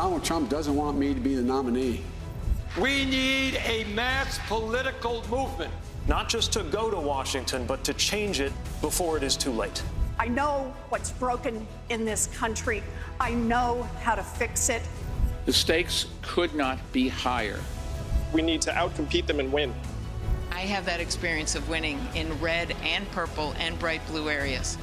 Donald Trump doesn't want me to be the nominee. We need a mass political movement. Not just to go to Washington, but to change it before it is too late. I know what's broken in this country. I know how to fix it. The stakes could not be higher. We need to outcompete them and win. I have that experience of winning in red and purple and bright blue areas.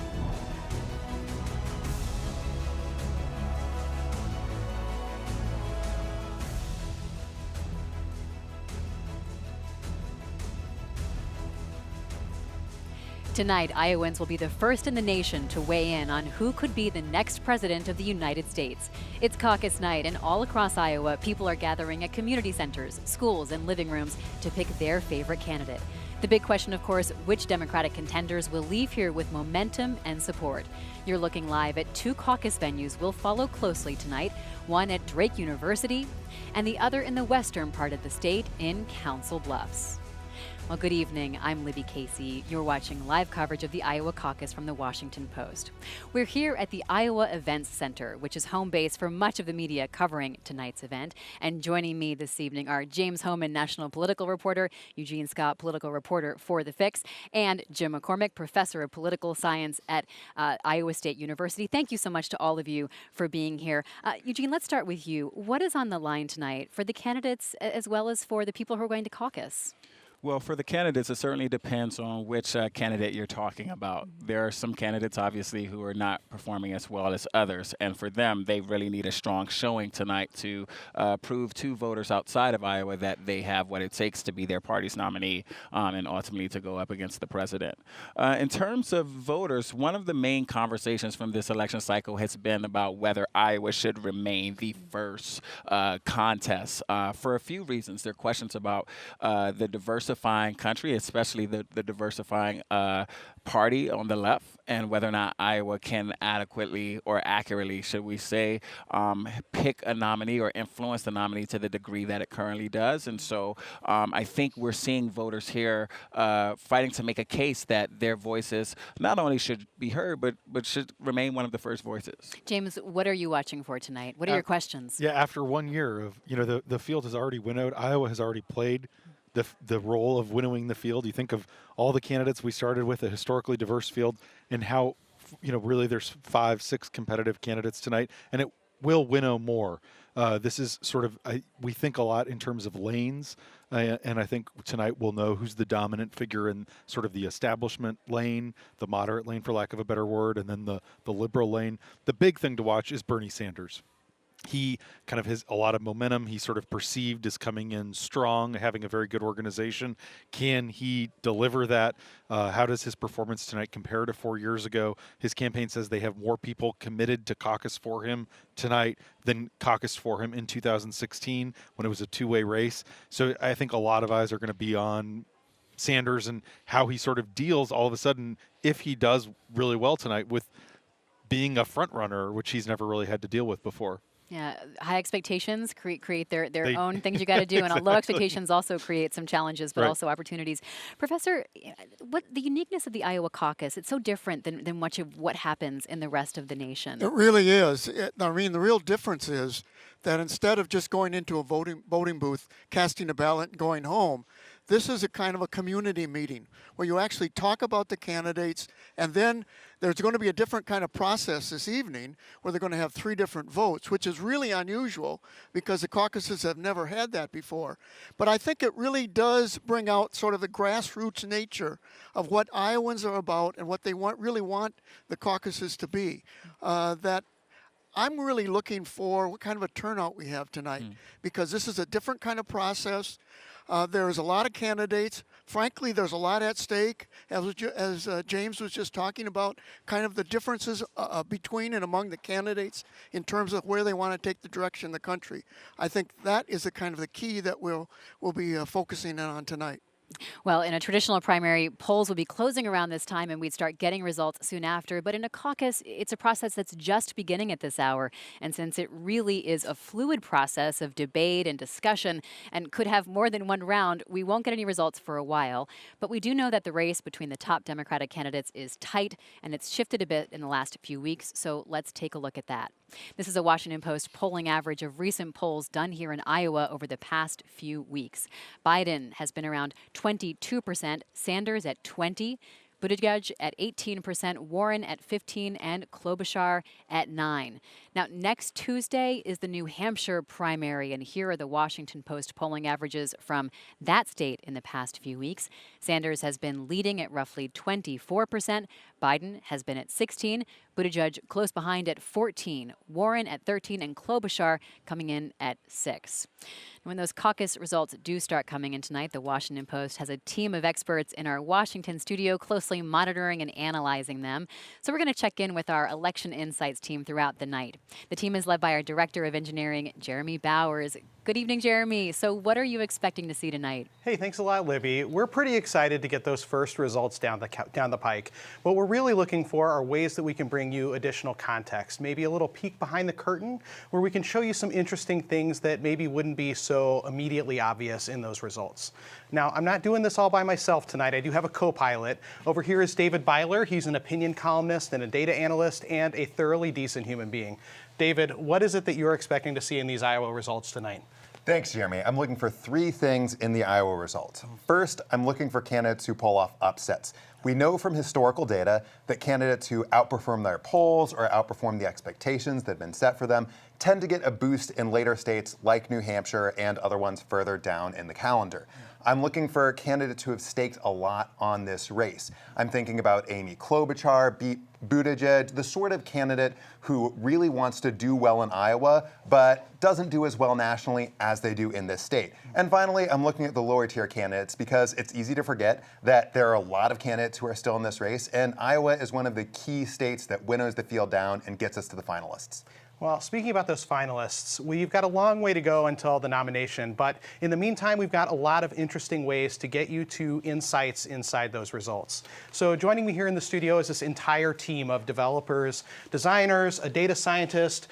Tonight, Iowans will be the first in the nation to weigh in on who could be the next president of the United States. It's caucus night, and all across Iowa, people are gathering at community centers, schools, and living rooms to pick their favorite candidate. The big question, of course, which Democratic contenders will leave here with momentum and support. You're looking live at two caucus venues we'll follow closely tonight, one at Drake University and the other in the western part of the state in Council Bluffs. Well, good evening. I'm Libby Casey. You're watching live coverage of the Iowa caucus from the Washington Post. We're here at the Iowa Events Center, which is home base for much of the media covering tonight's event. And joining me this evening are James Hohmann, national political reporter, Eugene Scott, political reporter for The Fix, and Jim McCormick, professor of political science at Iowa State University. Thank you so much to all of you for being here. Eugene, let's start with you. What is on the line tonight for the candidates as well as for the people who are going to caucus? Well, for the candidates, it certainly depends on which candidate you're talking about. There are some candidates, obviously, who are not performing as well as others. And for them, they really need a strong showing tonight to prove to voters outside of Iowa that they have what it takes to be their party's nominee and ultimately to go up against the president. In terms of voters, one of the main conversations from this election cycle has been about whether Iowa should remain the first contest for a few reasons. There are questions about the diversifying country, especially the diversifying party on the left, and whether or not Iowa can adequately or accurately, should we say, pick a nominee or influence the nominee to the degree that it currently does. And so I think we're seeing voters here fighting to make a case that their voices not only should be heard, but should remain one of the first voices. James, what are you watching for tonight? What are your questions? Yeah, after 1 year of, the field has already winnowed. Iowa has already played the role of winnowing the field. You think of all the candidates we started with, a historically diverse field, and how, really there's 5-6 competitive candidates tonight, and it will winnow more. This is sort of, we think a lot in terms of lanes, and I think tonight we'll know who's the dominant figure in sort of the establishment lane, the moderate lane, for lack of a better word, and then the liberal lane. The big thing to watch is Bernie Sanders. He kind of has a lot of momentum. He's sort of perceived as coming in strong, having a very good organization. Can he deliver that? How does his performance tonight compare to 4 years ago? His campaign says they have more people committed to caucus for him tonight than caucused for him in 2016 when it was a two-way race. So I think a lot of eyes are going to be on Sanders and how he sort of deals all of a sudden, if he does really well tonight, with being a front runner, which he's never really had to deal with before. Yeah, high expectations create their own things you got to do, and low expectations also create some challenges, but also opportunities. Professor, what the uniqueness of the Iowa caucus? It's so different than much of what happens in the rest of the nation. It really is. The real difference is that instead of just going into a voting booth, casting a ballot, and going home, this is a kind of a community meeting where you actually talk about the candidates, and then there's going to be a different kind of process this evening where they're going to have 3 different votes, which is really unusual because the caucuses have never had that before. But I think it really does bring out sort of the grassroots nature of what Iowans are about and what they really want the caucuses to be. That I'm really looking for what kind of a turnout we have tonight because this is a different kind of process. There's a lot of candidates. Frankly, there's a lot at stake, as James was just talking about, kind of the differences between and among the candidates in terms of where they want to take the direction of the country. I think that is the kind of the key that we'll be focusing in on tonight. Well, in a traditional primary, polls will be closing around this time and we'd start getting results soon after. But in a caucus, it's a process that's just beginning at this hour. And since it really is a fluid process of debate and discussion and could have more than one round, we won't get any results for a while. But we do know that the race between the top Democratic candidates is tight and it's shifted a bit in the last few weeks. So let's take a look at that. This is a Washington Post polling average of recent polls done here in Iowa over the past few weeks. Biden has been around 22%, Sanders at 20%, Buttigieg at 18%, Warren at 15%, and Klobuchar at 9%. Now, next Tuesday is the New Hampshire primary, and here are the Washington Post polling averages from that state in the past few weeks. Sanders has been leading at roughly 24%, Biden has been at 16%, Buttigieg close behind at 14%, Warren at 13%, and Klobuchar coming in at 6%. When those caucus results do start coming in tonight, the Washington Post has a team of experts in our Washington studio closely monitoring and analyzing them. So we're going to check in with our election insights team throughout the night. The team is led by our Director of Engineering, Jeremy Bowers. Good evening, Jeremy. So what are you expecting to see tonight? Hey, thanks a lot, Libby. We're pretty excited to get those first results down the pike. What we're really looking for are ways that we can bring you additional context, maybe a little peek behind the curtain where we can show you some interesting things that maybe wouldn't be so immediately obvious in those results. Now, I'm not doing this all by myself tonight. I do have a co-pilot. Over here is David Byler. He's an opinion columnist and a data analyst and a thoroughly decent human being. David, what is it that you're expecting to see in these Iowa results tonight? Thanks, Jeremy. I'm looking for three things in the Iowa results. First, I'm looking for candidates who pull off upsets. We know from historical data that candidates who outperform their polls or outperform the expectations that have been set for them tend to get a boost in later states like New Hampshire and other ones further down in the calendar. I'm looking for candidates who have staked a lot on this race. I'm thinking about Amy Klobuchar, Buttigieg, the sort of candidate who really wants to do well in Iowa, but doesn't do as well nationally as they do in this state. And finally, I'm looking at the lower tier candidates because it's easy to forget that there are a lot of candidates who are still in this race, and Iowa is one of the key states that winnows the field down and gets us to the finalists. Well, speaking about those finalists, we've got a long way to go until the nomination, but in the meantime, we've got a lot of interesting ways to get you to insights inside those results. So joining me here in the studio is this entire team of developers, designers, a data scientist.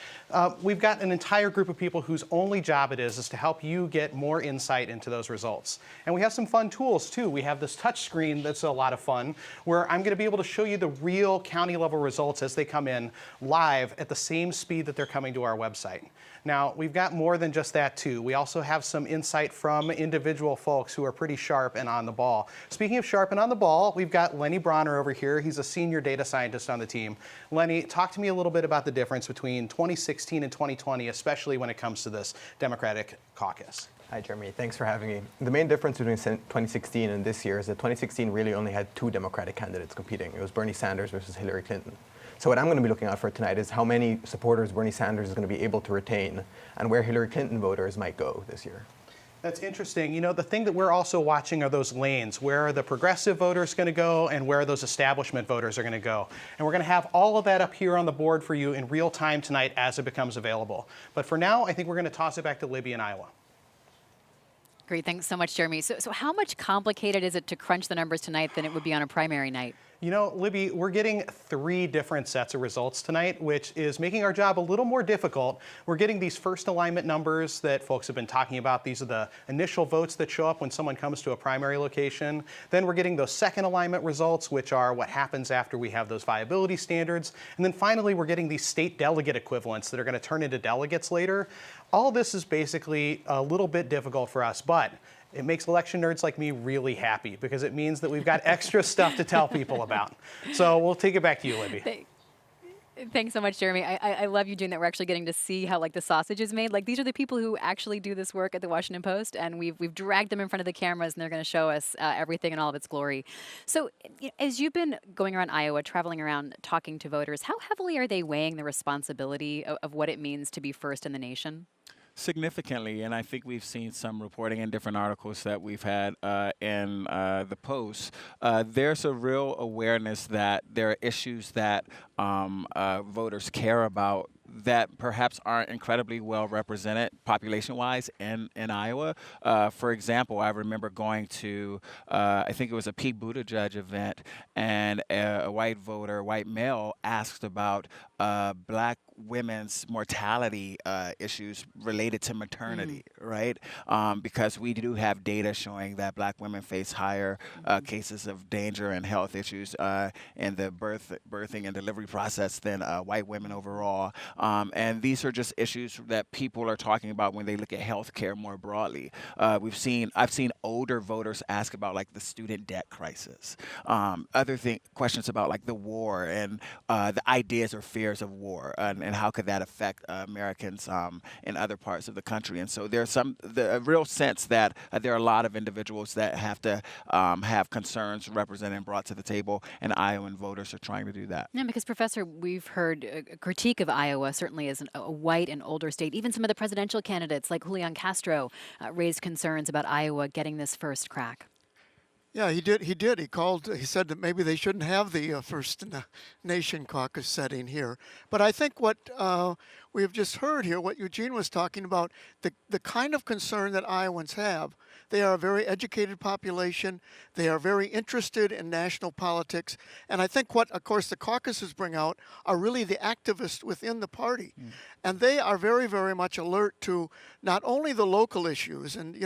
We've got an entire group of people whose only job it is to help you get more insight into those results. And we have some fun tools too. We have this touch screen that's a lot of fun, where I'm gonna be able to show you the real county level results as they come in live at the same speed that they're coming to our website. Now, we've got more than just that too. We also have some insight from individual folks who are pretty sharp and on the ball. Speaking of sharp and on the ball, we've got Lenny Bronner over here. He's a senior data scientist on the team. Lenny, talk to me a little bit about the difference between 2016 and 2020, especially when it comes to this Democratic caucus. Hi, Jeremy. Thanks for having me. The main difference between 2016 and this year is that 2016 really only had two Democratic candidates competing. It was Bernie Sanders versus Hillary Clinton. So what I'm going to be looking out for tonight is how many supporters Bernie Sanders is going to be able to retain and where Hillary Clinton voters might go this year. That's interesting. You know, the thing that we're also watching are those lanes. Where are the progressive voters going to go and where are those establishment voters are going to go? And we're going to have all of that up here on the board for you in real time tonight as it becomes available. But for now, I think we're going to toss it back to Libby in Iowa. Great. Thanks so much, Jeremy. So how much complicated is it to crunch the numbers tonight than it would be on a primary night? You know, Libby, we're getting 3 different sets of results tonight, which is making our job a little more difficult. We're getting these first alignment numbers that folks have been talking about. These are the initial votes that show up when someone comes to a primary location. Then we're getting those second alignment results, which are what happens after we have those viability standards. And then finally, we're getting these state delegate equivalents that are going to turn into delegates later. All this is basically a little bit difficult for us, but it makes election nerds like me really happy because it means that we've got extra stuff to tell people about. So we'll take it back to you, Libby. Thanks so much, Jeremy. I love you doing that. We're actually getting to see how the sausage is made. These are the people who actually do this work at the Washington Post, and we've dragged them in front of the cameras, and they're going to show us everything in all of its glory. So as you've been going around Iowa, traveling around, talking to voters, how heavily are they weighing the responsibility of what it means to be first in the nation? Significantly, and I think we've seen some reporting in different articles that we've had in the Post. There's a real awareness that there are issues that voters care about that perhaps aren't incredibly well represented population-wise in Iowa. For example, I remember going to, I think it was a Pete Buttigieg event, and a white voter, white male, asked about black women's mortality issues related to maternity, right? Because we do have data showing that black women face higher cases of danger and health issues in the birthing and delivery process than white women overall. And these are just issues that people are talking about when they look at healthcare more broadly. I've seen older voters ask about like the student debt crisis, other questions about like the war and the ideas or fears of war, and how could that affect Americans in other parts of the country. And so there's a real sense that there are a lot of individuals that have to have concerns represented and brought to the table, and Iowan voters are trying to do that. Yeah, because Professor, we've heard a critique of Iowa certainly as a white and older state. Even some of the presidential candidates like Julian Castro raised concerns about Iowa getting this first crack. Yeah, he did. He said that maybe they shouldn't have the First Nation caucus setting here. But I think what we have just heard here, what Eugene was talking about, the kind of concern that Iowans have. They are a very educated population. They are very interested in national politics. And I think what, of course, the caucuses bring out are really the activists within the party. And they are very, very much alert to not only the local issues, and,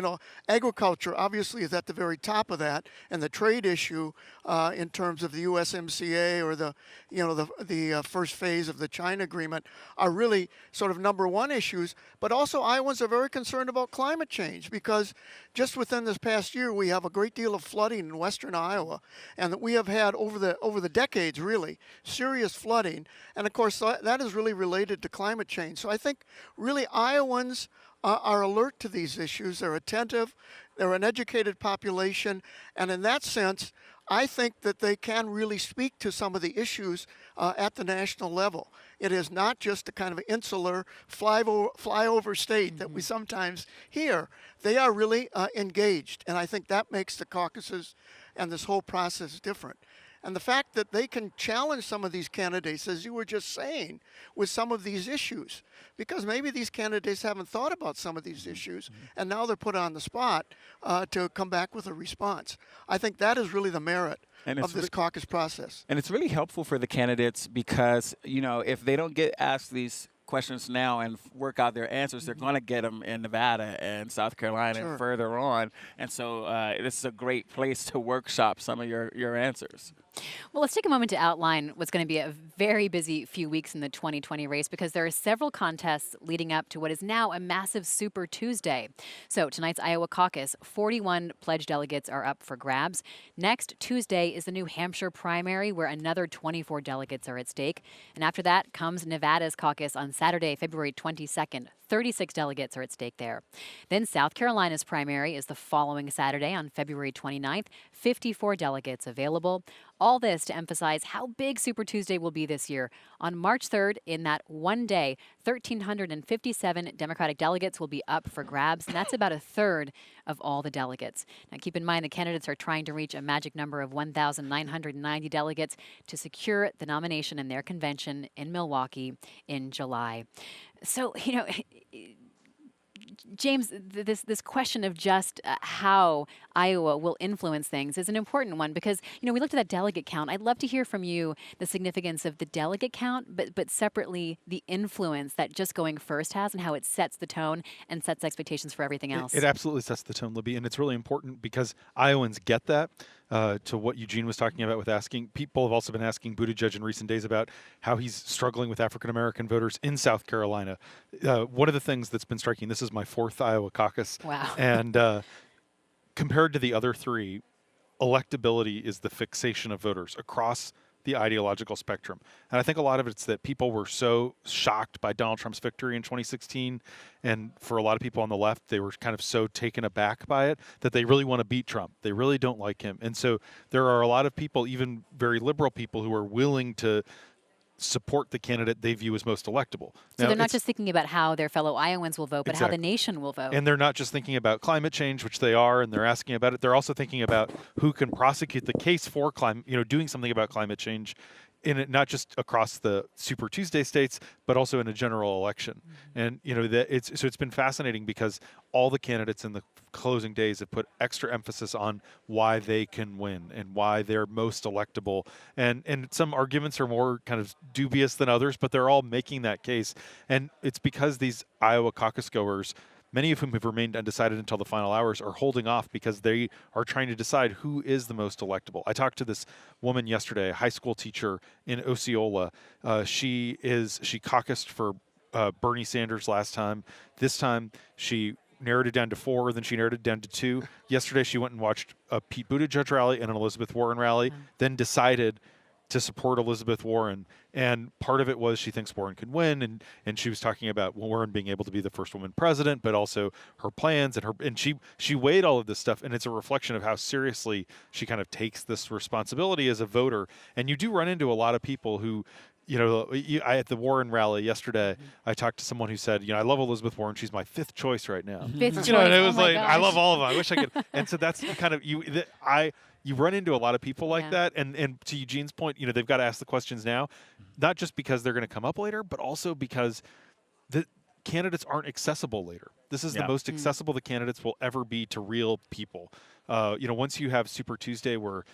agriculture obviously is at the very top of that, and the trade issue in terms of the USMCA or the first phase of the China agreement are really sort of number one issues. But also Iowans are very concerned about climate change, because just within this past year we have a great deal of flooding in western Iowa, and that we have had over the decades really serious flooding, and of course that is really related to climate change. So I think really Iowans are alert to these issues. They're attentive. They're an educated population, and in that sense, I think that they can really speak to some of the issues at the national level. It is not just a kind of insular flyover state that we sometimes hear. They are really engaged, and I think that makes the caucuses and this whole process different. And the fact that they can challenge some of these candidates, as you were just saying, with some of these issues, because maybe these candidates haven't thought about some of these issues, and now they're put on the spot to come back with a response. I think that is really the merit of this caucus process. And it's really helpful for the candidates because, if they don't get asked these questions now and work out their answers, they're going to get them in Nevada and South Carolina and further on. And so this is a great place to workshop some of your answers. Well, let's take a moment to outline what's going to be a very busy few weeks in the 2020 race, because there are several contests leading up to what is now a massive Super Tuesday. So tonight's Iowa caucus, 41 pledged delegates are up for grabs. Next Tuesday is the New Hampshire primary, where another 24 delegates are at stake. And after that comes Nevada's caucus on Saturday, February 22nd. 36 delegates are at stake there. Then South Carolina's primary is the following Saturday on February 29th. 54 delegates available. All this to emphasize how big Super Tuesday will be this year. On March 3rd, in that one day, 1,357 Democratic delegates will be up for grabs, and that's about a third of all the delegates. Now, keep in mind the candidates are trying to reach a magic number of 1,990 delegates to secure the nomination in their convention in Milwaukee in July. So, James, this question of just how Iowa will influence things is an important one, because, we looked at that delegate count. I'd love to hear from you the significance of the delegate count, but separately the influence that just going first has and how it sets the tone and sets expectations for everything else. It absolutely sets the tone, Libby, and it's really important because Iowans get that. To what Eugene was talking about with asking, people have also been asking Buttigieg in recent days about how he's struggling with African-American voters in South Carolina. One of the things that's been striking, this is my fourth Iowa caucus. Wow. And compared to the other three, electability is the fixation of voters across the ideological spectrum. And I think a lot of it's that people were so shocked by Donald Trump's victory in 2016. And for a lot of people on the left, they were kind of so taken aback by it that they really want to beat Trump. They really don't like him. And so there are a lot of people, even very liberal people, who are willing to support the candidate they view as most electable. So they're not just thinking about how their fellow Iowans will vote, but how the nation will vote. And they're not just thinking about climate change, which they are, and they're asking about it. They're also thinking about who can prosecute the case for climate, doing something about climate change not just across the Super Tuesday states, but also in a general election. And it's been fascinating because all the candidates in the closing days have put extra emphasis on why they can win and why they're most electable. And some arguments are more kind of dubious than others, but they're all making that case. And it's because these Iowa caucus goers, many of whom have remained undecided until the final hours, are holding off because they are trying to decide who is the most electable. I talked to this woman yesterday, a high school teacher in Osceola. She caucused for Bernie Sanders last time. This time she narrowed it down to 4, then she narrowed it down to 2. Yesterday she went and watched a Pete Buttigieg rally and an Elizabeth Warren rally, then decided to support Elizabeth Warren. And part of it was she thinks Warren can win, and she was talking about Warren being able to be the first woman president, but also her plans and she weighed all of this stuff, and it's a reflection of how seriously she kind of takes this responsibility as a voter. And you do run into a lot of people who, at the Warren rally yesterday, I talked to someone who said, I love Elizabeth Warren. She's my 5th choice right now. 5th choice. And it was Oh my I love gosh. all of them. I wish I could. And so that's kind of you run into a lot of people like that. And to Eugene's point, they've got to ask the questions now, not just because they're going to come up later, but also because the candidates aren't accessible later. This is the most accessible the candidates will ever be to real people. Once you have Super Tuesday where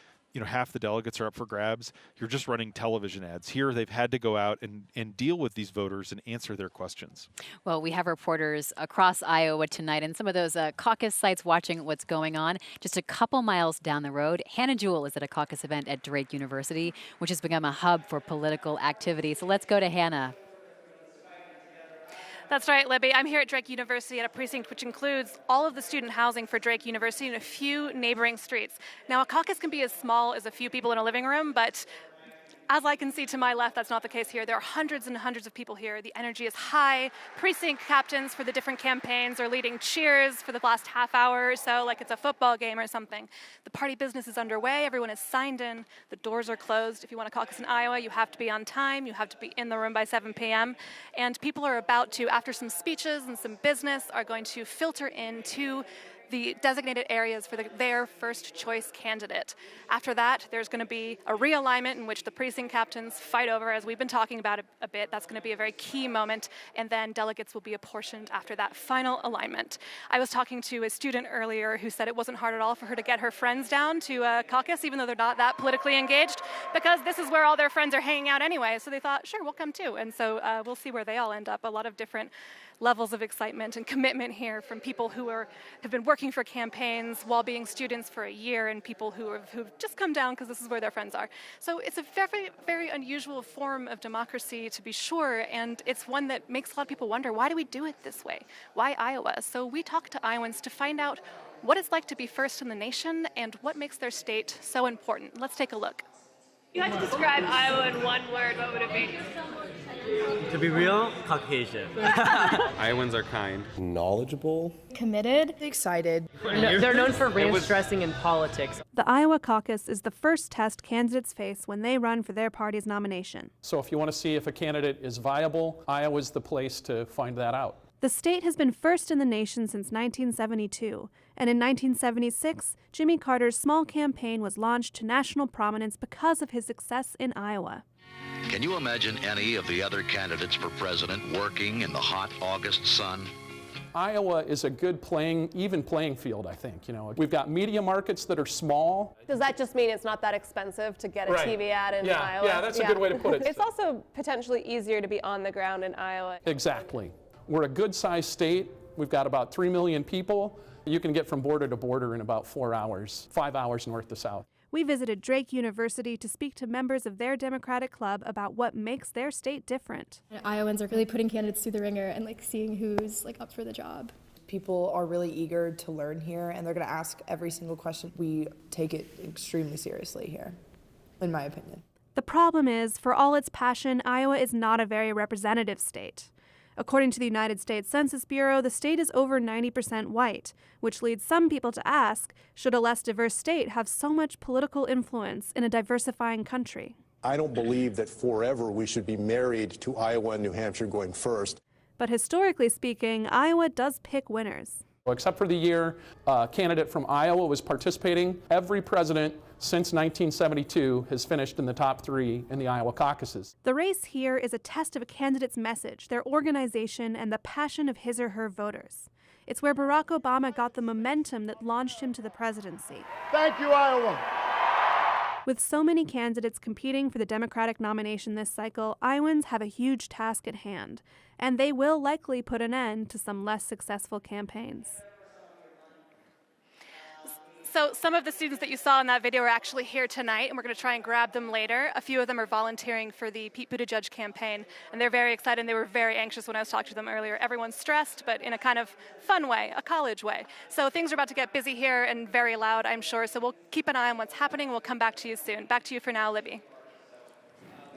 half the delegates are up for grabs, you're just running television ads. Here, they've had to go out and deal with these voters and answer their questions. Well, we have reporters across Iowa tonight and some of those caucus sites watching what's going on. Just a couple miles down the road, Hannah Jewell is at a caucus event at Drake University, which has become a hub for political activity. So let's go to Hannah. That's right, Libby. I'm here at Drake University at a precinct which includes all of the student housing for Drake University and a few neighboring streets. Now, a caucus can be as small as a few people in a living room, but as I can see to my left, that's not the case here. There are hundreds and hundreds of people here. The energy is high. Precinct captains for the different campaigns are leading cheers for the last half hour or so, like it's a football game or something. The party business is underway. Everyone is signed in. The doors are closed. If you want to caucus in Iowa, you have to be on time. You have to be in the room by 7 p.m. And people are about to, after some speeches and some business, are going to filter into the designated areas for their first choice candidate. After that, there's going to be a realignment in which the precinct captains fight over, as we've been talking about a bit. That's going to be a very key moment, and then delegates will be apportioned after that final alignment. I was talking to a student earlier who said it wasn't hard at all for her to get her friends down to caucus, even though they're not that politically engaged, because this is where all their friends are hanging out anyway. So they thought, sure, we'll come too. And so we'll see where they all end up. A lot of different levels of excitement and commitment here from people who have been working for campaigns while being students for a year, and people who've just come down because this is where their friends are. So it's a very, very unusual form of democracy, to be sure, and it's one that makes a lot of people wonder, why do we do it this way? Why Iowa? So we talked to Iowans to find out what it's like to be first in the nation and what makes their state so important. Let's take a look. If you had to describe Iowa in one word, what would it be? To be real, Caucasian. Iowans are kind. Knowledgeable. Committed. Excited. They're known for range dressing in politics. The Iowa caucus is the first test candidates face when they run for their party's nomination. So if you want to see if a candidate is viable, Iowa's the place to find that out. The state has been first in the nation since 1972, and in 1976, Jimmy Carter's small campaign was launched to national prominence because of his success in Iowa. Can you imagine any of the other candidates for president working in the hot August sun? Iowa is a good even playing field, I think. We've got media markets that are small. Does that just mean it's not that expensive to get a TV ad in Iowa? Yeah, that's a good way to put it. It's also potentially easier to be on the ground in Iowa. Exactly. We're a good-sized state. We've got about 3 million people. You can get from border to border in about 4 hours, 5 hours north to south. We visited Drake University to speak to members of their Democratic club about what makes their state different. Iowans are really putting candidates through the ringer and seeing who's up for the job. People are really eager to learn here, and they're going to ask every single question. We take it extremely seriously here, in my opinion. The problem is, for all its passion, Iowa is not a very representative state. According to the United States Census Bureau, the state is over 90% white, which leads some people to ask, should a less diverse state have so much political influence in a diversifying country? I don't believe that forever we should be married to Iowa and New Hampshire going first. But historically speaking, Iowa does pick winners. Except for the year a candidate from Iowa was participating, every president since 1972 has finished in the top 3 in the Iowa caucuses. The race here is a test of a candidate's message, their organization, and the passion of his or her voters. It's where Barack Obama got the momentum that launched him to the presidency. Thank you, Iowa. With so many candidates competing for the Democratic nomination this cycle, Iowans have a huge task at hand, and they will likely put an end to some less successful campaigns. So some of the students that you saw in that video are actually here tonight, and we're going to try and grab them later. A few of them are volunteering for the Pete Buttigieg campaign, and they're very excited, and they were very anxious when I was talking to them earlier. Everyone's stressed, but in a kind of fun way, a college way. So things are about to get busy here and very loud, I'm sure, so we'll keep an eye on what's happening. We'll come back to you soon. Back to you for now, Libby.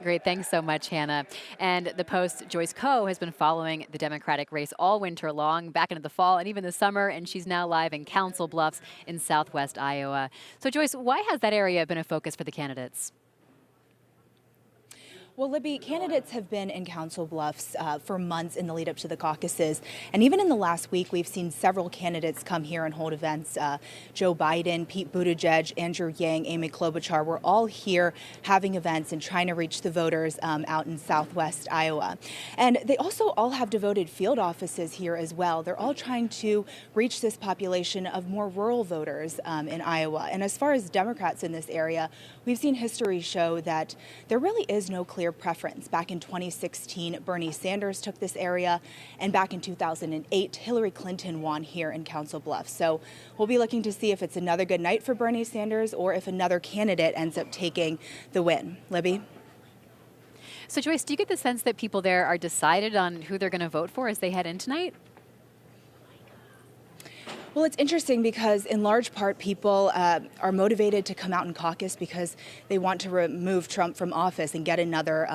Great. Thanks so much, Hannah. And the Post's Joyce Coe has been following the Democratic race all winter long, back into the fall and even the summer, and she's now live in Council Bluffs in southwest Iowa. So, Joyce, why has that area been a focus for the candidates? Well, Libby, candidates have been in Council Bluffs for months in the lead up to the caucuses. And even in the last week, we've seen several candidates come here and hold events. Joe Biden, Pete Buttigieg, Andrew Yang, Amy Klobuchar were all here having events and trying to reach the voters out in southwest Iowa. And they also all have devoted field offices here as well. They're all trying to reach this population of more rural voters in Iowa. And as far as Democrats in this area, we've seen history show that there really is no clear preference. Back in 2016, Bernie Sanders took this area, and back in 2008, Hillary Clinton won here in Council Bluffs. So we'll be looking to see if it's another good night for Bernie Sanders or if another candidate ends up taking the win. Libby? So, Joyce, do you get the sense that people there are decided on who they're going to vote for as they head in tonight? Well, it's interesting because in large part people are motivated to come out and caucus because they want to remove Trump from office and get another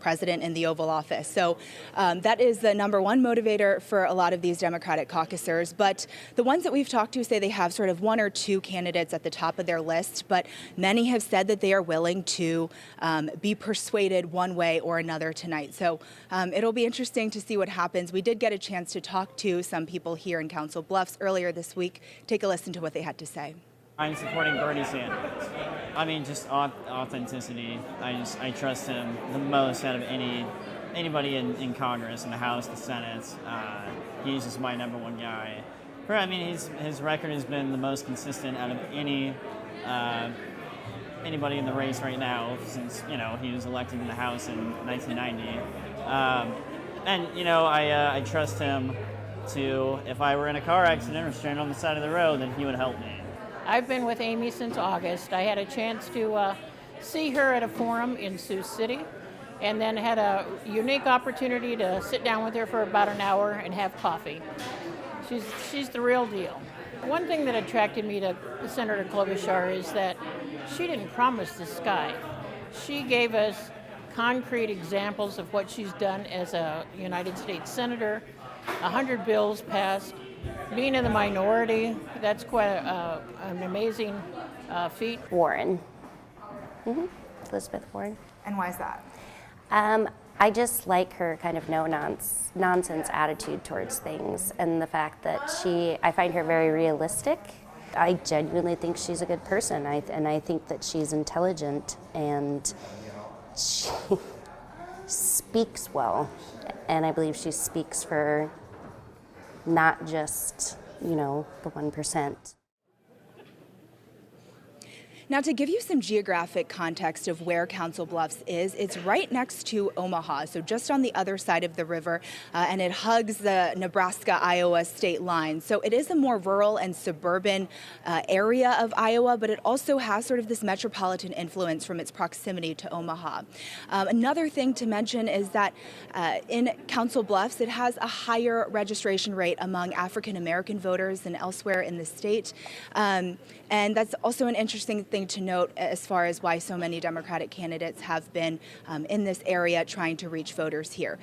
president in the Oval Office. So that is the number one motivator for a lot of these Democratic caucusers. But the ones that we've talked to say they have sort of one or two candidates at the top of their list, but many have said that they are willing to be persuaded one way or another tonight. So it'll be interesting to see what happens. We did get a chance to talk to some people here in Council Bluffs earlier this week. Take a listen to what they had to say. I'm supporting Bernie Sanders. I mean, just authenticity. I trust him the most out of anybody in Congress, in the House, the Senate. He's just my number one guy. I mean, his record has been the most consistent out of anybody in the race right now since he was elected in the House in 1990. And I trust him to, if I were in a car accident or stranded on the side of the road, then he would help me. I've been with Amy since August. I had a chance to see her at a forum in Sioux City, and then had a unique opportunity to sit down with her for about an hour and have coffee. She's the real deal. One thing that attracted me to Senator Klobuchar is that she didn't promise the sky. She gave us concrete examples of what she's done as a United States Senator, 100 bills passed. Being in the minority, that's quite an amazing feat. Warren. Elizabeth Warren. And why is that? I just like her kind of no-nonsense attitude towards things, and the fact that I find her very realistic. I genuinely think she's a good person, and I think that she's intelligent, and she speaks well, and I believe she speaks for not just, the 1%. Now, to give you some geographic context of where Council Bluffs is, it's right next to Omaha, so just on the other side of the river, and it hugs the Nebraska-Iowa state line. So it is a more rural and suburban area of Iowa, but it also has sort of this metropolitan influence from its proximity to Omaha. Another thing to mention is that in Council Bluffs, it has a higher registration rate among African-American voters than elsewhere in the state. And that's also an interesting thing to note as far as why so many Democratic candidates have been in this area trying to reach voters here.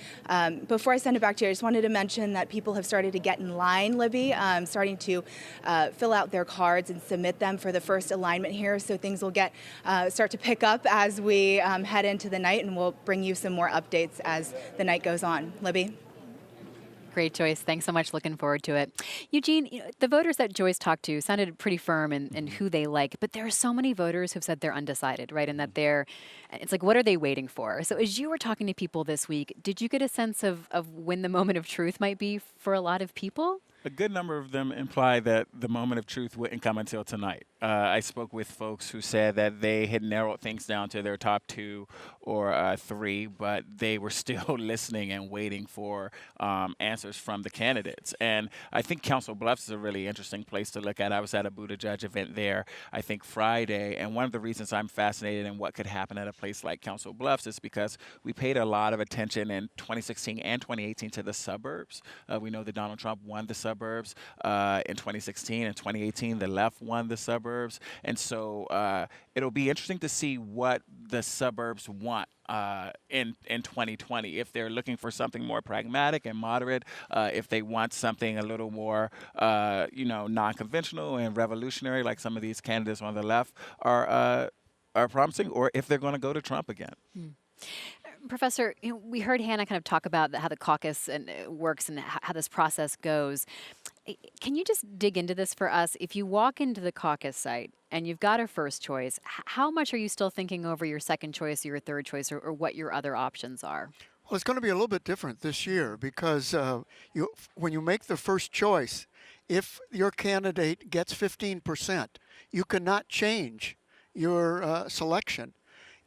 Before I send it back to you, I just wanted to mention that people have started to get in line, Libby, starting to fill out their cards and submit them for the first alignment here. So things will start to pick up as we head into the night, and we'll bring you some more updates as the night goes on. Libby? Great choice. Thanks so much. Looking forward to it. Eugene, the voters that Joyce talked to sounded pretty firm in who they like, but there are so many voters who've said they're undecided, right? And that it's like, what are they waiting for? So as you were talking to people this week, did you get a sense of when the moment of truth might be for a lot of people? A good number of them imply that the moment of truth wouldn't come until tonight. I spoke with folks who said that they had narrowed things down to their top 2 or 3, but they were still listening and waiting for answers from the candidates. And I think Council Bluffs is a really interesting place to look at. I was at a Buttigieg event there, I think Friday, and one of the reasons I'm fascinated in what could happen at a place like Council Bluffs is because we paid a lot of attention in 2016 and 2018 to the suburbs. We know that Donald Trump won the suburbs in 2016. In 2018, the left won the suburbs. And so it'll be interesting to see what the suburbs want in 2020. If they're looking for something more pragmatic and moderate, if they want something a little more, non-conventional and revolutionary, like some of these candidates on the left are promising, or if they're going to go to Trump again. Professor, we heard Hannah kind of talk about how the caucus works and how this process goes. Can you just dig into this for us? If you walk into the caucus site and you've got a first choice, how much are you still thinking over your second choice, or your third choice, or what your other options are? Well, it's going to be a little bit different this year because when you make the first choice, if your candidate gets 15%, you cannot change your selection.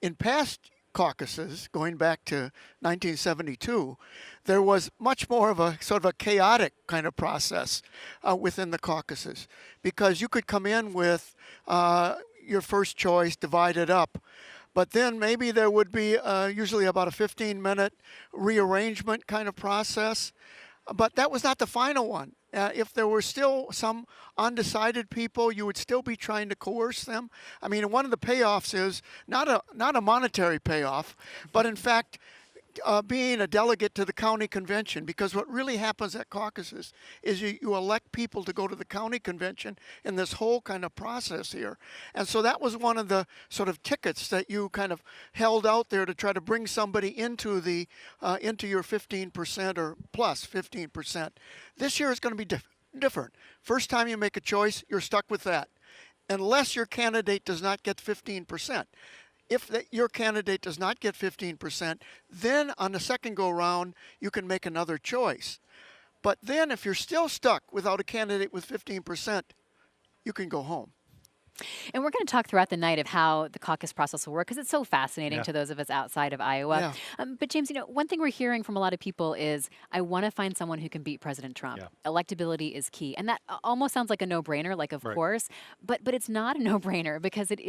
In past caucuses, going back to 1972, there was much more of a sort of a chaotic kind of process within the caucuses, because you could come in with your first choice divided up, but then maybe there would be usually about a 15-minute rearrangement kind of process. But that was not the final one. If there were still some undecided people, you would still be trying to coerce them. I mean, one of the payoffs is not a monetary payoff, but in fact, being a delegate to the county convention, because what really happens at caucuses is you elect people to go to the county convention in this whole kind of process here. And so that was one of the sort of tickets that you kind of held out there to try to bring somebody into your 15% or plus 15%. This year is going to be different. First time you make a choice, you're stuck with that, unless your candidate does not get 15%. If your candidate does not get 15%, then on the second go-round, you can make another choice. But then if you're still stuck without a candidate with 15%, you can go home. And we're going to talk throughout the night of how the caucus process will work, because it's so fascinating to those of us outside of Iowa. But James, one thing we're hearing from a lot of people is, I want to find someone who can beat President Trump. Electability is key. And that almost sounds like a no-brainer, like of course, but it's not a no-brainer, because it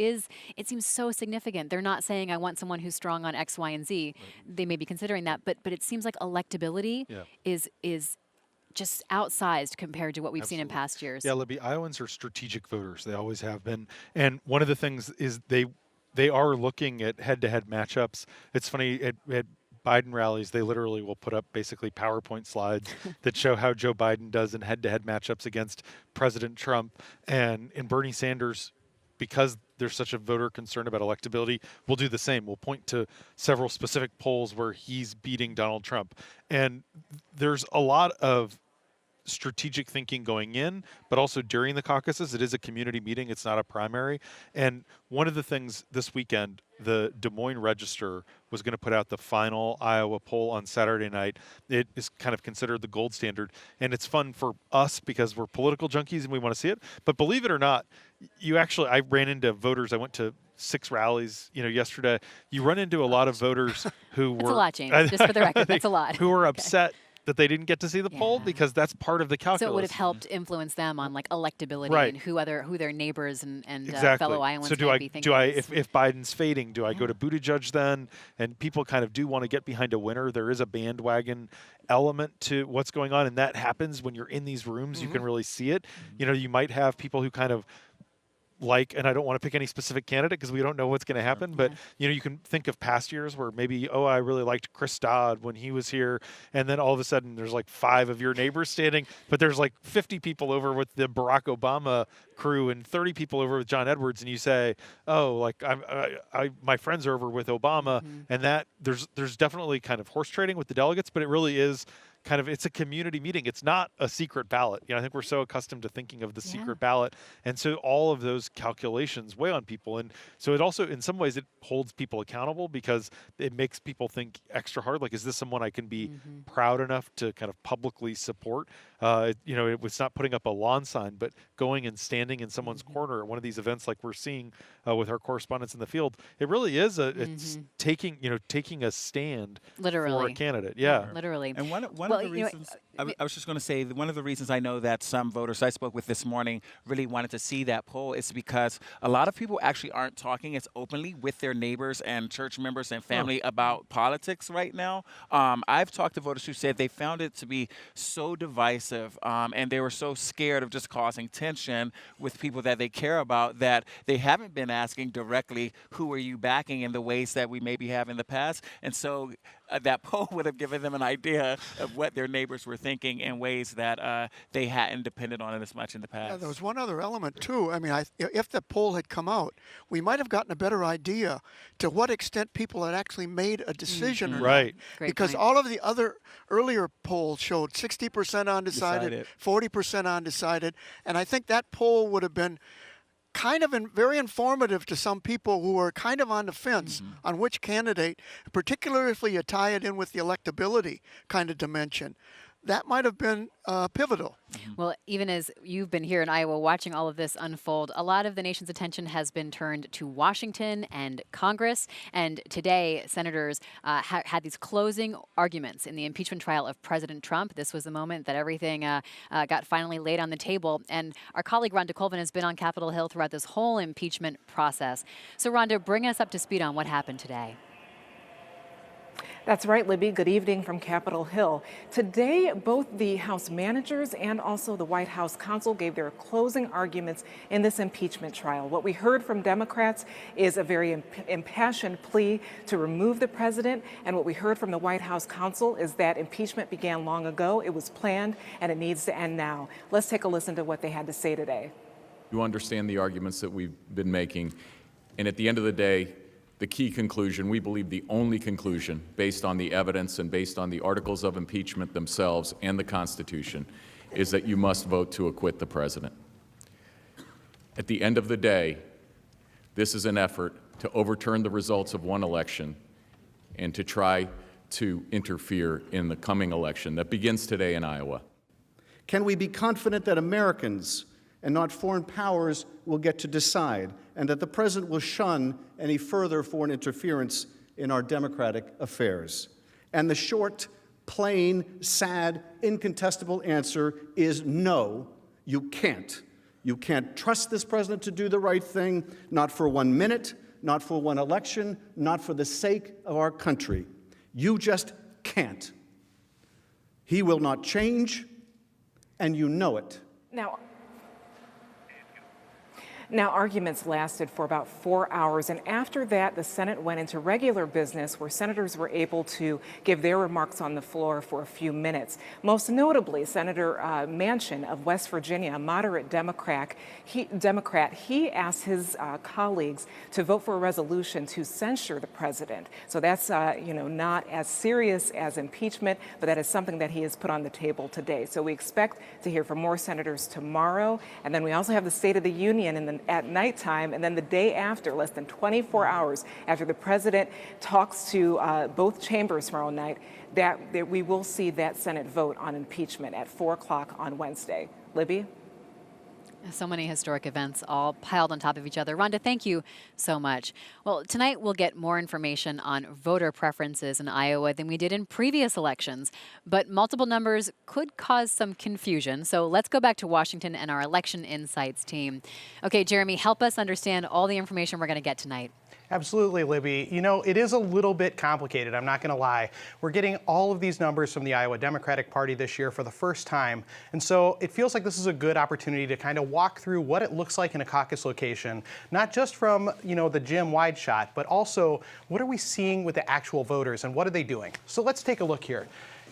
seems so significant. They're not saying I want someone who's strong on X, Y, and Z. They may be considering that, but it seems like electability is just outsized compared to what we've seen in past years. Yeah, Libby, Iowans are strategic voters. They always have been. And one of the things is they are looking at head-to-head matchups. It's funny, at Biden rallies, they literally will put up basically PowerPoint slides that show how Joe Biden does in head-to-head matchups against President Trump. And Bernie Sanders, because there's such a voter concern about electability, we'll do the same. We'll point to several specific polls where he's beating Donald Trump. And there's a lot of strategic thinking going in, but also during the caucuses. It is a community meeting. It's not a primary. And one of the things this weekend, the Des Moines Register was going to put out the final Iowa poll on Saturday night. It is kind of considered the gold standard. And it's fun for us because we're political junkies and we want to see it. But believe it or not, I ran into voters. I went to 6 rallies, yesterday. You run into a lot of voters who were... That's a lot, James. Just for the record, that's a lot. Who were upset that they didn't get to see the poll, because that's part of the calculus. So it would have helped influence them on electability and who their neighbors and fellow Iowans so might be thinking. If Biden's fading, do I go to Buttigieg then? And people kind of do want to get behind a winner. There is a bandwagon element to what's going on, and that happens when you're in these rooms. You can really see it. You might have people who kind of and I don't want to pick any specific candidate because we don't know what's going to happen, but you can think of past years where maybe, I really liked Chris Dodd when he was here, and then all of a sudden there's 5 of your neighbors standing, but there's 50 people over with the Barack Obama crew and 30 people over with John Edwards, and you say, my friends are over with Obama, and that there's definitely kind of horse trading with the delegates, but it really is it's a community meeting. It's not a secret ballot. I think we're so accustomed to thinking of the secret ballot. And so all of those calculations weigh on people. And so it also, in some ways, it holds people accountable because it makes people think extra hard. Like, is this someone I can be proud enough to kind of publicly support? It was not putting up a lawn sign, but going and standing in someone's corner at one of these events like we're seeing with our correspondents in the field. It really is it's taking a stand literally for a candidate. Yeah. Literally. And one of the reasons, I was just going to say, one of the reasons I know that some voters I spoke with this morning really wanted to see that poll is because a lot of people actually aren't talking as openly with their neighbors and church members and family about politics right now. I've talked to voters who said they found it to be so divisive and they were so scared of just causing tension with people that they care about that they haven't been asking directly, who are you backing, in the ways that we maybe have in the past. And so that poll would have given them an idea of what their neighbors were thinking in ways that they hadn't depended on it as much in the past. Yeah, there was one other element, too. I mean, if the poll had come out, we might have gotten a better idea to what extent people had actually made a decision. Right. Because all of the other earlier polls showed 60% undecided, 40% undecided. And I think that poll would have been kind of very informative to some people who are kind of on the fence on which candidate, particularly if you tie it in with the electability kind of dimension. That might have been pivotal. Well, even as you've been here in Iowa watching all of this unfold, a lot of the nation's attention has been turned to Washington and Congress. And today, senators had these closing arguments in the impeachment trial of President Trump. This was the moment that everything got finally laid on the table. And our colleague Rhonda Colvin has been on Capitol Hill throughout this whole impeachment process. So Rhonda, bring us up to speed on what happened today. That's right, Libby. Good evening from Capitol Hill. Today, both the House managers and also the White House counsel gave their closing arguments in this impeachment trial. What we heard from Democrats is a very impassioned plea to remove the president. And what we heard from the White House counsel is that impeachment began long ago. It was planned and it needs to end now. Let's take a listen to what they had to say today. You understand the arguments that we've been making. And at the end of the day, the key conclusion, we believe the only conclusion, based on the evidence and based on the articles of impeachment themselves and the Constitution, is that you must vote to acquit the president. At the end of the day, this is an effort to overturn the results of one election and to try to interfere in the coming election that begins today in Iowa. Can we be confident that Americans and not foreign powers will get to decide, and that the president will shun any further foreign interference in our democratic affairs? And the short, plain, sad, incontestable answer is no, you can't. You can't trust this president to do the right thing, not for 1 minute, not for one election, not for the sake of our country. You just can't. He will not change, and you know it. Now, arguments lasted for about 4 hours, and after that, the Senate went into regular business where senators were able to give their remarks on the floor for a few minutes. Most notably, Senator Manchin of West Virginia, a moderate Democrat, he asked his colleagues to vote for a resolution to censure the president. So that's, not as serious as impeachment, but that is something that he has put on the table today. So we expect to hear from more senators tomorrow, and then we also have the State of the Union at nighttime, and then the day after, less than 24 hours after the president talks to both chambers tomorrow night, that we will see that Senate vote on impeachment at 4 o'clock on Wednesday. Libby? So many historic events all piled on top of each other. Rhonda, thank you so much. Well, tonight we'll get more information on voter preferences in Iowa than we did in previous elections, but multiple numbers could cause some confusion. So let's go back to Washington and our Election Insights team. Okay, Jeremy, help us understand all the information we're going to get tonight. Absolutely, Libby. It is a little bit complicated, I'm not going to lie. We're getting all of these numbers from the Iowa Democratic Party this year for the first time. And so it feels like this is a good opportunity to kind of walk through what it looks like in a caucus location, not just from, the Jim wide shot, but also what are we seeing with the actual voters and what are they doing? So let's take a look here.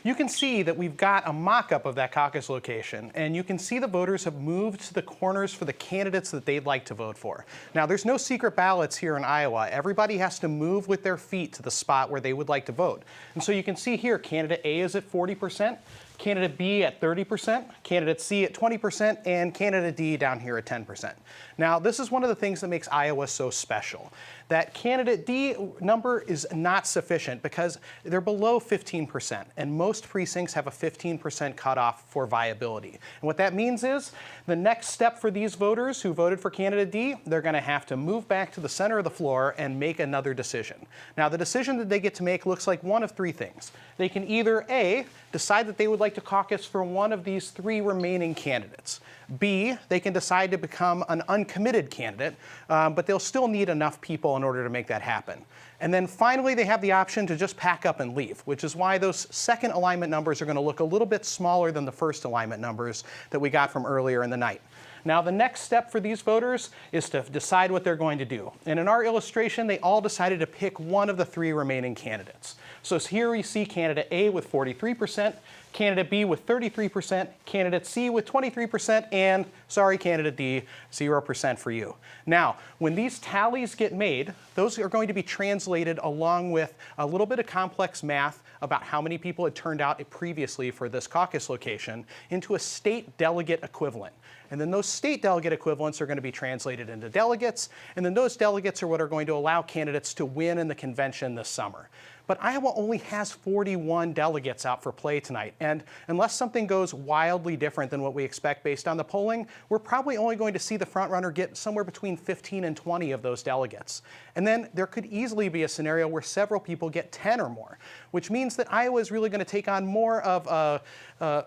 You can see that we've got a mock-up of that caucus location, and you can see the voters have moved to the corners for the candidates that they'd like to vote for. Now, there's no secret ballots here in Iowa. Everybody has to move with their feet to the spot where they would like to vote. And so you can see here, candidate A is at 40%, candidate B at 30%, candidate C at 20%, and candidate D down here at 10%. Now, this is one of the things that makes Iowa so special. That candidate D number is not sufficient because they're below 15%, and most precincts have a 15% cutoff for viability. And what that means is the next step for these voters who voted for candidate D, they're going to have to move back to the center of the floor and make another decision. Now, the decision that they get to make looks like one of three things. They can either A, decide that they would like to caucus for one of these three remaining candidates. B, they can decide to become an uncommitted candidate, but they'll still need enough people in order to make that happen. And then finally, they have the option to just pack up and leave, which is why those second alignment numbers are going to look a little bit smaller than the first alignment numbers that we got from earlier in the night. Now, the next step for these voters is to decide what they're going to do. And in our illustration, they all decided to pick one of the three remaining candidates. So here we see candidate A with 43%, candidate B with 33%, candidate C with 23%, and, sorry, candidate D, 0% for you. Now, when these tallies get made, those are going to be translated along with a little bit of complex math about how many people had turned out previously for this caucus location into a state delegate equivalent. And then those state delegate equivalents are going to be translated into delegates, and then those delegates are what are going to allow candidates to win in the convention this summer. But Iowa only has 41 delegates out for play tonight, and unless something goes wildly different than what we expect based on the polling, we're probably only going to see the frontrunner get somewhere between 15 and 20 of those delegates. And then there could easily be a scenario where several people get 10 or more, which means that Iowa is really going to take on more of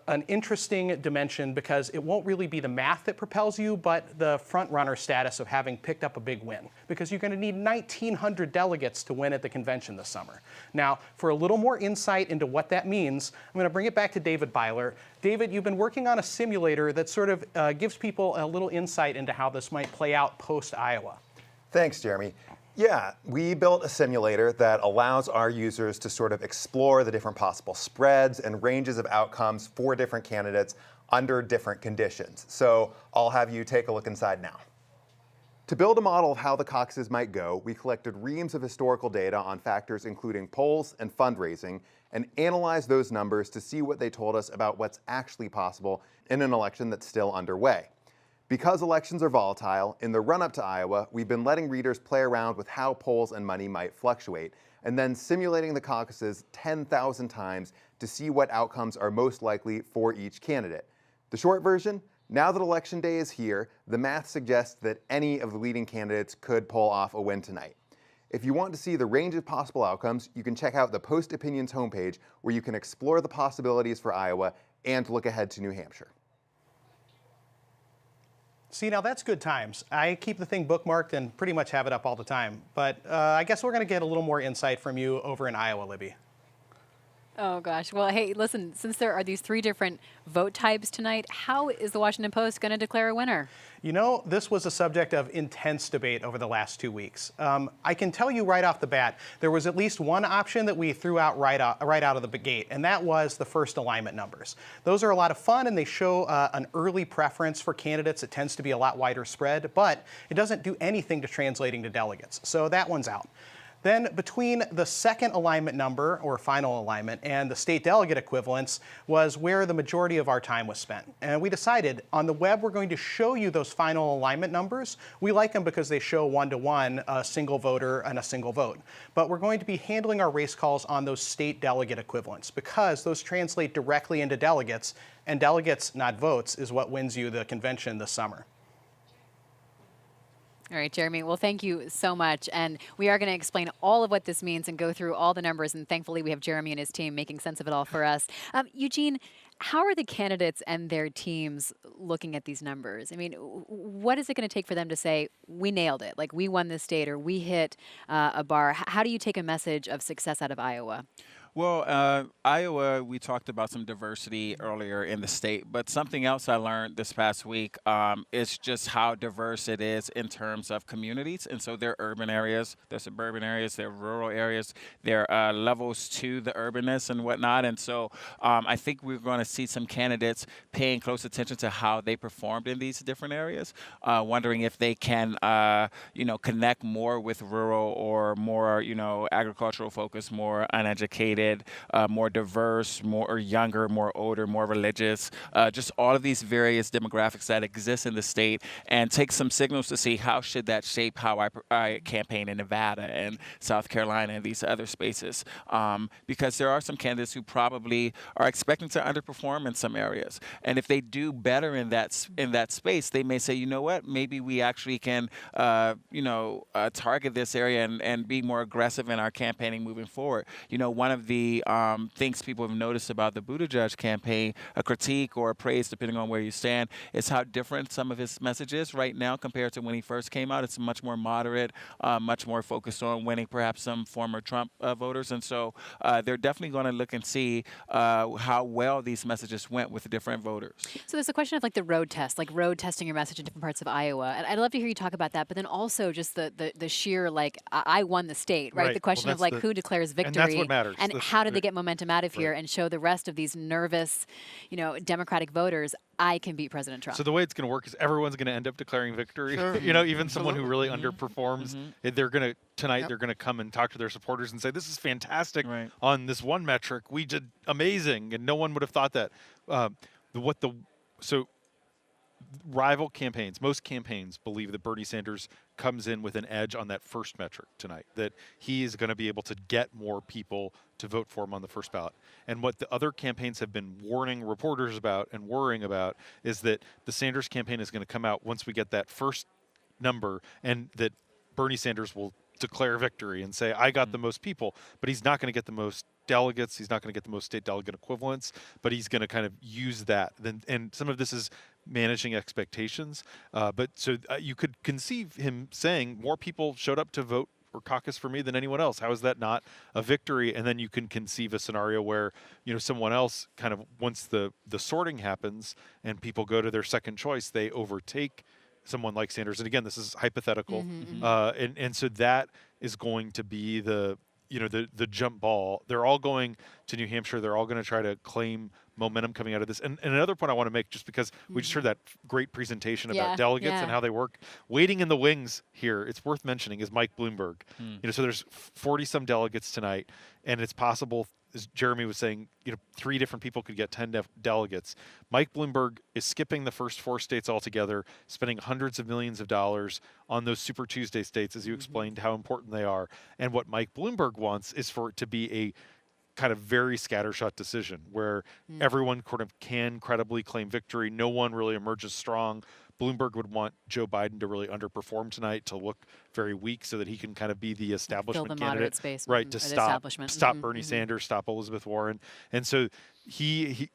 an interesting dimension because it won't really be the math that propels you, but the frontrunner status of having picked up a big win, because you're going to need 1,900 delegates to win at the convention this summer. Now, for a little more insight into what that means, I'm going to bring it back to David Byler. David, you've been working on a simulator that sort of gives people a little insight into how this might play out post-Iowa. Thanks, Jeremy. Yeah, we built a simulator that allows our users to sort of explore the different possible spreads and ranges of outcomes for different candidates under different conditions. So I'll have you take a look inside now. To build a model of how the caucuses might go, we collected reams of historical data on factors including polls and fundraising, and analyzed those numbers to see what they told us about what's actually possible in an election that's still underway. Because elections are volatile, in the run-up to Iowa, we've been letting readers play around with how polls and money might fluctuate, and then simulating the caucuses 10,000 times to see what outcomes are most likely for each candidate. The short version: now that Election Day is here, the math suggests that any of the leading candidates could pull off a win tonight. If you want to see the range of possible outcomes, you can check out the Post Opinions homepage, where you can explore the possibilities for Iowa and look ahead to New Hampshire. See, now that's good times. I keep the thing bookmarked and pretty much have it up all the time. But I guess we're going to get a little more insight from you over in Iowa, Libby. Oh, gosh. Well, hey, listen, since there are these three different vote types tonight, how is the Washington Post going to declare a winner? You know, this was a subject of intense debate over the last 2 weeks. I can tell you right off the bat, there was at least one option that we threw out right out of the gate, and that was the first alignment numbers. Those are a lot of fun, and they show an early preference for candidates. It tends to be a lot wider spread, but it doesn't do anything to translating to delegates. So that one's out. Then between the second alignment number, or final alignment, and the state delegate equivalents was where the majority of our time was spent. And we decided on the web we're going to show you those final alignment numbers. We like them because they show one-to-one, a single voter and a single vote. But we're going to be handling our race calls on those state delegate equivalents because those translate directly into delegates, and delegates, not votes, is what wins you the convention this summer. All right, Jeremy. Well, thank you so much. And we are going to explain all of what this means and go through all the numbers. And thankfully, we have Jeremy and his team making sense of it all for us. Eugene, how are the candidates and their teams looking at these numbers? I mean, what is it going to take for them to say, we nailed it, like we won this state or we hit a bar? How do you take a message of success out of Iowa? Well, Iowa, we talked about some diversity earlier in the state, but something else I learned this past week is just how diverse it is in terms of communities. And so there are urban areas, there are suburban areas, there are rural areas, there are levels to the urbanness and whatnot. And so I think we're going to see some candidates paying close attention to how they performed in these different areas, wondering if they can, connect more with rural or more, agricultural focused, more uneducated, more diverse, more younger, more older, more religious, just all of these various demographics that exist in the state, and take some signals to see how should that shape how I campaign in Nevada and South Carolina and these other spaces. Because there are some candidates who probably are expecting to underperform in some areas. And if they do better in that space, they may say, you know what, maybe we actually can, target this area and be more aggressive in our campaigning moving forward. One of the things people have noticed about the Buttigieg campaign, a critique or a praise, depending on where you stand, is how different some of his message is right now compared to when he first came out. It's much more moderate, much more focused on winning perhaps some former Trump voters. And so they're definitely going to look and see how well these messages went with different voters. So there's a question of like the road test, like road testing your message in different parts of Iowa. And I'd love to hear you talk about that, but then also just the sheer, like, I won the state, right? The question of like who declares victory. And that's what matters. And how did they get momentum out of here and show the rest of these nervous, Democratic voters, I can beat President Trump. So the way it's going to work is everyone's going to end up declaring victory. Sure. Even someone who really underperforms, they're going to they're going to come and talk to their supporters and say, this is fantastic on this one metric. We did amazing, and no one would have thought that. So rival campaigns, most campaigns believe that Bernie Sanders comes in with an edge on that first metric tonight, that he is going to be able to get more people to vote for him on the first ballot. And what the other campaigns have been warning reporters about and worrying about is that the Sanders campaign is going to come out once we get that first number, and that Bernie Sanders will declare victory and say, I got the most people, but he's not going to get the most delegates. He's not going to get the most state delegate equivalents, but he's going to kind of use that. And some of this is managing expectations. But you could conceive him saying more people showed up to vote or caucus for me than anyone else. How is that not a victory? And then you can conceive a scenario where, someone else kind of, once the sorting happens and people go to their second choice, they overtake someone like Sanders. And again, this is hypothetical. And so that is going to be the jump ball. They're all going to New Hampshire. They're all going to try to claim momentum coming out of this. And another point I want to make, just because we just heard that great presentation about delegates and how they work. Waiting in the wings here, it's worth mentioning, is Mike Bloomberg. So there's 40-some delegates tonight, and it's possible, as Jeremy was saying, 3 different people could get 10 delegates. Mike Bloomberg is skipping the first 4 states altogether, spending hundreds of millions of dollars on those Super Tuesday states, as you explained how important they are. And what Mike Bloomberg wants is for it to be a kind of very scattershot decision where everyone kind of can credibly claim victory. No one really emerges strong. Bloomberg would want Joe Biden to really underperform tonight, to look very weak, so that he can kind of be the establishment Fill the candidate, moderate space, right? To stop Bernie Mm-hmm. Sanders, stop Elizabeth Warren, and so he's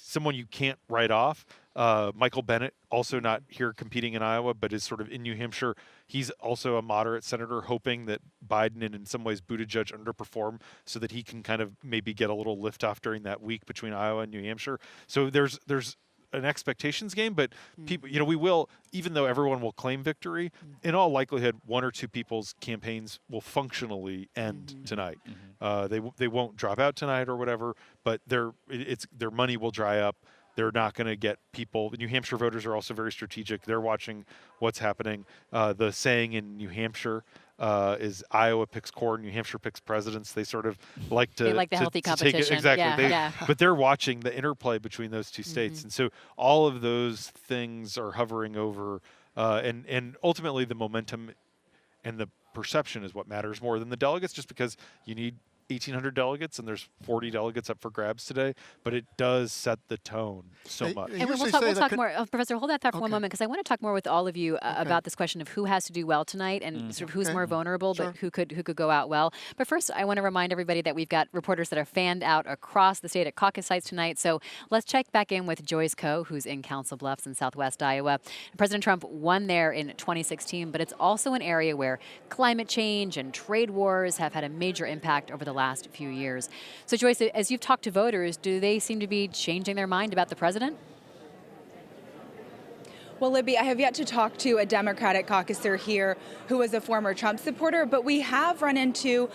someone you can't write off. Michael Bennet, also not here competing in Iowa, but is sort of in New Hampshire. He's also a moderate senator, hoping that Biden and in some ways Buttigieg underperform, so that he can kind of maybe get a little liftoff during that week between Iowa and New Hampshire. So there's an expectations game, but people, we will, even though everyone will claim victory, in all likelihood, 1 or 2 people's campaigns will functionally end tonight. They won't drop out tonight or whatever, but their money will dry up. They're not going to get people. New Hampshire voters are also very strategic. They're watching what's happening. The saying in New Hampshire is Iowa picks core, New Hampshire picks presidents. They sort of like to, they like the healthy competition. Take it, exactly. But they're watching the interplay between those 2 states. And so all of those things are hovering over, and ultimately the momentum and the perception is what matters more than the delegates, just because you need 1,800 delegates, and there's 40 delegates up for grabs today, but it does set the tone so much. And we'll talk more. Professor, hold that thought for one moment, because I want to talk more with all of you about this question of who has to do well tonight and sort of who's more vulnerable, but who could go out well. But first, I want to remind everybody that we've got reporters that are fanned out across the state at caucus sites tonight. So let's check back in with Joyce Coe, who's in Council Bluffs in Southwest Iowa. President Trump won there in 2016, but it's also an area where climate change and trade wars have had a major impact over the last few years. So Joyce, as you've talked to voters, do they seem to be changing their mind about the president? Well, Libby, I have yet to talk to a Democratic caucuser here who was a former Trump supporter, but we have run into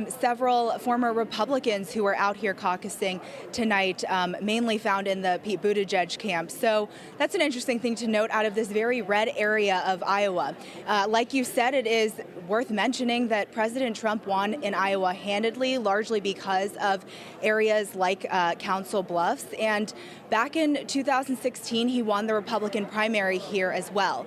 several former Republicans who are out here caucusing tonight, mainly found in the Pete Buttigieg camp. So that's an interesting thing to note out of this very red area of Iowa. Like you said, it is worth mentioning that President Trump won in Iowa handedly, largely because of areas like Council Bluffs. And back in 2016, he won the Republican primary here as well.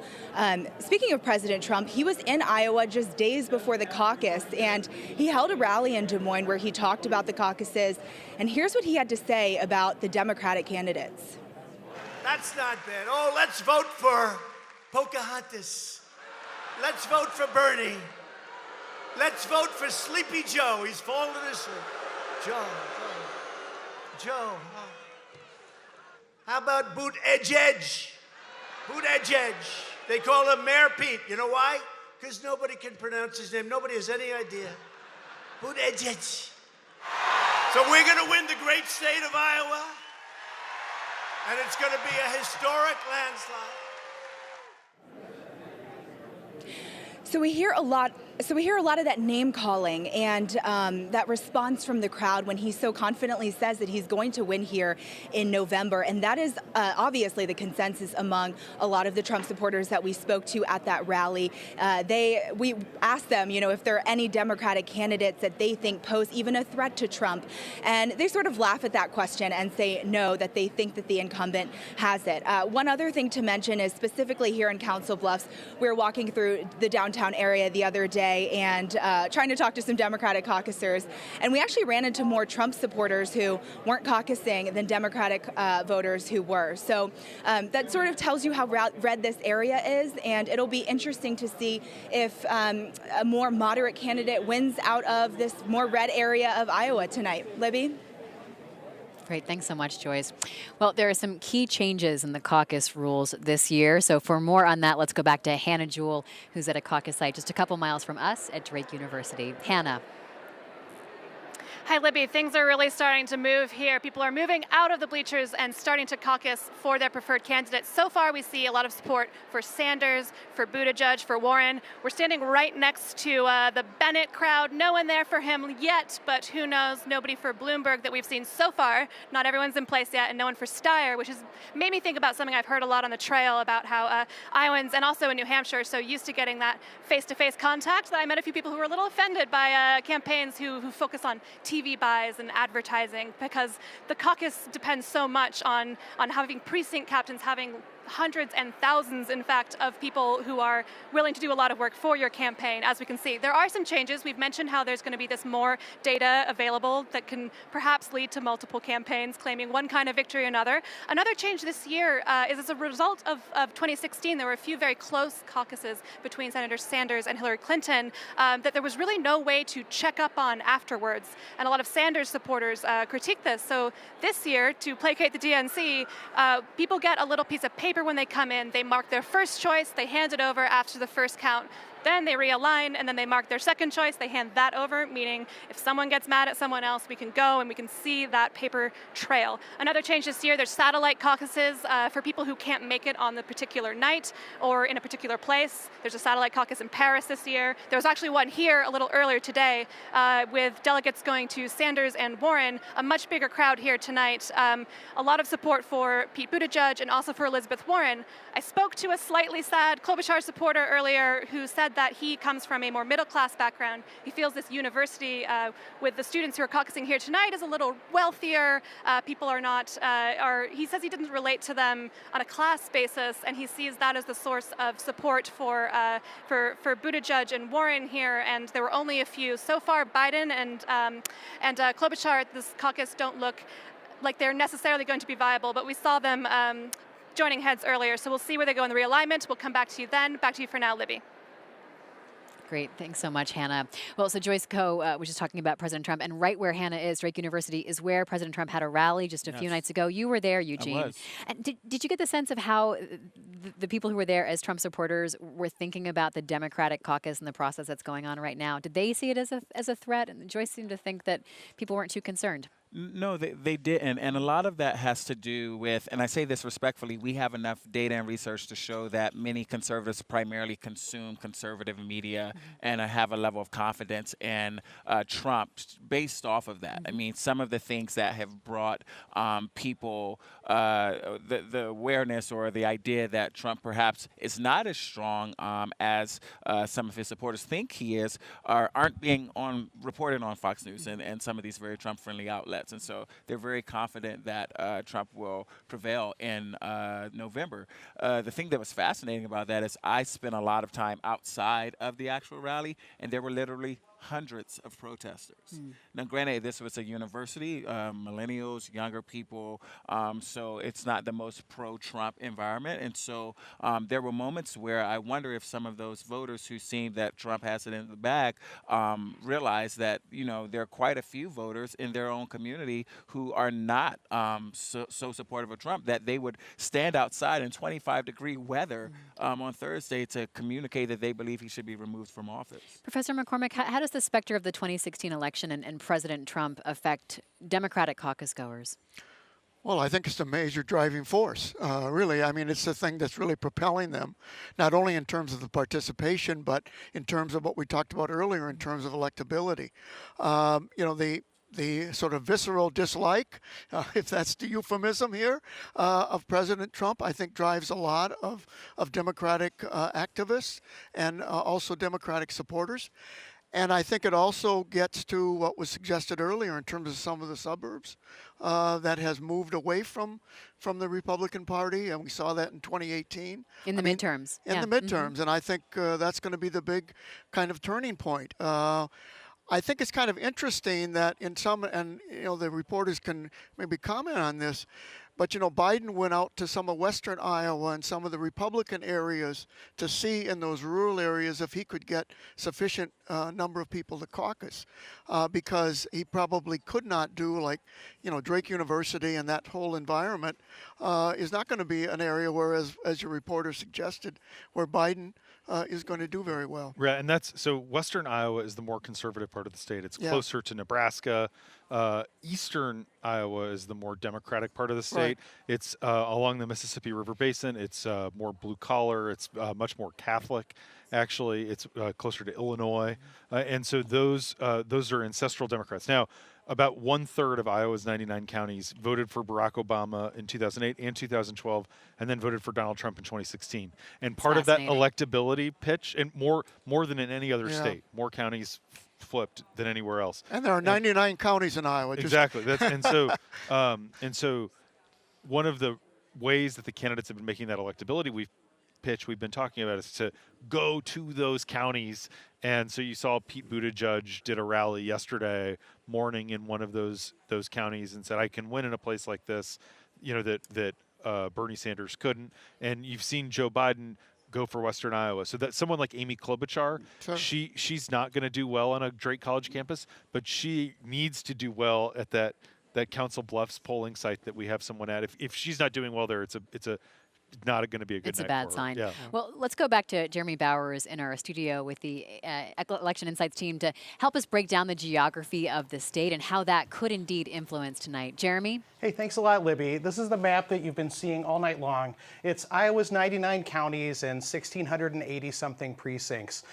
Speaking of President Trump, he was in Iowa just days before the caucus, and he held a rally in Des Moines where he talked about the caucuses. And here's what he had to say about the Democratic candidates. That's not bad. Oh, let's vote for Pocahontas. Let's vote for Bernie. Let's vote for Sleepy Joe. He's fallen asleep. Joe. How about Boot Edge? Boot Edge. They call him Mayor Pete. You know why? Because nobody can pronounce his name. Nobody has any idea. Boot Edge. So we're going to win the great state of Iowa, and it's going to be a historic landslide. So we hear a lot of that name calling and that response from the crowd when he so confidently says that he's going to win here in November. And that is obviously the consensus among a lot of the Trump supporters that we spoke to at that rally. We asked them, if there are any Democratic candidates that they think pose even a threat to Trump. And they sort of laugh at that question and say no, that they think that the incumbent has it. One other thing to mention is specifically here in Council Bluffs, we were walking through the downtown area the other day and trying to talk to some Democratic caucusers. And we actually ran into more Trump supporters who weren't caucusing than Democratic voters who were. So that sort of tells you how red this area is. And it'll be interesting to see if a more moderate candidate wins out of this more red area of Iowa tonight. Libby? Great. Thanks so much, Joyce. Well, there are some key changes in the caucus rules this year. So for more on that, let's go back to Hannah Jewell, who's at a caucus site just a couple miles from us at Drake University. Hannah. Hi, Libby. Things are really starting to move here. People are moving out of the bleachers and starting to caucus for their preferred candidates. So far, we see a lot of support for Sanders, for Buttigieg, for Warren. We're standing right next to the Bennett crowd. No one there for him yet, but who knows? Nobody for Bloomberg that we've seen so far. Not everyone's in place yet, and no one for Steyer, which has made me think about something I've heard a lot on the trail about how Iowans and also in New Hampshire are so used to getting that face-to-face contact that I met a few people who were a little offended by campaigns who focus on TV buys and advertising, because the caucus depends so much on having precinct captains having hundreds and thousands, in fact, of people who are willing to do a lot of work for your campaign, as we can see. There are some changes. We've mentioned how there's going to be this more data available that can perhaps lead to multiple campaigns claiming one kind of victory or another. Another change this year is as a result of 2016, there were a few very close caucuses between Senator Sanders and Hillary Clinton that there was really no way to check up on afterwards. And a lot of Sanders supporters critiqued this. So this year, to placate the DNC, people get a little piece of paper when they come in. They mark their first choice, they hand it over after the first count. Then they realign, and then they mark their second choice. They hand that over, meaning if someone gets mad at someone else, we can go and we can see that paper trail. Another change this year, there's satellite caucuses for people who can't make it on the particular night or in a particular place. There's a satellite caucus in Paris this year. There was actually one here a little earlier today with delegates going to Sanders and Warren, a much bigger crowd here tonight. A lot of support for Pete Buttigieg and also for Elizabeth Warren. I spoke to a slightly sad Klobuchar supporter earlier who said that he comes from a more middle-class background. He feels this university with the students who are caucusing here tonight is a little wealthier. People are not, he says he didn't relate to them on a class basis, and he sees that as the source of support for Buttigieg and Warren here, and there were only a few. So far, Biden and Klobuchar at this caucus don't look like they're necessarily going to be viable, but we saw them joining heads earlier, so we'll see where they go in the realignment. We'll come back to you then. Back to you for now, Libby. Great. Thanks so much, Hannah. Well, so Joyce Coe was just talking about President Trump, and right where Hannah is, Drake University, is where President Trump had a rally just a few nights ago. You were there, Eugene. I was. And did you get the sense of how the people who were there as Trump supporters were thinking about the Democratic caucus and the process that's going on right now? Did they see it as a threat? And Joyce seemed to think that people weren't too concerned. No, they didn't. And a lot of that has to do with, and I say this respectfully, we have enough data and research to show that many conservatives primarily consume conservative media and have a level of confidence in Trump based off of that. I mean, some of the things that have brought people the awareness or the idea that Trump perhaps is not as strong as some of his supporters think he is aren't being reported on Fox News and some of these very Trump-friendly outlets. And so they're very confident that Trump will prevail in November. The thing that was fascinating about that is I spent a lot of time outside of the actual rally, and there were literally hundreds of protesters. Now, granted, this was a university, millennials, younger people, so it's not the most pro-Trump environment. And so there were moments where I wonder if some of those voters who seem that Trump has it in the bag realize that, you know, there are quite a few voters in their own community who are not so supportive of Trump that they would stand outside in 25-degree weather on Thursday to communicate that they believe he should be removed from office. Professor McCormick, how does the specter of the 2016 election and President Trump affect Democratic caucus goers? Well, I think it's a major driving force, really. I mean, it's the thing that's really propelling them, not only in terms of the participation, but in terms of what we talked about earlier in terms of electability. You know, the sort of visceral dislike, if that's the euphemism here, of President Trump, I think drives a lot of Democratic activists and also Democratic supporters. And I think it also gets to what was suggested earlier in terms of some of the suburbs that has moved away from the Republican Party, and we saw that in 2018. In the midterms. In the midterms, and I think that's going to be the big kind of turning point. I think it's kind of interesting that in some, and you know, the reporters can maybe comment on this, but you know, Biden went out to some of western Iowa and some of the Republican areas to see in those rural areas if he could get sufficient number of people to caucus, because he probably could not do, like, you know, Drake University and that whole environment is not going to be an area where, as your reporter suggested, where Biden is going to do very well. Right, and that's so western Iowa is the more conservative part of the state. It's closer to Nebraska. Eastern Iowa is the more Democratic part of the state. Right. It's along the Mississippi River Basin. It's more blue collar. It's much more Catholic. Actually, it's closer to Illinois, and so those are ancestral Democrats. Now, about 1/3 of Iowa's 99 counties voted for Barack Obama in 2008 and 2012, and then voted for Donald Trump in 2016. And part of that electability pitch, and more than in any other state, more counties flipped than anywhere else. And there are 99 counties in Iowa. Exactly. And so one of the ways that the candidates have been making that electability we've been talking about is to go to those counties. And so you saw Pete Buttigieg did a rally yesterday morning in one of those counties and said, I can win in a place like this, you know, that Bernie Sanders couldn't. And you've seen Joe Biden go for Western Iowa. So that someone like Amy Klobuchar, she's not going to do well on a Drake College campus, but she needs to do well at that Council Bluffs polling site that we have someone at. If she's not doing well there, it's not going to be a good night. It's a bad for sign. her. Yeah. Well, let's go back to Jeremy Bowers in our studio with the Election Insights team to help us break down the geography of the state and how that could indeed influence tonight. Jeremy? Hey, thanks a lot, Libby. This is the map that you've been seeing all night long. It's Iowa's 99 counties and 1,680-something precincts.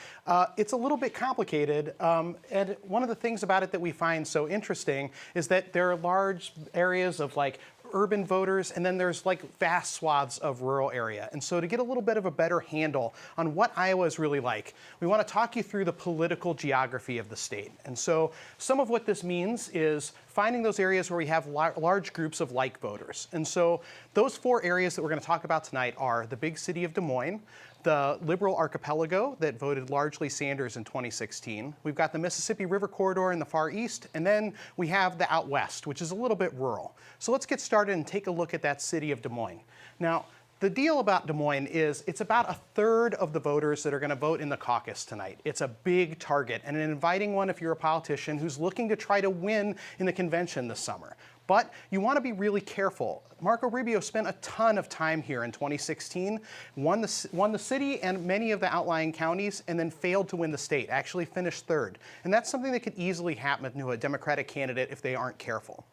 It's a little bit complicated, and one of the things about it that we find so interesting is that there are large areas of, like, urban voters, and then there's like vast swaths of rural area. And so to get a little bit of a better handle on what Iowa is really like, we want to talk you through the political geography of the state. And so some of what this means is finding those areas where we have large groups of like voters. And so those 4 areas that we're going to talk about tonight are the big city of Des Moines, the liberal archipelago that voted largely Sanders in 2016. We've got the Mississippi River corridor in the far east, and then we have the out west, which is a little bit rural. So let's get started and take a look at that city of Des Moines. Now, The deal about Des Moines is it's about a third of the voters that are going to vote in the caucus tonight. It's a big target and an inviting one if you're a politician who's looking to try to win in the convention this summer. But you want to be really careful. Marco Rubio spent a ton of time here in 2016, won the city and many of the outlying counties, and then failed to win the state, actually finished third. And that's something that could easily happen to a Democratic candidate if they aren't careful.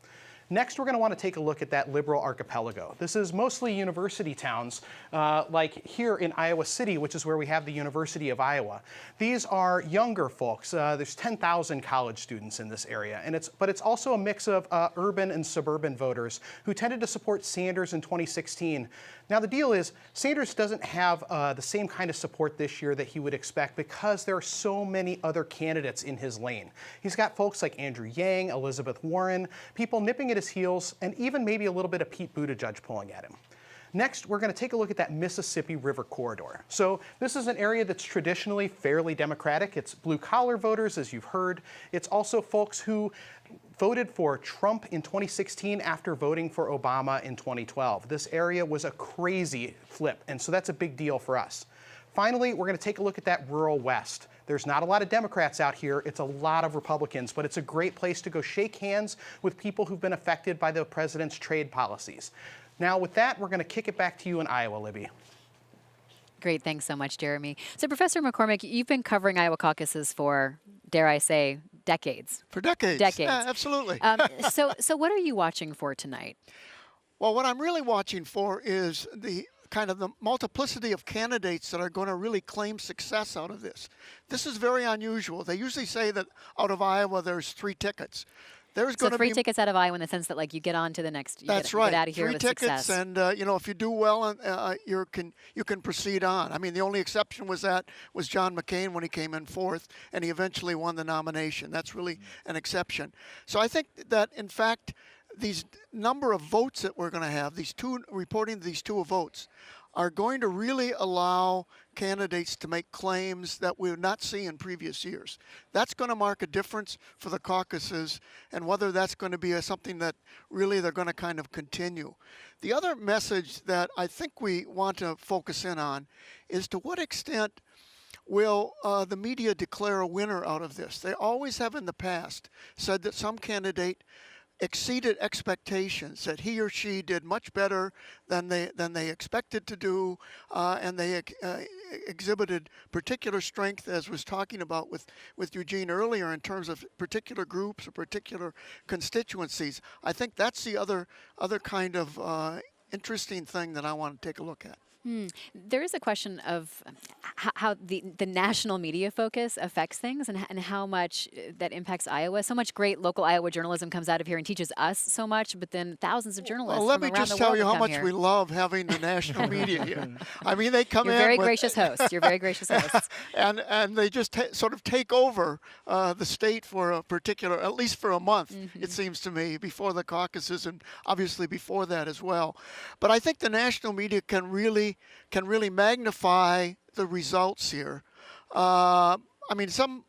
Next, we're going to want to take a look at that liberal archipelago. This is mostly university towns, like here in Iowa City, which is where we have the University of Iowa. These are younger folks. There's 10,000 college students in this area, but it's also a mix of urban and suburban voters who tended to support Sanders in 2016. Now, the deal is Sanders doesn't have the same kind of support this year that he would expect because there are so many other candidates in his lane. He's got folks like Andrew Yang, Elizabeth Warren, people nipping at his heels, and even maybe a little bit of Pete Buttigieg pulling at him. Next, we're going to take a look at that Mississippi River corridor. So this is an area that's traditionally fairly Democratic. It's blue-collar voters, as you've heard. It's also folks who voted for Trump in 2016 after voting for Obama in 2012. This area was a crazy flip, and so that's a big deal for us. Finally, we're going to take a look at that rural West. There's not a lot of Democrats out here. It's a lot of Republicans, but it's a great place to go shake hands with people who've been affected by the president's trade policies. Now, with that, we're going to kick it back to you in Iowa, Libby. Great. Thanks so much, Jeremy. So, Professor McCormick, you've been covering Iowa caucuses for, dare I say, decades. For decades. Decades. Yeah, absolutely. So what are you watching for tonight? Well, what I'm really watching for is the kind of the multiplicity of candidates that are going to really claim success out of this. This is very unusual. They usually say that out of Iowa there's 3 tickets. There's going to be 3 tickets out of Iowa in the sense that, like, you get on to the next. That's right. Get out of here 3 with tickets, success. and if you do well, you can proceed on. I mean, the only exception was John McCain when he came in 4th, and he eventually won the nomination. That's really an exception. So I think that, in fact, these number of votes that we're going to have, reporting these 2 votes, are going to really allow candidates to make claims that we would not see in previous years. That's going to mark a difference for the caucuses, and whether that's going to be something that really they're going to kind of continue. The other message that I think we want to focus in on is to what extent will the media declare a winner out of this. They always have in the past said that some candidate exceeded expectations, that he or she did much better than they expected to do, and they exhibited particular strength, as was talking about with Eugene earlier, in terms of particular groups or particular constituencies. I think that's the other kind of interesting thing that I want to take a look at. There is a question of how the national media focus affects things and how much that impacts Iowa. So much great local Iowa journalism comes out of here and teaches us so much, but then thousands of journalists Well, let from me around just the world tell you how come much here. we love having the national media here. I mean, they come You're in very with, gracious hosts. You're very gracious hosts. and they just sort of take over the state for a particular, at least for a month, it seems to me, before the caucuses, and obviously before that as well. But I think the national media can really magnify the results here. I mean, certainly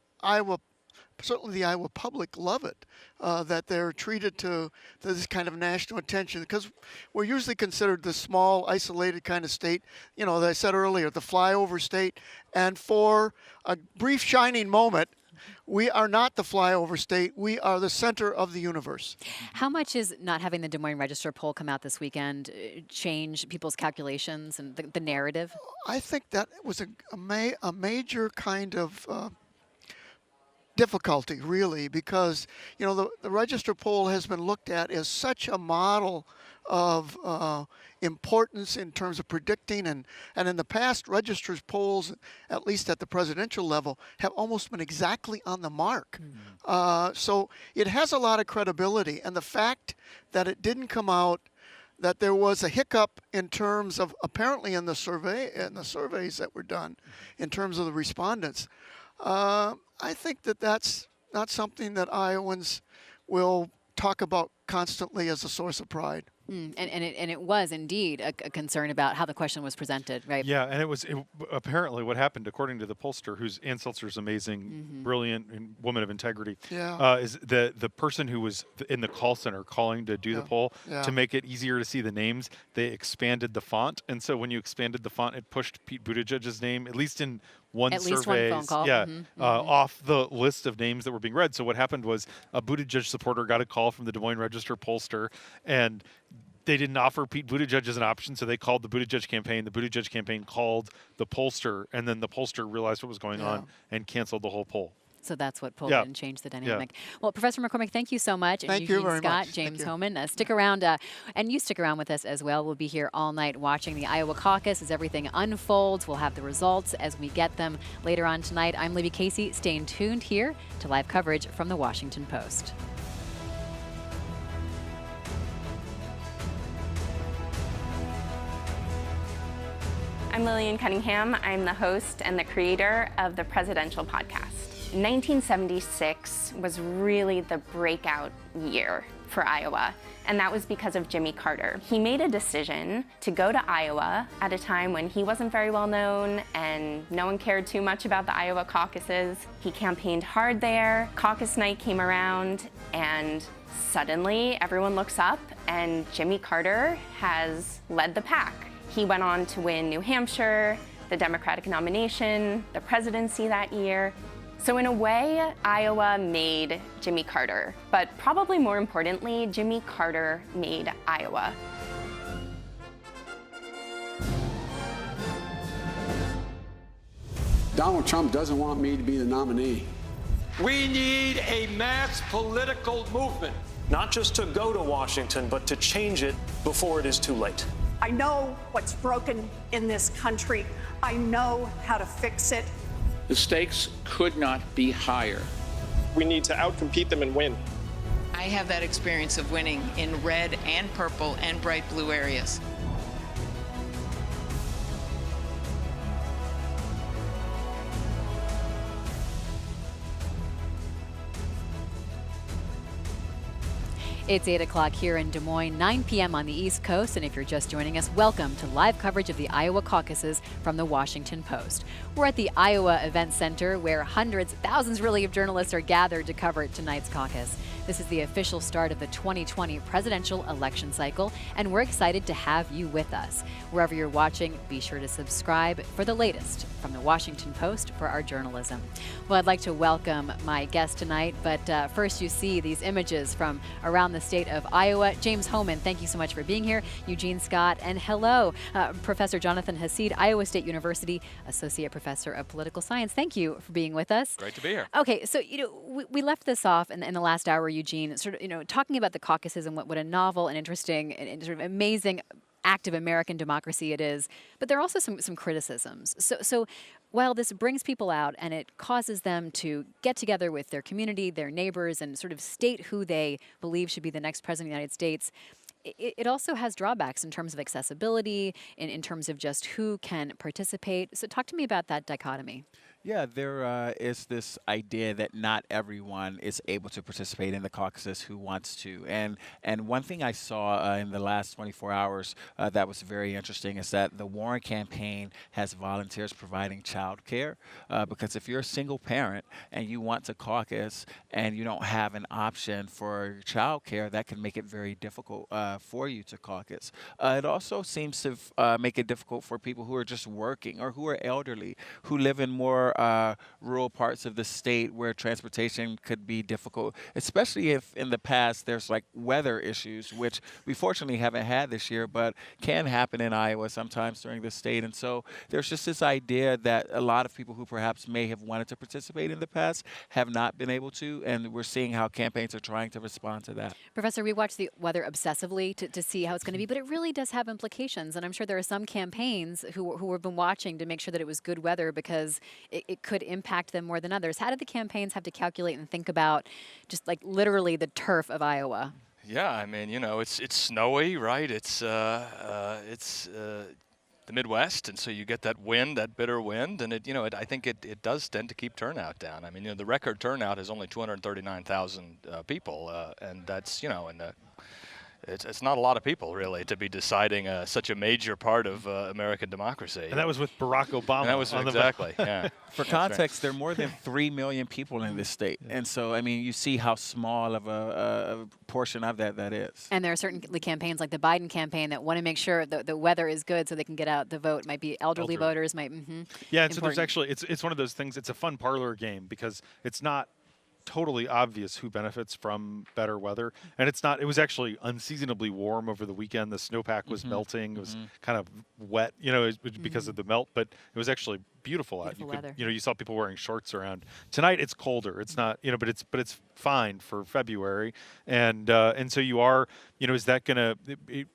the Iowa public love it, that they're treated to this kind of national attention, because we're usually considered the small, isolated kind of state, as I said earlier, the flyover state. And for a brief shining moment, we are not the flyover state. We are the center of the universe. How much is not having the Des Moines Register poll come out this weekend change people's calculations and the narrative? I think that was a major kind of difficulty, really, because the Register poll has been looked at as such a model of importance in terms of predicting, and in the past, Register's polls, at least at the presidential level, have almost been exactly on the mark. So it has a lot of credibility, and the fact that it didn't come out, that there was a hiccup in terms of, apparently in the surveys that were done, in terms of the respondents, I think that that's not something that Iowans will talk about constantly as a source of pride. And it was indeed a concern about how the question was presented, right? Yeah, and apparently what happened, according to the pollster, who's Ann Seltzer's amazing, brilliant woman of integrity, is the person who was in the call center calling to do the poll, to make it easier to see the names, they expanded the font. And so when you expanded the font, it pushed Pete Buttigieg's name, at least in one At survey, least one phone call. off the list of names that were being read. So what happened was a Buttigieg supporter got a call from the Des Moines Register pollster, and they didn't offer Pete Buttigieg as an option, so they called the Buttigieg campaign. The Buttigieg campaign called the pollster, and then the pollster realized what was going on and canceled the whole poll. So that's what pulled it and changed the dynamic. Well, Professor McCormick, thank you so much. Thank you very Scott, much. James Hohmann, stick around, and you stick around with us as well. We'll be here all night watching the Iowa caucus as everything unfolds. We'll have the results as we get them later on tonight. I'm Libby Casey. Staying tuned here to live coverage from the Washington Post. I'm Lillian Cunningham. I'm the host and the creator of the Presidential Podcast. 1976 was really the breakout year for Iowa, and that was because of Jimmy Carter. He made a decision to go to Iowa at a time when he wasn't very well known and no one cared too much about the Iowa caucuses. He campaigned hard there. Caucus night came around, and suddenly everyone looks up and Jimmy Carter has led the pack. He went on to win New Hampshire, the Democratic nomination, the presidency that year. So in a way, Iowa made Jimmy Carter, but probably more importantly, Jimmy Carter made Iowa. Donald Trump doesn't want me to be the nominee. We need a mass political movement, not just to go to Washington, but to change it before it is too late. I know what's broken in this country. I know how to fix it. The stakes could not be higher. We need to outcompete them and win. I have that experience of winning in red and purple and bright blue areas. It's 8 o'clock here in Des Moines, 9 p.m. on the East Coast, and if you're just joining us, welcome to live coverage of the Iowa caucuses from the Washington Post. We're at the Iowa Event Center, where hundreds, thousands really of journalists are gathered to cover tonight's caucus. This is the official start of the 2020 presidential election cycle, and we're excited to have you with us. Wherever you're watching, be sure to subscribe for the latest from the Washington Post for our journalism. Well, I'd like to welcome my guest tonight, but first you see these images from around the state of Iowa. James Hohmann, thank you so much for being here. Eugene Scott, and hello, Professor Jonathan Hasid, Iowa State University Associate Professor of Political Science. Thank you for being with us. Great to be here. Okay, so we left this off in the last hour, Eugene, sort of talking about the caucuses and what a novel and interesting and sort of amazing act of American democracy it is. But there are also some criticisms. So while this brings people out and it causes them to get together with their community, their neighbors, and sort of state who they believe should be the next president of the United States, it also has drawbacks in terms of accessibility, in terms of just who can participate. So talk to me about that dichotomy. Yeah, there is this idea that not everyone is able to participate in the caucuses who wants to. And one thing I saw in the last 24 hours that was very interesting is that the Warren campaign has volunteers providing child care. Because if you're a single parent and you want to caucus and you don't have an option for child care, that can make it very difficult for you to caucus. It also seems to make it difficult for people who are just working or who are elderly, who live in more rural parts of the state where transportation could be difficult, especially if in the past there's like weather issues, which we fortunately haven't had this year, but can happen in Iowa sometimes during the state. And so there's just this idea that a lot of people who perhaps may have wanted to participate in the past have not been able to, and we're seeing how campaigns are trying to respond to that. Professor, we watch the weather obsessively to see how it's going to be, but it really does have implications. And I'm sure there are some campaigns who have been watching to make sure that it was good weather because it could impact them more than others. How did the campaigns have to calculate and think about just like literally the turf of Iowa? Yeah, I mean, it's snowy, right? It's the Midwest, and so you get that wind, that bitter wind, and I think it does tend to keep turnout down. I mean, the record turnout is only 239,000 people, and that's it's not a lot of people, really, to be deciding such a major part of American democracy. And that was with Barack Obama. And that was exactly, yeah. For context, there are more than 3 million people in this state. And so, I mean, you see how small of a portion of that is. And there are certainly campaigns like the Biden campaign that want to make sure the weather is good so they can get out the vote. Might be elderly voters, might. Yeah, and so there's actually, it's one of those things, it's a fun parlor game because it's not totally obvious who benefits from better weather. And it was actually unseasonably warm over the weekend. The snowpack was melting. It was kind of wet, because of the melt, but it was actually beautiful out. You saw people wearing shorts around. Tonight it's colder. It's not, but it's fine for February. And so you are, is that going to,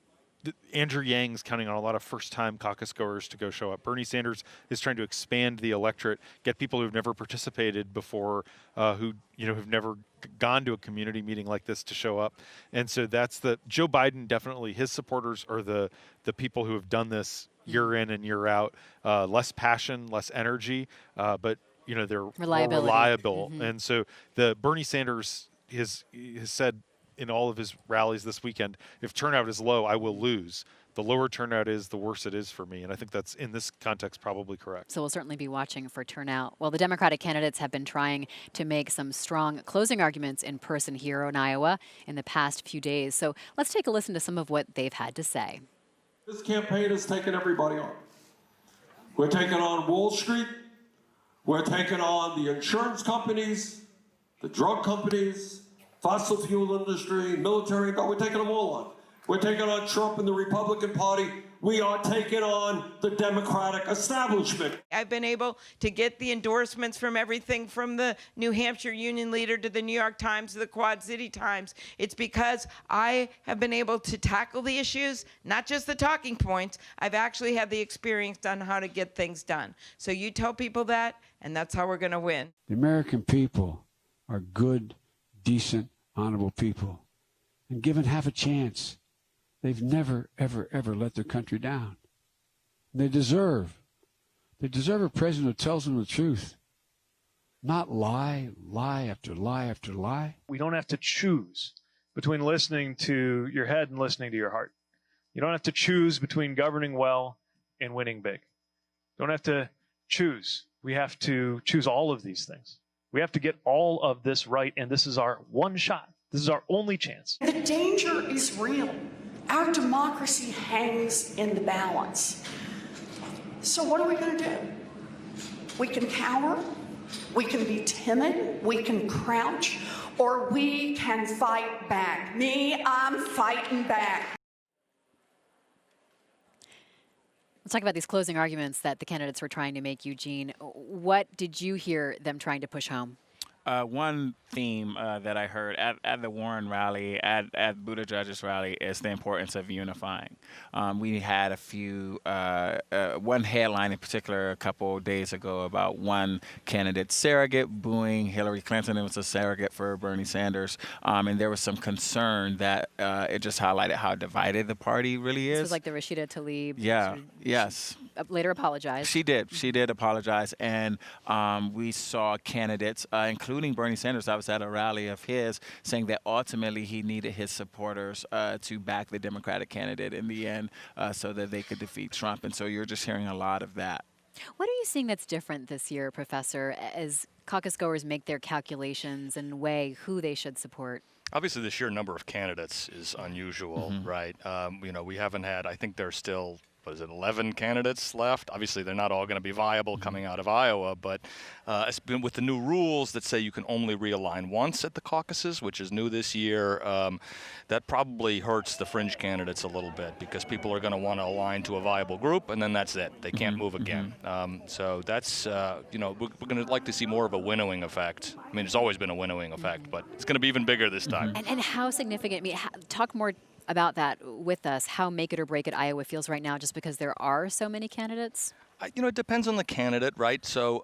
Andrew Yang's counting on a lot of first-time caucus goers to go show up. Bernie Sanders is trying to expand the electorate, get people who've never participated before, who have never gone to a community meeting like this to show up. And so that's Joe Biden, definitely his supporters are the people who have done this year in and year out. Less passion, less energy, but they're more reliable. And so the Bernie Sanders has said in all of his rallies this weekend, if turnout is low, I will lose. The lower turnout is, the worse it is for me. And I think that's, in this context, probably correct. So we'll certainly be watching for turnout. Well, the Democratic candidates have been trying to make some strong closing arguments in person here in Iowa in the past few days. So let's take a listen to some of what they've had to say. This campaign has taken everybody on. We're taking on Wall Street. We're taking on the insurance companies, the drug companies, fossil fuel industry, military, we're taking them all on. We're taking on Trump and the Republican Party. We are taking on the Democratic establishment. I've been able to get the endorsements from everything from the New Hampshire Union Leader to the New York Times to the Quad City Times. It's because I have been able to tackle the issues, not just the talking points. I've actually had the experience on how to get things done. So you tell people that, and that's how we're going to win. The American people are good, decent, honorable people. And given half a chance, they've never, ever, ever let their country down. They deserve a president who tells them the truth, not lie after lie after lie. We don't have to choose between listening to your head and listening to your heart. You don't have to choose between governing well and winning big. You don't have to choose. We have to choose all of these things. We have to get all of this right, and this is our one shot. This is our only chance. The danger is real. Our democracy hangs in the balance. So what are we going to do? We can cower, we can be timid, we can crouch, or we can fight back. Me, I'm fighting back. Let's talk about these closing arguments that the candidates were trying to make, Eugene. What did you hear them trying to push home? One theme that I heard at the Warren rally, at Buttigieg's rally, is the importance of unifying. We had a few, one headline in particular a couple days ago about one candidate surrogate booing Hillary Clinton. It was a surrogate for Bernie Sanders. And there was some concern that it just highlighted how divided the party really is. This was like the Rashida Tlaib. Yeah, yes. Later apologized. She did apologize. And we saw candidates, including Bernie Sanders. I was at a rally of his saying that ultimately he needed his supporters to back the Democratic candidate in the end so that they could defeat Trump. And so you're just hearing a lot of that. What are you seeing that's different this year, Professor, as caucus goers make their calculations and weigh who they should support? Obviously, the sheer number of candidates is unusual, right? We haven't had, I think there's still, 11 candidates left. Obviously, they're not all going to be viable coming out of Iowa, but it's been with the new rules that say you can only realign once at the caucuses, which is new this year. That probably hurts the fringe candidates a little bit because people are going to want to align to a viable group, and then that's it. They can't move again. So that's, we're going to like to see more of a winnowing effect. I mean, it's always been a winnowing effect, but it's going to be even bigger this time. And how significant, talk more about that with us, how make it or break it Iowa feels right now, just because there are so many candidates? It depends on the candidate, right? So,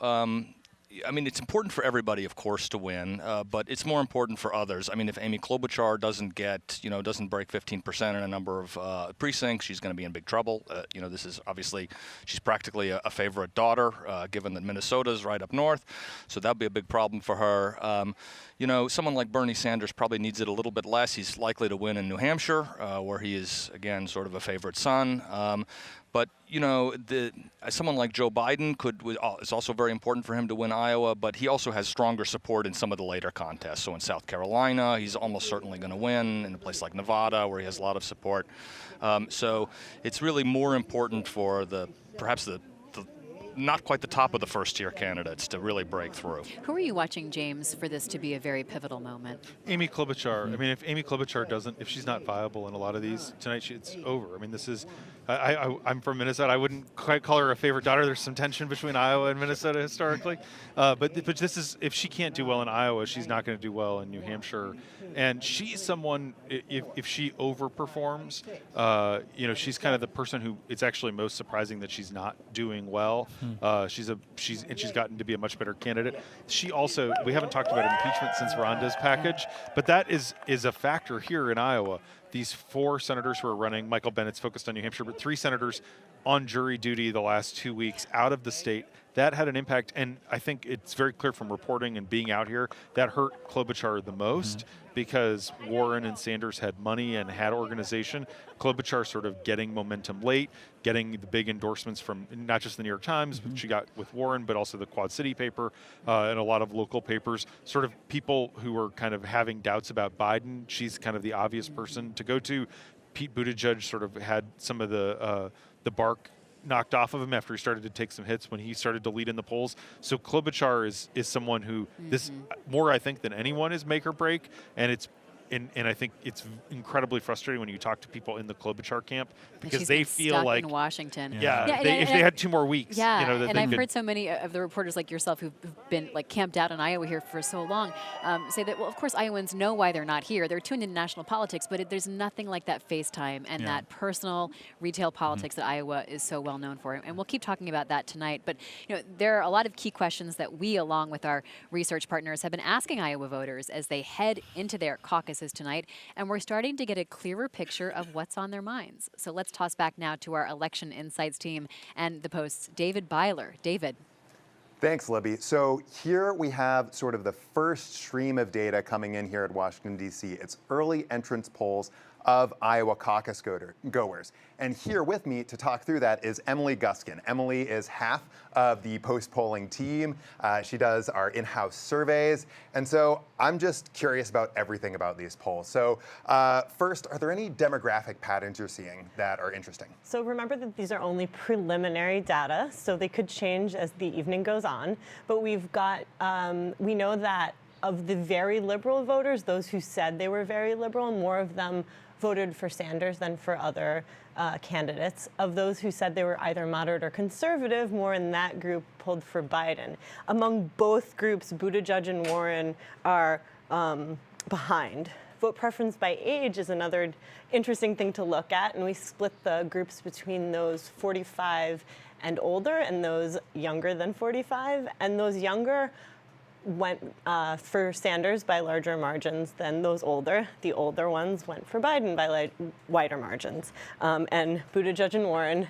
I mean, it's important for everybody, of course, to win, but it's more important for others. I mean, if Amy Klobuchar doesn't break 15% in a number of precincts, she's going to be in big trouble. This is obviously, she's practically a favorite daughter, given that Minnesota's right up north, so that'll be a big problem for her. Someone like Bernie Sanders probably needs it a little bit less. He's likely to win in New Hampshire, where he is, again, sort of a favorite son. But someone like Joe Biden is also very important for him to win Iowa, but he also has stronger support in some of the later contests. So in South Carolina, he's almost certainly going to win. In a place like Nevada, where he has a lot of support. So it's really more important for perhaps the not quite the top of the first-tier candidates to really break through. Who are you watching, James, for this to be a very pivotal moment? Amy Klobuchar. I mean, if Amy Klobuchar if she's not viable in a lot of these tonight, it's over. I mean, this is. I'm from Minnesota. I wouldn't quite call her a favorite daughter. There's some tension between Iowa and Minnesota historically, but this is, if she can't do well in Iowa, she's not going to do well in New Hampshire. And she's someone, if she overperforms, she's kind of the person who it's actually most surprising that she's not doing well. She's gotten to be a much better candidate. She also, we haven't talked about impeachment since Rhonda's package, but that is a factor here in Iowa. These 4 senators who are running, Michael Bennett's focused on New Hampshire, but 3 senators on jury duty the last 2 weeks out of the state. That had an impact, and I think it's very clear from reporting and being out here, that hurt Klobuchar the most because Warren and Sanders had money and had organization. Klobuchar sort of getting momentum late, getting the big endorsements from not just the New York Times, but she got with Warren, but also the Quad City paper and a lot of local papers. Sort of people who were kind of having doubts about Biden, she's kind of the obvious person to go to. Pete Buttigieg sort of had some of the bark knocked off of him after he started to take some hits when he started to lead in the polls. So Klobuchar is someone who this more, I think, than anyone is make or break, and it's. And I think it's incredibly frustrating when you talk to people in the Klobuchar camp because they feel stuck like in Washington. If they had 2 more weeks. And I've heard so many of the reporters like yourself who've been camped out in Iowa here for so long say that, well, of course Iowans know why they're not here. They're tuned into national politics, but there's nothing like that FaceTime and that personal retail politics that Iowa is so well known for. And we'll keep talking about that tonight. But there are a lot of key questions that we, along with our research partners, have been asking Iowa voters as they head into their caucuses tonight, and we're starting to get a clearer picture of what's on their minds. So let's toss back now to our Election Insights team and the Post's David Byler. David. Thanks, Libby. So here we have sort of the first stream of data coming in here at Washington, D.C. It's early entrance polls of Iowa caucus goers. And here with me to talk through that is Emily Guskin. Emily is half of the post-polling team. She does our in-house surveys. And so I'm just curious about everything about these polls. So first, are there any demographic patterns you're seeing that are interesting? So remember that these are only preliminary data, so they could change as the evening goes on. But we've got, we know that of the very liberal voters, those who said they were very liberal, more of them voted for Sanders than for other candidates. Of those who said they were either moderate or conservative, more in that group pulled for Biden. Among both groups, Buttigieg and Warren are behind. Vote preference by age is another interesting thing to look at, and we split the groups between those 45 and older and those younger than 45, and those younger went for Sanders by larger margins than those older. The older ones went for Biden by wider margins. And Buttigieg and Warren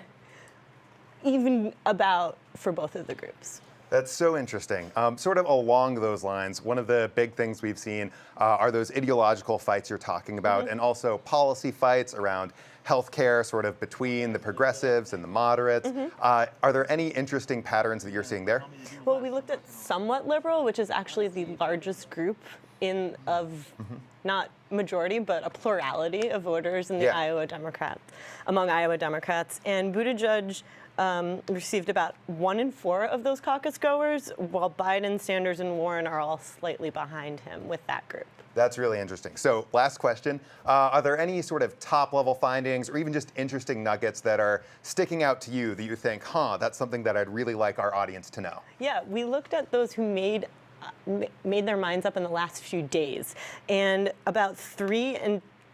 even about for both of the groups. That's so interesting. Sort of along those lines, one of the big things we've seen are those ideological fights you're talking about, and also policy fights around healthcare, sort of between the progressives and the moderates. Are there any interesting patterns that you're seeing there? Well, we looked at somewhat liberal, which is actually the largest group not majority, but a plurality of voters in the Iowa Democrats, among Iowa Democrats. And Buttigieg received about 1 in 4 of those caucus goers, while Biden, Sanders, and Warren are all slightly behind him with that group. That's really interesting. So last question, are there any sort of top-level findings or even just interesting nuggets that are sticking out to you that you think, that's something that I'd really like our audience to know? Yeah, we looked at those who made their minds up in the last few days, and about 3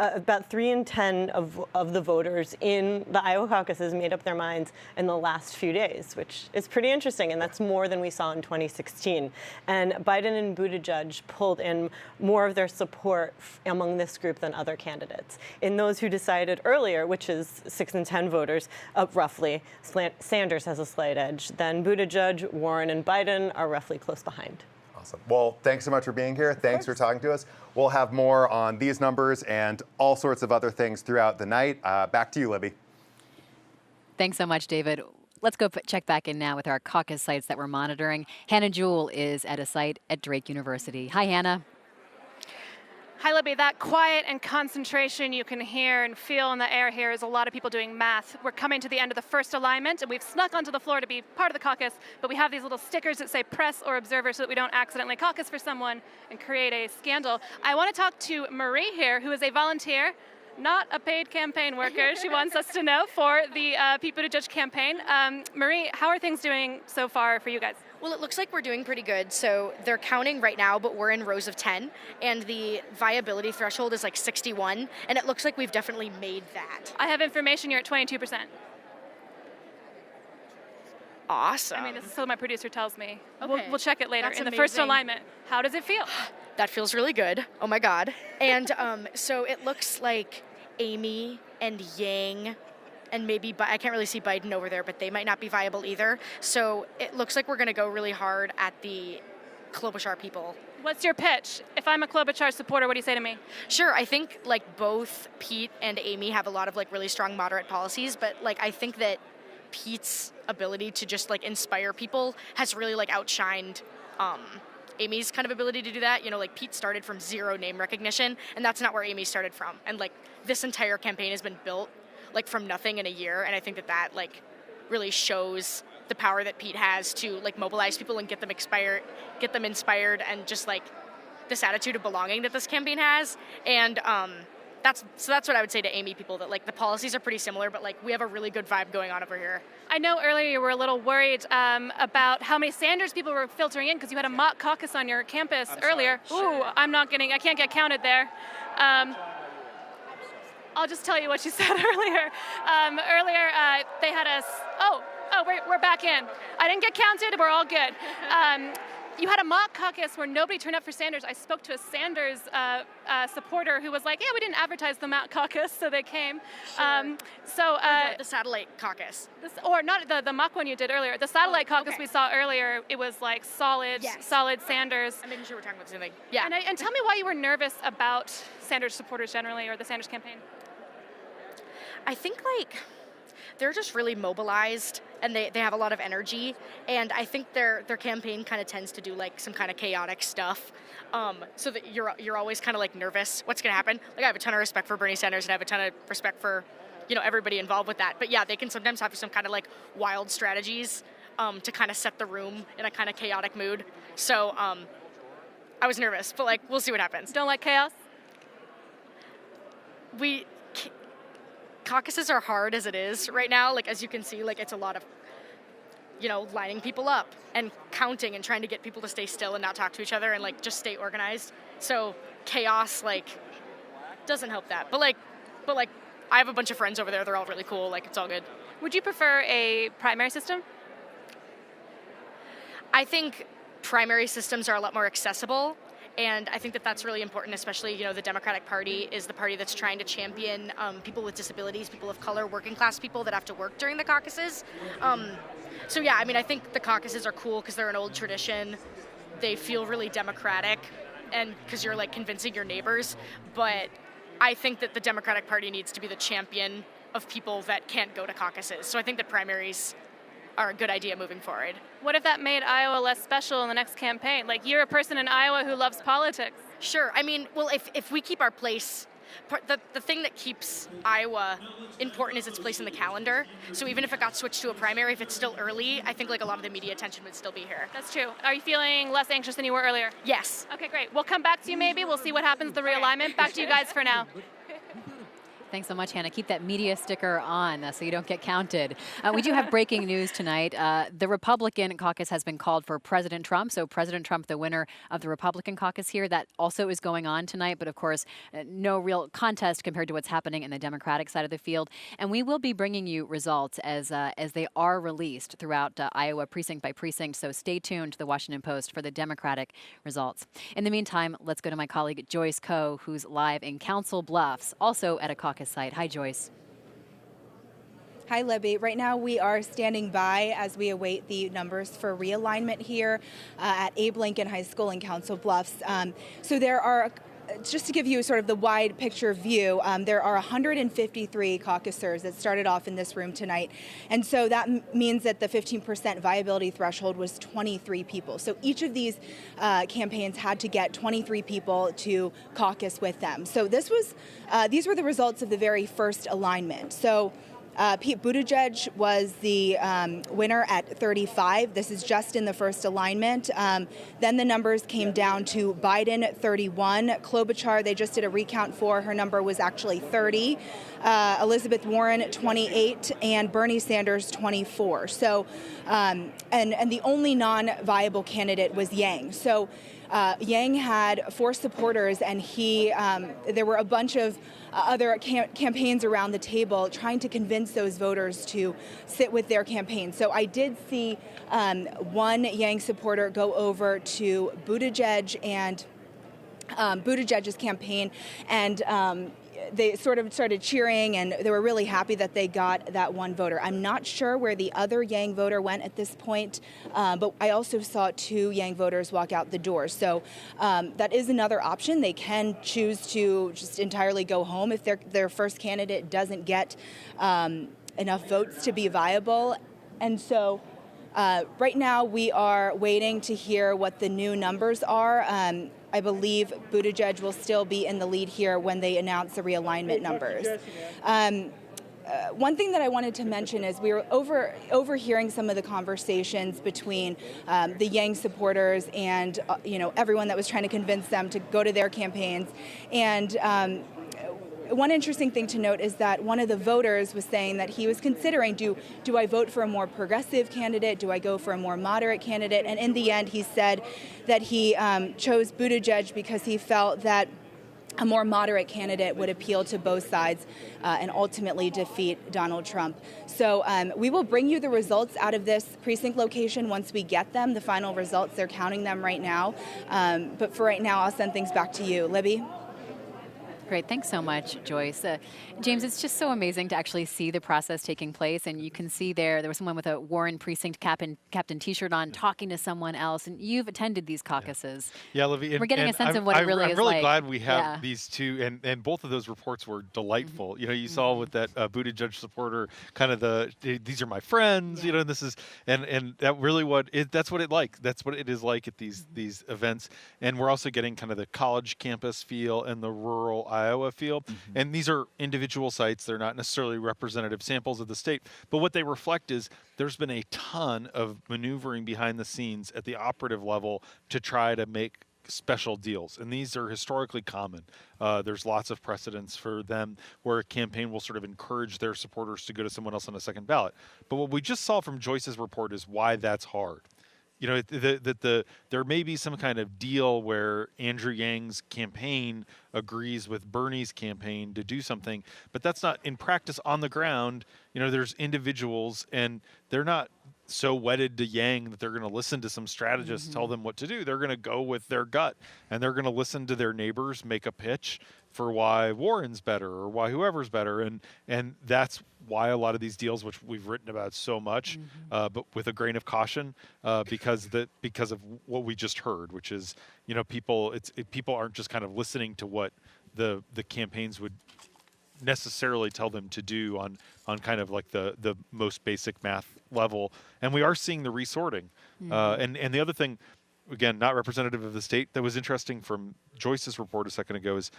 about 3 in 10 of the voters in the Iowa caucuses made up their minds in the last few days, which is pretty interesting, and that's more than we saw in 2016. And Biden and Buttigieg pulled in more of their support among this group than other candidates. In those who decided earlier, which is 6 in 10 voters, roughly, Sanders has a slight edge. Then Buttigieg, Warren, and Biden are roughly close behind. Awesome. Well, thanks so much for being here. Thanks for talking to us. We'll have more on these numbers and all sorts of other things throughout the night. Back to you, Libby. Thanks so much, David. Let's go check back in now with our caucus sites that we're monitoring. Hannah Jewell is at a site at Drake University. Hi, Hannah. Hi, Libby. That quiet and concentration you can hear and feel in the air here is a lot of people doing math. We're coming to the end of the first alignment, and we've snuck onto the floor to be part of the caucus, but we have these little stickers that say press or observer so that we don't accidentally caucus for someone and create a scandal. I want to talk to Marie here, who is a volunteer, not a paid campaign worker, she wants us to know, for the Pete Buttigieg campaign. Marie, how are things doing so far for you guys? Well, it looks like we're doing pretty good. So they're counting right now, but we're in rows of 10, and the viability threshold is like 61, and it looks like we've definitely made that. I have information you're at 22%. Awesome. I mean, this is what my producer tells me. Okay. We'll check it later. That's in the first amazing. alignment, how does it feel? That feels really good. Oh my God. And so it looks like Amy and Yang and maybe, I can't really see Biden over there, but they might not be viable either. So it looks like we're going to go really hard at the Klobuchar people. What's your pitch? If I'm a Klobuchar supporter, what do you say to me? Sure, I think like both Pete and Amy have a lot of like really strong moderate policies, but like I think that Pete's ability to just like inspire people has really like outshined Amy's kind of ability to do that. You know, like Pete started from zero name recognition, and that's not where Amy started from. And like this entire campaign has been built like from nothing in a year, and I think that that like really shows the power that Pete has to like mobilize people and get them inspired, and just like this attitude of belonging that this campaign has. And that's what I would say to Amy people, that like the policies are pretty similar, but like we have a really good vibe going on over here. I know earlier you were a little worried about how many Sanders people were filtering in because you had a mock caucus on your campus earlier. Ooh, I can't get counted there. I'll just tell you what you said earlier. They had us. We're back in. I didn't get counted. We're all good. You had a mock caucus where nobody turned up for Sanders. I spoke to a Sanders supporter who was like, "Yeah, we didn't advertise the mock caucus, so they came." Sure. The satellite caucus. Or not the mock one you did earlier. The satellite caucus we saw earlier, it was like solid Sanders. I'm making sure we're talking about the same thing. Yeah. And tell me why you were nervous about Sanders supporters generally, or the Sanders campaign. I think like they're just really mobilized, and they have a lot of energy, and I think their campaign kind of tends to do like some kind of chaotic stuff, so that you're always kind of like nervous what's going to happen. Like I have a ton of respect for Bernie Sanders, and I have a ton of respect for everybody involved with that, but yeah, they can sometimes have some kind of like wild strategies to kind of set the room in a kind of chaotic mood. So I was nervous, but like we'll see what happens. Don't like chaos? Caucuses are hard as it is right now. Like, as you can see, like it's a lot of, lining people up and counting and trying to get people to stay still and not talk to each other and like just stay organized. So chaos like doesn't help that. But I have a bunch of friends over there. They're all really cool. Like it's all good. Would you prefer a primary system? I think primary systems are a lot more accessible. And I think that that's really important, especially, the Democratic Party is the party that's trying to champion people with disabilities, people of color, working class people that have to work during the caucuses. So yeah, I mean, I think the caucuses are cool because they're an old tradition. They feel really democratic, and because you're like convincing your neighbors. But I think that the Democratic Party needs to be the champion of people that can't go to caucuses. So I think that primaries are a good idea moving forward. What if that made Iowa less special in the next campaign? Like, you're a person in Iowa who loves politics. Sure. I mean, well, if we keep our place, the thing that keeps Iowa important is its place in the calendar. So even if it got switched to a primary, if it's still early, I think like a lot of the media attention would still be here. That's true. Are you feeling less anxious than you were earlier? Yes. Okay, great. We'll come back to you maybe. We'll see what happens with the realignment. Back to you guys for now. Thanks so much, Hannah. Keep that media sticker on so you don't get counted. We do have breaking news tonight. The Republican caucus has been called for President Trump. So President Trump, the winner of the Republican caucus here, that also is going on tonight. But of course, no real contest compared to what's happening in the Democratic side of the field. And we will be bringing you results as they are released throughout Iowa, precinct by precinct. So stay tuned to the Washington Post for the Democratic results. In the meantime, let's go to my colleague Joyce Coe, who's live in Council Bluffs, also at a caucus site. Hi, Joyce. Hi, Libby. Right now we are standing by as we await the numbers for realignment here at Abe Lincoln High School in Council Bluffs. So there are, just to give you sort of the wide picture view, there are 153 caucusers that started off in this room tonight. And so that means that the 15% viability threshold was 23 people. So each of these campaigns had to get 23 people to caucus with them. So this was, these were the results of the very first alignment. So Pete Buttigieg was the winner at 35. This is just in the first alignment. Then the numbers came down to Biden 31. Klobuchar, they just did a recount for. Her number was actually 30. Elizabeth Warren 28 and Bernie Sanders 24. So, and the only non-viable candidate was Yang. So Yang had 4 supporters, and there were a bunch of other campaigns around the table trying to convince those voters to sit with their campaign. So I did see one Yang supporter go over to Buttigieg and Buttigieg's campaign, and they sort of started cheering, and they were really happy that they got that one voter. I'm not sure where the other Yang voter went at this point, but I also saw 2 Yang voters walk out the door. So that is another option. They can choose to just entirely go home if their first candidate doesn't get enough votes to be viable. And so right now we are waiting to hear what the new numbers are. I believe Buttigieg will still be in the lead here when they announce the realignment numbers. One thing that I wanted to mention is we were overhearing some of the conversations between the Yang supporters and everyone that was trying to convince them to go to their campaigns. And one interesting thing to note is that one of the voters was saying that he was considering, do I vote for a more progressive candidate? Do I go for a more moderate candidate? And in the end, he said that he chose Buttigieg because he felt that a more moderate candidate would appeal to both sides and ultimately defeat Donald Trump. So we will bring you the results out of this precinct location once we get them, the final results. They're counting them right now. But for right now, I'll send things back to you. Libby? Great. Thanks so much, Joyce. James, it's just so amazing to actually see the process taking place. And you can see there was someone with a Warren Precinct captain T-shirt on talking to someone else. And you've attended these caucuses. Yeah, Libby. We're getting a sense of what it really is like. I'm really glad we have these two. And both of those reports were delightful. Mm-hmm. You saw with that Buttigieg supporter kind of these are my friends, and this is, and that really that's what it is like at these events. And we're also getting kind of the college campus feel and the rural Iowa feel. Mm-hmm. And these are individual sites. They're not necessarily representative samples of the state. But what they reflect is there's been a ton of maneuvering behind the scenes at the operative level to try to make special deals. And these are historically common. There's lots of precedents for them where a campaign will sort of encourage their supporters to go to someone else on a second ballot. But what we just saw from Joyce's report is why that's hard. There may be some kind of deal where Andrew Yang's campaign agrees with Bernie's campaign to do something, but that's not in practice on the ground. There's individuals, and they're not so wedded to Yang that they're going to listen to some strategist tell them what to do. They're going to go with their gut, and they're going to listen to their neighbors make a pitch for why Warren's better or why whoever's better. And that's why a lot of these deals, which we've written about so much, but with a grain of caution, because of what we just heard, which is, people aren't just kind of listening to what the campaigns would necessarily tell them to do on kind of like the most basic math level. And we are seeing the resorting. And the other thing, again, not representative of the state, that was interesting from Joyce's report a second ago is,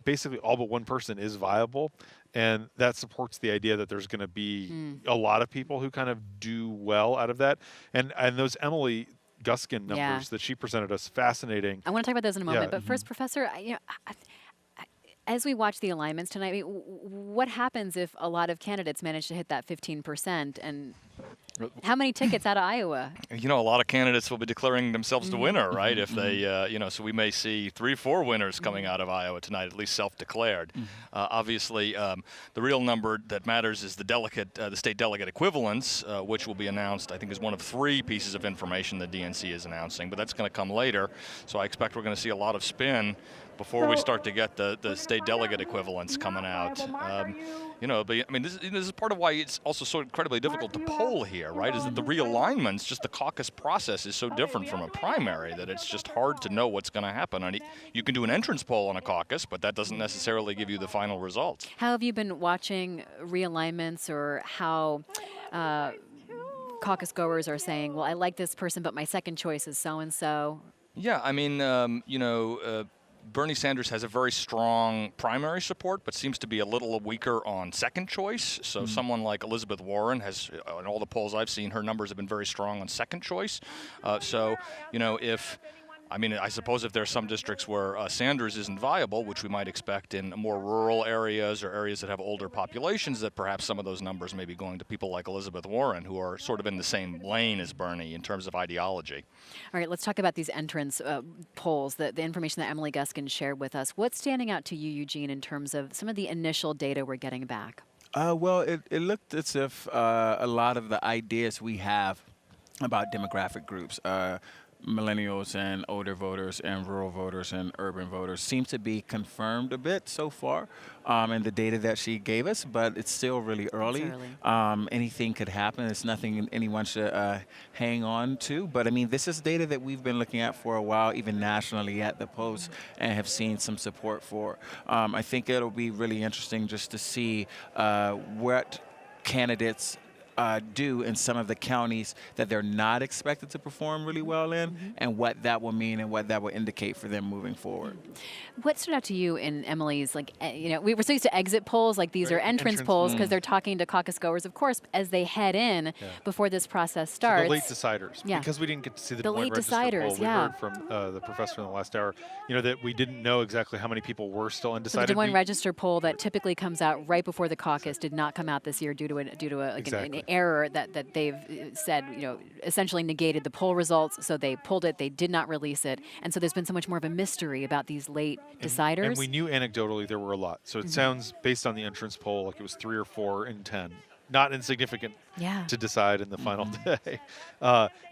basically all but one person is viable. And that supports the idea that there's going to be a lot of people who kind of do well out of that. And those Emily Guskin numbers that she presented us, fascinating. I want to talk about those in a moment. But first, Professor, As we watch the alignments tonight, I mean, what happens if a lot of candidates manage to hit that 15%? And how many tickets out of Iowa? You know, a lot of candidates will be declaring themselves the winner, right? If they, you know, so we may see 3 or 4 winners coming out of Iowa tonight, at least self-declared. Obviously, the real number that matters is the state delegate equivalents, which will be announced, I think, is one of 3 pieces of information the DNC is announcing, but that's going to come later. So I expect we're going to see a lot of spin before we start to get the state delegate equivalents coming out. You know, but I mean, this is part of why it's also so incredibly difficult to poll here, right? Is that the realignments, just the caucus process is so different from a primary that it's just hard to know what's going to happen. And you can do an entrance poll on a caucus, but that doesn't necessarily give you the final results. How have you been watching realignments, or how caucus goers are saying, well, I like this person, but my second choice is so-and-so? Yeah, I mean, you know, Bernie Sanders has a very strong primary support, but seems to be a little weaker on second choice. So someone like Elizabeth Warren has, in all the polls I've seen, her numbers have been very strong on second choice. So, you know, I suppose if there are some districts where Sanders isn't viable, which we might expect in more rural areas or areas that have older populations, that perhaps some of those numbers may be going to people like Elizabeth Warren, who are sort of in the same lane as Bernie in terms of ideology. All right, let's talk about these entrance polls, the information that Emily Guskin shared with us. What's standing out to you, Eugene, in terms of some of the initial data we're getting back? Well, it looked as if a lot of the ideas we have about demographic groups, millennials and older voters and rural voters and urban voters, seem to be confirmed a bit so far in the data that she gave us, but it's still really early. Anything could happen. It's nothing anyone should hang on to. But I mean, this is data that we've been looking at for a while, even nationally at the Post, and have seen some support for. I think it'll be really interesting just to see what candidates do in some of the counties that they're not expected to perform really well in, and what that will mean and what that will indicate for them moving forward. What stood out to you in Emily's, like, you know, we were so used to exit polls, like these are entrance polls because they're talking to caucus goers, of course, as they head in before this process starts. So the late deciders, because we didn't get to see the Des Moines late Register deciders, poll. We heard from the professor in the last hour, you know, that we didn't know exactly how many people were still So undecided. the Des Moines Register poll that typically comes out right before the caucus did not come out this year due to an error that they've said, you know, essentially negated the poll results. So they pulled it, they did not release it, and so there's been so much more of a mystery about these late deciders. And we knew anecdotally there were a lot. So it sounds, based on the entrance poll, like it was 3 or 4 in 10. Not insignificant to decide in the final day.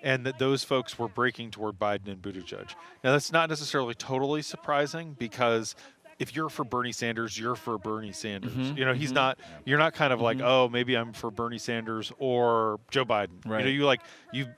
And that those folks were breaking toward Biden and Buttigieg. Now, that's not necessarily totally surprising, because if you're for Bernie Sanders, you're for Bernie Sanders. You know, he's not, you're not kind of like, oh, maybe I'm for Bernie Sanders or Joe Biden. Right. You know,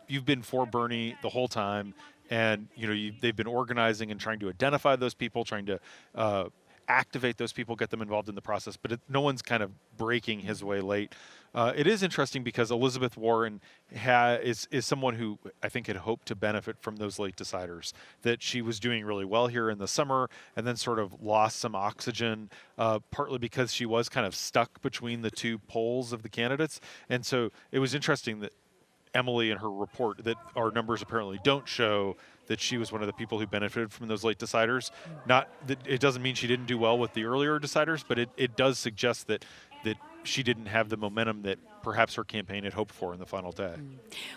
you've been for Bernie the whole time. And, you know, they've been organizing and trying to identify those people, trying to activate those people, get them involved in the process. But no one's kind of breaking his way late. It is interesting because Elizabeth Warren is someone who I think had hoped to benefit from those late deciders, that she was doing really well here in the summer and then sort of lost some oxygen, partly because she was kind of stuck between the 2 poles of the candidates. And so it was interesting that Emily in her report, that our numbers apparently don't show that she was one of the people who benefited from those late deciders. Not that it doesn't mean she didn't do well with the earlier deciders, but it does suggest that she didn't have the momentum that perhaps her campaign had hoped for in the final day.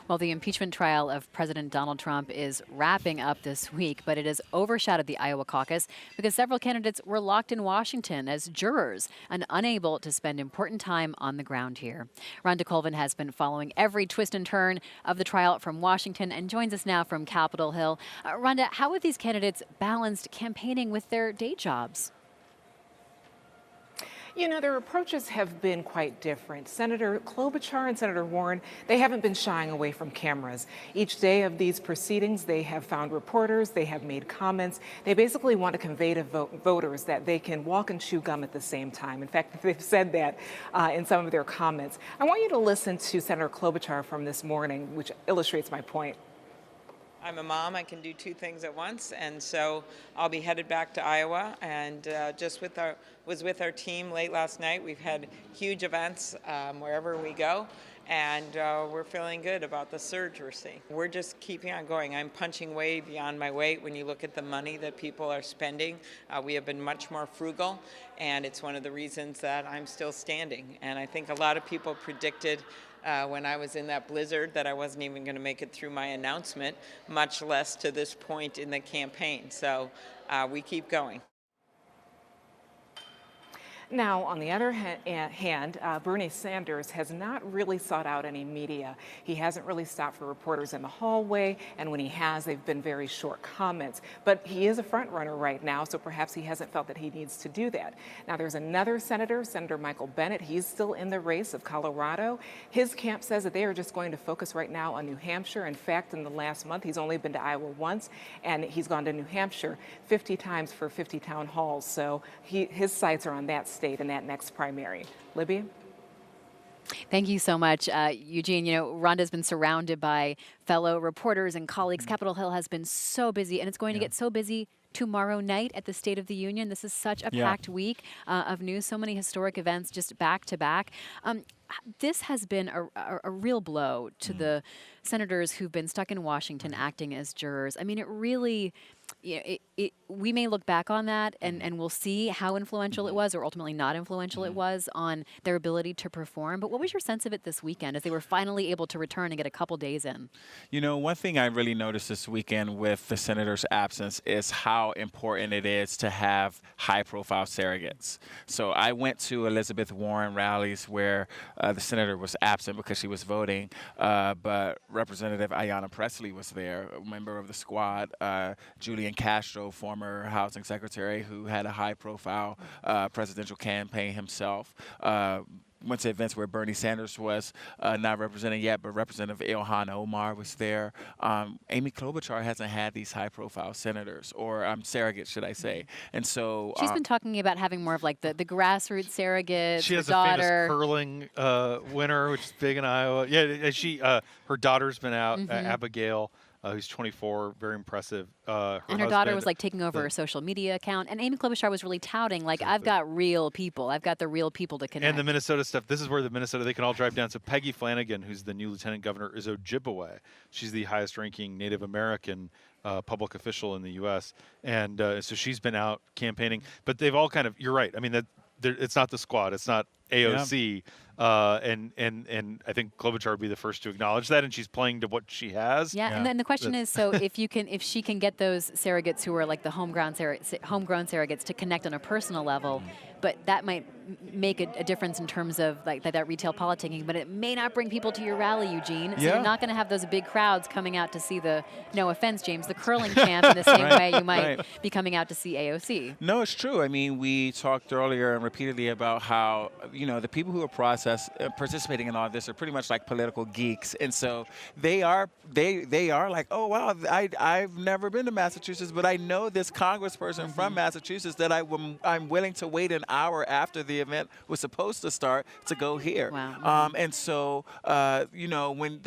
Well, the impeachment trial of President Donald Trump is wrapping up this week, but it has overshadowed the Iowa caucus because several candidates were locked in Washington as jurors and unable to spend important time on the ground here. Rhonda Colvin has been following every twist and turn of the trial from Washington and joins us now from Capitol Hill. Rhonda, how have these candidates balanced campaigning with their day jobs? You know, their approaches have been quite different. Senator Klobuchar and Senator Warren, they haven't been shying away from cameras. Each day of these proceedings, they have found reporters, they have made comments. They basically want to convey to voters that they can walk and chew gum at the same time. In fact, they've said that in some of their comments. I want you to listen to Senator Klobuchar from this morning, which illustrates my point. I'm a mom, I can do 2 things at once, and so I'll be headed back to Iowa, and was with our team late last night. We've had huge events wherever we go, and we're feeling good about the surge we're seeing. We're just keeping on going. I'm punching way beyond my weight when you look at the money that people are spending. We have been much more frugal, and it's one of the reasons that I'm still standing. And I think a lot of people predicted when I was in that blizzard that I wasn't even going to make it through my announcement, much less to this point in the campaign. So we keep going. Now, on the other hand, Bernie Sanders has not really sought out any media. He hasn't really stopped for reporters in the hallway, and when he has, they've been very short comments. But he is a front runner right now, so perhaps he hasn't felt that he needs to do that. Now, there's another senator, Senator Michael Bennet. He's still in the race of Colorado. His camp says that they are just going to focus right now on New Hampshire. In fact, in the last month, he's only been to Iowa once, and he's gone to New Hampshire 50 times for 50 town halls. So his sights are on that state in that next primary. Libby? Thank you so much, Eugene. You know, Rhonda's been surrounded by fellow reporters and colleagues. Capitol Hill has been so busy, and it's going to get so busy tomorrow night at the State of the Union. This is such a packed week of news, so many historic events just back to back. This has been a real blow to the senators who've been stuck in Washington acting as jurors. I mean, it really, we may look back on that and we'll see how influential it was or ultimately not influential it was on their ability to perform. But what was your sense of it this weekend as they were finally able to return and get a couple days in? You know, one thing I really noticed this weekend with the senator's absence is how important it is to have high-profile surrogates. So I went to Elizabeth Warren rallies where the senator was absent because she was voting, but Representative Ayanna Pressley was there, a member of the squad. Julian Castro, former housing secretary who had a high-profile presidential campaign himself. Went to events where Bernie Sanders was not represented yet, but Representative Ilhan Omar was there. Amy Klobuchar hasn't had these high-profile senators, or surrogates, should I say. And so she's been talking about having more of like the grassroots surrogates. She has a daughter. famous curling winner, which is big in Iowa. Yeah, her daughter's been out, Abigail. Who's 24, very impressive. And her daughter was like taking over her social media account. And Amy Klobuchar was really touting, like, I've got real people. I've got the real people to connect. And the Minnesota stuff. This is where they can all drive down. So Peggy Flanagan, who's the new lieutenant governor, is Ojibwe. She's the highest-ranking Native American public official in the U.S. And so she's been out campaigning. But they've all kind of, you're right. I mean, it's not the squad. It's not AOC. Yeah. And I think Klobuchar would be the first to acknowledge that, and she's playing to what she has. Yeah, and then the question is, so if she can get those surrogates who are like the homegrown surrogates to connect on a personal level, but that might make a difference in terms of like that retail politicking, but it may not bring people to your rally, Eugene. So you're not going to have those big crowds coming out to see no offense, James, the curling champ in the same way you might be coming out to see AOC. No, it's true. I mean, we talked earlier and repeatedly about how, the people who are participating in all this are pretty much like political geeks, and so they are like, oh wow, I've never been to Massachusetts, but I know this congressperson from Massachusetts that I'm willing to wait an hour after the event was supposed to start to go here. Wow. And so when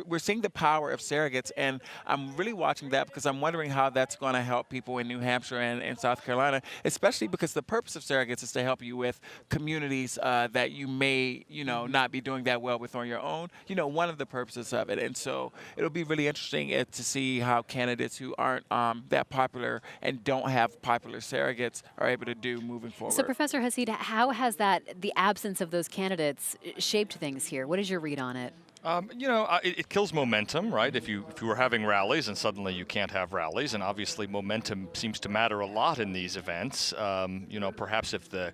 we're seeing the power of surrogates, and I'm really watching that because I'm wondering how that's going to help people in New Hampshire and South Carolina, especially because the purpose of surrogates is to help you with communities that you may not be doing that well with on your own. One of the purposes of it. And so it'll be really interesting to see how candidates who aren't that popular and don't have popular surrogates are able to do moving forward. So Professor Hasid, how has the absence of those candidates shaped things here? What is your read on it? It kills momentum, right? If you were having rallies and suddenly you can't have rallies, and obviously momentum seems to matter a lot in these events. Perhaps if the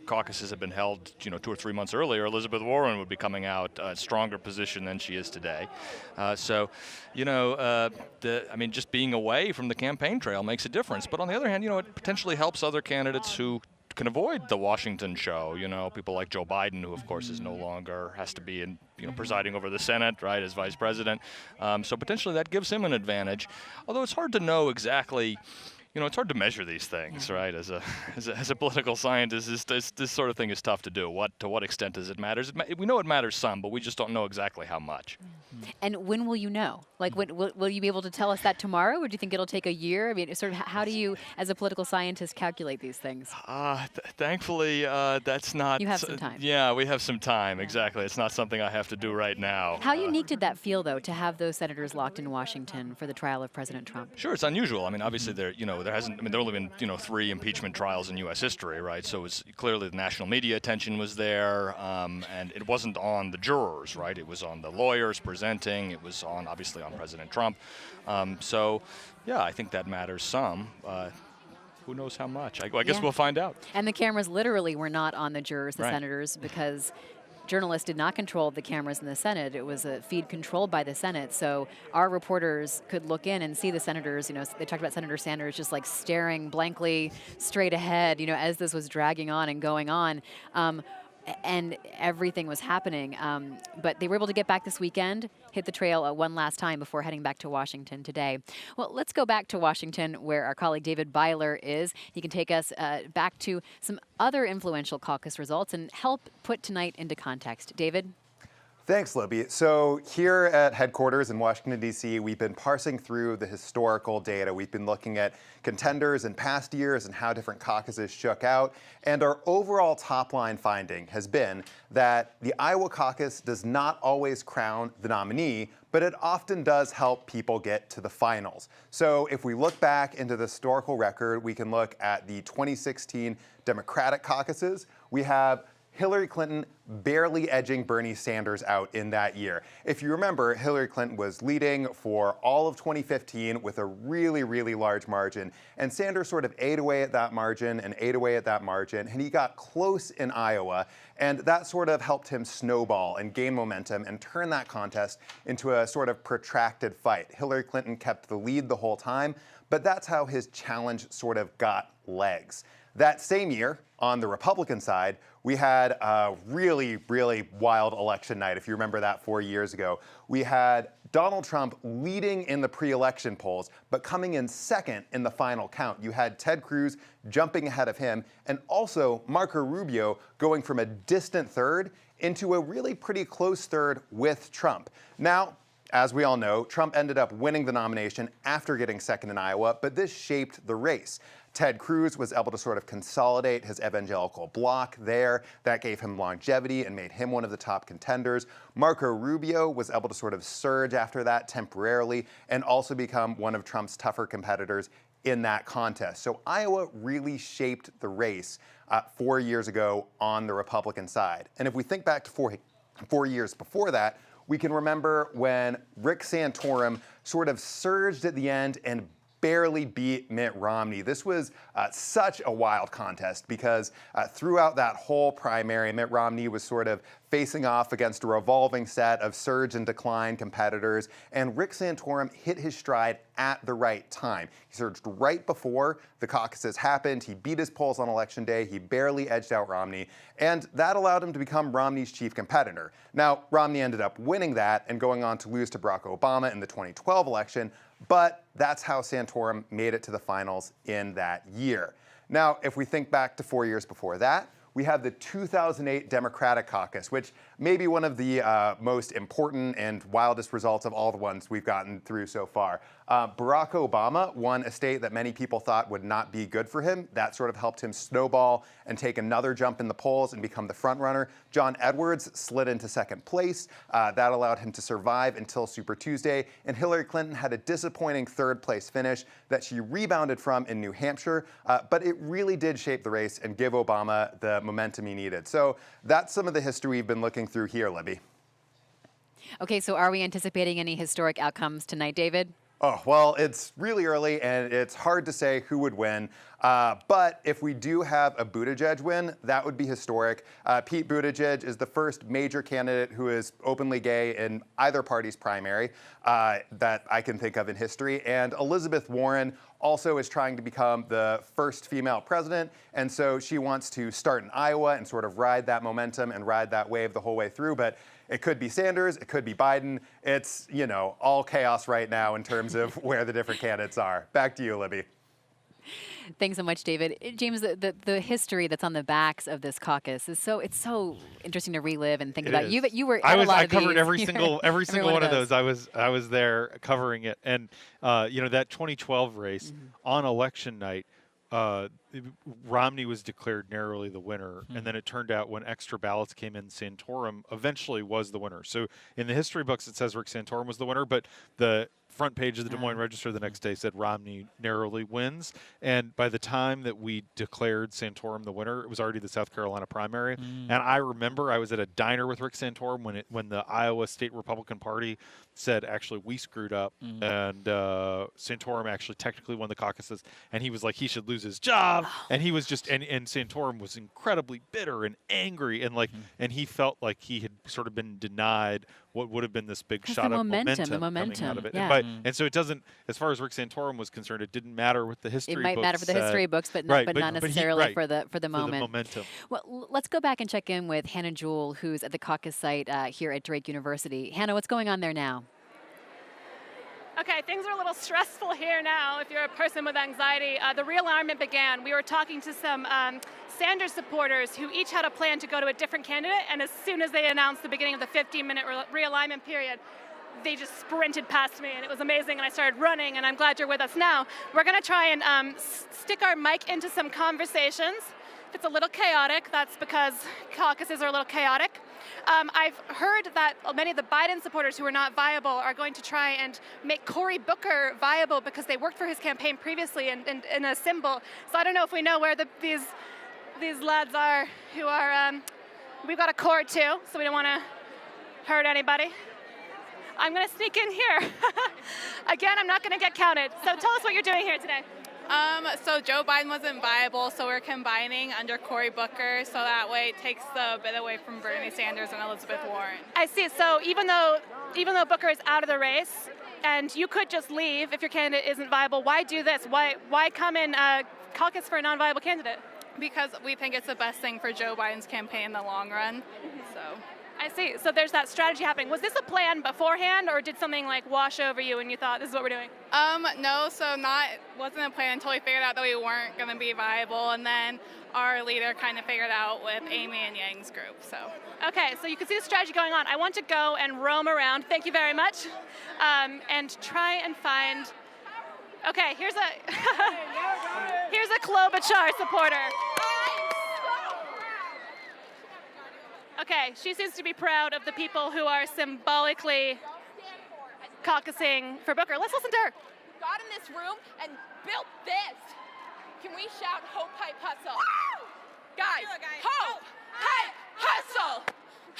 caucuses had been held, 2 or 3 months earlier, Elizabeth Warren would be coming out a stronger position than she is today. Just being away from the campaign trail makes a difference. But on the other hand, it potentially helps other candidates who can avoid the Washington show. People like Joe Biden, who of course is no longer has to be in, presiding over the Senate, right, as vice president. So potentially that gives him an advantage. Although it's hard to know exactly, it's hard to measure these things, right? As a political scientist, this sort of thing is tough to do. To what extent does it matter? We know it matters some, but we just don't know exactly how much. And when will you know? Like, will you be able to tell us that tomorrow, or do you think it'll take a year? I mean, sort of, how do you, as a political scientist, calculate these things? Thankfully, that's not. You have some time. Yeah, we have some time. Exactly. It's not something I have to do right now. How unique did that feel, though, to have those senators locked in Washington for the trial of President Trump? Sure, it's unusual. I mean, obviously, there hasn't. I mean, there have only been 3 impeachment trials in U.S. history, right? So it's clearly the national media attention was there, and it wasn't on the jurors, right? It was on the lawyers presenting. It was obviously on President Trump. So, yeah, I think that matters some. Who knows how much? I guess we'll find out. And the cameras literally were not on the jurors, the senators, because journalists did not control the cameras in the Senate. It was a feed controlled by the Senate. So our reporters could look in and see the senators. They talked about Senator Sanders just like staring blankly straight ahead, as this was dragging on and going on. And everything was happening. But they were able to get back this weekend, hit the trail one last time before heading back to Washington today. Well, let's go back to Washington, where our colleague David Byler is. He can take us back to some other influential caucus results and help put tonight into context. David? Thanks, Libby. So here at headquarters in Washington, D.C., we've been parsing through the historical data. We've been looking at contenders in past years and how different caucuses shook out. And our overall top-line finding has been that the Iowa caucus does not always crown the nominee, but it often does help people get to the finals. So if we look back into the historical record, we can look at the 2016 Democratic caucuses. We have Hillary Clinton barely edging Bernie Sanders out in that year. If you remember, Hillary Clinton was leading for all of 2015 with a really, really large margin, and Sanders sort of ate away at that margin and ate away at that margin, and he got close in Iowa, and that sort of helped him snowball and gain momentum and turn that contest into a sort of protracted fight. Hillary Clinton kept the lead the whole time, but that's how his challenge sort of got legs. That same year, on the Republican side, we had a really, really wild election night. If you remember that 4 years ago, we had Donald Trump leading in the pre-election polls, but coming in second in the final count. You had Ted Cruz jumping ahead of him, and also Marco Rubio going from a distant third into a really pretty close third with Trump. Now, as we all know, Trump ended up winning the nomination after getting second in Iowa, but this shaped the race. Ted Cruz was able to sort of consolidate his evangelical bloc there. That gave him longevity and made him one of the top contenders. Marco Rubio was able to sort of surge after that temporarily and also become one of Trump's tougher competitors in that contest. So Iowa really shaped the race 4 years ago on the Republican side. And if we think back to four years before that, we can remember when Rick Santorum sort of surged at the end and barely beat Mitt Romney. This was such a wild contest because throughout that whole primary, Mitt Romney was sort of facing off against a revolving set of surge and decline competitors, and Rick Santorum hit his stride at the right time. He surged right before the caucuses happened. He beat his polls on Election Day. He barely edged out Romney, and that allowed him to become Romney's chief competitor. Now, Romney ended up winning that and going on to lose to Barack Obama in the 2012 election, but that's how Santorum made it to the finals in that year. Now, if we think back to 4 years before that, we have the 2008 Democratic Caucus, which may be one of the most important and wildest results of all the ones we've gotten through so far. Barack Obama won a state that many people thought would not be good for him. That sort of helped him snowball and take another jump in the polls and become the front runner. John Edwards slid into second place. That allowed him to survive until Super Tuesday. And Hillary Clinton had a disappointing third place finish that she rebounded from in New Hampshire. But it really did shape the race and give Obama the momentum he needed. So that's some of the history we've been looking through here, Libby. Okay, so are we anticipating any historic outcomes tonight, David? Oh, well, it's really early, and it's hard to say who would win. But if we do have a Buttigieg win, that would be historic. Pete Buttigieg is the first major candidate who is openly gay in either party's primary that I can think of in history. And Elizabeth Warren also is trying to become the first female president. And so she wants to start in Iowa and sort of ride that momentum and ride that wave the whole way through. But it could be Sanders, it could be Biden. It's, all chaos right now in terms of where the different candidates are. Back to you, Libby. Thanks so much, David. James, the history that's on the backs of this caucus is it's so interesting to relive and think about. Is. You were at a lot I of covered these. every single one of those. I was there covering it, and that 2012 race on election night. Romney was declared narrowly the winner, and then it turned out when extra ballots came in, Santorum eventually was the winner. So in the history books, it says Rick Santorum was the winner, but the front page of the Des Moines Register the next day said Romney narrowly wins. And by the time that we declared Santorum the winner, it was already the South Carolina primary. And I remember I was at a diner with Rick Santorum when the Iowa State Republican Party said, actually, we screwed up, and Santorum actually technically won the caucuses, and he was like, he should lose his job. And he was just, and Santorum was incredibly bitter and angry, and and he felt like he had sort of been denied what would have been this big shot of momentum coming out of it. Yeah. And so it doesn't, as far as Rick Santorum was concerned, it didn't matter what the history books It might matter for the history books, but not necessarily for the moment. For the momentum. Well, let's go back and check in with Hannah Jewell, who's at the caucus site here at Drake University. Hannah, what's going on there now? Okay, things are a little stressful here now if you're a person with anxiety. The realignment began. We were talking to some Sanders supporters who each had a plan to go to a different candidate, and as soon as they announced the beginning of the 15-minute realignment period, they just sprinted past me, and it was amazing, and I started running, and I'm glad you're with us now. We're going to try and stick our mic into some conversations. If it's a little chaotic, that's because caucuses are a little chaotic. I've heard that many of the Biden supporters who are not viable are going to try and make Cory Booker viable because they worked for his campaign previously in a symbol. So I don't know if we know where these lads are who are, we've got a cord too, so we don't want to hurt anybody. I'm going to sneak in here. Again, I'm not going to get counted. So tell us what you're doing here today. So Joe Biden wasn't viable, so we're combining under Cory Booker, so that way it takes the bit away from Bernie Sanders and Elizabeth Warren. I see. So even though Booker is out of the race, and you could just leave if your candidate isn't viable, why do this? Why come in caucus for a non-viable candidate? Because we think it's the best thing for Joe Biden's campaign in the long run. So. I see. So there's that strategy happening. Was this a plan beforehand, or did something wash over you and you thought, this is what we're doing? No, so wasn't a plan until we figured out that we weren't going to be viable, and then our leader kind of figured out with Amy and Yang's group, so. Okay, so you can see the strategy going on. I want to go and roam around, thank you very much, and try and find, okay, here's a Klobuchar supporter. Okay, she seems to be proud of the people who are symbolically caucusing for Booker. Let's listen to her. Got in this room and built this. Can we shout hope, hype, hustle? Guys, hope, hype, hustle.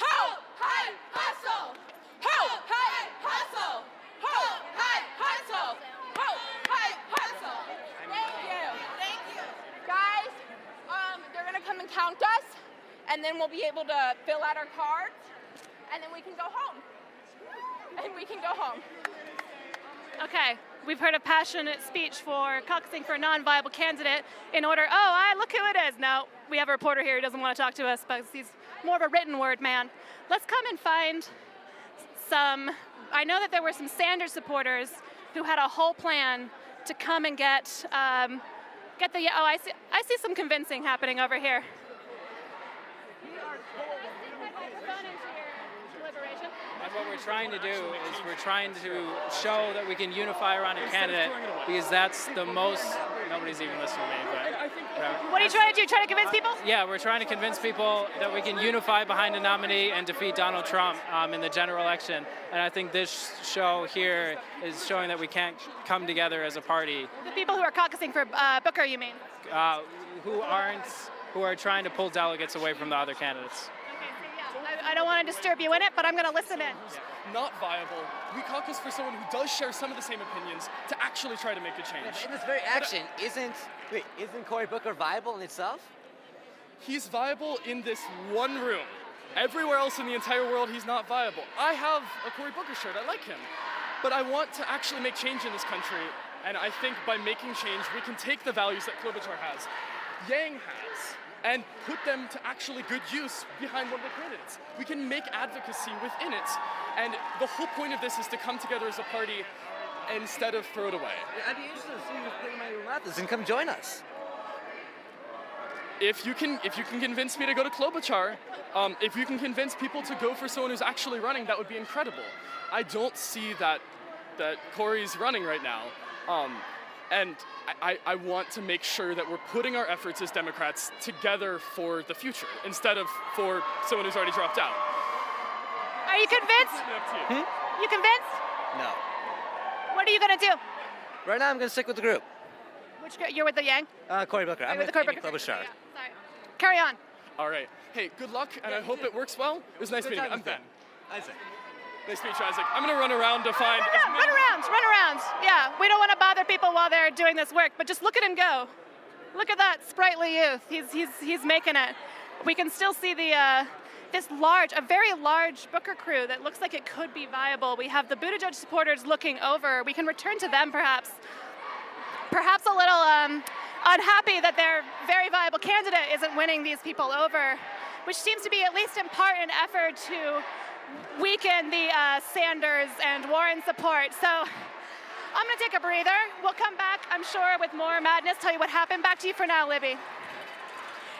Hope, hype, hustle. Hope, hype, hustle. Hope, hype, hustle. Hope, hype, hustle. Thank you. Thank you. Guys, they're gonna come and count us, and then we'll be able to fill out our cards, and then we can go home. Okay, we've heard a passionate speech for caucusing for a non-viable candidate in order, look who it is. No, we have a reporter here who doesn't want to talk to us because he's more of a written word man. Let's come and find I know that there were some Sanders supporters who had a whole plan to come and get I see some convincing happening over here. And what we're trying to do is we're trying to show that we can unify around a candidate, because that's the most, nobody's even listening to me, but. What are you trying to do? Trying to convince people? Yeah, we're trying to convince people that we can unify behind a nominee and defeat Donald Trump in the general election. And I think this show here is showing that we can't come together as a party. The people who are caucusing for Booker, you mean? Who are trying to pull delegates away from the other candidates. I don't want to disturb you in it, but I'm going to listen in. Not viable. We caucus for someone who does share some of the same opinions to actually try to make a change. In this very action, isn't Cory Booker viable in itself? He's viable in this one room. Everywhere else in the entire world, he's not viable. I have a Cory Booker shirt. I like him. But I want to actually make change in this country. And I think by making change, we can take the values that Klobuchar has, Yang has, and put them to actually good use behind one of the candidates. We can make advocacy within it. And the whole point of this is to come together as a party instead of throw it away. I'd be interested to see you play my methods and come join us. If you can convince me to go to Klobuchar, if you can convince people to go for someone who's actually running, that would be incredible. I don't see that Cory's running right now. And I want to make sure that we're putting our efforts as Democrats together for the future instead of for someone who's already dropped out. Are you convinced? You convinced? No. What are you going to do? Right now, I'm going to stick with the group. Which you're with the Yang? Cory Booker. I'm with with the Cory Amy Booker. Klobuchar. Carry on. All right. Hey, good luck, and I hope it works well. It was nice meeting you. I'm Ben. Isaac. Nice to meet you, Isaac. I'm going to run around to find... Run around. Yeah, we don't want to bother people while they're doing this work, but just look at him go. Look at that sprightly youth. He's making it. We can still see a very large Booker crew that looks like it could be viable. We have the Buttigieg supporters looking over. We can return to them perhaps a little unhappy that their very viable candidate isn't winning these people over, which seems to be at least in part an effort to weaken the Sanders and Warren support. So I'm going to take a breather. We'll come back, I'm sure, with more madness, tell you what happened. Back to you for now, Libby.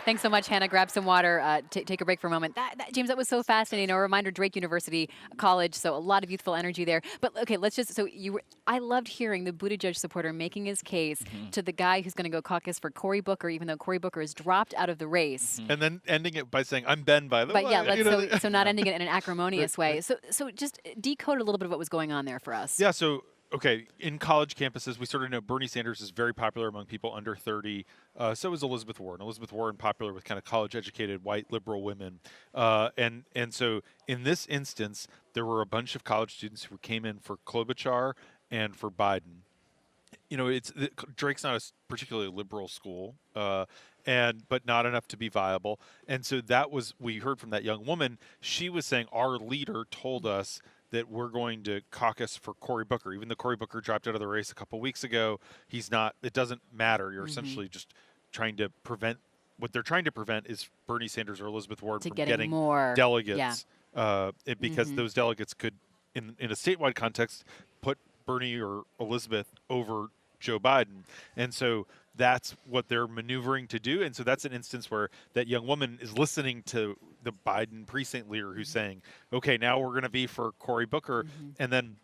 Thanks so much, Hannah. Grab some water. Take a break for a moment. James, that was so fascinating. A reminder, Drake University College, so a lot of youthful energy there. But okay, I loved hearing the Buttigieg supporter making his case to the guy who's going to go caucus for Cory Booker, even though Cory Booker is dropped out of the race. And then ending it by saying, I'm Ben, by the way. But yeah, so not ending it in an acrimonious way. So just decode a little bit of what was going on there for us. Yeah, so okay, in college campuses, we sort of know Bernie Sanders is very popular among people under 30. So is Elizabeth Warren. Elizabeth Warren popular with kind of college-educated white liberal women. And so in this instance, there were a bunch of college students who came in for Klobuchar and for Biden. You know, Drake's not a particularly liberal school, but not enough to be viable. And so we heard from that young woman. She was saying, our leader told us that we're going to caucus for Cory Booker. Even though Cory Booker dropped out of the race a couple weeks ago, he's not. It doesn't matter. You're essentially just trying to prevent. What they're trying to prevent is Bernie Sanders or Elizabeth Warren from getting more delegates, because those delegates could, in a statewide context, put Bernie or Elizabeth over Joe Biden. And so that's what they're maneuvering to do. And so that's an instance where that young woman is listening to the Biden precinct leader who's saying, okay, now we're going to be for Cory Booker. And then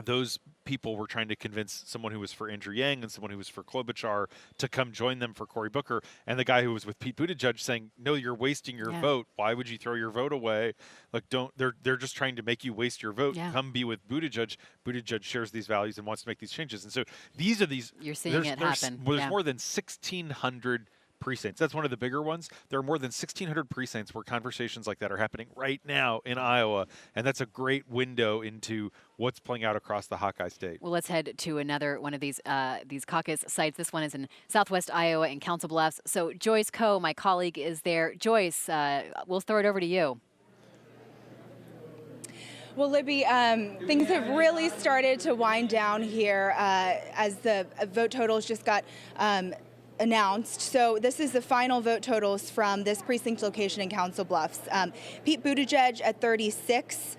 those people were trying to convince someone who was for Andrew Yang and someone who was for Klobuchar to come join them for Cory Booker. And the guy who was with Pete Buttigieg saying, no, you're wasting your vote. Why would you throw your vote away? Like, they're just trying to make you waste your vote. Come be with Buttigieg. Buttigieg shares these values and wants to make these changes. And so these are these. You're seeing it happen. There's more than 1,600 precincts. That's one of the bigger ones. There are more than 1,600 precincts where conversations like that are happening right now in Iowa, and that's a great window into what's playing out across the Hawkeye State. Well, let's head to another one of these caucus sites. This one is in Southwest Iowa in Council Bluffs. So Joyce Coe, my colleague, is there. Joyce, we'll throw it over to you. Well, Libby, things have really started to wind down here as the vote totals just got announced. So this is the final vote totals from this precinct location in Council Bluffs. Pete Buttigieg at 36,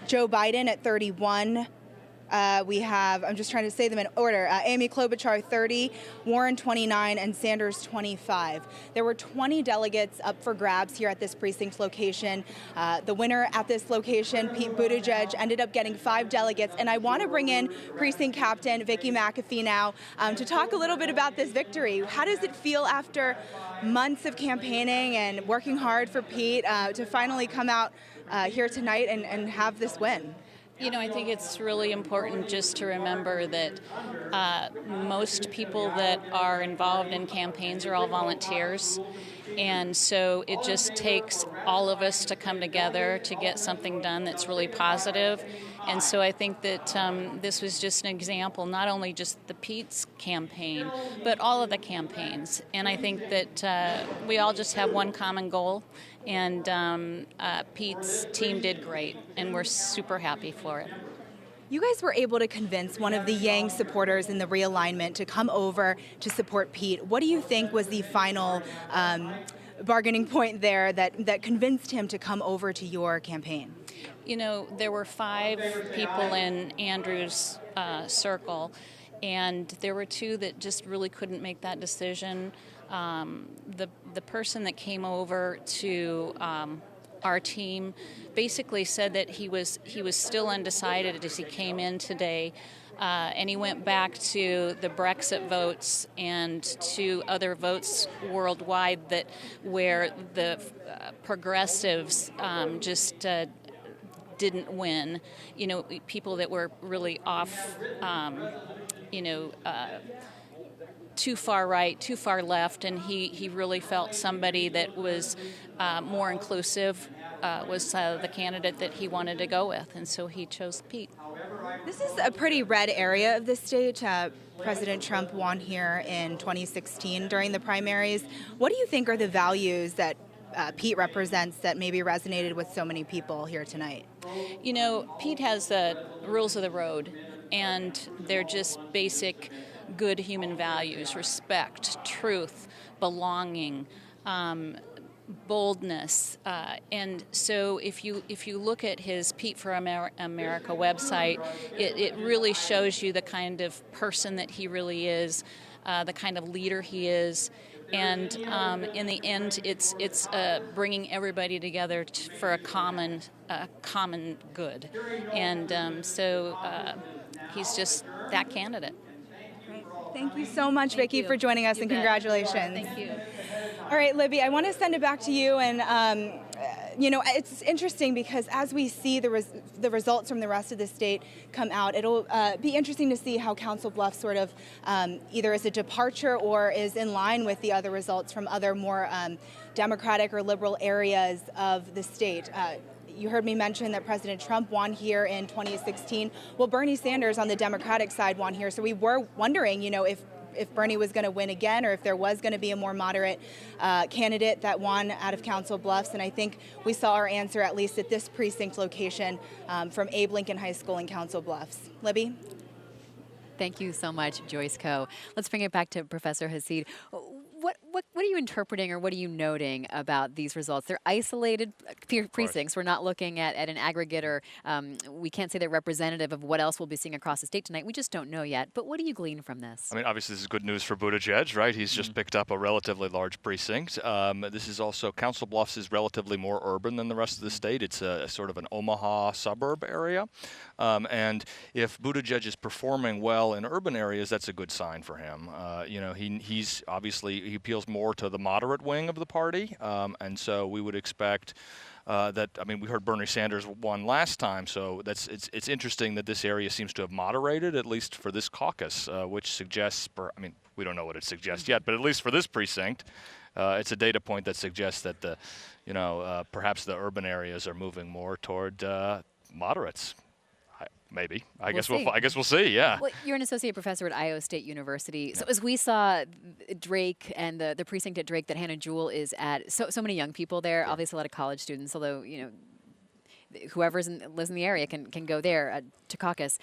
Joe Biden at 31. We have, I'm just trying to say them in order, Amy Klobuchar 30, Warren 29, and Sanders 25. There were 20 delegates up for grabs here at this precinct location. The winner at this location, Pete Buttigieg, ended up getting 5 delegates. And I want to bring in precinct captain Vicki McAfee now to talk a little bit about this victory. How does it feel after months of campaigning and working hard for Pete to finally come out here tonight and have this win? You know, I think it's really important just to remember that most people that are involved in campaigns are all volunteers. And so it just takes all of us to come together to get something done that's really positive. And so I think that this was just an example, not only just the Pete's campaign, but all of the campaigns. And I think that we all just have one common goal. And Pete's team did great, and we're super happy for it. You guys were able to convince one of the Yang supporters in the realignment to come over to support Pete. What do you think was the final bargaining point there that convinced him to come over to your campaign? You know, there were 5 people in Andrew's circle. And there were two that just really couldn't make that decision. The person that came over to our team basically said that he was still undecided as he came in today, and he went back to the Brexit votes and to other votes worldwide where the progressives just didn't win. People that were really off. Too far right, too far left, and he really felt somebody that was more inclusive was the candidate that he wanted to go with, and so he chose Pete. This is a pretty red area of the state. President Trump won here in 2016 during the primaries. What do you think are the values that Pete represents that maybe resonated with so many people here tonight? Pete has the rules of the road, and they're just basic good human values: respect, truth, belonging, boldness. And so if you look at his Pete for America website, it really shows you the kind of person that he really is, the kind of leader he is. And in the end, it's bringing everybody together for a common good. And so he's just that candidate. Thank you so much, Vicki, for joining us, and congratulations. Thank you. All right, Libby, I want to send it back to you. And, it's interesting because as we see the results from the rest of the state come out, it'll be interesting to see how Council Bluffs sort of either is a departure or is in line with the other results from other more Democratic or liberal areas of the state. You heard me mention that President Trump won here in 2016. Well, Bernie Sanders on the Democratic side won here. So we were wondering, if Bernie was going to win again, or if there was going to be a more moderate candidate that won out of Council Bluffs. And I think we saw our answer, at least at this precinct location, from Abe Lincoln High School in Council Bluffs. Libby? Thank you so much, Joyce Koh. Let's bring it back to Professor Hasid. What are you interpreting, or what are you noting about these results? They're isolated precincts. We're not looking at an aggregate, or we can't say they're representative of what else we'll be seeing across the state tonight. We just don't know yet. But what do you glean from this? I mean, obviously, this is good news for Buttigieg, right? He's just picked up a relatively large precinct. This is also, Council Bluffs is relatively more urban than the rest of the state. It's a sort of an Omaha suburb area. And if Buttigieg is performing well in urban areas, that's a good sign for him. He's obviously, he appeals more to the moderate wing of the party, and so we would expect that. I mean, we heard Bernie Sanders won last time, so it's interesting that this area seems to have moderated, at least for this caucus, which suggests. I mean, we don't know what it suggests yet, but at least for this precinct, it's a data point that suggests that perhaps the urban areas are moving more toward moderates. Maybe. I guess we'll see. Yeah. Well, you're an associate professor at Iowa State University. So as we saw Drake and the precinct at Drake that Hannah Jewell is at, so many young people there. Yeah. Obviously, a lot of college students. Although whoever lives in the area can go there to caucus.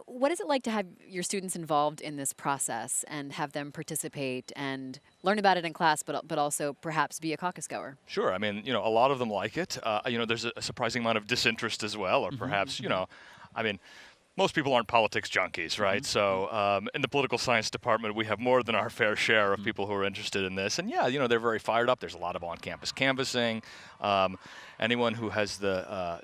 What is it like to have your students involved in this process and have them participate and learn about it in class, but also perhaps be a caucus goer? Sure. I mean, a lot of them like it. There's a surprising amount of disinterest as well, or perhaps, I mean, most people aren't politics junkies, right? So in the political science department, we have more than our fair share of people who are interested in this. And yeah, they're very fired up. There's a lot of on-campus canvassing. Anyone who has the,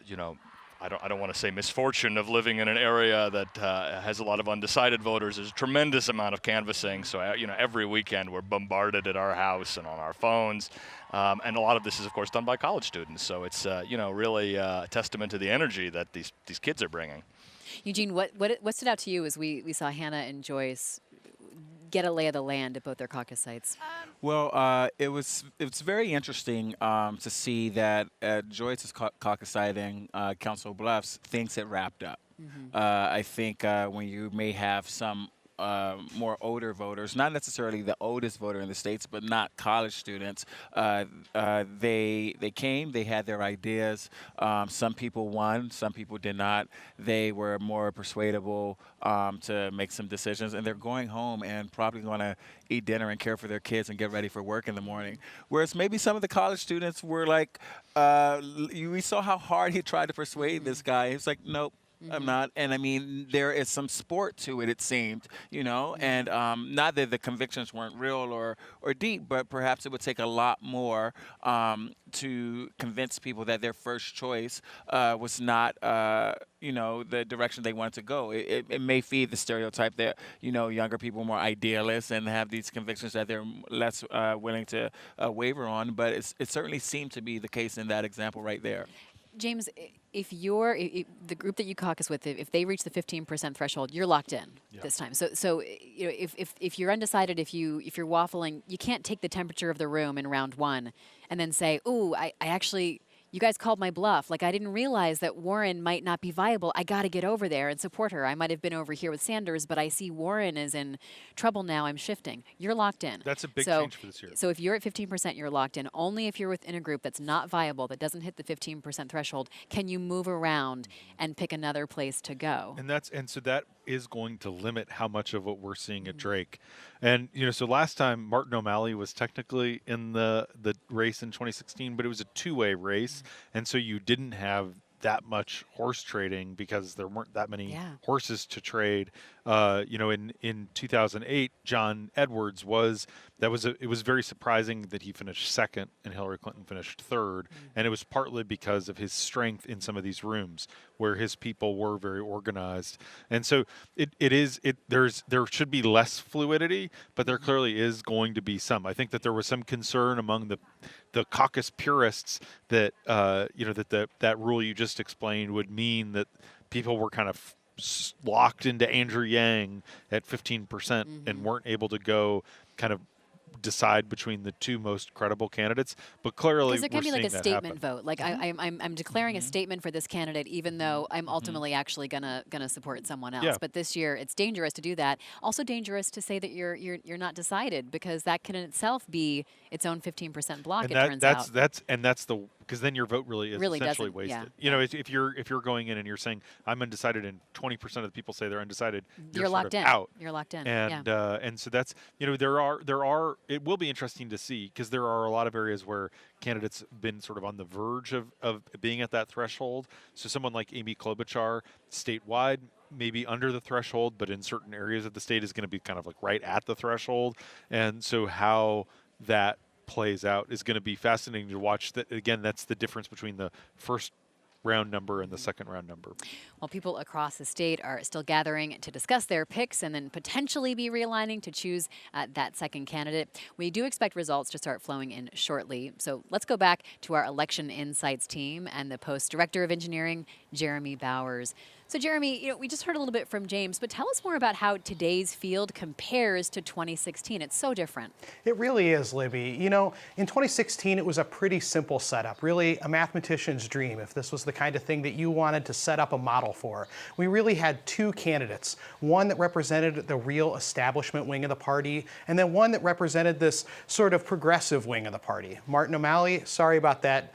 I don't want to say misfortune of living in an area that has a lot of undecided voters, there's a tremendous amount of canvassing. So, every weekend we're bombarded at our house and on our phones. And a lot of this is, of course, done by college students. So it's, really a testament to the energy that these kids are bringing. Eugene, what stood out to you as we saw Hannah and Joyce get a lay of the land at both their caucus sites? Well, it was very interesting to see that Joyce's caucus site in Council Bluffs thinks it wrapped up. I think when you may have some more older voters, not necessarily the oldest voter in the states, but not college students. They came, they had their ideas. Some people won, some people did not. They were more persuadable to make some decisions, and they're going home and probably going to eat dinner and care for their kids and get ready for work in the morning. Whereas maybe some of the college students were like, we saw how hard he tried to persuade this guy. He was like, nope. I'm not, and I mean, there is some sport to it. It seemed, and not that the convictions weren't real or deep, but perhaps it would take a lot more to convince people that their first choice was not, the direction they wanted to go. It may feed the stereotype that younger people are more idealists and have these convictions that they're less willing to waver on. But it certainly seemed to be the case in that example right there. James, if the group that you caucus with, if they reach the 15% threshold, you're locked in this time. So if you're undecided, if you're waffling, you can't take the temperature of the room in round one and then say, "Ooh, I actually." You guys called my bluff. Like, I didn't realize that Warren might not be viable. I got to get over there and support her. I might have been over here with Sanders, but I see Warren is in trouble now. I'm shifting. You're locked in. That's a big change for this year. So if you're at 15%, you're locked in. Only if you're within a group that's not viable, that doesn't hit the 15% threshold, can you move around and pick another place to go. And so that is going to limit how much of what we're seeing at Drake. And so last time Martin O'Malley was technically in the race in 2016, but it was a two-way race, and so you didn't have that much horse trading because there weren't that many horses to trade. In 2008, John Edwards it was very surprising that he finished second and Hillary Clinton finished third, and it was partly because of his strength in some of these rooms where his people were very organized. And so there should be less fluidity, but there clearly is going to be some. I think that there was some concern among the caucus purists that that rule you just explained would mean that people were kind of locked into Andrew Yang at 15% and weren't able to go kind of decide between the two most credible candidates, but clearly there can be like a statement happen. vote. Like I'm declaring a statement for this candidate, even though I'm ultimately actually gonna support someone else. Yeah. But this year, it's dangerous to do that. Also dangerous to say that you're not decided, because that can in itself be its own 15% block. And it turns out. That's because then your vote really is essentially doesn't, wasted. yeah. If you're going in and you're saying I'm undecided, and 20% of the people say they're undecided, You're locked in. out. You're locked in. And and so that's it will be interesting to see, because there are a lot of areas where candidates have been sort of on the verge of being at that threshold. So someone like Amy Klobuchar, statewide, maybe under the threshold, but in certain areas of the state is going to be kind of like right at the threshold. And so how that plays out is going to be fascinating to watch. That again, that's the difference between the first round number and the second round number. Well, people across the state are still gathering to discuss their picks and then potentially be realigning to choose that second candidate. We do expect results to start flowing in shortly. So let's go back to our Election Insights team and the Post's Director of Engineering, Jeremy Bowers. So Jeremy, we just heard a little bit from James, but tell us more about how today's field compares to 2016. It's so different. It really is, Libby. In 2016, it was a pretty simple setup, really a mathematician's dream, if this was the kind of thing that you wanted to set up a model for. We really had two candidates, one that represented the real establishment wing of the party, and then one that represented this sort of progressive wing of the party. Martin O'Malley, sorry about that.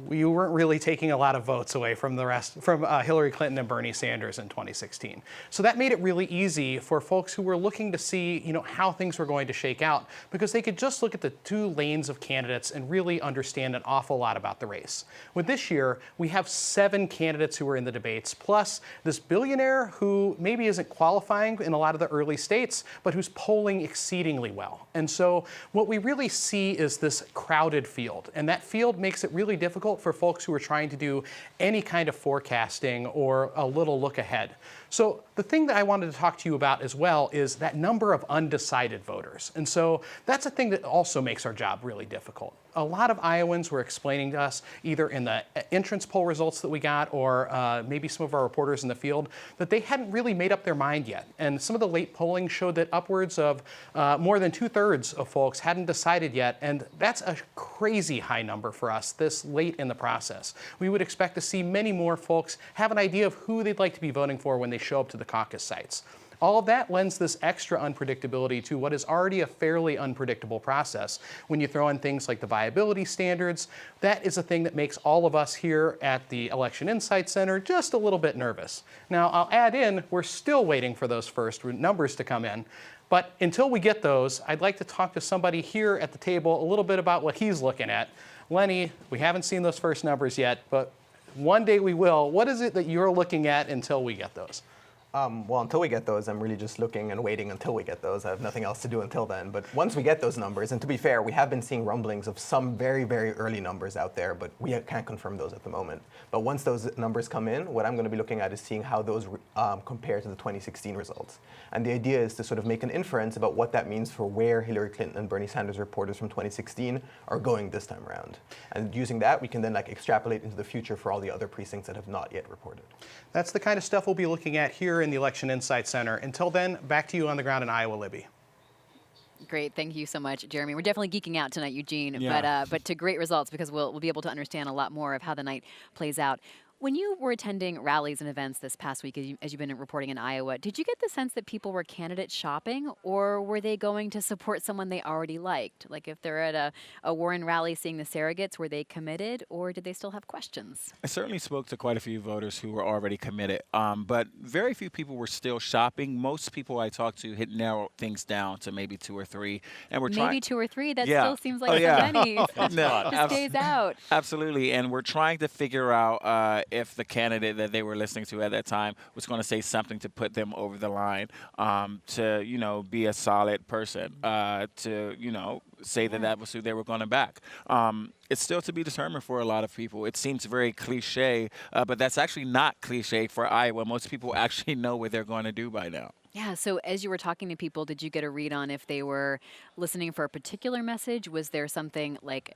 You weren't really taking a lot of votes away from Hillary Clinton and Bernie Sanders in 2016. So that made it really easy for folks who were looking to see, how things were going to shake out, because they could just look at the two lanes of candidates and really understand an awful lot about the race. With this year, we have 7 candidates who are in the debates, plus this billionaire who maybe isn't qualifying in a lot of the early states, but who's polling exceedingly well. And so what we really see is this crowded field, and that field makes it really difficult for folks who are trying to do any kind of forecasting or a little look ahead. So the thing that I wanted to talk to you about as well is that number of undecided voters. And so that's a thing that also makes our job really difficult. A lot of Iowans were explaining to us, either in the entrance poll results that we got or maybe some of our reporters in the field, that they hadn't really made up their mind yet. And some of the late polling showed that upwards of more than 2/3 of folks hadn't decided yet. And that's a crazy high number for us this late in the process. We would expect to see many more folks have an idea of who they'd like to be voting for when they show up to the caucus sites. All of that lends this extra unpredictability to what is already a fairly unpredictable process. When you throw in things like the viability standards, that is a thing that makes all of us here at the Election Insights Center just a little bit nervous. Now, I'll add in, we're still waiting for those first numbers to come in. But until we get those, I'd like to talk to somebody here at the table a little bit about what he's looking at. Lenny, we haven't seen those first numbers yet, but One day we will. What is it that you're looking at until we get those? Well, until we get those, I'm really just looking and waiting until we get those. I have nothing else to do until then. But once we get those numbers, and to be fair, we have been seeing rumblings of some very, very early numbers out there, but we can't confirm those at the moment. But once those numbers come in, what I'm going to be looking at is seeing how those compare to the 2016 results. And the idea is to sort of make an inference about what that means for where Hillary Clinton and Bernie Sanders reporters from 2016 are going this time around. And using that, we can then extrapolate into the future for all the other precincts that have not yet reported. That's the kind of stuff we'll be looking at here in the Election Insight Center. Until then, back to you on the ground in Iowa, Libby. Great, thank you so much, Jeremy. We're definitely geeking out tonight, Eugene, Yeah. but to great results because we'll be able to understand a lot more of how the night plays out. When you were attending rallies and events this past week, as you've been reporting in Iowa, did you get the sense that people were candidate shopping, or were they going to support someone they already liked? Like if they're at a Warren rally seeing the surrogates, were they committed, or did they still have questions? I certainly spoke to quite a few voters who were already committed, but very few people were still shopping. Most people I talked to had narrowed things down to maybe 2 or 3, and we're trying. Maybe 2 or 3. That Yeah. still seems like Oh, so yeah. many. No, Just days out. Absolutely, and we're trying to figure out if the candidate that they were listening to at that time was going to say something to put them over the line, to be a solid person, to say that was who they were going to back. It's still to be determined for a lot of people. It seems very cliche, but that's actually not cliche for Iowa. Most people actually know what they're going to do by now. Yeah, so as you were talking to people, did you get a read on if they were listening for a particular message? Was there something like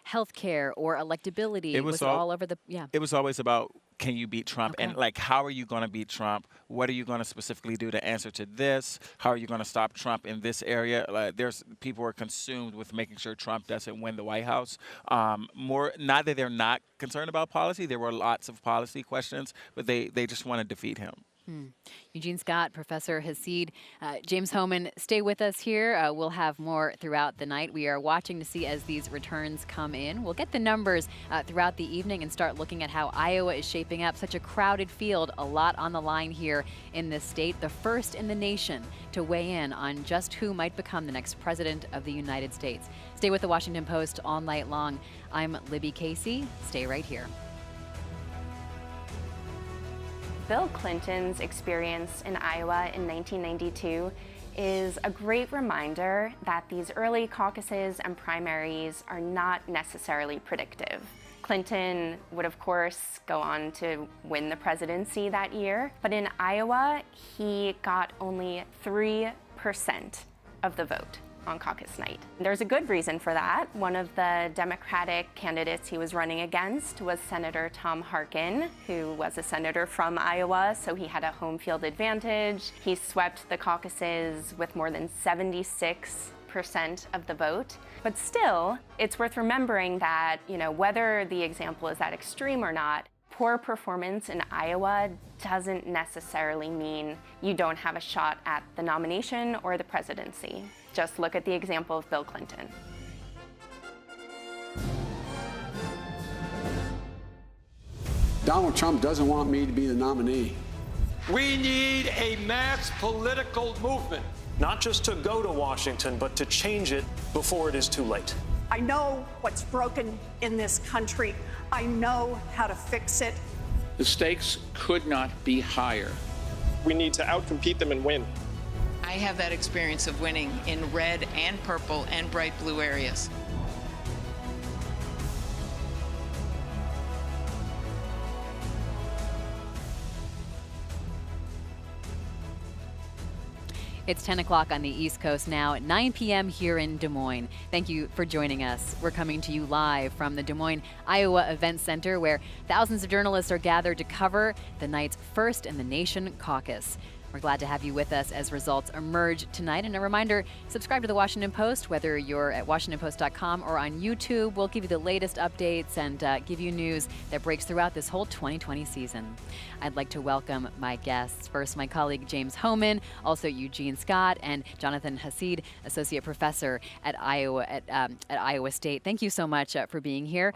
healthcare or electability? Was it all over the, yeah. It was always about, can you beat Trump? Okay. And how are you going to beat Trump? What are you going to specifically do to answer to this? How are you going to stop Trump in this area? People are consumed with making sure Trump doesn't win the White House. Not that they're not concerned about policy. There were lots of policy questions, but they just want to defeat him. Eugene Scott, Professor Hasid, James Hohmann, stay with us here. We'll have more throughout the night. We are watching to see as these returns come in. We'll get the numbers throughout the evening and start looking at how Iowa is shaping up. Such a crowded field, a lot on the line here in this state. The first in the nation to weigh in on just who might become the next president of the United States. Stay with the Washington Post all night long. I'm Libby Casey. Stay right here. Bill Clinton's experience in Iowa in 1992 is a great reminder that these early caucuses and primaries are not necessarily predictive. Clinton would, of course, go on to win the presidency that year, but in Iowa, he got only 3% of the vote on caucus night. There's a good reason for that. One of the Democratic candidates he was running against was Senator Tom Harkin, who was a senator from Iowa, so he had a home field advantage. He swept the caucuses with more than 76% of the vote. But still, it's worth remembering that, whether the example is that extreme or not, poor performance in Iowa doesn't necessarily mean you don't have a shot at the nomination or the presidency. Just look at the example of Bill Clinton. Donald Trump doesn't want me to be the nominee. We need a mass political movement, not just to go to Washington, but to change it before it is too late. I know what's broken in this country. I know how to fix it. The stakes could not be higher. We need to outcompete them and win. I have that experience of winning in red and purple and bright blue areas. It's 10 o'clock on the East Coast now, at 9 p.m. here in Des Moines. Thank you for joining us. We're coming to you live from the Des Moines, Iowa Event Center, where thousands of journalists are gathered to cover the night's first in the nation caucus. We're glad to have you with us as results emerge tonight. And a reminder, subscribe to the Washington Post, whether you're at WashingtonPost.com or on YouTube. We'll give you the latest updates and give you news that breaks throughout this whole 2020 season. I'd like to welcome my guests. First, my colleague James Hohmann, also Eugene Scott, and Jonathan Hasid, Associate Professor at Iowa State. Thank you so much for being here.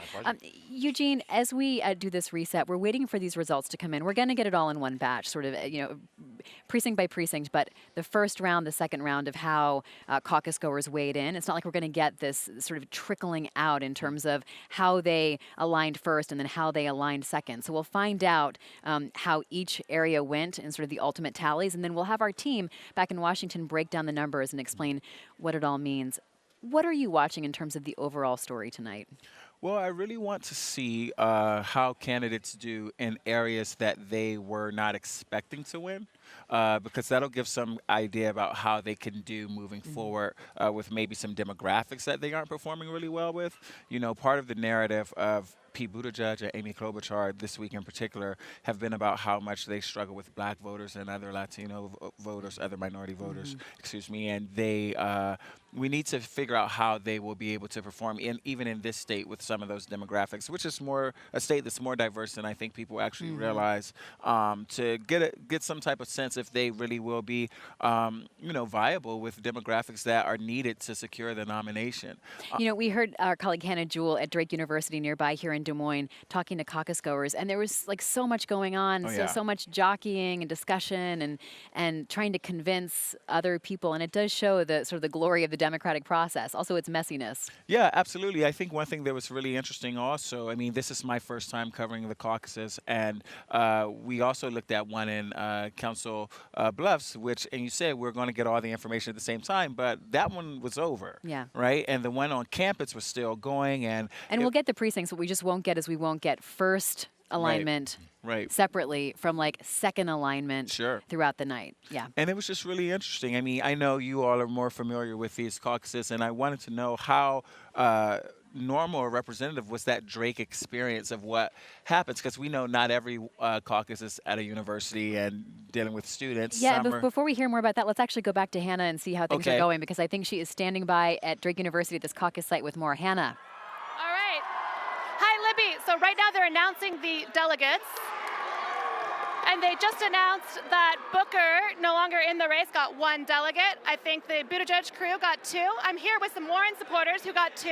Eugene, as we do this reset, we're waiting for these results to come in. We're going to get it all in one batch, sort of, precinct by precinct, but the first round, the second round of how caucus goers weighed in. It's not like we're going to get this sort of trickling out in terms of how they aligned first and then how they aligned second. So we'll find out how each area went and sort of the ultimate tallies, and then we'll have our team back in Washington break down the numbers and explain what it all means. What are you watching in terms of the overall story tonight? Well, I really want to see how candidates do in areas that they were not expecting to win, because that'll give some idea about how they can do moving forward with maybe some demographics that they aren't performing really well with. You know, part of the narrative of Pete Buttigieg and Amy Klobuchar this week in particular have been about how much they struggle with black voters and other Latino voters, other minority voters, excuse me, and we need to figure out how they will be able to perform even in this state with some of those demographics, which is a state that's more diverse than I think people actually realize, to get some type of sense if they really will be, viable with demographics that are needed to secure the nomination. You know, we heard our colleague Hannah Jewell at Drake University nearby here in Des Moines talking to caucus goers, and there was like so much going on, so much jockeying and discussion and trying to convince other people, and it does show the sort of the glory of the democratic process, also its messiness. Yeah, absolutely. I think one thing that was really interesting also, I mean, this is my first time covering the caucuses, and we also looked at one in Council Bluffs, and you said we're going to get all the information at the same time, but that one was over. Yeah. Right? And the one on campus was still going. And we'll get the precincts. What we just won't get is we won't get first alignment separately from like second alignment throughout the night. Yeah. And it was just really interesting. I mean, I know you all are more familiar with these caucuses, and I wanted to know how normal or representative was that Drake experience of what happens, because we know not every caucus is at a university and dealing with students. Yeah, before we hear more about that, let's actually go back to Hannah and see how things are going, because I think she is standing by at Drake University at this caucus site with more. Hannah. All right. Hi, Libby. So right now they're announcing the delegates. And they just announced that Booker, no longer in the race, got one delegate. I think the Buttigieg crew got two. I'm here with some Warren supporters who got two.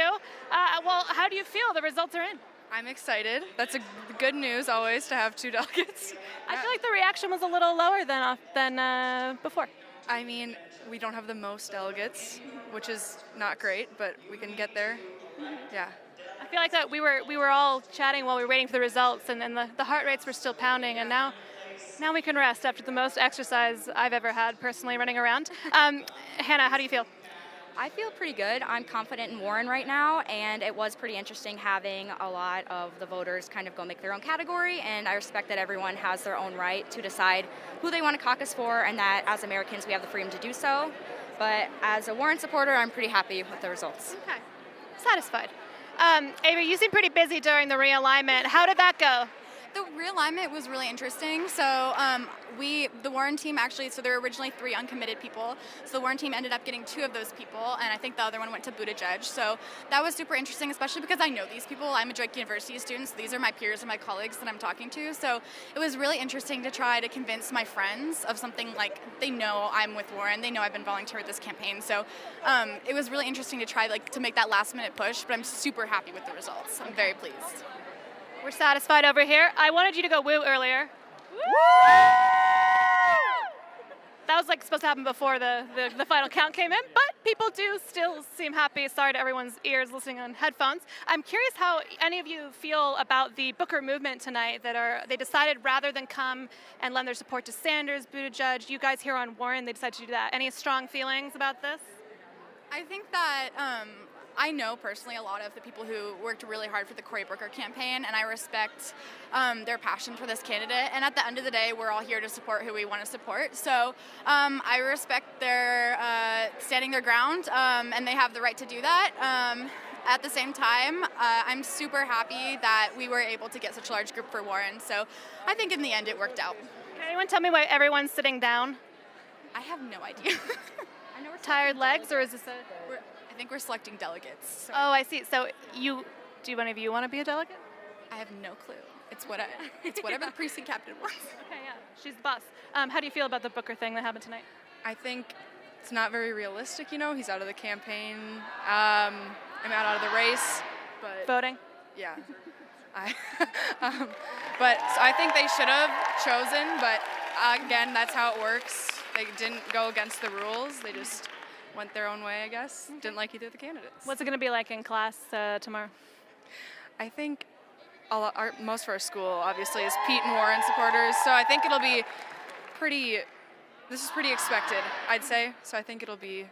Well, how do you feel the results are in? I'm excited. That's a good news always to have two delegates. I feel like the reaction was a little lower than before. I mean, we don't have the most delegates, which is not great, but we can get there. Yeah. I feel like that we were all chatting while we were waiting for the results, and then the heart rates were still pounding, and now we can rest after the most exercise I've ever had personally running around. Hannah, how do you feel? I feel pretty good. I'm confident in Warren right now, and it was pretty interesting having a lot of the voters kind of go make their own category, and I respect that everyone has their own right to decide who they want to caucus for, and that as Americans we have the freedom to do so. But as a Warren supporter, I'm pretty happy with the results. Okay. Satisfied. Avery, you seem pretty busy during the realignment. How did that go? The realignment was really interesting. So the Warren team actually, so there were originally 3 uncommitted people. So the Warren team ended up getting 2 of those people, and I think the other one went to Buttigieg. So that was super interesting, especially because I know these people. I'm a Drake University student, so these are my peers and my colleagues that I'm talking to. So it was really interesting to try to convince my friends of something like they know I'm with Warren. They know I've been volunteering with this campaign. So it was really interesting to try to make that last minute push, but I'm super happy with the results. I'm very pleased. We're satisfied over here. I wanted you to go woo earlier. Woo! That was supposed to happen before the final count came in, but people do still seem happy. Sorry to everyone's ears listening on headphones. I'm curious how any of you feel about the Booker movement tonight, they decided rather than come and lend their support to Sanders, Buttigieg, you guys here on Warren, they decided to do that. Any strong feelings about this? I think that I know personally a lot of the people who worked really hard for the Cory Booker campaign, and I respect their passion for this candidate. And at the end of the day, we're all here to support who we want to support. So I respect their standing their ground, and they have the right to do that. At the same time, I'm super happy that we were able to get such a large group for Warren. So I think in the end it worked out. Can anyone tell me why everyone's sitting down? I have no idea. I know we're tired legs, or is this I think we're selecting delegates. So. Oh, I see. So do any of you want to be a delegate? I have no clue. It's whatever the precinct captain wants. Okay, yeah, she's the boss. How do you feel about the Booker thing that happened tonight? I think it's not very realistic. He's out of the campaign. I'm out of the race. But voting. Yeah. But so I think they should have chosen. But again, that's how it works. They didn't go against the rules. They just went their own way, I guess. Didn't like either of the candidates. What's it going to be like in class tomorrow? I think most of our school, obviously, is Pete and Warren supporters. So I think it'll be this is pretty expected, I'd say. So I think it'll be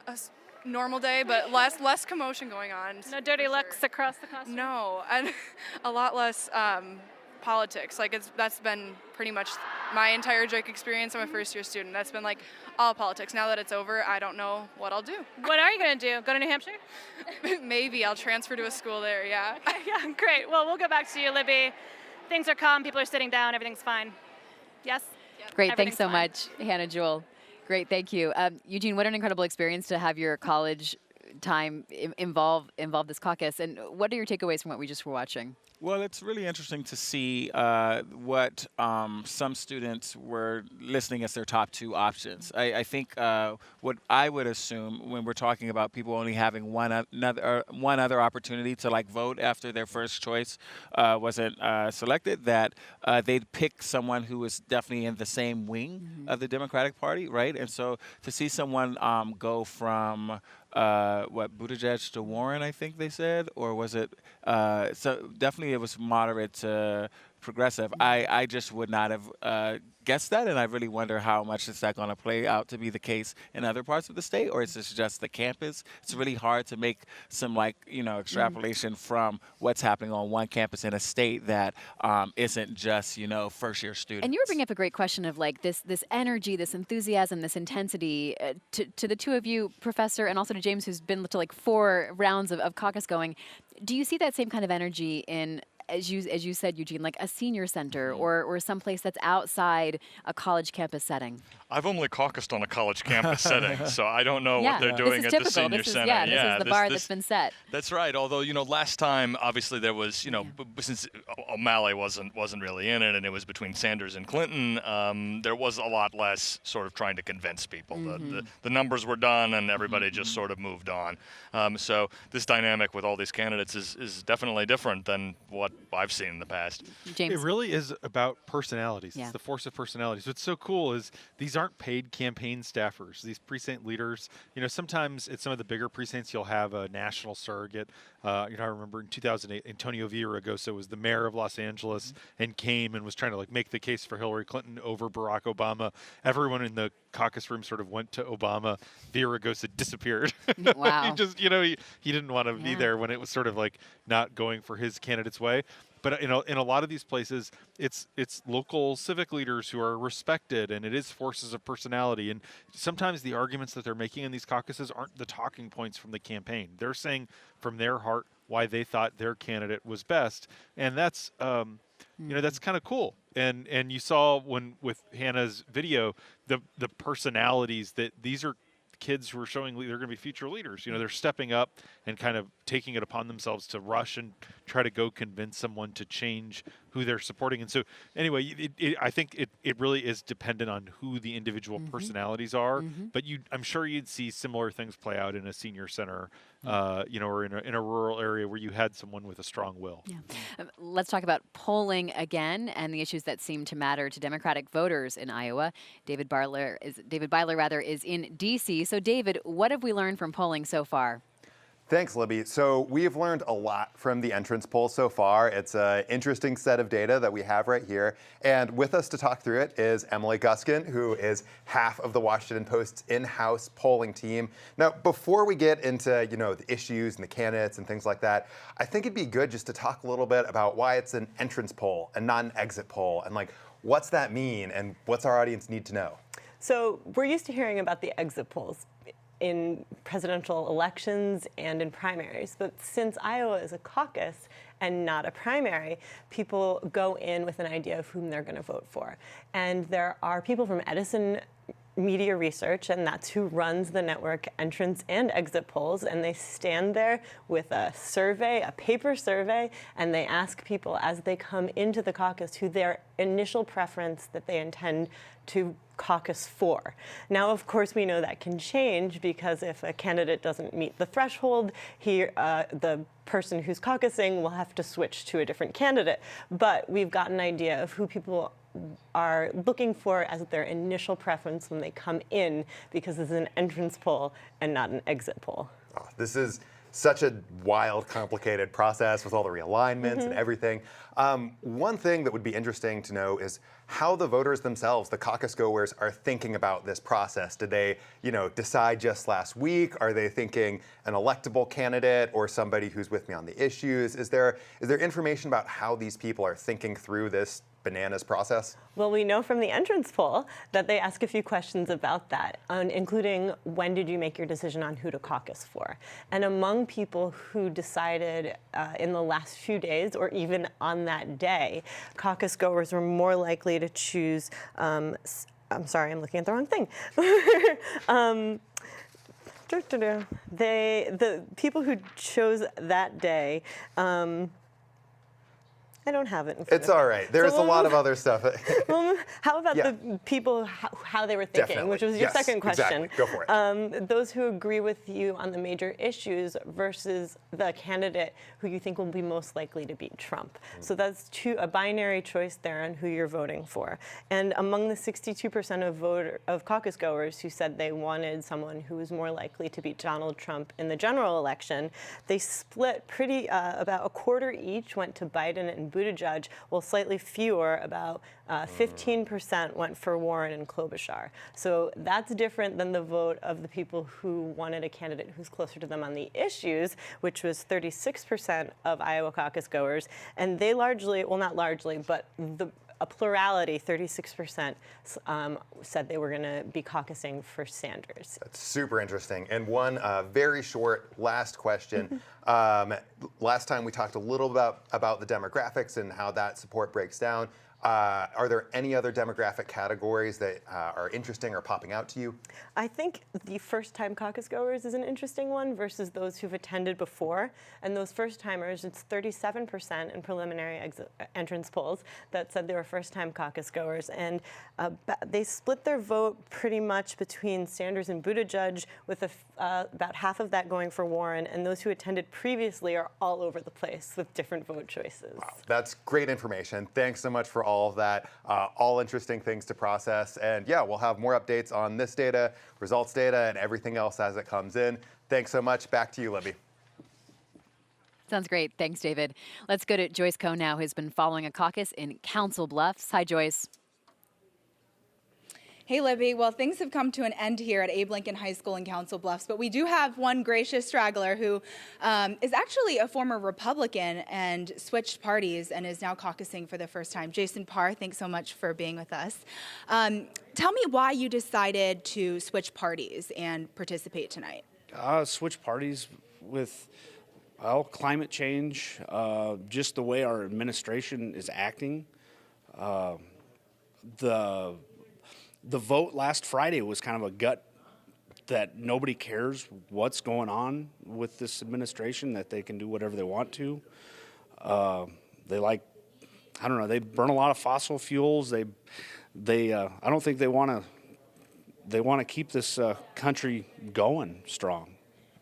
a normal day, but less commotion going on. No dirty looks across the costume? No, and a lot less politics. Like that's been pretty much my entire Drake experience. I'm a first-year student. That's been like all politics. Now that it's over, I don't know what I'll do. What are you going to do? Go to New Hampshire? Maybe I'll transfer to a school there, yeah. Yeah, great. Well, we'll go back to you, Libby. Things are calm. People are sitting down. Everything's fine. Yes? Great. Thanks so much, Hannah Jewell. Great. Thank you. Eugene, what an incredible experience to have your college time involve this caucus. And what are your takeaways from what we just were watching? Well, it's really interesting to see what some students were listening as their top two options. I think what I would assume when we're talking about people only having one other opportunity to like vote after their first choice wasn't selected, that they'd pick someone who was definitely in the same wing of the Democratic Party, right? And so to see someone go from Buttigieg to Warren, I think they said, or was it? So definitely it was moderate to progressive. I just would not have guessed that, and I really wonder how much is that going to play out to be the case in other parts of the state, or is this just the campus? It's really hard to make some extrapolation from what's happening on one campus in a state that isn't just first-year students. And you were bringing up a great question of like this energy, this enthusiasm, this intensity. To the two of you, Professor, and also to James, who's been to like 4 rounds of caucus going. Do you see that same kind of energy in, as you said, Eugene, like a senior center or someplace that's outside a college campus setting? I've only caucused on a college campus setting, so I don't know what they're doing at the senior center. This is the bar that's been set. That's right. Although last time obviously there was since O'Malley wasn't really in it, and it was between Sanders and Clinton, there was a lot less sort of trying to convince people. The numbers were done, and everybody just sort of moved on. So this dynamic with all these candidates is definitely different than what I've seen in the past. James? It really is about personalities. Yeah. It's the force of personalities. What's so cool is these aren't paid campaign staffers. These precinct leaders, sometimes at some of the bigger precincts, you'll have a national surrogate. I remember in 2008, Antonio Villaraigosa was the mayor of Los Angeles and came and was trying to make the case for Hillary Clinton over Barack Obama. Everyone in the caucus room sort of went to Obama. Villaraigosa disappeared. Wow. He just, he didn't want to be there when it was sort of like not going for his candidate's way. But in a lot of these places, it's local civic leaders who are respected, and it is forces of personality. And sometimes the arguments that they're making in these caucuses aren't the talking points from the campaign. They're saying from their heart why they thought their candidate was best, and that's that's kind of cool. And you saw with Hannah's video the personalities that these are kids who are showing they're going to be future leaders. They're stepping up and kind of taking it upon themselves to rush and try to go convince someone to change who they're supporting. And so anyway, I think it really is dependent on who the individual personalities are. But I'm sure you'd see similar things play out in a senior center, or in a rural area where you had someone with a strong will. Yeah. Let's talk about polling again and the issues that seem to matter to Democratic voters in Iowa. David Byler is in D.C. So David, what have we learned from polling so far? Thanks, Libby. So we have learned a lot from the entrance poll so far. It's an interesting set of data that we have right here. And with us to talk through it is Emily Guskin, who is half of the Washington Post's in-house polling team. Now, before we get into, the issues and the candidates and things like that, I think it'd be good just to talk a little bit about why it's an entrance poll and not an exit poll, and what's that mean and what's our audience need to know? So we're used to hearing about the exit polls in presidential elections and in primaries. But since Iowa is a caucus and not a primary, people go in with an idea of whom they're going to vote for. And there are people from Edison Media Research, and that's who runs the network entrance and exit polls, and they stand there with a survey, a paper survey, and they ask people as they come into the caucus who their initial preference that they intend to caucus for. Now, of course, we know that can change because if a candidate doesn't meet the threshold, the person who's caucusing will have to switch to a different candidate. But we've got an idea of who people are looking for as their initial preference when they come in, because this is an entrance poll and not an exit poll. Oh, this is such a wild, complicated process with all the realignments and everything. One thing that would be interesting to know is how the voters themselves, the caucus goers, are thinking about this process. Did they, decide just last week? Are they thinking an electable candidate or somebody who's with me on the issues? Is there information about how these people are thinking through this bananas process? Well, we know from the entrance poll that they ask a few questions about that, including when did you make your decision on who to caucus for? And among people who decided in the last few days or even on that day, caucus goers were more likely to choose, I'm sorry, I'm looking at the wrong thing. The people who chose that day, I don't have it in front It's all right. There's a lot of other stuff. How about the people, how they were thinking, Definitely. which was your second question. Exactly. Go for it. Those who agree with you on the major issues versus the candidate who you think will be most likely to beat Trump. So that's a binary choice there on who you're voting for. And among the 62% of caucus goers who said they wanted someone who was more likely to beat Donald Trump in the general election, they split about a quarter each went to Biden and Buttigieg, while slightly fewer, about 15%, went for Warren and Klobuchar. So that's different than the vote of the people who wanted a candidate who's closer to them on the issues, which was 36% of Iowa caucus goers. And they largely, well, not largely, but a plurality, 36%, said they were going to be caucusing for Sanders. That's super interesting. And one very short last question. Last time we talked a little about the demographics and how that support breaks down. Are there any other demographic categories that are interesting or popping out to you? I think the first-time caucus goers is an interesting one versus those who've attended before. And those first-timers, it's 37% in preliminary entrance polls that said they were first-time caucus goers. And they split their vote pretty much between Sanders and Buttigieg, with about half of that going for Warren. And those who attended previously are all over the place with different vote choices. Wow, that's great information. Thanks so much for all of that. All interesting things to process. And yeah, we'll have more updates on this data, results data, and everything else as it comes in. Thanks so much. Back to you, Libby. Sounds great. Thanks, David. Let's go to Joyce Cohn now, who's been following a caucus in Council Bluffs. Hi, Joyce. Hey, Libby. Well, things have come to an end here at Abe Lincoln High School in Council Bluffs, but we do have one gracious straggler who is actually a former Republican and switched parties and is now caucusing for the first time. Jason Parr, thanks so much for being with us. Tell me why you decided to switch parties and participate tonight. Switch parties with, climate change, just the way our administration is acting. The vote last Friday was kind of a gut that nobody cares what's going on with this administration, that they can do whatever they want to. They burn a lot of fossil fuels. I don't think they want to keep this country going strong.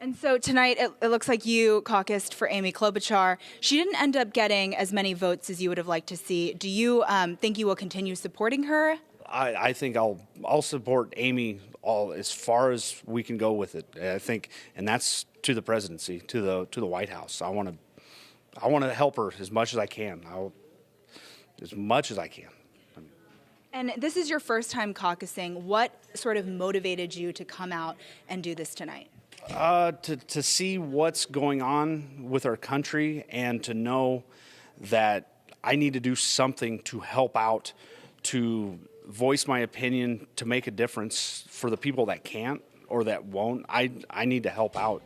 And so tonight, it looks like you caucused for Amy Klobuchar. She didn't end up getting as many votes as you would have liked to see. Do you think you will continue supporting her? I think I'll support Amy as far as we can go with it. I think, and that's to the presidency, to the White House. I want to help her as much as I can. As much as I can. And this is your first time caucusing. What sort of motivated you to come out and do this tonight? To see what's going on with our country and to know that I need to do something to help out, to voice my opinion, to make a difference for the people that can't or that won't. I need to help out.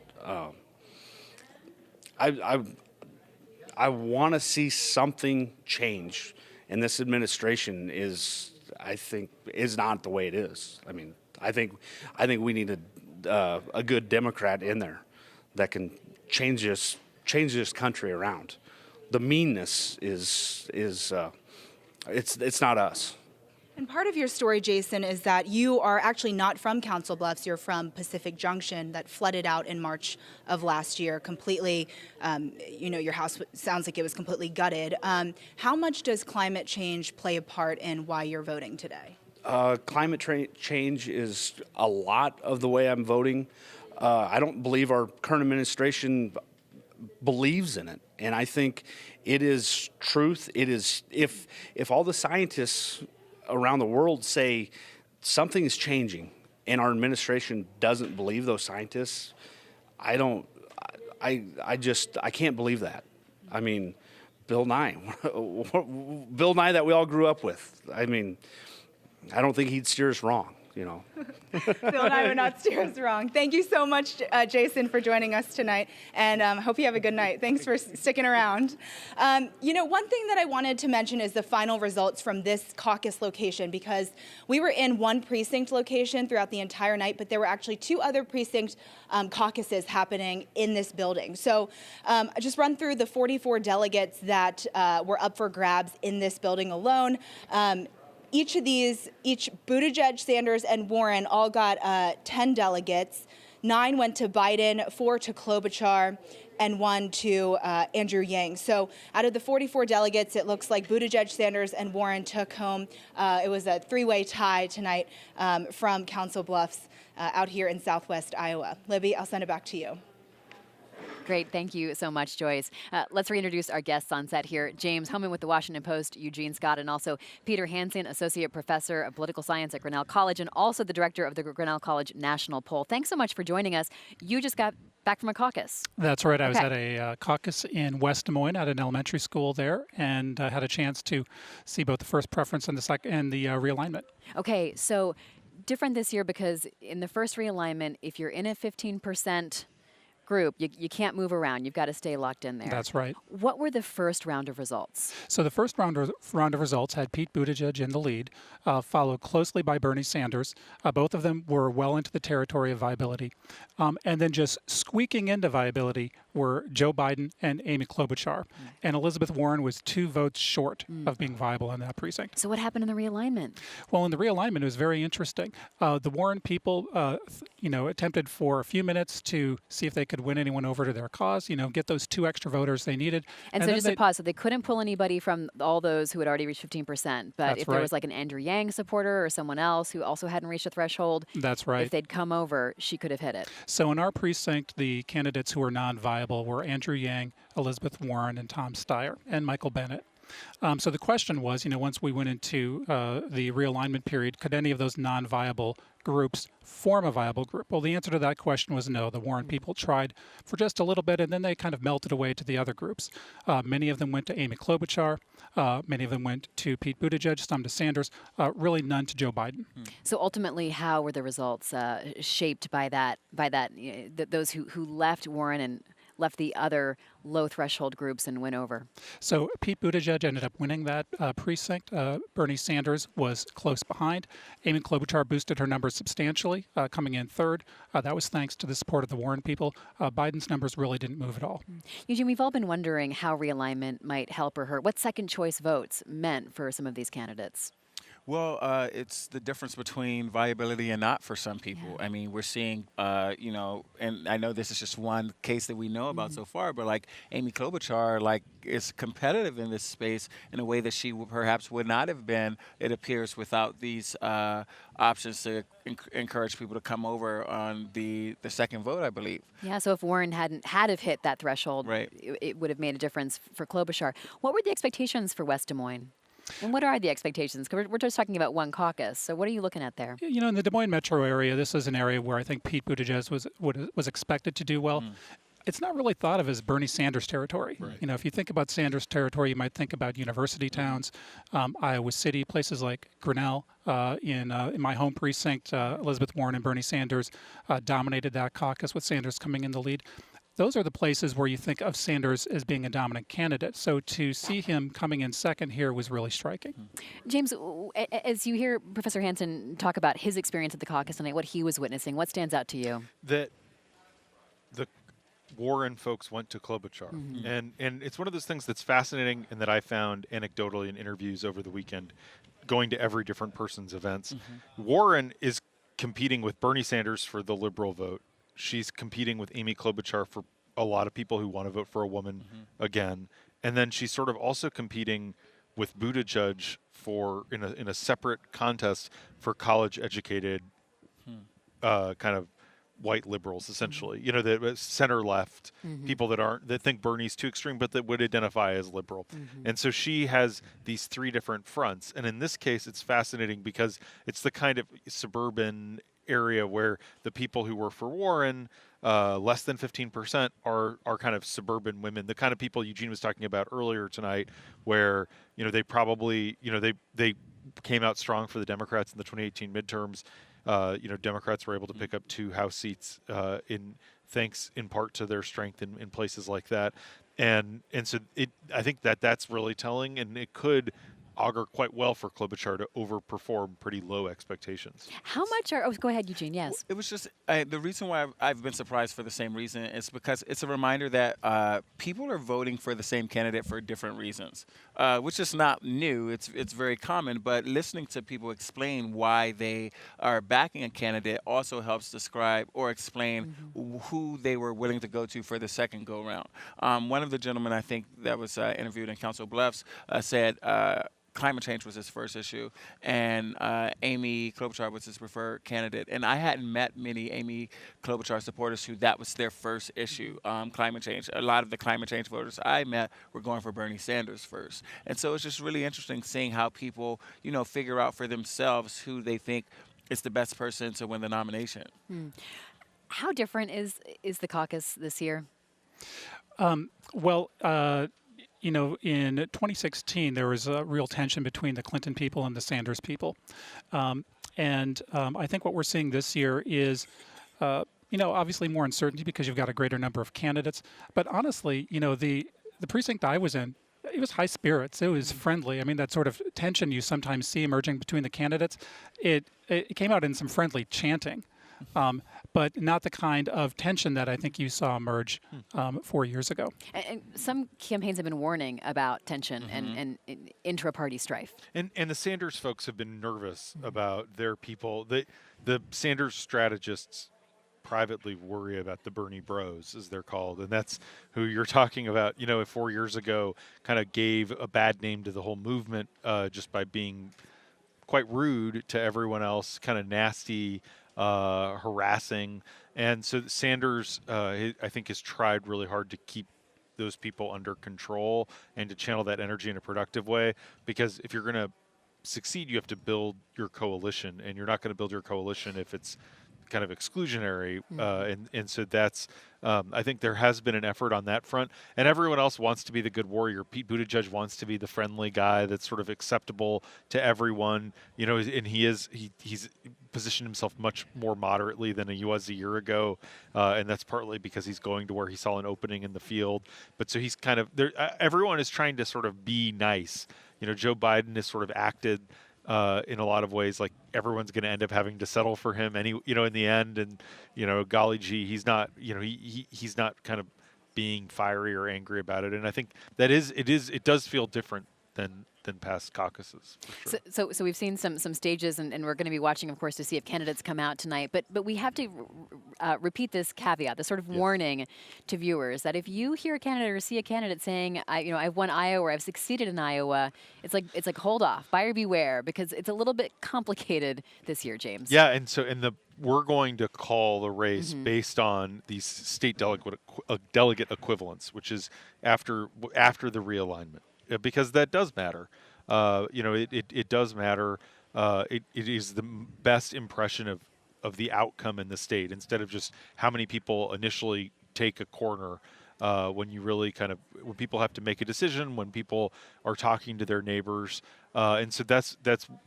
I want to see something change, and this administration is not the way it is. I mean, I think we need a good Democrat in there that can change this country around. The meanness is it's not us. And part of your story, Jason, is that you are actually not from Council Bluffs. You're from Pacific Junction that flooded out in March of last year, completely, your house sounds like it was completely gutted. How much does climate change play a part in why you're voting today? Climate change is a lot of the way I'm voting. I don't believe our current administration believes in it. And I think it is truth. It is, if all the scientists around the world say something is changing and our administration doesn't believe those scientists, I can't believe that. I mean, Bill Nye that we all grew up with. I mean, I don't think he'd steer us wrong, Bill and I would not steer us wrong. Thank you so much, Jason, for joining us tonight, and hope you have a good night. Thanks for sticking around. One thing that I wanted to mention is the final results from this caucus location, because we were in one precinct location throughout the entire night, but there were actually 2 other precinct caucuses happening in this building. So I just run through the 44 delegates that were up for grabs in this building alone. Each Buttigieg, Sanders, and Warren all got 10 delegates. 9 went to Biden, 4 to Klobuchar, and 1 to Andrew Yang. So out of the 44 delegates, it looks like Buttigieg, Sanders, and Warren took home. It was a 3-way tie tonight from Council Bluffs out here in southwest Iowa. Libby, I'll send it back to you. Great. Thank you so much, Joyce. Let's reintroduce our guests on set here. James Hohmann with the Washington Post, Eugene Scott, and also Peter Hansen, Associate Professor of Political Science at Grinnell College, and also the Director of the Grinnell College National Poll. Thanks so much for joining us. You just got back from a caucus. That's right. I was at a caucus in West Des Moines at an elementary school there, and had a chance to see both the first preference and the realignment. Okay, so different this year because in the first realignment, if you're in a 15% group, you can't move around. You've got to stay locked in there. That's right. What were the first round of results? So the first round of results had Pete Buttigieg in the lead, followed closely by Bernie Sanders. Both of them were well into the territory of viability. And then just squeaking into viability were Joe Biden and Amy Klobuchar. And Elizabeth Warren was 2 votes short of being viable in that precinct. So what happened in the realignment? Well, in the realignment, it was very interesting. The Warren people, attempted for a few minutes to see if they could win anyone over to their cause, get those 2 extra voters they needed. And so just to pause, so they couldn't pull anybody from all those who had already reached 15%. But if there was like an Andrew Yang supporter or someone else who also hadn't reached the threshold, that's right. If they'd come over, she could have hit it. So in our precinct, the candidates who were non-viable were Andrew Yang, Elizabeth Warren, and Tom Steyer, and Michael Bennet. So the question was, once we went into the realignment period, could any of those non-viable groups form a viable group? Well, the answer to that question was no. The Warren people tried for just a little bit, and then they kind of melted away to the other groups. Many of them went to Amy Klobuchar. Many of them went to Pete Buttigieg, some to Sanders, really none to Joe Biden. So ultimately, how were the results shaped by that? Those who left Warren and left the other low threshold groups and went over? So Pete Buttigieg ended up winning that precinct. Bernie Sanders was close behind. Amy Klobuchar boosted her numbers substantially, coming in 3rd. That was thanks to the support of the Warren people. Biden's numbers really didn't move at all. Eugene, we've all been wondering how realignment might help or hurt. What second choice votes meant for some of these candidates? Well, it's the difference between viability and not for some people. I mean, we're seeing, and I know this is just one case that we know about so far, but like Amy Klobuchar, is competitive in this space in a way that she perhaps would not have been, it appears, without these options to encourage people to come over on the second vote, I believe. Yeah, so if Warren had hit that threshold, it would have made a difference for Klobuchar. What were the expectations for West Des Moines? And what are the expectations? Because we're just talking about one caucus. So what are you looking at there? In the Des Moines metro area, this is an area where I think Pete Buttigieg was expected to do well. It's not really thought of as Bernie Sanders territory. Right. If you think about Sanders territory, you might think about university towns, Iowa City, places like Grinnell. In my home precinct, Elizabeth Warren and Bernie Sanders dominated that caucus with Sanders coming in the lead. Those are the places where you think of Sanders as being a dominant candidate. So to see him coming in second here was really striking. James, as you hear Professor Hansen talk about his experience at the caucus tonight, what he was witnessing, what stands out to you? That the Warren folks went to Klobuchar. And it's one of those things that's fascinating and that I found anecdotally in interviews over the weekend. going to every different person's events. Warren is competing with Bernie Sanders for the liberal vote. She's competing with Amy Klobuchar for a lot of people who want to vote for a woman again. And then she's sort of also competing with Buttigieg for in a separate contest for college-educated kind of white liberals, essentially. You know, the center left people that think Bernie's too extreme, but that would identify as liberal. And so she has these three different fronts. And in this case, it's fascinating because it's the kind of suburban area where the people who were for Warren, less than 15%, are kind of suburban women, the kind of people Eugene was talking about earlier tonight, where, you know, they probably, you know, they came out strong for the Democrats in the 2018 midterms. You know, Democrats were able to pick up 2 House seats thanks in part to their strength in places like that, and so I think that's really telling, and it could augur quite well for Klobuchar to overperform pretty low expectations. How much are? Oh, go ahead, Eugene. Yes. It was just the reason why I've been surprised for the same reason is because it's a reminder that people are voting for the same candidate for different reasons, which is not new. It's very common. But listening to people explain why they are backing a candidate also helps describe or explain who they were willing to go to for the second go round. One of the gentlemen I think that was interviewed in Council Bluffs said. Climate change was his first issue, and Amy Klobuchar was his preferred candidate. And I hadn't met many Amy Klobuchar supporters who that was their first issue, climate change. A lot of the climate change voters I met were going for Bernie Sanders first. And so it's just really interesting seeing how people, you know, figure out for themselves who they think is the best person to win the nomination. How different is the caucus this year? You know, in 2016, there was a real tension between the Clinton people and the Sanders people. I think what we're seeing this year is, you know, obviously more uncertainty because you've got a greater number of candidates. But honestly, you know, the precinct I was in, it was high spirits. It was friendly. I mean, that sort of tension you sometimes see emerging between the candidates, it came out in some friendly chanting. But not the kind of tension that I think you saw emerge 4 years ago. And some campaigns have been warning about tension and intra-party strife. And the Sanders folks have been nervous about their people. The Sanders strategists privately worry about the Bernie bros, as they're called, and that's who you're talking about. You know, 4 years ago, kind of gave a bad name to the whole movement just by being quite rude to everyone else, kind of nasty. Harassing, and so Sanders, I think, has tried really hard to keep those people under control and to channel that energy in a productive way. Because if you're going to succeed, you have to build your coalition, and you're not going to build your coalition if it's kind of exclusionary. And so that's, I think there has been an effort on that front, and everyone else wants to be the good warrior. Pete Buttigieg wants to be the friendly guy that's sort of acceptable to everyone, you know, and he's positioned himself much more moderately than he was a year ago, and that's partly because he's going to where he saw an opening in the field. But so he's kind of there. Everyone is trying to sort of be nice. You know, Joe Biden has sort of acted in a lot of ways like everyone's going to end up having to settle for him in the end. And, you know, golly gee, he's not, you know, he's not kind of being fiery or angry about it. And I think that it does feel different than past caucuses. For sure. So we've seen some stages, and we're going to be watching, of course, to see if candidates come out tonight. But we have to repeat this caveat, this sort of warning to viewers that if you hear a candidate or see a candidate saying, I've won Iowa or I've succeeded in Iowa, it's like hold off, buyer beware, because it's a little bit complicated this year, James. Yeah, and we're going to call the race based on these state delegate equivalents, which is after the realignment. Because that does matter. You know, it does matter. It is the best impression of the outcome in the state, instead of just how many people initially take a corner. When you really when people have to make a decision, when people are talking to their neighbors. And so that's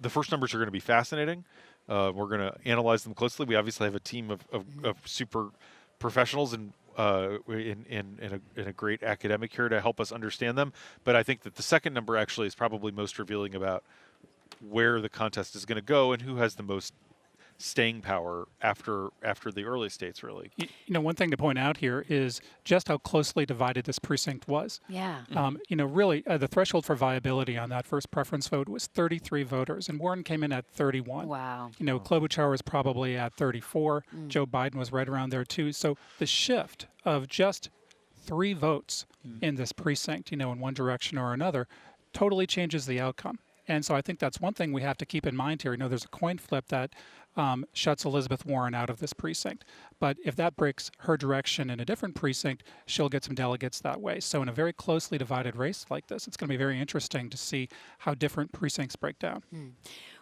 the first numbers are going to be fascinating. We're going to analyze them closely. We obviously have a team of super professionals and in a great academic here to help us understand them. But I think that the second number actually is probably most revealing about where the contest is going to go and who has the most staying power after the early states, really. You know, one thing to point out here is just how closely divided this precinct was. Yeah. You know, really, the threshold for viability on that first preference vote was 33 voters, and Warren came in at 31. Wow. You know, Klobuchar was probably at 34. Joe Biden was right around there, too. So the shift of just 3 votes in this precinct, you know, in one direction or another, totally changes the outcome. And so I think that's one thing we have to keep in mind here. You know, there's a coin flip that shuts Elizabeth Warren out of this precinct. But if that breaks her direction in a different precinct, she'll get some delegates that way. So in a very closely divided race like this, it's going to be very interesting to see how different precincts break down.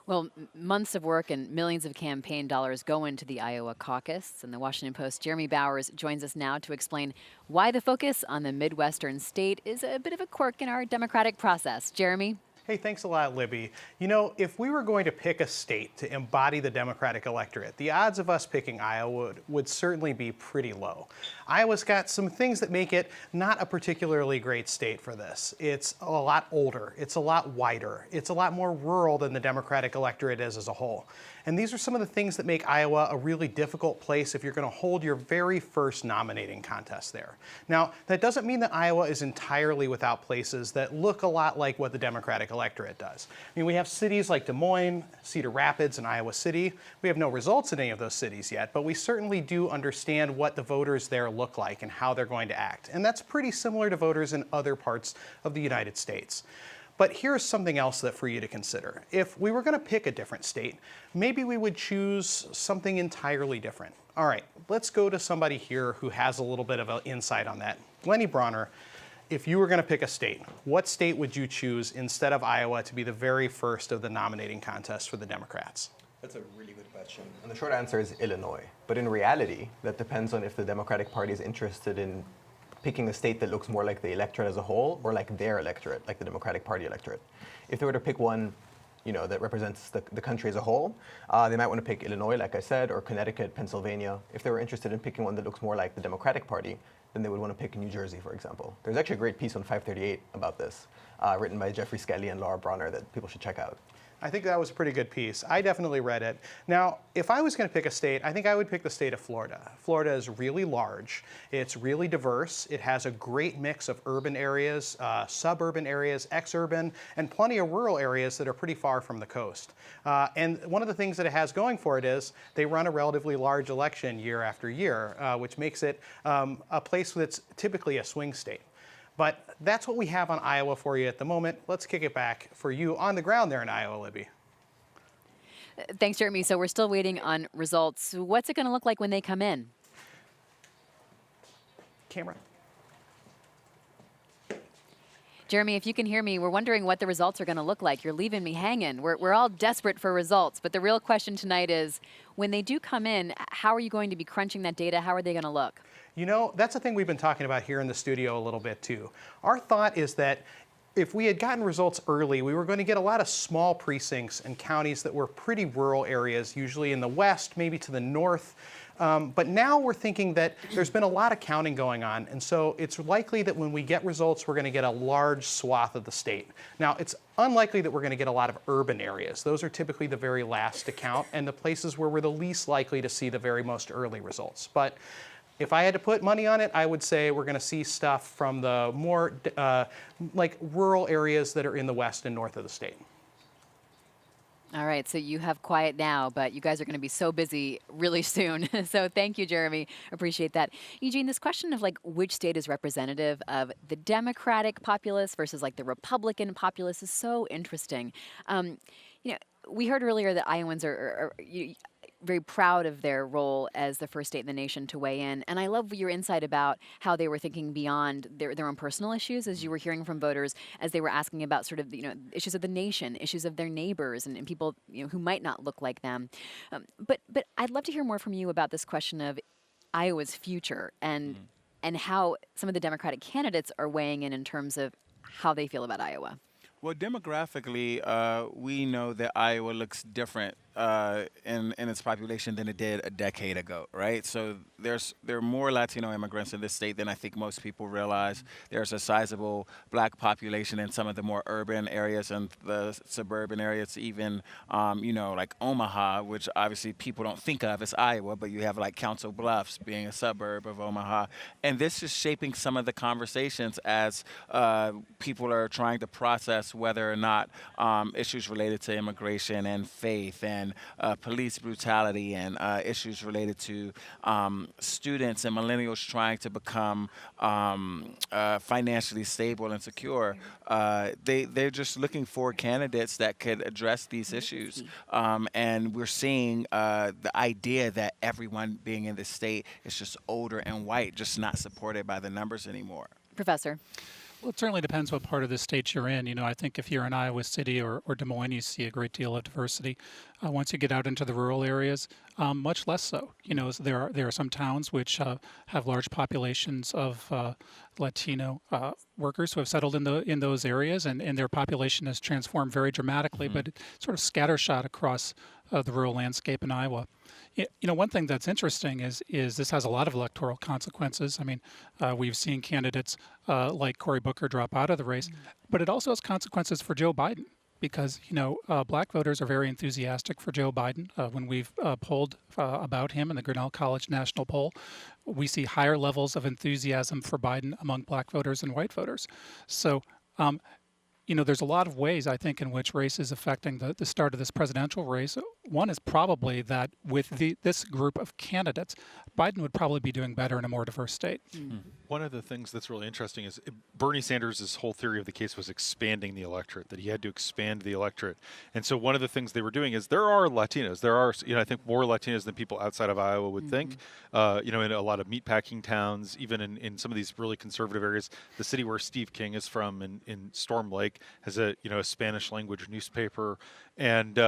Well, months of work and millions of campaign dollars go into the Iowa caucus. And the Washington Post, Jeremy Bowers, joins us now to explain why the focus on the Midwestern state is a bit of a quirk in our democratic process. Jeremy? Hey, thanks a lot, Libby. You know, if we were going to pick a state to embody the Democratic electorate, the odds of us picking Iowa would certainly be pretty low. Iowa's got some things that make it not a particularly great state for this. It's a lot older, it's a lot wider, it's a lot more rural than the Democratic electorate is as a whole. And these are some of the things that make Iowa a really difficult place if you're going to hold your very first nominating contest there. Now, that doesn't mean that Iowa is entirely without places that look a lot like what the Democratic electorate does. I mean, we have cities like Des Moines, Cedar Rapids, and Iowa City. We have no results in any of those cities yet, but we certainly do understand what the voters there look like and how they're going to act. And that's pretty similar to voters in other parts of the United States. But here's something else that for you to consider. If we were going to pick a different state, maybe we would choose something entirely different. All right, let's go to somebody here who has a little bit of an insight on that. Lenny Bronner, if you were going to pick a state, what state would you choose instead of Iowa to be the very first of the nominating contests for the Democrats? That's a really good question. And the short answer is Illinois. But in reality, that depends on if the Democratic Party is interested in picking a state that looks more like the electorate as a whole or like their electorate, like the Democratic Party electorate. If they were to pick one, you know, that represents the country as a whole, they might want to pick Illinois, like I said, or Connecticut, Pennsylvania. If they were interested in picking one that looks more like the Democratic Party, then they would want to pick New Jersey, for example. There's actually a great piece on 538 about this, written by Jeffrey Skelly and Laura Bronner that people should check out. I think that was a pretty good piece. I definitely read it. Now, if I was going to pick a state, I think I would pick the state of Florida. Florida is really large. It's really diverse. It has a great mix of urban areas, suburban areas, exurban, and plenty of rural areas that are pretty far from the coast. And one of the things that it has going for it is they run a relatively large election year after year, which makes it a place that's typically a swing state. But that's what we have on Iowa for you at the moment. Let's kick it back for you on the ground there in Iowa, Libby. Thanks, Jeremy. So we're still waiting on results. What's it going to look like when they come in? Camera. Jeremy, if you can hear me, we're wondering what the results are going to look like. You're leaving me hanging. We're all desperate for results. But the real question tonight is, when they do come in, how are you going to be crunching that data? How are they going to look? You know, that's a thing we've been talking about here in the studio a little bit too. Our thought is that if we had gotten results early, we were going to get a lot of small precincts and counties that were pretty rural areas, usually in the west, maybe to the north. But now we're thinking that there's been a lot of counting going on, and so it's likely that when we get results, we're going to get a large swath of the state. Now, it's unlikely that we're going to get a lot of urban areas. Those are typically the very last to count, and the places where we're the least likely to see the very most early results. But if I had to put money on it, I would say we're going to see stuff from the more like rural areas that are in the west and north of the state. All right, so you have quiet now, but you guys are going to be so busy really soon. So thank you, Jeremy. Appreciate that. Eugene, this question of like which state is representative of the Democratic populace versus like the Republican populace is so interesting. You know, we heard earlier that Iowans are very proud of their role as the first state in the nation to weigh in. And I love your insight about how they were thinking beyond their own personal issues, as you were hearing from voters, as they were asking about sort of, you know, issues of the nation, issues of their neighbors and people, you know, who might not look like them. But I'd love to hear more from you about this question of Iowa's future and how some of the Democratic candidates are weighing in terms of how they feel about Iowa. Well, demographically, we know that Iowa looks different in its population than it did a decade ago, right? So there are more Latino immigrants in this state than I think most people realize. There's a sizable black population in some of the more urban areas and the suburban areas, even, like Omaha, which obviously people don't think of as Iowa, but you have like Council Bluffs being a suburb of Omaha. And this is shaping some of the conversations as people are trying to process whether or not issues related to immigration and faith and police brutality and issues related to students and millennials trying to become financially stable and secure. They're just looking for candidates that could address these issues. And we're seeing the idea that everyone being in the state is just older and white, just not supported by the numbers anymore. Professor? Well, it certainly depends what part of the state you're in. I think if you're in Iowa City or Des Moines, you see a great deal of diversity. Once you get out into the rural areas, much less so. There are some towns which have large populations of Latino workers who have settled in those areas, and their population has transformed very dramatically, but it's sort of scattershot across the rural landscape in Iowa. One thing that's interesting is this has a lot of electoral consequences. I mean, we've seen candidates like Cory Booker drop out of the race, but it also has consequences for Joe Biden because, black voters are very enthusiastic for Joe Biden. When we've polled about him in the Grinnell College National Poll, we see higher levels of enthusiasm for Biden among black voters and white voters. So, there's a lot of ways, I think, in which race is affecting the start of this presidential race. One is probably that with this group of candidates, Biden would probably be doing better in a more diverse state. One of the things that's really interesting is Bernie Sanders' whole theory of the case was expanding the electorate, that he had to expand the electorate. And so one of the things they were doing is there are Latinos. There are, I think, more Latinos than people outside of Iowa would think. In a lot of meatpacking towns, even in some of these really conservative areas. The city where Steve King is from in Storm Lake has a Spanish language newspaper, and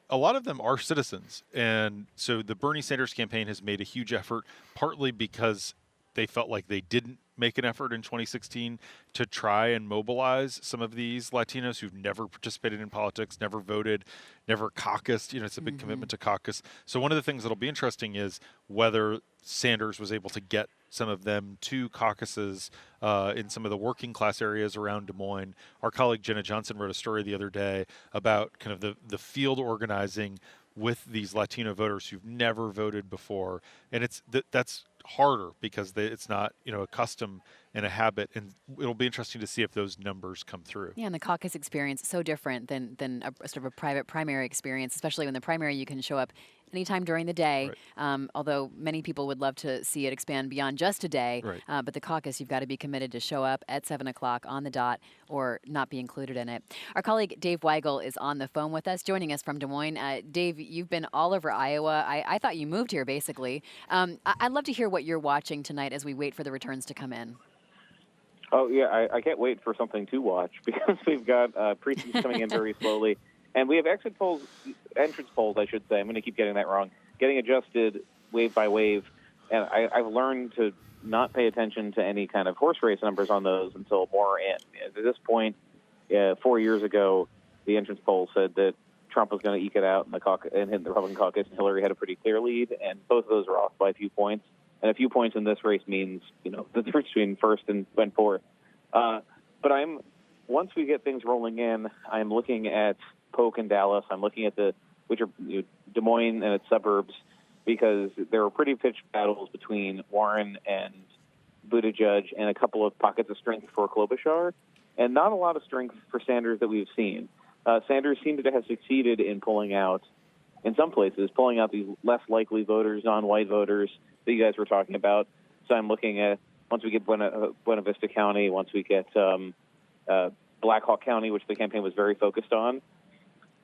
a lot of them are citizens. And so the Bernie Sanders campaign has made a huge effort, partly because they felt like they didn't make an effort in 2016 to try and mobilize some of these Latinos who've never participated in politics, never voted, never caucused. It's a big commitment to caucus. So one of the things that'll be interesting is whether Sanders was able to get some of them to caucuses in some of the working class areas around Des Moines. Our colleague Jenna Johnson wrote a story the other day about kind of the field organizing with these Latino voters who've never voted before. And that's harder because it's not, a custom and a habit, and it'll be interesting to see if those numbers come through. Yeah, and the caucus experience is so different than a sort of a private primary experience, especially when the primary you can show up anytime during the day, although many people would love to see it expand beyond just a day. But the caucus, you've got to be committed to show up at 7 o'clock on the dot or not be included in it. Our colleague Dave Weigel is on the phone with us, joining us from Des Moines. Dave, you've been all over Iowa. I thought you moved here, basically. I'd love to hear what you're watching tonight as we wait for the returns to come in. Oh, yeah, I can't wait for something to watch because we've got precincts coming in very slowly. And we have entrance polls, I should say. I'm going to keep getting that wrong. Getting adjusted wave by wave. And I've learned to not pay attention to any kind of horse race numbers on those until more in. At this point, 4 years ago, the entrance poll said that Trump was going to eke it out in the caucus, and hit the Republican caucus, and Hillary had a pretty clear lead. And both of those are off by a few points. And a few points in this race means, the difference between first and fourth. But once we get things rolling in, I'm looking at Polk and Dallas. I'm looking at which are Des Moines and its suburbs, because there were pretty pitched battles between Warren and Buttigieg and a couple of pockets of strength for Klobuchar, and not a lot of strength for Sanders that we've seen. Sanders seemed to have succeeded in in some places, pulling out these less likely voters, non-white voters that you guys were talking about. So I'm looking at, once we get Buena Vista County, once we get Black Hawk County, which the campaign was very focused on.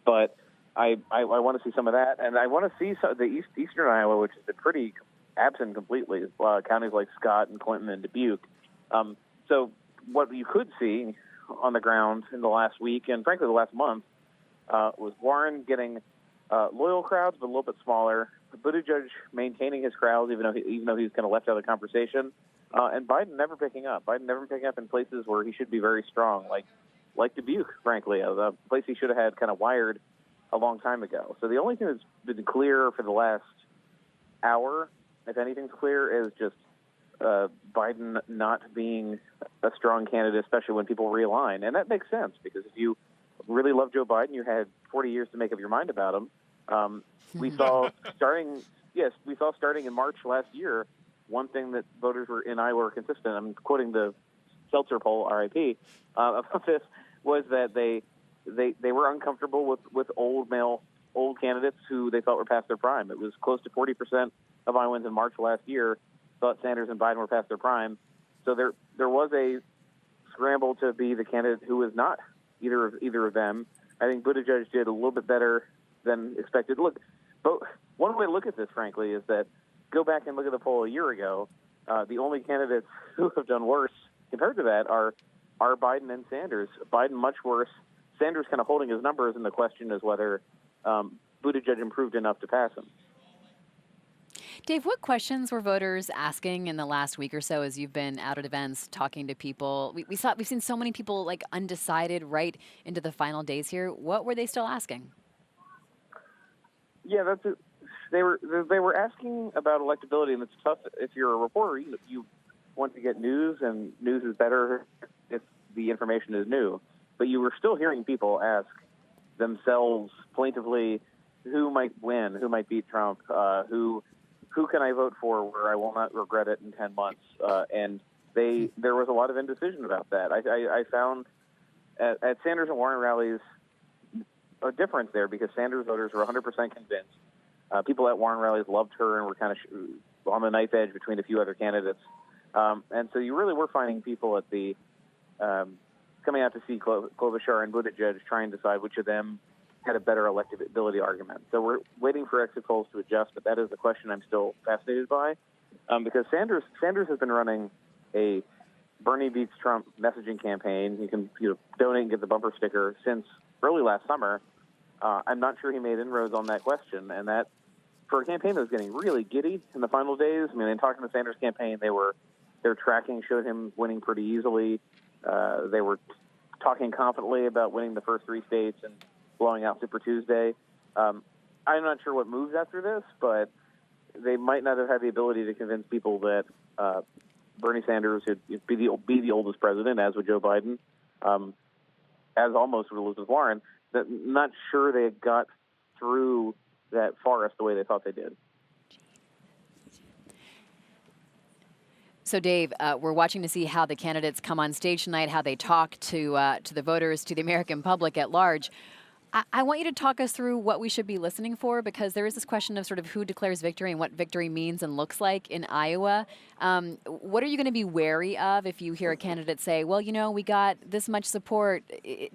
But I want to see some of that, and I want to see the eastern Iowa, which has been pretty absent completely, counties like Scott and Clinton and Dubuque. So what you could see on the ground in the last week, and frankly the last month, was Warren getting loyal crowds, but a little bit smaller. Buttigieg maintaining his crowds, even though he's kind of left out of the conversation, and Biden never picking up. Biden never picking up in places where he should be very strong, like Dubuque, frankly, the place he should have had kind of wired a long time ago. So the only thing that's been clear for the last hour, if anything's clear, is just Biden not being a strong candidate, especially when people realign. And that makes sense, because if you really love Joe Biden, you had 40 years to make up your mind about him. We saw starting in March last year, one thing that voters were in Iowa were consistent. I'm quoting the Seltzer poll, RIP, about this, was that they were uncomfortable with old candidates who they felt were past their prime. It was close to 40% of Iowans in March last year thought Sanders and Biden were past their prime. So there was a scramble to be the candidate who was not either of them. I think Buttigieg did a little bit better than expected. Look, but one way to look at this, frankly, is that go back and look at the poll a year ago. The only candidates who have done worse compared to that are Biden and Sanders. Biden much worse. Sanders kind of holding his numbers, and the question is whether Buttigieg improved enough to pass him. Dave, what questions were voters asking in the last week or so as you've been out at events talking to people? We've seen so many people like undecided right into the final days here. What were they still asking? Yeah, that's it. They were asking about electability, and it's tough if you're a reporter. You want to get news, and news is better if the information is new. But you were still hearing people ask themselves plaintively, who might win, who might beat Trump, who can I vote for where I will not regret it in 10 months? And there was a lot of indecision about that. I found at Sanders and Warren rallies a difference there, because Sanders voters were 100% convinced. People at Warren rallies loved her and were kind of on the knife edge between a few other candidates. And so you really were finding people at the coming out to see Klobuchar and Buttigieg trying to decide which of them had a better electability argument. So we're waiting for exit polls to adjust, but that is the question I'm still fascinated by, because Sanders has been running a Bernie beats Trump messaging campaign. You can donate and get the bumper sticker since early last summer. I'm not sure he made inroads on that question, and that for a campaign that was getting really giddy in the final days. I mean, in talking to the Sanders campaign, their tracking showed him winning pretty easily. They were talking confidently about winning the first 3 states and blowing out Super Tuesday. I'm not sure what moves after this, but they might not have had the ability to convince people that Bernie Sanders would be the oldest president, as would Joe Biden, as almost with Elizabeth Warren. That not sure they got through that forest the way they thought they did. So, Dave, we're watching to see how the candidates come on stage tonight, how they talk to the voters, to the American public at large. I want you to talk us through what we should be listening for, because there is this question of sort of who declares victory and what victory means and looks like in Iowa. What are you going to be wary of if you hear a candidate say, well, we got this much support?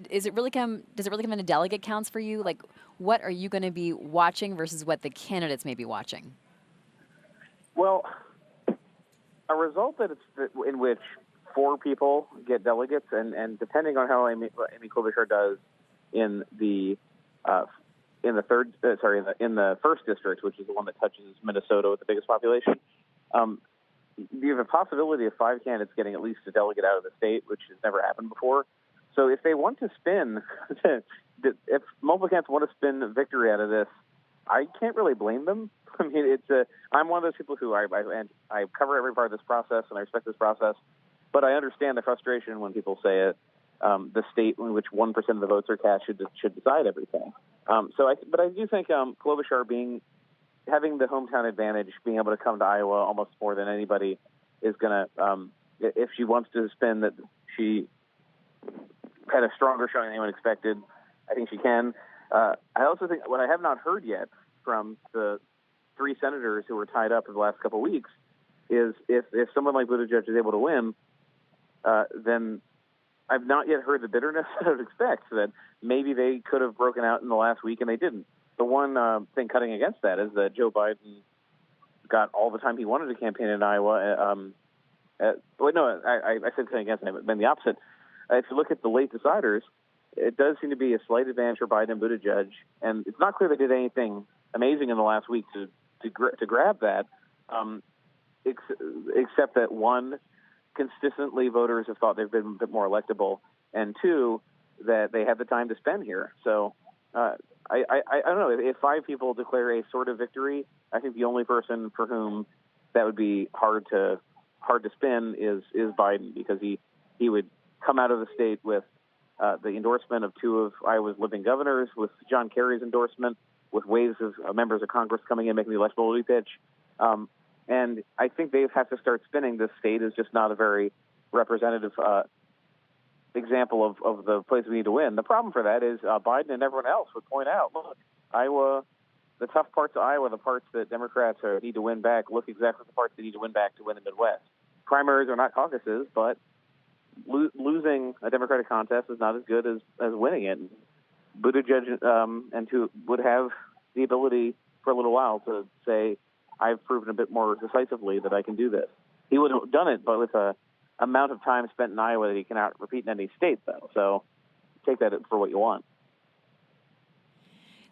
Does it really come into delegate counts for you? Like, what are you going to be watching versus what the candidates may be watching? Well, a result in which 4 people get delegates, and depending on how Amy Klobuchar does in the first district, which is the one that touches Minnesota with the biggest population, you have a possibility of 5 candidates getting at least a delegate out of the state, which has never happened before. So if they want to spin, if multiple candidates want to spin victory out of this, I can't really blame them. I mean, I'm one of those people who I cover every part of this process, and I respect this process, but I understand the frustration when people say it. The state in which 1% of the votes are cast should decide everything. But I do think Klobuchar having the hometown advantage, being able to come to Iowa almost more than anybody, is going to, if she wants to spin that she had a stronger showing than anyone expected, I think she can. I also think what I have not heard yet from the 3 senators who were tied up in the last couple of weeks is if someone like Buttigieg is able to win, then I've not yet heard the bitterness that I would expect, that maybe they could have broken out in the last week and they didn't. The one thing cutting against that is that Joe Biden got all the time he wanted to campaign in Iowa. I said cutting against him, but the opposite. If you look at the late deciders, it does seem to be a slight advantage for Biden and Buttigieg, and it's not clear they did anything amazing in the last week to grab that, except that, 1, consistently voters have thought they've been a bit more electable, and 2, that they have the time to spend here. So I don't know. If 5 people declare a sort of victory, I think the only person for whom that would be hard to spin is Biden, because he would come out of the state with the endorsement of 2 of Iowa's living governors, with John Kerry's endorsement, with waves of members of Congress coming in making the electability pitch. And I think they have to start spinning this state is just not a very representative example of the place we need to win. The problem for that is Biden and everyone else would point out, look, Iowa, the tough parts of Iowa, the parts that Democrats need to win back, look exactly the parts they need to win back to win the Midwest. Primaries are not caucuses, but losing a Democratic contest is not as good as winning it. Buttigieg and who would have the ability for a little while to say, I've proven a bit more decisively that I can do this. He would have done it, but with a amount of time spent in Iowa that he cannot repeat in any state, though. So take that for what you want.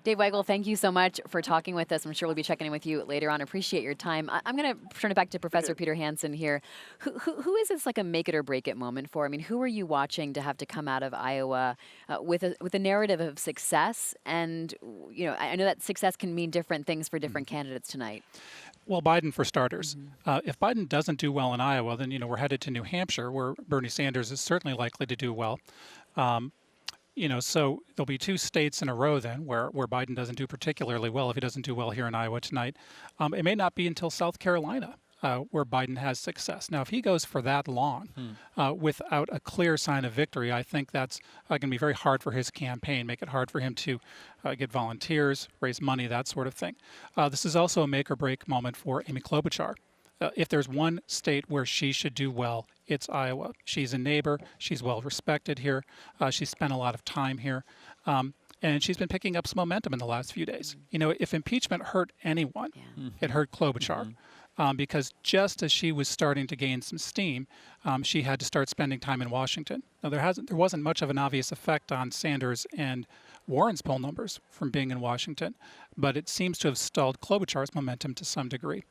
Dave Weigel, thank you so much for talking with us. I'm sure we'll be checking in with you later on. Appreciate your time. I'm going to turn it back to Professor Peter Hansen here. Who is this like a make it or break it moment for? I mean, who are you watching to have to come out of Iowa with a narrative of success? And, you know, I know that success can mean different things for different candidates tonight. Well, Biden for starters. If Biden doesn't do well in Iowa, then, you know, we're headed to New Hampshire, where Bernie Sanders is certainly likely to do well. You know, so there'll be 2 states in a row then where Biden doesn't do particularly well if he doesn't do well here in Iowa tonight. It may not be until South Carolina where Biden has success. Now, if he goes for that long without a clear sign of victory, I think that's going to be very hard for his campaign, make it hard for him to get volunteers, raise money, that sort of thing. This is also a make or break moment for Amy Klobuchar. If there's one state where she should do well, it's Iowa. She's a neighbor. She's well respected here. She's spent a lot of time here. And she's been picking up some momentum in the last few days. You know, if impeachment hurt anyone, it hurt Klobuchar. Because just as she was starting to gain some steam, she had to start spending time in Washington. Now, there wasn't much of an obvious effect on Sanders and Warren's poll numbers from being in Washington, but it seems to have stalled Klobuchar's momentum to some degree.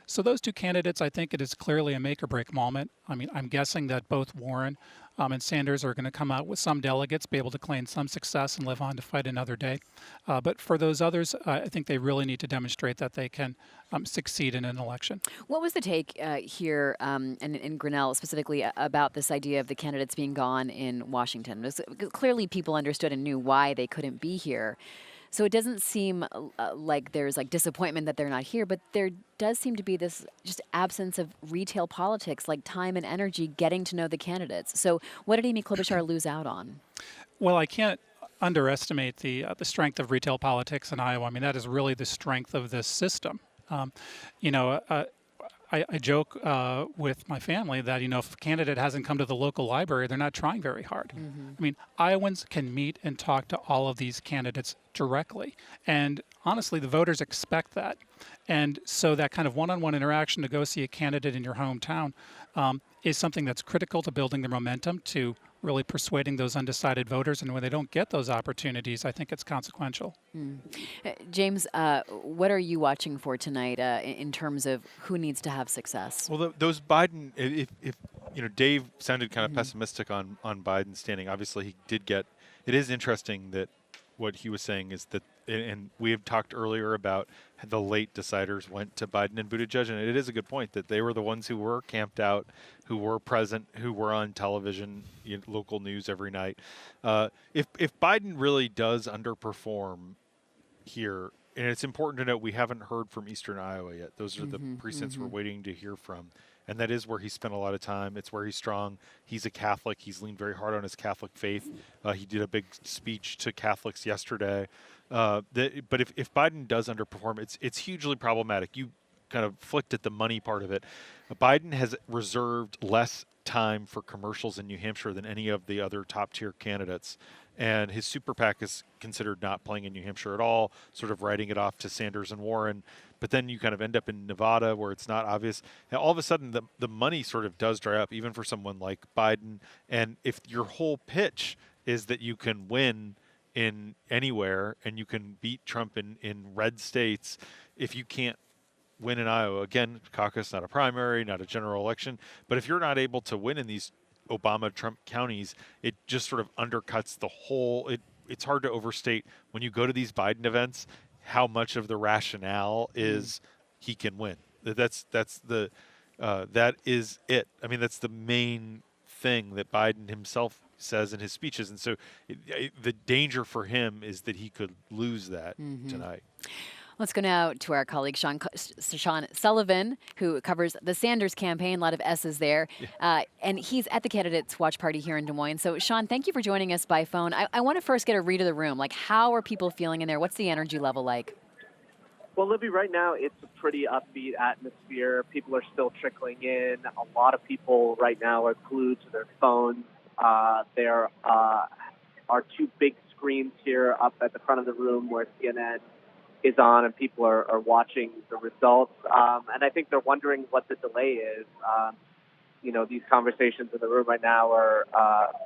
So those 2 candidates, I think it is clearly a make or break moment. I mean, I'm guessing that both Warren and Sanders are going to come out with some delegates, be able to claim some success and live on to fight another day. But for those others, I think they really need to demonstrate that they can succeed in an election. What was the take here in Grinnell specifically about this idea of the candidates being gone in Washington? Clearly people understood and knew why they couldn't be here. So it doesn't seem like there's like disappointment that they're not here, but there does seem to be this just absence of retail politics, like time and energy getting to know the candidates. So what did Amy Klobuchar lose out on? Well, I can't underestimate the strength of retail politics in Iowa. I mean, that is really the strength of this system. You know, I joke with my family that, you know, if a candidate hasn't come to the local library, they're not trying very hard. I mean, Iowans can meet and talk to all of these candidates directly. And honestly, the voters expect that. And so that kind of one-on-one interaction to go see a candidate in your hometown is something that's critical to building the momentum, to really persuading those undecided voters. And when they don't get those opportunities, I think it's consequential. James, what are you watching for tonight in terms of who needs to have success? Well, those Biden, if you know, Dave sounded kind of pessimistic on Biden standing. Obviously, he did get. It is interesting that what he was saying is that, and we have talked earlier about the late deciders went to Biden and Buttigieg, and it is a good point that they were the ones who were camped out, who were present, who were on television, local news every night. If Biden really does underperform here, and it's important to note we haven't heard from Eastern Iowa yet. Those are the precincts we're waiting to hear from. And that is where he spent a lot of time. It's where he's strong. He's a Catholic. He's leaned very hard on his Catholic faith. He did a big speech to Catholics yesterday. But if Biden does underperform, it's hugely problematic. You kind of flicked at the money part of it. Biden has reserved less time for commercials in New Hampshire than any of the other top-tier candidates. And his super PAC is considered not playing in New Hampshire at all, sort of writing it off to Sanders and Warren. But then you kind of end up in Nevada where it's not obvious. And all of a sudden, the money sort of does dry up, even for someone like Biden. And if your whole pitch is that you can win in anywhere and you can beat Trump in red states, if you can't win in Iowa, again, caucus, not a primary, not a general election, but if you're not able to win in these Obama-Trump counties, it just sort of undercuts the whole, it's hard to overstate when you go to these Biden events how much of the rationale is he can win. That is it. I mean, that's the main thing that Biden himself says in his speeches, and so the danger for him is that he could lose that tonight. Let's go now to our colleague Sean Sullivan, who covers the Sanders campaign. A lot of S's there. And he's at the Candidates Watch Party here in Des Moines. So, Sean, thank you for joining us by phone. I want to first get a read of the room. Like, how are people feeling in there? What's the energy level like? Well, Libby, right now it's a pretty upbeat atmosphere. People are still trickling in. A lot of people right now are glued to their phones. There are two big screens here up at the front of the room where CNN is on, and people are watching the results. And I think they're wondering what the delay is. These conversations in the room right now are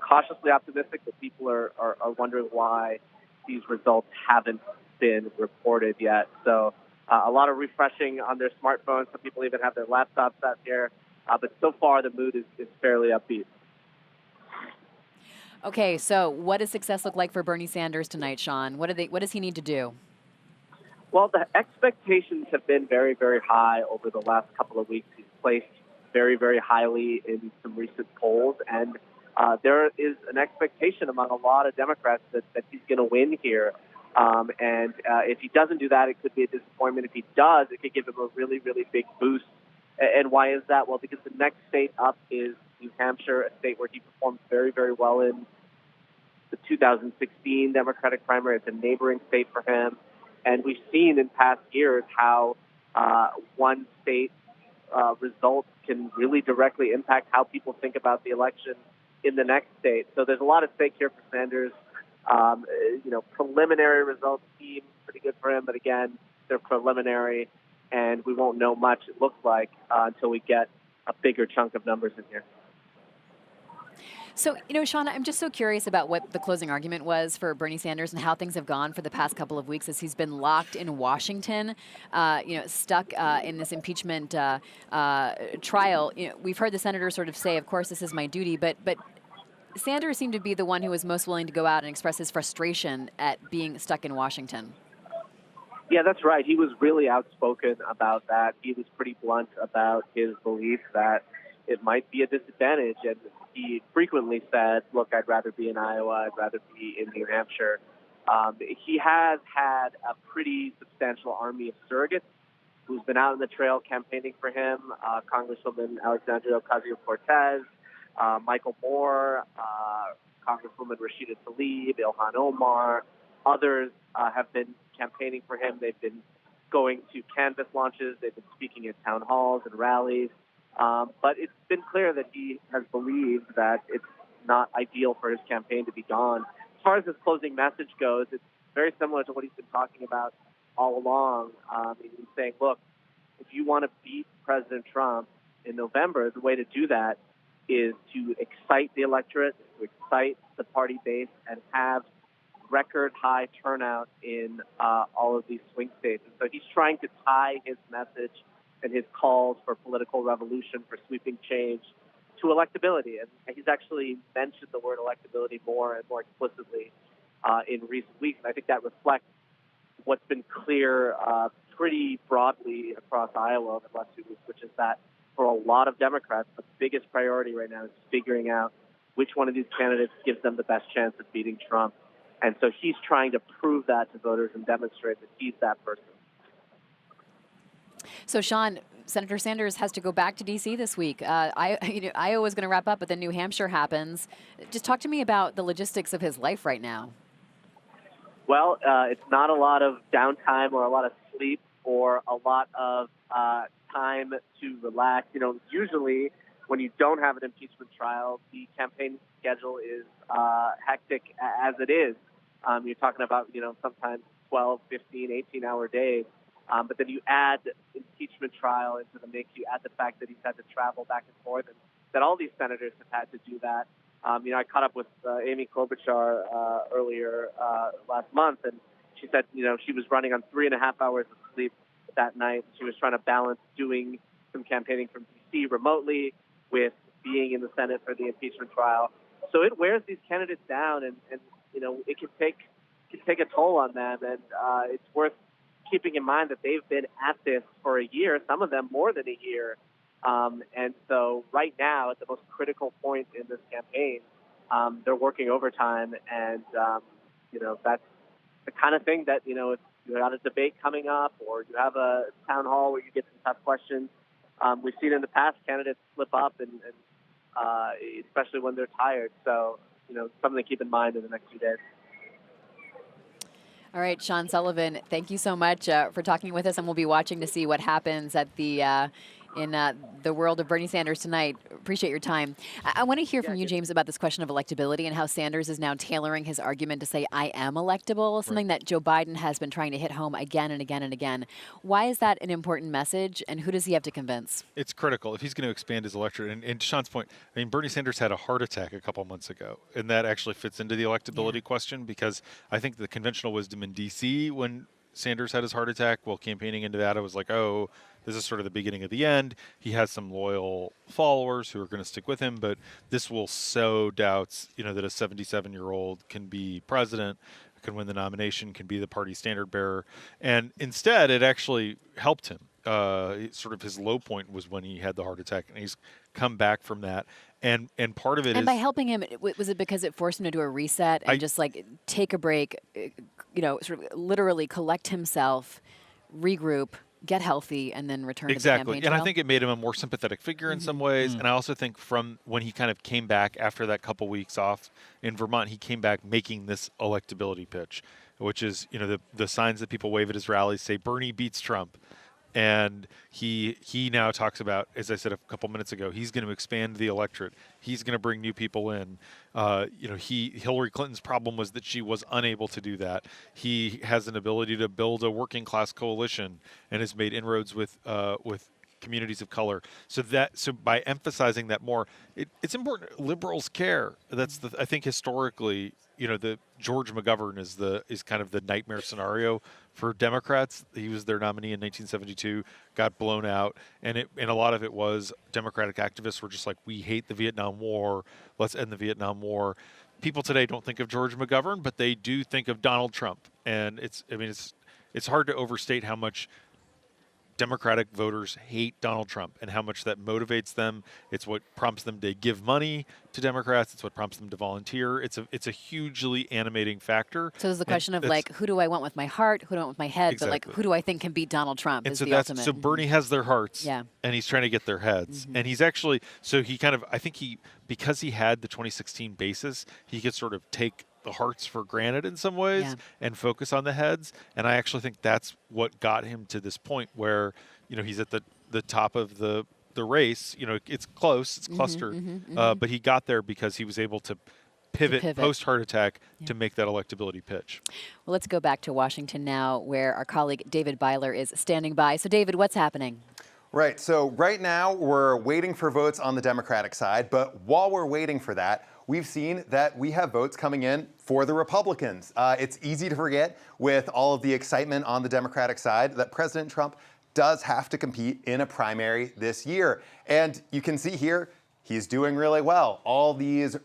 cautiously optimistic, but people are wondering why these results haven't been reported yet. So a lot of refreshing on their smartphones. Some people even have their laptops out here. But so far, the mood is fairly upbeat. Okay, so what does success look like for Bernie Sanders tonight, Sean? What does he need to do? Well, the expectations have been very, very high over the last couple of weeks. He's placed very, very highly in some recent polls, and there is an expectation among a lot of Democrats that he's going to win here. And if he doesn't do that, it could be a disappointment. If he does, it could give him a really, really big boost. And why is that? Well, because the next state up is New Hampshire, a state where he performed very, very well in the 2016 Democratic primary. It's a neighboring state for him. And we've seen in past years how one state results can really directly impact how people think about the election in the next state. So there's a lot at stake here for Sanders. Preliminary results seem pretty good for him, but again, they're preliminary, and we won't know much, it looks like, until we get a bigger chunk of numbers in here. So, Sean, I'm just so curious about what the closing argument was for Bernie Sanders and how things have gone for the past couple of weeks as he's been locked in Washington, stuck in this impeachment trial. We've heard the senator sort of say, of course, this is my duty, but Sanders seemed to be the one who was most willing to go out and express his frustration at being stuck in Washington. Yeah, that's right. He was really outspoken about that. He was pretty blunt about his belief that it might be a disadvantage, and he frequently said, look, I'd rather be in Iowa, I'd rather be in New Hampshire. He has had a pretty substantial army of surrogates who's been out on the trail campaigning for him, Congresswoman Alexandria Ocasio-Cortez, Michael Moore, Congresswoman Rashida Tlaib, Ilhan Omar. Others have been campaigning for him. They've been going to canvass launches. They've been speaking at town halls and rallies. But it's been clear that he has believed that it's not ideal for his campaign to be gone. As far as his closing message goes, it's very similar to what he's been talking about all along. He's saying, look, if you want to beat President Trump in November, the way to do that is to excite the electorate, to excite the party base, and have record high turnout in all of these swing states. And so he's trying to tie his message and his calls for political revolution, for sweeping change, to electability. And he's actually mentioned the word electability more and more explicitly in recent weeks. And I think that reflects what's been clear pretty broadly across Iowa over the last 2 weeks, which is that for a lot of Democrats, the biggest priority right now is figuring out which one of these candidates gives them the best chance of beating Trump. And so he's trying to prove that to voters and demonstrate that he's that person. So, Sean, Senator Sanders has to go back to D.C. this week. Iowa's going to wrap up, but then New Hampshire happens. Just talk to me about the logistics of his life right now. Well, it's not a lot of downtime or a lot of sleep or a lot of time to relax. Usually when you don't have an impeachment trial, the campaign schedule is hectic as it is. You're talking about, sometimes 12, 15, 18-hour days. But then you add impeachment trial into the mix. You add the fact that he's had to travel back and forth, and that all these senators have had to do that. I caught up with Amy Klobuchar earlier last month, and she said, she was running on 3.5 hours of sleep that night. She was trying to balance doing some campaigning from D.C. remotely with being in the Senate for the impeachment trial. So it wears these candidates down, and it can take a toll on them, and it's worth keeping in mind that they've been at this for a year, some of them more than a year. And so right now, at the most critical point in this campaign, they're working overtime, and that's the kind of thing that if you got a debate coming up or you have a town hall where you get some tough questions, we've seen in the past candidates slip up, and especially when they're tired. So something to keep in mind in the next few days. All right, Sean Sullivan, thank you so much for talking with us, and we'll be watching to see what happens at the in the world of Bernie Sanders tonight. Appreciate your time. I want to hear from you, James, about this question of electability and how Sanders is now tailoring his argument to say, I am electable, something that Joe Biden has been trying to hit home again and again and again. Why is that an important message, and who does he have to convince? It's critical if he's going to expand his electorate. And to Sean's point, I mean, Bernie Sanders had a heart attack a couple months ago, and that actually fits into the electability question, because I think the conventional wisdom in D.C. when Sanders had his heart attack while campaigning in Nevada was like, oh, this is sort of the beginning of the end. He has some loyal followers who are going to stick with him, but this will sow doubts, that a 77-year-old can be president, can win the nomination, can be the party standard bearer. And instead, it actually helped him. Sort of his low point was when he had the heart attack, and he's come back from that. And part of it is... And by helping him, was it because it forced him to do a reset and just take a break, sort of literally collect himself, regroup, get healthy, and then return to the campaign trail? And I think it made him a more sympathetic figure in some ways. And I also think from when he kind of came back after that couple weeks off in Vermont, he came back making this electability pitch, which is, the signs that people wave at his rallies say, Bernie beats Trump. And he now talks about, as I said a couple minutes ago, he's going to expand the electorate. He's going to bring new people in. Hillary Clinton's problem was that she was unable to do that. He has an ability to build a working class coalition and has made inroads with communities of color. So by emphasizing that more, it's important. Liberals care. That's I think historically, the George McGovern is kind of the nightmare scenario for Democrats. He was their nominee in 1972, got blown out, and a lot of it was Democratic activists were just like, we hate the Vietnam War, let's end the Vietnam War. People today don't think of George McGovern, but they do think of Donald Trump, and it's hard to overstate how much Democratic voters hate Donald Trump and how much that motivates them. It's what prompts them to give money to Democrats. It's what prompts them to volunteer. It's a hugely animating factor. So there's the question of who do I want with my heart, who do I want with my head, Exactly. but who do I think can beat Donald Trump And is so the ultimate. So Bernie has their hearts, Yeah. and he's trying to get their heads. And he's actually, because he had the 2016 basis, he could sort of take the hearts for granted in some ways and focus on the heads. And I actually think that's what got him to this point where, he's at the top of the race. It's close, it's clustered, but he got there because he was able to pivot. Post heart attack to make that electability pitch. Well, let's go back to Washington now, where our colleague David Byler is standing by. So, David, what's happening? Right. So right now we're waiting for votes on the Democratic side, but while we're waiting for that, we've seen that we have votes coming in for the Republicans. It's easy to forget with all of the excitement on the Democratic side that President Trump does have to compete in a primary this year. And you can see here, he's doing really well. All these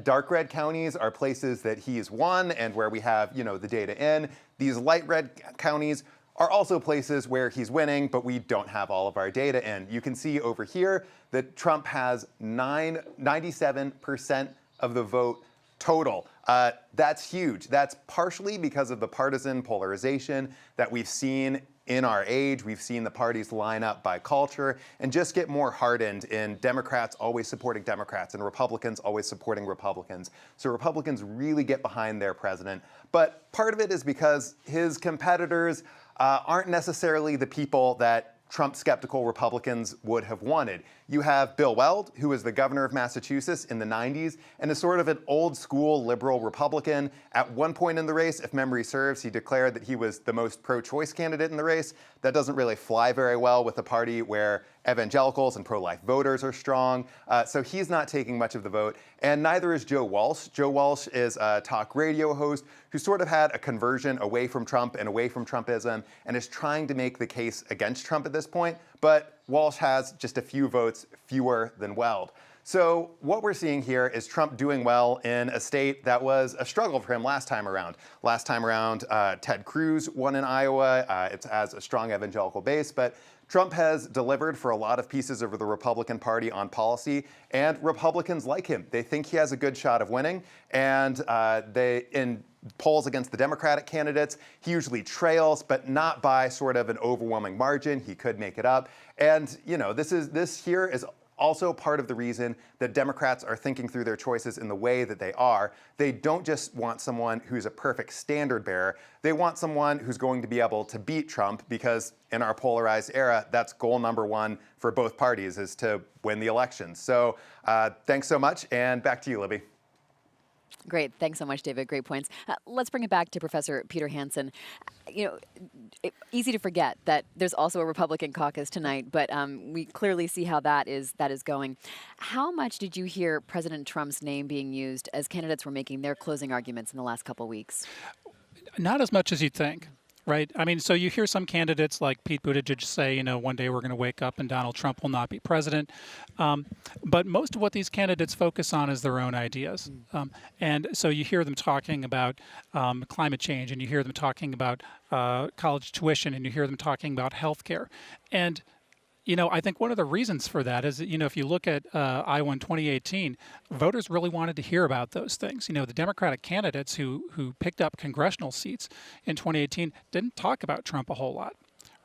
dark red counties are places that he's won and where we have, the data in. These light red counties are also places where he's winning, but we don't have all of our data in. You can see over here that Trump has 97% of the vote total. That's huge. That's partially because of the partisan polarization that we've seen in our age. We've seen the parties line up by culture and just get more hardened in Democrats always supporting Democrats and Republicans always supporting Republicans. So Republicans really get behind their president. But part of it is because his competitors aren't necessarily the people that Trump-skeptical Republicans would have wanted. You have Bill Weld, who was the governor of Massachusetts in the 90s and is sort of an old-school liberal Republican. At one point in the race, if memory serves, he declared that he was the most pro-choice candidate in the race. That doesn't really fly very well with a party where evangelicals and pro-life voters are strong. So he's not taking much of the vote, and neither is Joe Walsh. Joe Walsh is a talk radio host who sort of had a conversion away from Trump and away from Trumpism and is trying to make the case against Trump at this point, but Walsh has just a few votes fewer than Weld. So what we're seeing here is Trump doing well in a state that was a struggle for him last time around. Last time around, Ted Cruz won in Iowa. It has a strong evangelical base, but Trump has delivered for a lot of pieces of the Republican Party on policy, and Republicans like him. They think he has a good shot of winning, and in polls against the Democratic candidates, he usually trails, but not by sort of an overwhelming margin. He could make it up. And, you know, this here is also part of the reason that Democrats are thinking through their choices in the way that they are. They don't just want someone who's a perfect standard bearer. They want someone who's going to be able to beat Trump, because in our polarized era, that's goal number one for both parties, is to win the election. So thanks so much, and back to you, Libby. Great. Thanks so much, David. Great points. Let's bring it back to Professor Peter Hansen. You know, easy to forget that there's also a Republican caucus tonight, but we clearly see how that is going. How much did you hear President Trump's name being used as candidates were making their closing arguments in the last couple of weeks? Not as much as you'd think. Right. I mean, so you hear some candidates like Pete Buttigieg say, you know, one day we're going to wake up and Donald Trump will not be president. But most of what these candidates focus on is their own ideas. And so you hear them talking about climate change, and you hear them talking about college tuition, and you hear them talking about health care. And you know, I think one of the reasons for that is that, you know, if you look at Iowa in 2018, voters really wanted to hear about those things. You know, the Democratic candidates who picked up congressional seats in 2018 didn't talk about Trump a whole lot.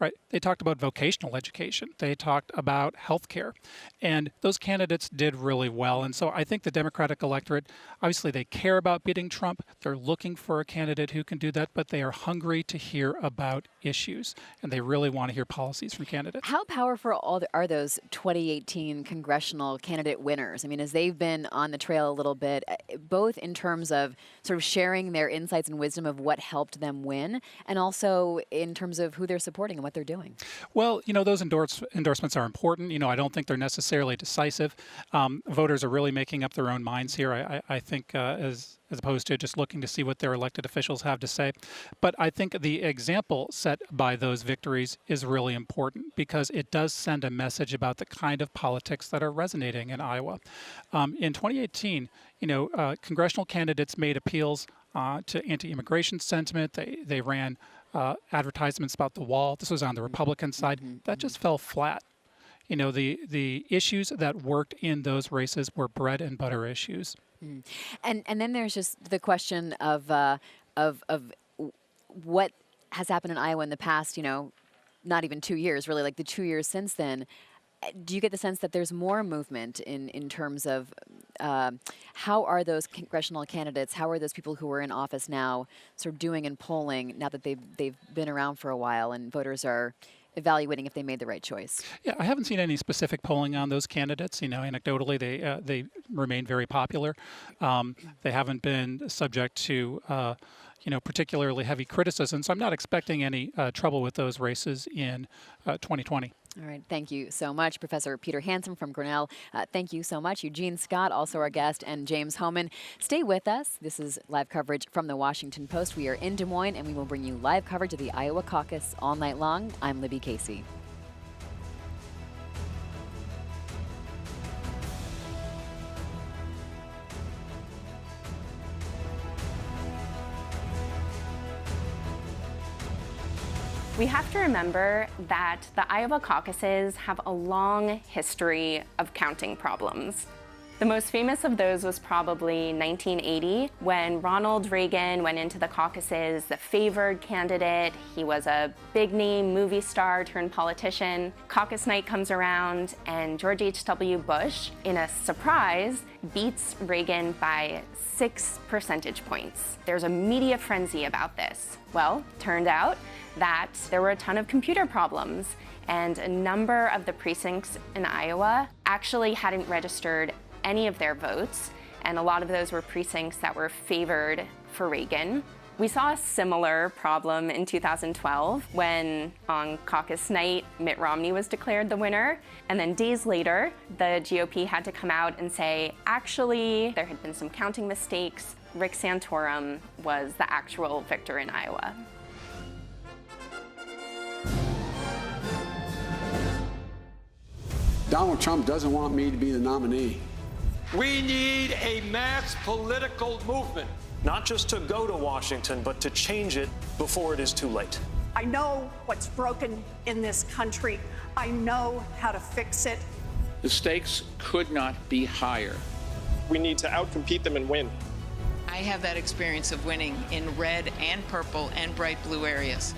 Right. They talked about vocational education. They talked about health care. And those candidates did really well. And so I think the Democratic electorate, obviously they care about beating Trump. They're looking for a candidate who can do that, but they are hungry to hear about issues. And they really want to hear policies from candidates. How powerful are those 2018 congressional candidate winners? I mean, as they've been on the trail a little bit, both in terms of sort of sharing their insights and wisdom of what helped them win, and also in terms of who they're supporting and what they're doing? Well, you know, those endorsements are important. You know, I don't think they're necessarily decisive. Voters are really making up their own minds here, I think, as opposed to just looking to see what their elected officials have to say. But I think the example set by those victories is really important, because it does send a message about the kind of politics that are resonating in Iowa. In 2018, you know, congressional candidates made appeals to anti-immigration sentiment. They ran advertisements about the wall. This was on the Republican side. That just fell flat. You know, the issues that worked in those races were bread and butter issues. And then there's just the question of what has happened in Iowa in the past, you know, not even 2 years, really, like the 2 years since then. Do you get the sense that there's more movement in terms of how are those congressional candidates, how are those people who are in office now sort of doing in polling now that they've been around for a while and voters are evaluating if they made the right choice? Yeah, I haven't seen any specific polling on those candidates. You know, anecdotally, they remain very popular. They haven't been subject to you know, particularly heavy criticism. So I'm not expecting any trouble with those races in 2020. All right. Thank you so much, Professor Peter Hansen from Grinnell. Thank you so much. Eugene Scott, also our guest, and James Hohmann. Stay with us. This is live coverage from the Washington Post. We are in Des Moines, and we will bring you live coverage of the Iowa caucus all night long. I'm Libby Casey. We have to remember that the Iowa caucuses have a long history of counting problems. The most famous of those was probably 1980, when Ronald Reagan went into the caucuses, the favored candidate. He was a big-name movie star turned politician. Caucus night comes around, and George H.W. Bush, in a surprise, beats Reagan by 6 percentage points. There's a media frenzy about this. Well, turned out that there were a ton of computer problems, and a number of the precincts in Iowa actually hadn't registered any of their votes, and a lot of those were precincts that were favored for Reagan. We saw a similar problem in 2012 when, on caucus night, Mitt Romney was declared the winner, and then days later, the GOP had to come out and say, actually, there had been some counting mistakes. Rick Santorum was the actual victor in Iowa. Donald Trump doesn't want me to be the nominee. We need a mass political movement, not just to go to Washington, but to change it before it is too late. I know what's broken in this country. I know how to fix it. The stakes could not be higher. We need to outcompete them and win. I have that experience of winning in red and purple and bright blue areas.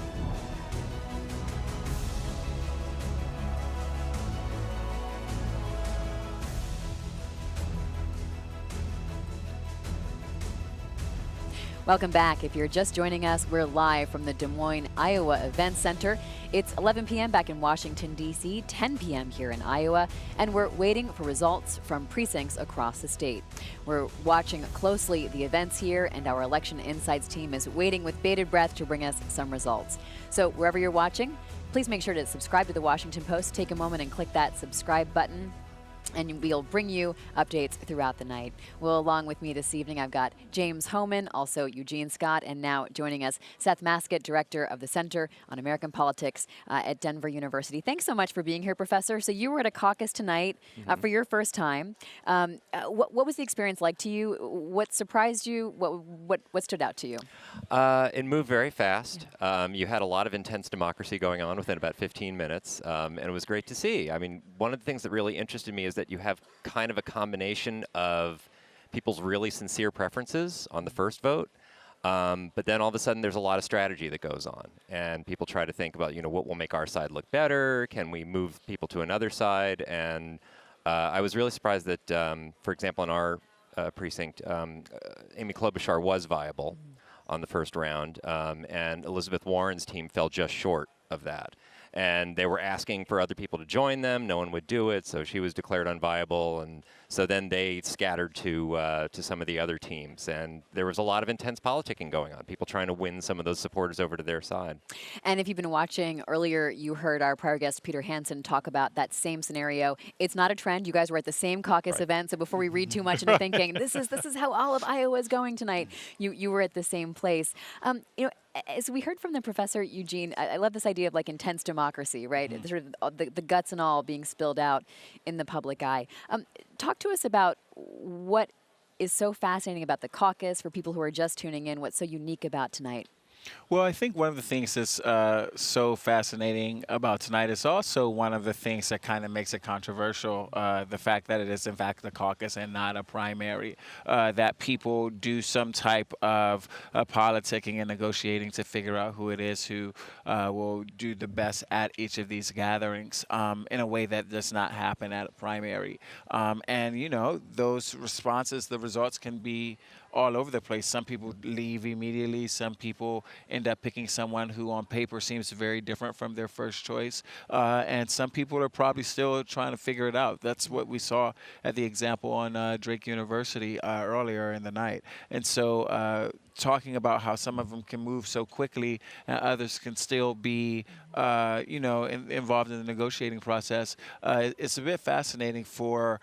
Welcome back. If you're just joining us, we're live from the Des Moines, Iowa Event Center. It's 11 p.m. back in Washington, D.C., 10 p.m. here in Iowa, and we're waiting for results from precincts across the state. We're watching closely the events here, and our Election Insights team is waiting with bated breath to bring us some results. So wherever you're watching, please make sure to subscribe to the Washington Post. Take a moment and click that subscribe button, and we'll bring you updates throughout the night. Well, along with me this evening, I've got James Hohmann, also Eugene Scott, and now joining us, Seth Maskett, Director of the Center on American Politics at Denver University. Thanks so much for being here, Professor. So you were at a caucus tonight for your first time. What was the experience like to you? What surprised you? What stood out to you? It moved very fast. You had a lot of intense democracy going on within about 15 minutes, and it was great to see. I mean, one of the things that really interested me is that you have kind of a combination of people's really sincere preferences on the first vote, but then all of a sudden there's a lot of strategy that goes on, and people try to think about, what will make our side look better? Can we move people to another side? And I was really surprised that, for example, in our precinct, Amy Klobuchar was viable on the first round, and Elizabeth Warren's team fell just short of that. And they were asking for other people to join them. No one would do it, so she was declared unviable. And so then they scattered to some of the other teams. And there was a lot of intense politicking going on, people trying to win some of those supporters over to their side. And if you've been watching earlier, you heard our prior guest, Peter Hansen, talk about that same scenario. It's not a trend. You guys were at the same caucus event, so before we read too much into thinking, this is how all of Iowa is going tonight, you were at the same place. As we heard from the professor, Eugene, I love this idea of like intense democracy, right? Sort of the guts and all being spilled out in the public eye. Talk to us about what is so fascinating about the caucus for people who are just tuning in, what's so unique about tonight. Well, I think one of the things that's so fascinating about tonight is also one of the things that kind of makes it controversial, the fact that it is, in fact, the caucus and not a primary, that people do some type of politicking and negotiating to figure out who it is who will do the best at each of these gatherings in a way that does not happen at a primary. And, those responses, the results can be all over the place. Some people leave immediately. Some people end up picking someone who on paper seems very different from their first choice. And some people are probably still trying to figure it out. That's what we saw at the example on Drake University earlier in the night. And so talking about how some of them can move so quickly and others can still be, involved in the negotiating process. It's a bit fascinating for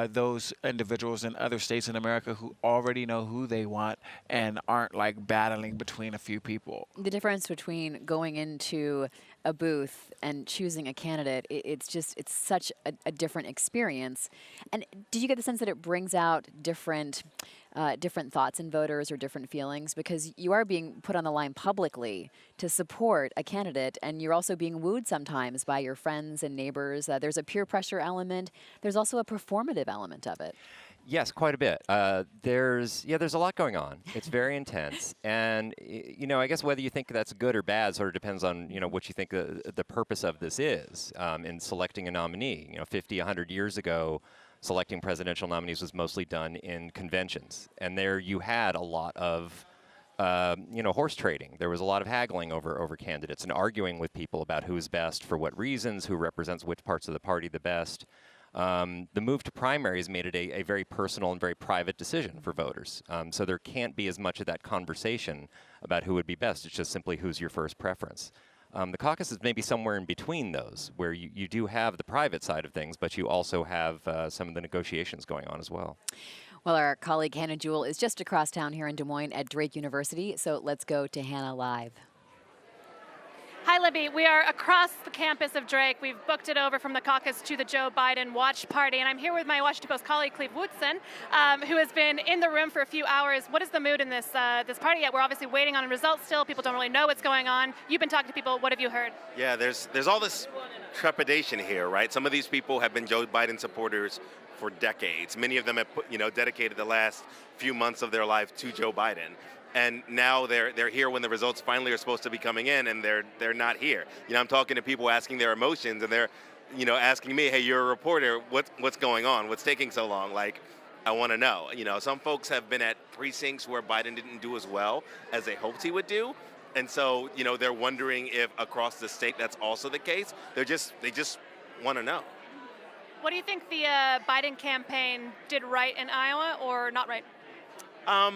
those individuals in other states in America who already know who they want and aren't like battling between a few people. The difference between going into a booth and choosing a candidate, it's such a different experience. And did you get the sense that it brings out different thoughts in voters or different feelings? Because you are being put on the line publicly to support a candidate, and you're also being wooed sometimes by your friends and neighbors. There's a peer pressure element. There's also a performative element of it. Yes, quite a bit. There's a lot going on. It's very intense, and I guess whether you think that's good or bad sort of depends on what you think the purpose of this is in selecting a nominee. 50, 100 years ago, selecting presidential nominees was mostly done in conventions, and there you had a lot of horse trading. There was a lot of haggling over candidates and arguing with people about who's best for what reasons, who represents which parts of the party the best. The move to primaries made it a very personal and very private decision for voters. So there can't be as much of that conversation about who would be best. It's just simply who's your first preference. The caucus is maybe somewhere in between those, where you do have the private side of things, but you also have some of the negotiations going on as well. Well, our colleague Hannah Jewell is just across town here in Des Moines at Drake University, so let's go to Hannah live. Hi, Libby. We are across the campus of Drake. We've booked it over from the caucus to the Joe Biden watch party, and I'm here with my Washington Post colleague, Cleve Woodson, who has been in the room for a few hours. What is the mood in this this party yet? We're obviously waiting on results still. People don't really know what's going on. You've been talking to people. What have you heard? Yeah, there's all this trepidation here, right? Some of these people have been Joe Biden supporters for decades. Many of them have dedicated the last few months of their life to Joe Biden. And now they're here when the results finally are supposed to be coming in, and they're not here. I'm talking to people asking their emotions, and they're, asking me, hey, you're a reporter, what's going on? What's taking so long? Like, I want to know. Some folks have been at precincts where Biden didn't do as well as they hoped he would do. And so, they're wondering if across the state that's also the case. They just want to know. What do you think the Biden campaign did right in Iowa or not right? I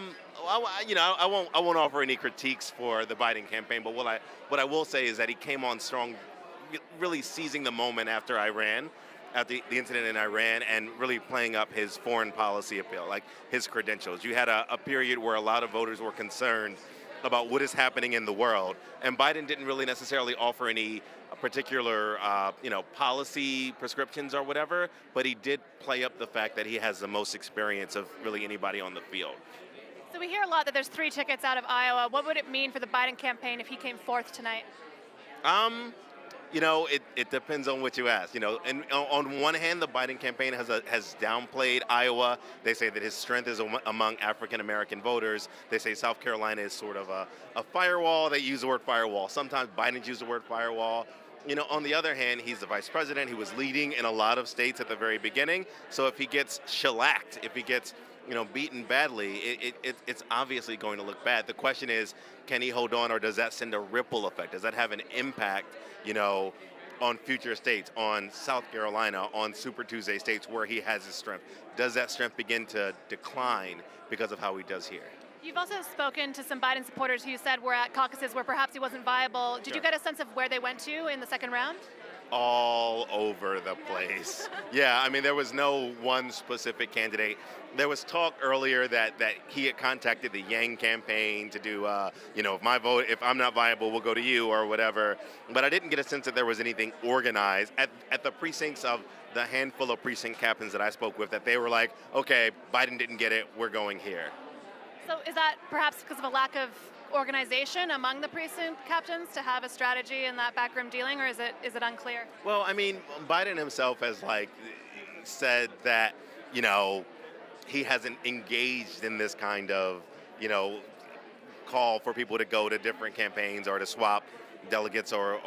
won't offer any critiques for the Biden campaign, but what I will say is that he came on strong, really seizing the moment after Iran, after the incident in Iran, and really playing up his foreign policy appeal, like his credentials. You had a period where a lot of voters were concerned about what is happening in the world, and Biden didn't really necessarily offer any particular, policy prescriptions or whatever, but he did play up the fact that he has the most experience of really anybody on the field. So we hear a lot that there's 3 tickets out of Iowa. What would it mean for the Biden campaign if he came fourth tonight? It depends on what you ask. And on one hand, the Biden campaign has downplayed Iowa. They say that his strength is among African American voters. They say South Carolina is sort of a firewall. They use the word firewall. Sometimes Biden's used the word firewall. On the other hand, he's the vice president. He was leading in a lot of states at the very beginning. So if he gets shellacked, if he gets beaten badly, it's obviously going to look bad. The question is, can he hold on, or does that send a ripple effect? Does that have an impact, on future states, on South Carolina, on Super Tuesday states where he has his strength? Does that strength begin to decline because of how he does here? You've also spoken to some Biden supporters who you said were at caucuses where perhaps he wasn't viable. Did you get a sense of where they went to in the second round? All over the place. Yeah, there was no one specific candidate. There was talk earlier that he had contacted the Yang campaign to do, if I'm not viable, we'll go to you or whatever. But I didn't get a sense that there was anything organized at the precincts of the handful of precinct captains that I spoke with, that they were like, okay, Biden didn't get it, we're going here. So is that perhaps because of a lack of organization among the precinct captains to have a strategy in that backroom dealing, or is it unclear? Well, Biden himself has said that, he hasn't engaged in this kind of, call for people to go to different campaigns or to swap delegates or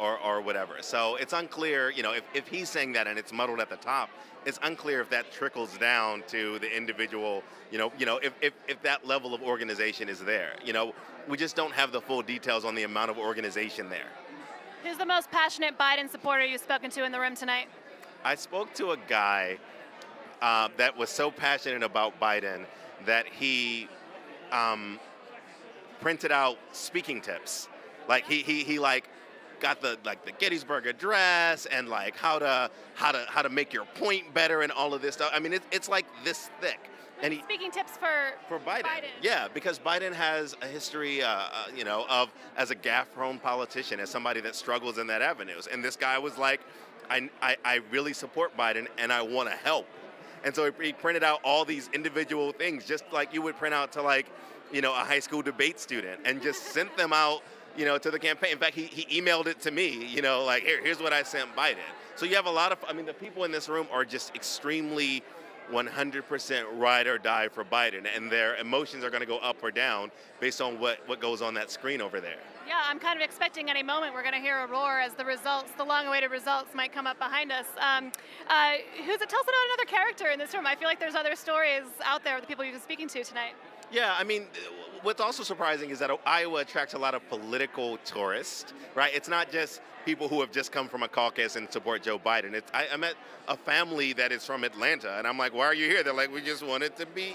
whatever. So it's unclear, if he's saying that and it's muddled at the top, it's unclear if that trickles down to the individual, if that level of organization is there. We just don't have the full details on the amount of organization there. Who's the most passionate Biden supporter you've spoken to in the room tonight? I spoke to a guy that was so passionate about Biden that he printed out speaking tips. He got the Gettysburg Address and how to make your point better and all of this stuff. It's like this thick. And speaking tips for Biden. Yeah, because Biden has a history, of as a gaffe-prone politician, as somebody that struggles in that avenues. And this guy was like, I really support Biden and I want to help. And so he printed out all these individual things, just like you would print out to a high school debate student, and just sent them out, to the campaign. In fact, he emailed it to me, here's what I sent Biden. So you have a lot of, the people in this room are just extremely 100% ride or die for Biden, and their emotions are going to go up or down based on what goes on that screen over there. Yeah, I'm kind of expecting any moment we're going to hear a roar as the long-awaited results might come up behind us. Tell us about another character in this room. I feel like there's other stories out there with the people you've been speaking to tonight. Yeah, what's also surprising is that Iowa attracts a lot of political tourists, right? It's not just people who have just come from a caucus and support Joe Biden. I met a family that is from Atlanta, and I'm like, why are you here? They're like, we just wanted to be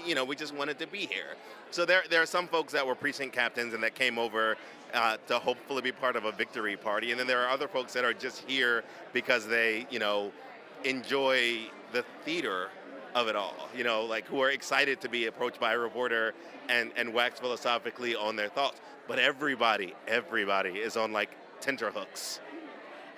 here. So there are some folks that were precinct captains and that came over to hopefully be part of a victory party. And then there are other folks that are just here because they, enjoy the theater of it all, who are excited to be approached by a reporter and wax philosophically on their thoughts. But everybody is on tenterhooks.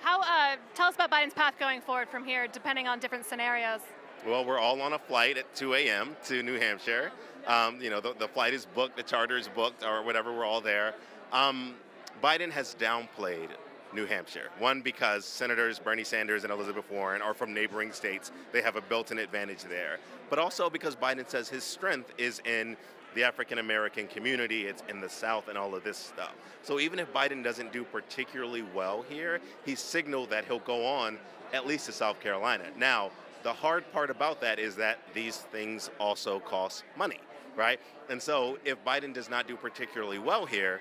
Tell us about Biden's path going forward from here, depending on different scenarios. Well, we're all on a flight at 2 a.m. to New Hampshire. The flight is booked, the charter is booked, or whatever, we're all there. Biden has downplayed New Hampshire. One, because Senators Bernie Sanders and Elizabeth Warren are from neighboring states. They have a built-in advantage there. But also because Biden says his strength is in the African-American community, it's in the South and all of this stuff. So even if Biden doesn't do particularly well here, he signaled that he'll go on at least to South Carolina. Now, the hard part about that is that these things also cost money, right? And so if Biden does not do particularly well here,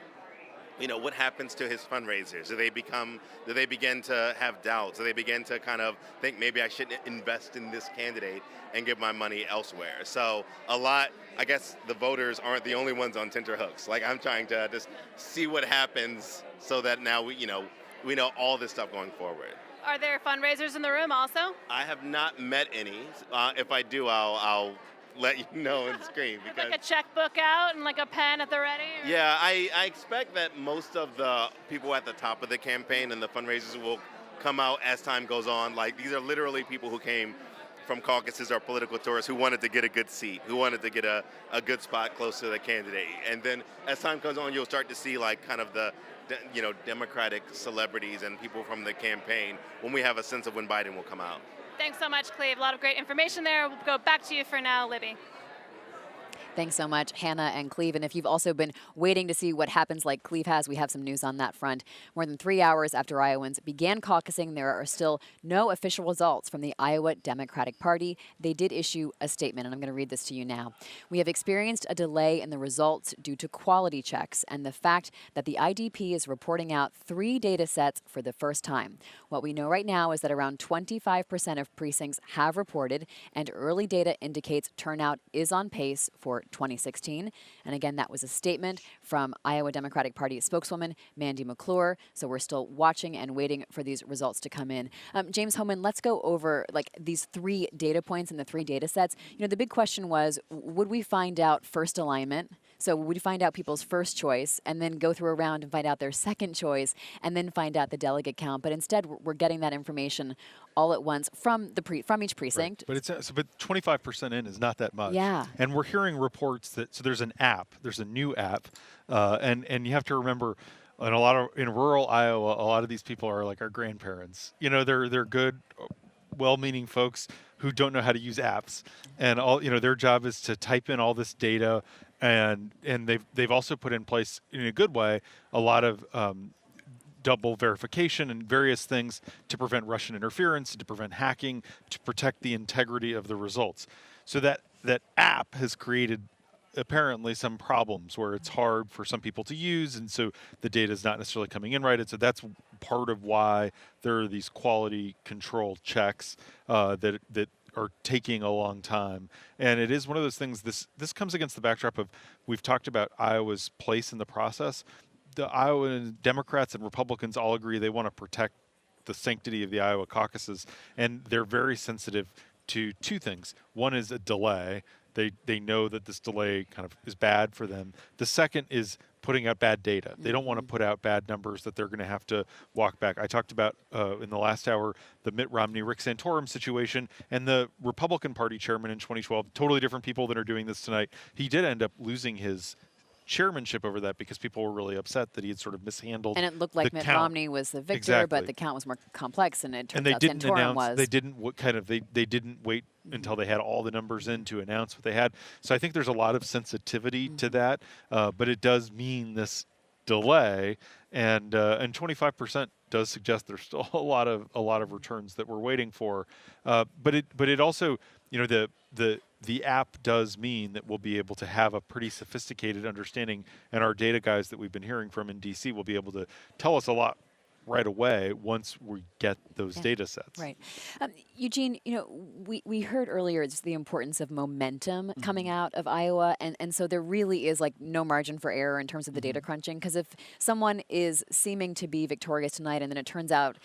what happens to his fundraisers? Do they begin to have doubts? Do they begin to kind of think maybe I shouldn't invest in this candidate and give my money elsewhere? So I guess the voters aren't the only ones on tenterhooks. Like, I'm trying to just see what happens so that now we know all this stuff going forward. Are there fundraisers in the room also? I have not met any. If I do, I'll let you know and scream. Like a checkbook out and like a pen at the ready? Or? Yeah, I expect that most of the people at the top of the campaign and the fundraisers will come out as time goes on. Like, these are literally people who came from caucuses or political tours who wanted to get a good seat, who wanted to get a good spot close to the candidate. And then as time goes on, you'll start to see like kind of the Democratic celebrities and people from the campaign when we have a sense of when Biden will come out. Thanks so much, Cleve. A lot of great information there. We'll go back to you for now, Libby. Thanks so much, Hannah and Cleve. And if you've also been waiting to see what happens like Cleve has, we have some news on that front. More than 3 hours after Iowans began caucusing, there are still no official results from the Iowa Democratic Party. They did issue a statement, and I'm going to read this to you now. We have experienced a delay in the results due to quality checks and the fact that the IDP is reporting out 3 data sets for the first time. What we know right now is that around 25% of precincts have reported, and early data indicates turnout is on pace for 2016. And again, that was a statement from Iowa Democratic Party spokeswoman Mandy McClure. So we're still watching and waiting for these results to come in. James Hohmann, let's go over like these 3 data points and the 3 data sets. The big question was, would we find out first alignment? So would we find out people's first choice and then go through a round and find out their second choice and then find out the delegate count? But instead, we're getting that information all at once from each precinct. Right. But 25% in is not that much. Yeah. And we're hearing reports that there's an app, there's a new app, and you have to remember, in rural Iowa, a lot of these people are like our grandparents. They're good, well-meaning folks who don't know how to use apps, and their job is to type in all this data. And they've also put in place, in a good way, a lot of double verification and various things to prevent Russian interference, to prevent hacking, to protect the integrity of the results. So that app has created apparently some problems where it's hard for some people to use, and so the data is not necessarily coming in right. And so that's part of why there are these quality control checks that are taking a long time. And it is one of those things, this comes against the backdrop of, we've talked about Iowa's place in the process. The Iowa Democrats and Republicans all agree they want to protect the sanctity of the Iowa caucuses, and they're very sensitive to 2 things. One is a delay. They know that this delay kind of is bad for them. The second is putting out bad data. They don't want to put out bad numbers that they're going to have to walk back. I talked about in the last hour the Mitt Romney-Rick Santorum situation, and the Republican Party chairman in 2012, totally different people that are doing this tonight. He did end up losing his chairmanship over that because people were really upset that he had sort of mishandled. And it looked like Mitt Romney was the victor, but the count was more complex, and it turns out Santorum was. They didn't wait until they had all the numbers in to announce what they had. So I think there's a lot of sensitivity to that, but it does mean this delay, and 25% does suggest there's still a lot of returns that we're waiting for. But it also, the app does mean that we'll be able to have a pretty sophisticated understanding, and our data guys that we've been hearing from in DC will be able to tell us a lot right away once we get those data sets. Right. Eugene, we heard earlier just the importance of momentum coming out of Iowa, and so there really is like no margin for error in terms of the data crunching, because if someone is seeming to be victorious tonight and then it turns out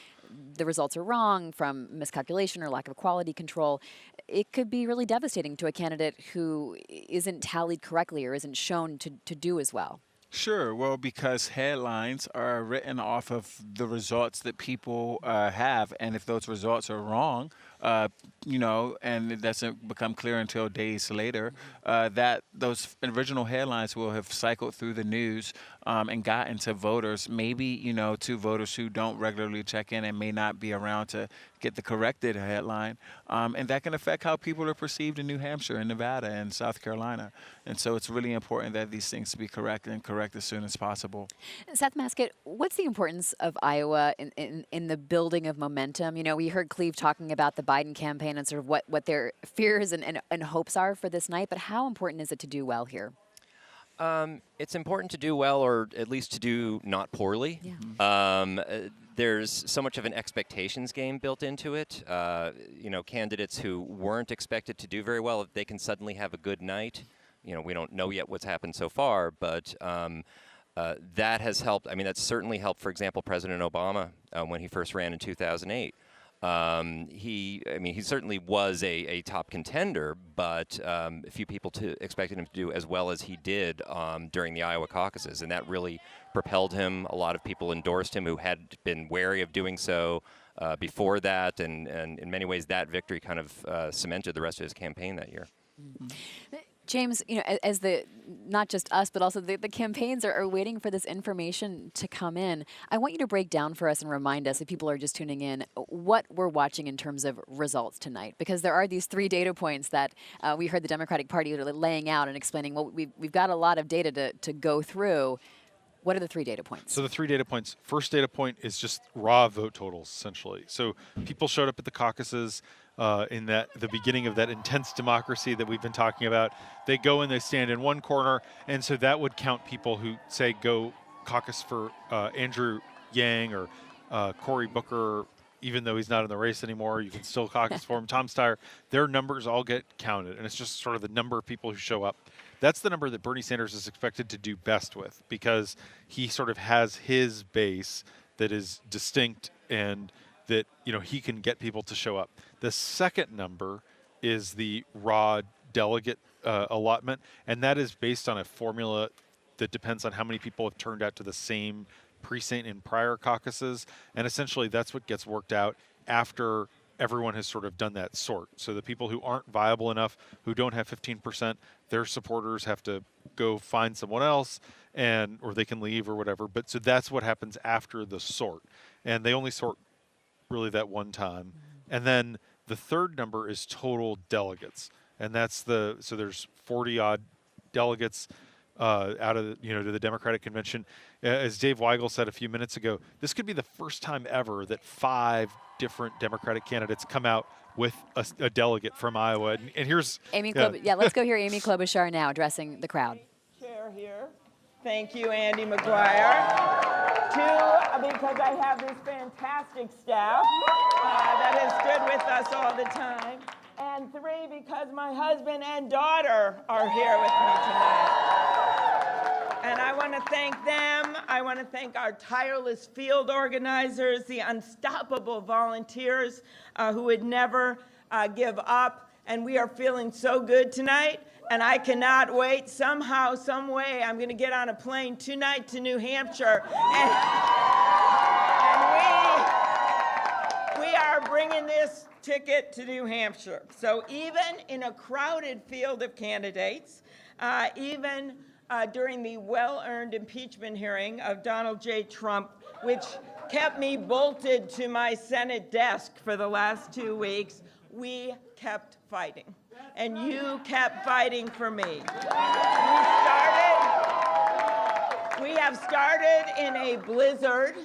the results are wrong from miscalculation or lack of quality control, it could be really devastating to a candidate who isn't tallied correctly or isn't shown to do as well. Sure. Well, because headlines are written off of the results that people have, and if those results are wrong, and it doesn't become clear until days later, that those original headlines will have cycled through the news and gotten to voters, maybe, to voters who don't regularly check in and may not be around to get the corrected headline. And that can affect how people are perceived in New Hampshire and Nevada and South Carolina. And so it's really important that these things be corrected and correct as soon as possible. Seth Maskett, what's the importance of Iowa in the building of momentum? We heard Cleve talking about the Biden campaign and sort of what their fears and hopes are for this night, but how important is it to do well here? It's important to do well, or at least to do not poorly. Yeah. There's so much of an expectations game built into it. Candidates who weren't expected to do very well, if they can suddenly have a good night. We don't know yet what's happened so far, but that has helped. I mean, that's certainly helped, for example, President Obama when he first ran in 2008. He certainly was a top contender, but few people expected him to do as well as he did during the Iowa caucuses, and that really propelled him. A lot of people endorsed him who had been wary of doing so before that, and in many ways that victory kind of cemented the rest of his campaign that year. Mm-hmm. James, as not just us, but also the campaigns are waiting for this information to come in. I want you to break down for us and remind us, if people are just tuning in, what we're watching in terms of results tonight. Because there are these 3 data points that we heard the Democratic Party laying out and explaining, well, we've got a lot of data to go through. What are the 3 data points? So the 3 data points, first data point is just raw vote totals, essentially. So people showed up at the caucuses in the beginning of that intense democracy that we've been talking about. They go and they stand in one corner, and so that would count people who, say, go caucus for Andrew Yang or Cory Booker, even though he's not in the race anymore. You can still caucus for him. Tom Steyer, their numbers all get counted, and it's just sort of the number of people who show up. That's the number that Bernie Sanders is expected to do best with, because he sort of has his base that is distinct and that he can get people to show up. The second number is the raw delegate allotment, and that is based on a formula that depends on how many people have turned out to the same precinct in prior caucuses, and essentially that's what gets worked out after everyone has sort of done that sort. So the people who aren't viable enough, who don't have 15%, their supporters have to go find someone else, or they can leave or whatever. But so that's what happens after the sort, and they only sort really that one time. And then the third number is total delegates, and that's so there's 40 odd delegates out of to the Democratic convention. As Dave Weigel said a few minutes ago, this could be the first time ever that 5 different Democratic candidates come out with a delegate from Iowa. And here's Amy Klobuchar. Let's go hear Amy Klobuchar now addressing the crowd. Chair here. Thank you, Andy McGuire. 2, because I have this fantastic staff that has stood with us all the time. And 3, because my husband and daughter are here with me tonight. And I want to thank them. I want to thank our tireless field organizers, the unstoppable volunteers who would never give up. And we are feeling so good tonight. And I cannot wait. Somehow, some way, I'm going to get on a plane tonight to New Hampshire. And we are bringing this ticket to New Hampshire. So even in a crowded field of candidates, even during the well-earned impeachment hearing of Donald J. Trump, which kept me bolted to my Senate desk for the last 2 weeks, we kept fighting. And you kept fighting for me. We have started in a blizzard,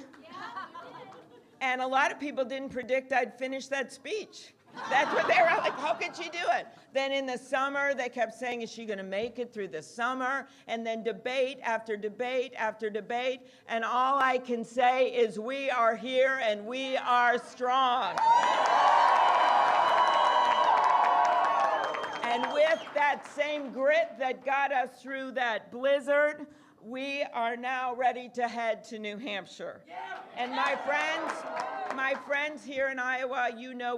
and a lot of people didn't predict I'd finish that speech. That's what they were like, how could she do it? Then in the summer, they kept saying, is she going to make it through the summer? And then debate after debate after debate. And all I can say is we are here and we are strong. And with that same grit that got us through that blizzard, we are now ready to head to New Hampshire. And my friends here in Iowa,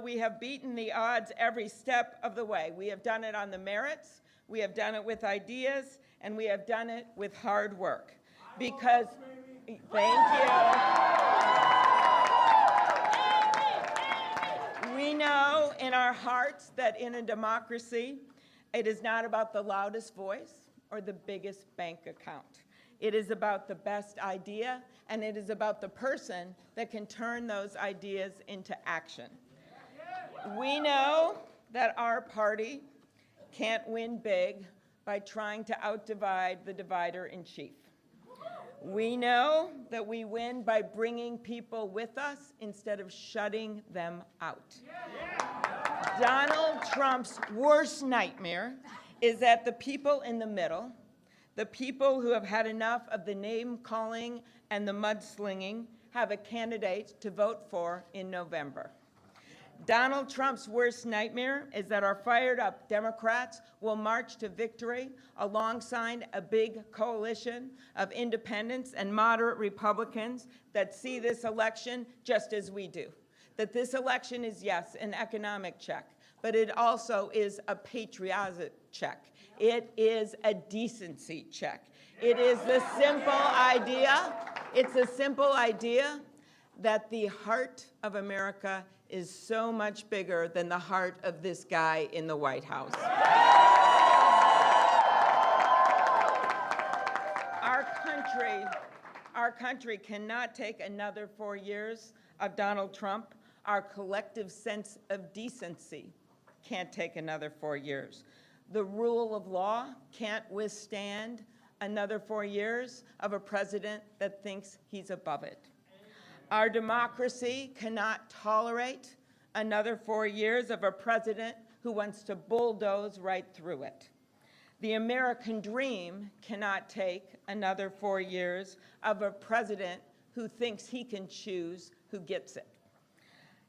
we have beaten the odds every step of the way. We have done it on the merits, we have done it with ideas, and we have done it with hard work. Because, thank you. We know in our hearts that in a democracy, it is not about the loudest voice or the biggest bank account. It is about the best idea, and it is about the person that can turn those ideas into action. We know that our party can't win big by trying to outdivide the divider in chief. We know that we win by bringing people with us instead of shutting them out. Donald Trump's worst nightmare is that the people in the middle, the people who have had enough of the name-calling and the mudslinging, have a candidate to vote for in November. Donald Trump's worst nightmare is that our fired-up Democrats will march to victory alongside a big coalition of independents and moderate Republicans that see this election just as we do. That this election is, yes, an economic check, but it also is a patriotic check. It is a decency check. It is the simple idea, it's a simple idea that the heart of America is so much bigger than the heart of this guy in the White House. Our country cannot take another 4 years of Donald Trump. Our collective sense of decency can't take another 4 years. The rule of law can't withstand another 4 years of a president that thinks he's above it. Our democracy cannot tolerate another 4 years of a president who wants to bulldoze right through it. The American dream cannot take another 4 years of a president who thinks he can choose who gets it.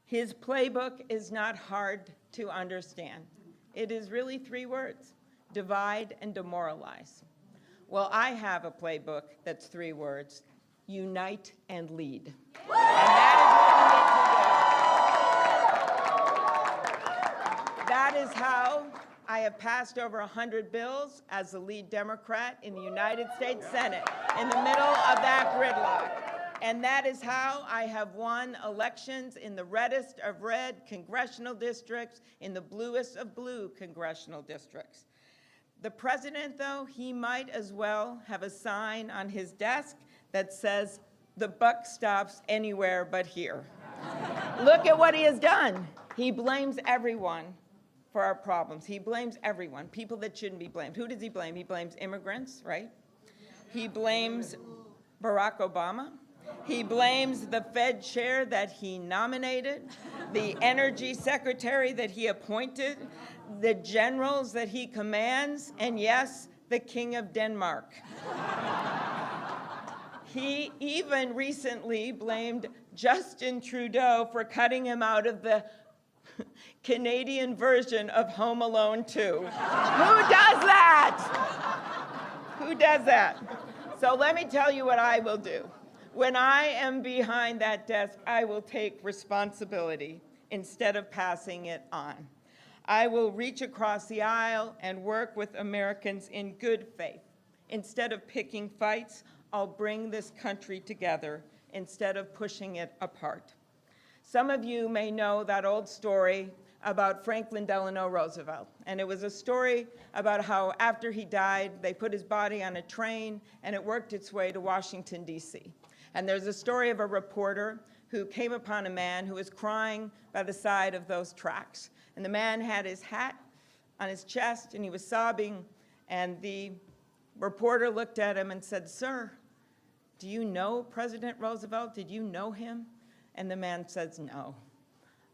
His playbook is not hard to understand. It is really 3 words: divide and demoralize. Well, I have a playbook that's 3 words: unite and lead. And that is what we need to do. That is how I have passed over 100 bills as the lead Democrat in the United States Senate in the middle of that gridlock. And that is how I have won elections in the reddest of red congressional districts, in the bluest of blue congressional districts. The president, though, he might as well have a sign on his desk that says, "The buck stops anywhere but here." Look at what he has done. He blames everyone for our problems. He blames everyone, people that shouldn't be blamed. Who does he blame? He blames immigrants, right? He blames Barack Obama. He blames the Fed chair that he nominated, the energy secretary that he appointed, the generals that he commands, and yes, the King of Denmark. He even recently blamed Justin Trudeau for cutting him out of the Canadian version of Home Alone 2. Who does that? Who does that? So let me tell you what I will do. When I am behind that desk, I will take responsibility instead of passing it on. I will reach across the aisle and work with Americans in good faith. Instead of picking fights, I'll bring this country together instead of pushing it apart. Some of you may know that old story about Franklin Delano Roosevelt. And it was a story about how after he died, they put his body on a train and it worked its way to Washington, D.C. And there's a story of a reporter who came upon a man who was crying by the side of those tracks. And the man had his hat on his chest and he was sobbing. And the reporter looked at him and said, "Sir, do you know President Roosevelt? Did you know him?" And the man says, "No,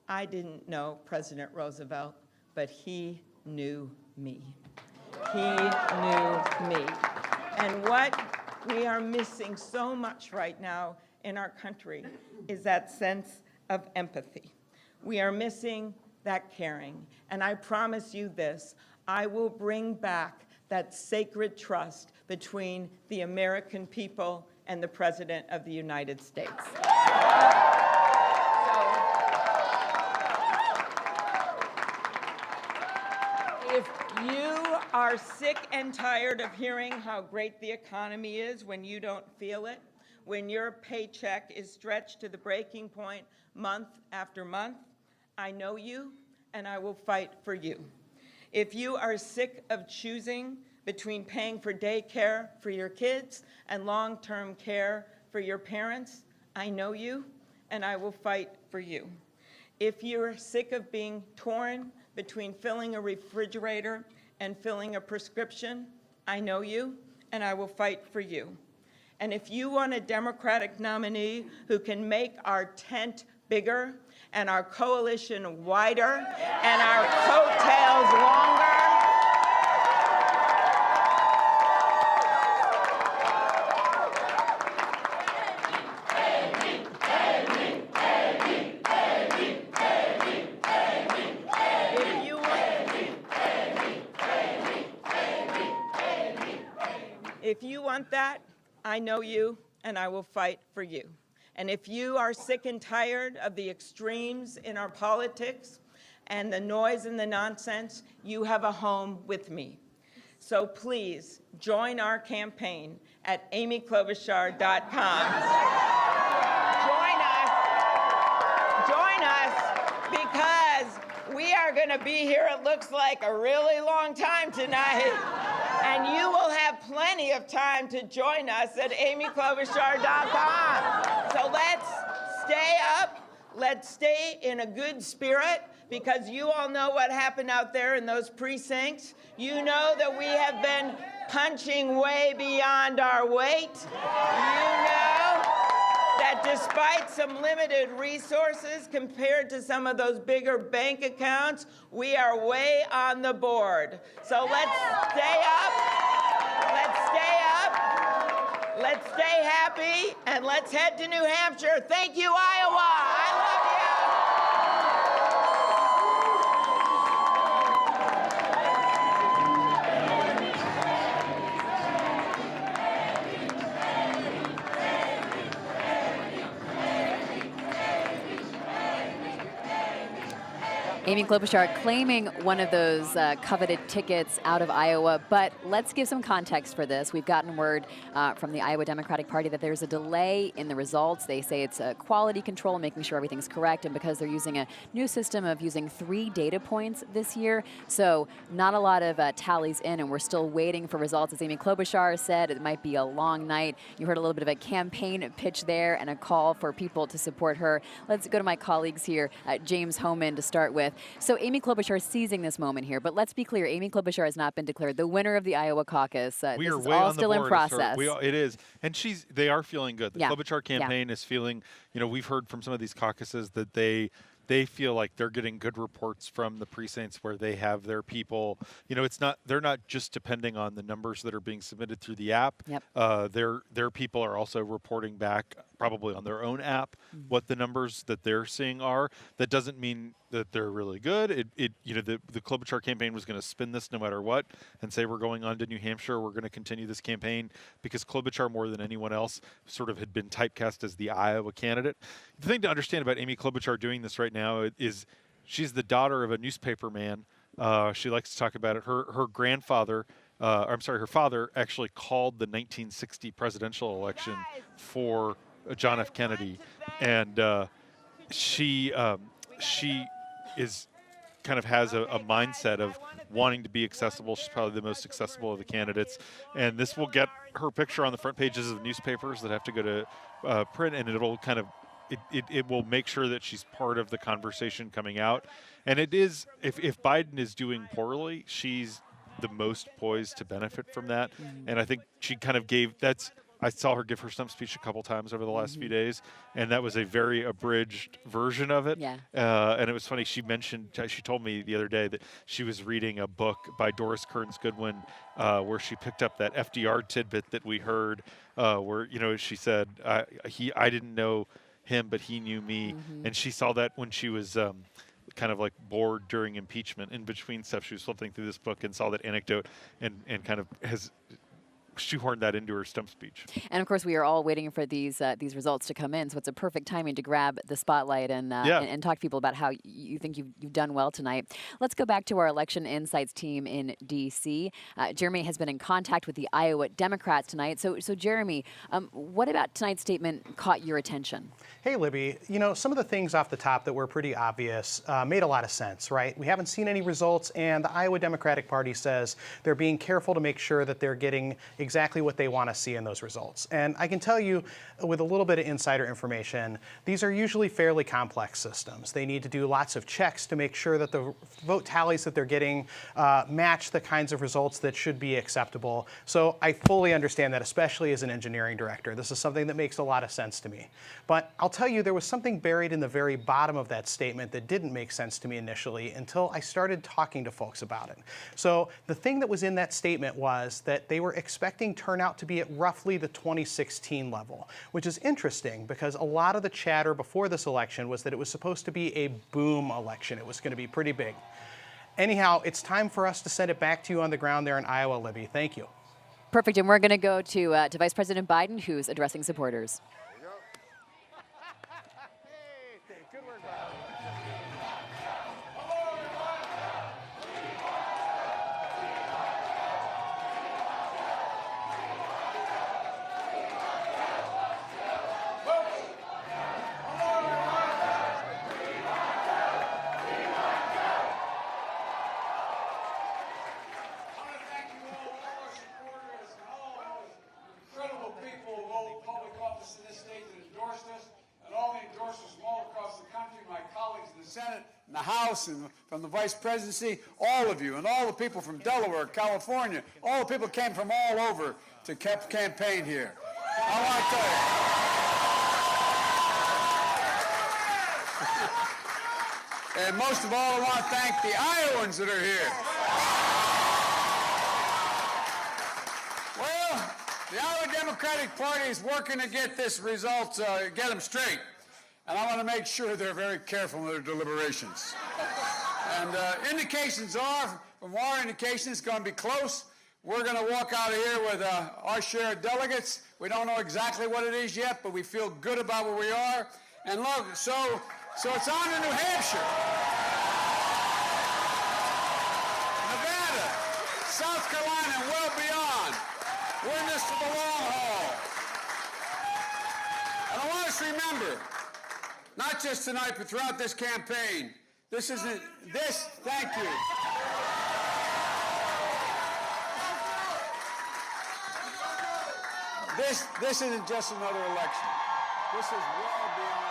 I didn't know President Roosevelt, but he knew me. He knew me." And what we are missing so much right now in our country is that sense of empathy. We are missing that caring. And I promise you this, I will bring back that sacred trust between the American people and the President of the United States. If you are sick and tired of hearing how great the economy is when you don't feel it, when your paycheck is stretched to the breaking point month after month, I know you, and I will fight for you. If you are sick of choosing between paying for daycare for your kids and long-term care for your parents, I know you, and I will fight for you. If you're sick of being torn between filling a refrigerator and filling a prescription, I know you, and I will fight for you. And if you want a Democratic nominee who can make our tent bigger and our coalition wider and our coattails longer, if you want that, I know you, and I will fight for you. And if you are sick and tired of the extremes in our politics and the noise and the nonsense, you have a home with me. So please join our campaign at amyklobuchar.com. Join us, because we are going to be here, it looks like, a really long time tonight. And you will have plenty of time to join us at amyklobuchar.com. So let's stay up, let's stay in a good spirit, because you all know what happened out there in those precincts. You know that we have been punching way beyond our weight. You know that despite some limited resources compared to some of those bigger bank accounts, we are way on the board. So let's stay up, let's stay happy, and let's head to New Hampshire. Thank you, Iowa. I love you. Amy Klobuchar claiming one of those coveted tickets out of Iowa, but let's give some context for this. We've gotten word from the Iowa Democratic Party that there's a delay in the results. They say it's quality control, making sure everything's correct, and because they're using a new system of using 3 data points this year, so not a lot of tallies in, and we're still waiting for results. As Amy Klobuchar said, it might be a long night. You heard a little bit of a campaign pitch there and a call for people to support her. Let's go to my colleagues here, James Hohman to start with. So Amy Klobuchar is seizing this moment here, but let's be clear, Amy Klobuchar has not been declared the winner of the Iowa caucus. We this are is way all on the still board in process. It is. And they are feeling good. The Yeah. Klobuchar campaign is feeling, we've heard from some of these caucuses that they feel like they're getting good reports from the precincts where they have their people. They're not just depending on the numbers that are being submitted through the app. Yep. Their people are also reporting back, probably on their own app, what the numbers that they're seeing are. That doesn't mean that they're really good. The Klobuchar campaign was going to spin this no matter what and say we're going on to New Hampshire, we're going to continue this campaign, because Klobuchar, more than anyone else, sort of had been typecast as the Iowa candidate. The thing to understand about Amy Klobuchar doing this right now is she's the daughter of a newspaper man. She likes to talk about it. Her grandfather, her father actually called the 1960 presidential election for John F. Kennedy, and she is kind of has a mindset of wanting to be accessible. She's probably the most accessible of the candidates, and this will get her picture on the front pages of newspapers that have to go to print, and it'll kind of it will make sure that she's part of the conversation coming out. And it is, if Biden is doing poorly, she's the most poised to benefit from that. And I think she kind of I saw her give her stump speech a couple times over the last few days, and that was a very abridged version of it. Yeah. And it was funny, she told me the other day that she was reading a book by Doris Kearns Goodwin where she picked up that FDR tidbit that we heard, where, she said, I didn't know him, but he knew me. And she saw that when she was kind of like bored during impeachment. In between stuff, she was flipping through this book and saw that anecdote and kind of shoehorned that into her stump speech. And of course, we are all waiting for these results to come in, so it's a perfect timing to grab the spotlight and talk to people about how you think you've done well tonight. Let's go back to our Election Insights team in D.C. Jeremy has been in contact with the Iowa Democrats tonight. So Jeremy, what about tonight's statement caught your attention? Hey, Libby. You know, some of the things off the top that were pretty obvious made a lot of sense, right? We haven't seen any results, and the Iowa Democratic Party says they're being careful to make sure that they're getting exactly what they want to see in those results. And I can tell you, with a little bit of insider information, these are usually fairly complex systems. They need to do lots of checks to make sure that the vote tallies that they're getting match the kinds of results that should be acceptable. So I fully understand that, especially as an engineering director. This is something that makes a lot of sense to me. But I'll tell you, there was something buried in the very bottom of that statement that didn't make sense to me initially until I started talking to folks about it. So the thing that was in that statement was that they were expecting turnout to be at roughly the 2016 level, which is interesting because a lot of the chatter before this election was that it was supposed to be a boom election. It was going to be pretty big. Anyhow, it's time for us to send it back to you on the ground there in Iowa, Libby. Thank you. Perfect, and we're going to go to Vice President Biden, who's addressing supporters. In the House and from the Vice Presidency, all of you and all the people from Delaware, California, all the people came from all over to campaign here. I want to tell you. And most of all, I want to thank the Iowans that are here. Well, the Iowa Democratic Party is working to get this result, get them straight. And I want to make sure they're very careful in their deliberations. And indications are, from our indications, it's going to be close. We're going to walk out of here with our share of delegates. We don't know exactly what it is yet, but we feel good about where we are. And look, so it's on to New Hampshire, Nevada, South Carolina, and well beyond. We're in this for the long haul. And I want us to remember, not just tonight, but throughout this campaign, thank you. This isn't just another election. This is well beyond.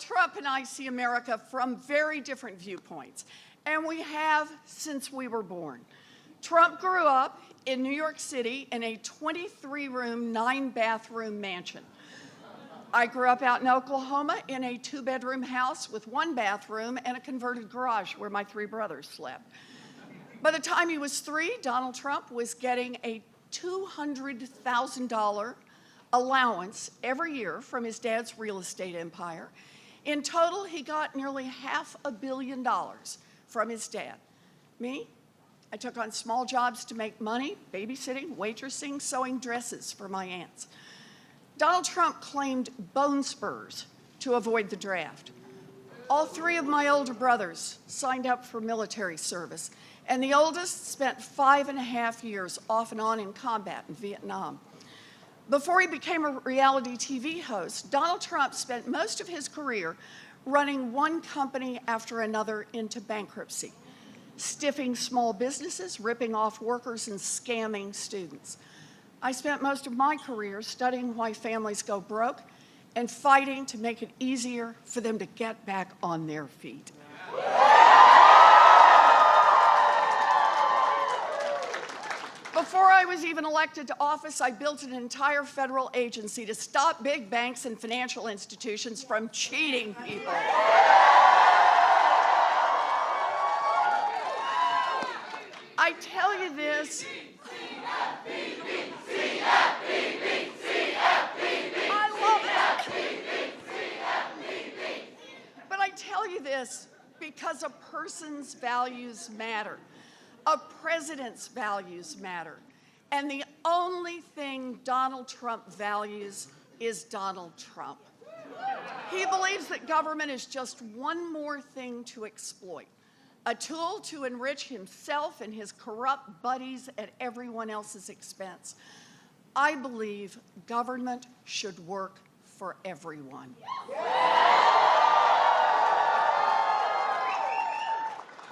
Trump and I see America from very different viewpoints, and we have since we were born. Trump grew up in New York City in a 23-room, 9-bathroom mansion. I grew up out in Oklahoma in a 2-bedroom house with 1 bathroom and a converted garage where my 3 brothers slept. By the time he was 3, Donald Trump was getting a $200,000 allowance every year from his dad's real estate empire. In total, he got nearly $500 million from his dad. Me, I took on small jobs to make money, babysitting, waitressing, sewing dresses for my aunts. Donald Trump claimed bone spurs to avoid the draft. All 3 of my older brothers signed up for military service, and the oldest spent 5.5 years off and on in combat in Vietnam. Before he became a reality TV host, Donald Trump spent most of his career running one company after another into bankruptcy, stiffing small businesses, ripping off workers, and scamming students. I spent most of my career studying why families go broke and fighting to make it easier for them to get back on their feet. Before I was even elected to office, I built an entire federal agency to stop big banks and financial institutions from cheating people. I tell you this I love it. But I tell you this because a person's values matter. A president's values matter. And the only thing Donald Trump values is Donald Trump. He believes that government is just one more thing to exploit, a tool to enrich himself and his corrupt buddies at everyone else's expense. I believe government should work for everyone.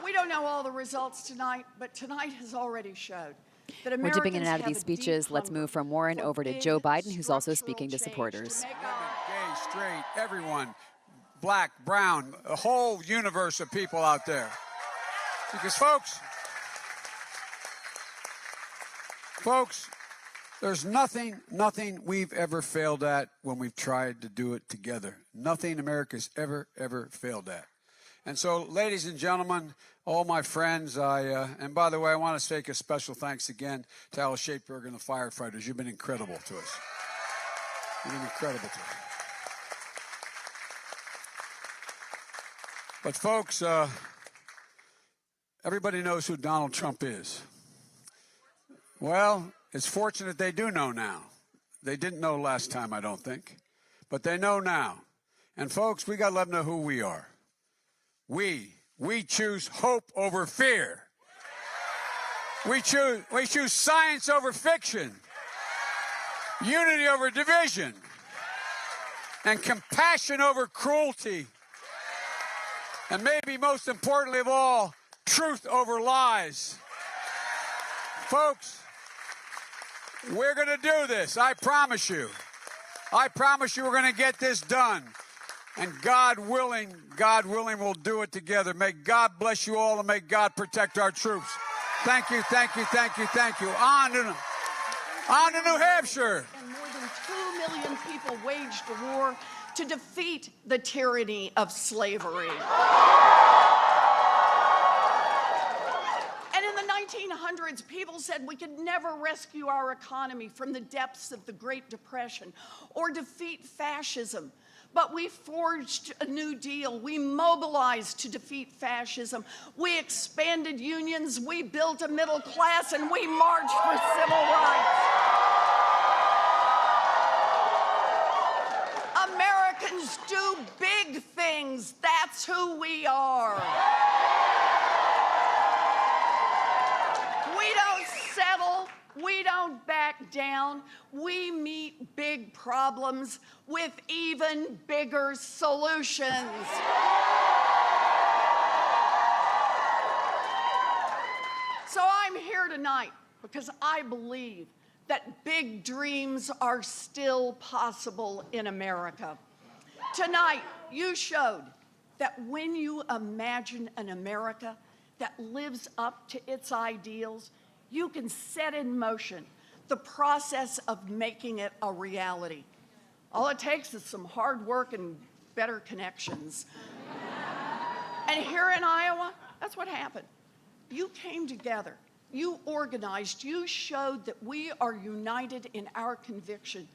We don't know all the results tonight, but tonight has already showed that Americans We're dipping in and out of have these a deep speeches. Let's hunger move from Warren for over to big Joe Biden, who's also structural speaking to change supporters. make Gay, straight, everyone, black, brown, a whole universe of people out there. Because folks, there's nothing we've ever failed at when we've tried to do it together. Nothing America's ever failed at. And so, ladies and gentlemen, all my friends, and by the way, I want to take a special thanks again to Alice Shapeberg and the firefighters. You've been incredible to us. You've been incredible to us. But folks, everybody knows who Donald Trump is. Well, it's fortunate they do know now. They didn't know last time, I don't think. But they know now. And folks, we got to let them know who we are. We choose hope over fear. We choose science over fiction, unity over division, and compassion over cruelty. And maybe most importantly of all, truth over lies. Folks, we're going to do this. I promise you. I promise you we're going to get this done. And God willing, we'll do it together. May God bless you all and may God protect our troops. Thank you, thank you, thank you, thank you. On to New Hampshire. And more than 2 million people waged a war to defeat the tyranny of slavery. And in the 1900s, people said we could never rescue our economy from the depths of the Great Depression or defeat fascism. But we forged a new deal. We mobilized to defeat fascism. We expanded unions. We built a middle class, and we marched for civil rights. Americans do big things. That's who we are. We don't settle. We don't back down. We meet big problems with even bigger solutions. So I'm here tonight because I believe that big dreams are still possible in America. Tonight, you showed that when you imagine an America that lives up to its ideals, you can set in motion the process of making it a reality. All it takes is some hard work and better connections. And here in Iowa, that's what happened. You came together, you organized, you showed that we are united in our conviction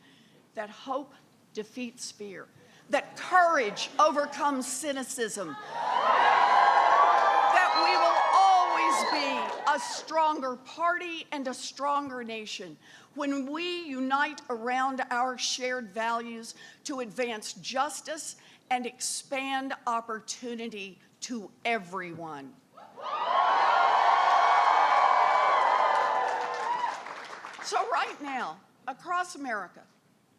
that hope defeats fear, that courage overcomes cynicism, that we will always be a stronger party and a stronger nation when we unite around our shared values to advance justice and expand opportunity to everyone. So right now, across America,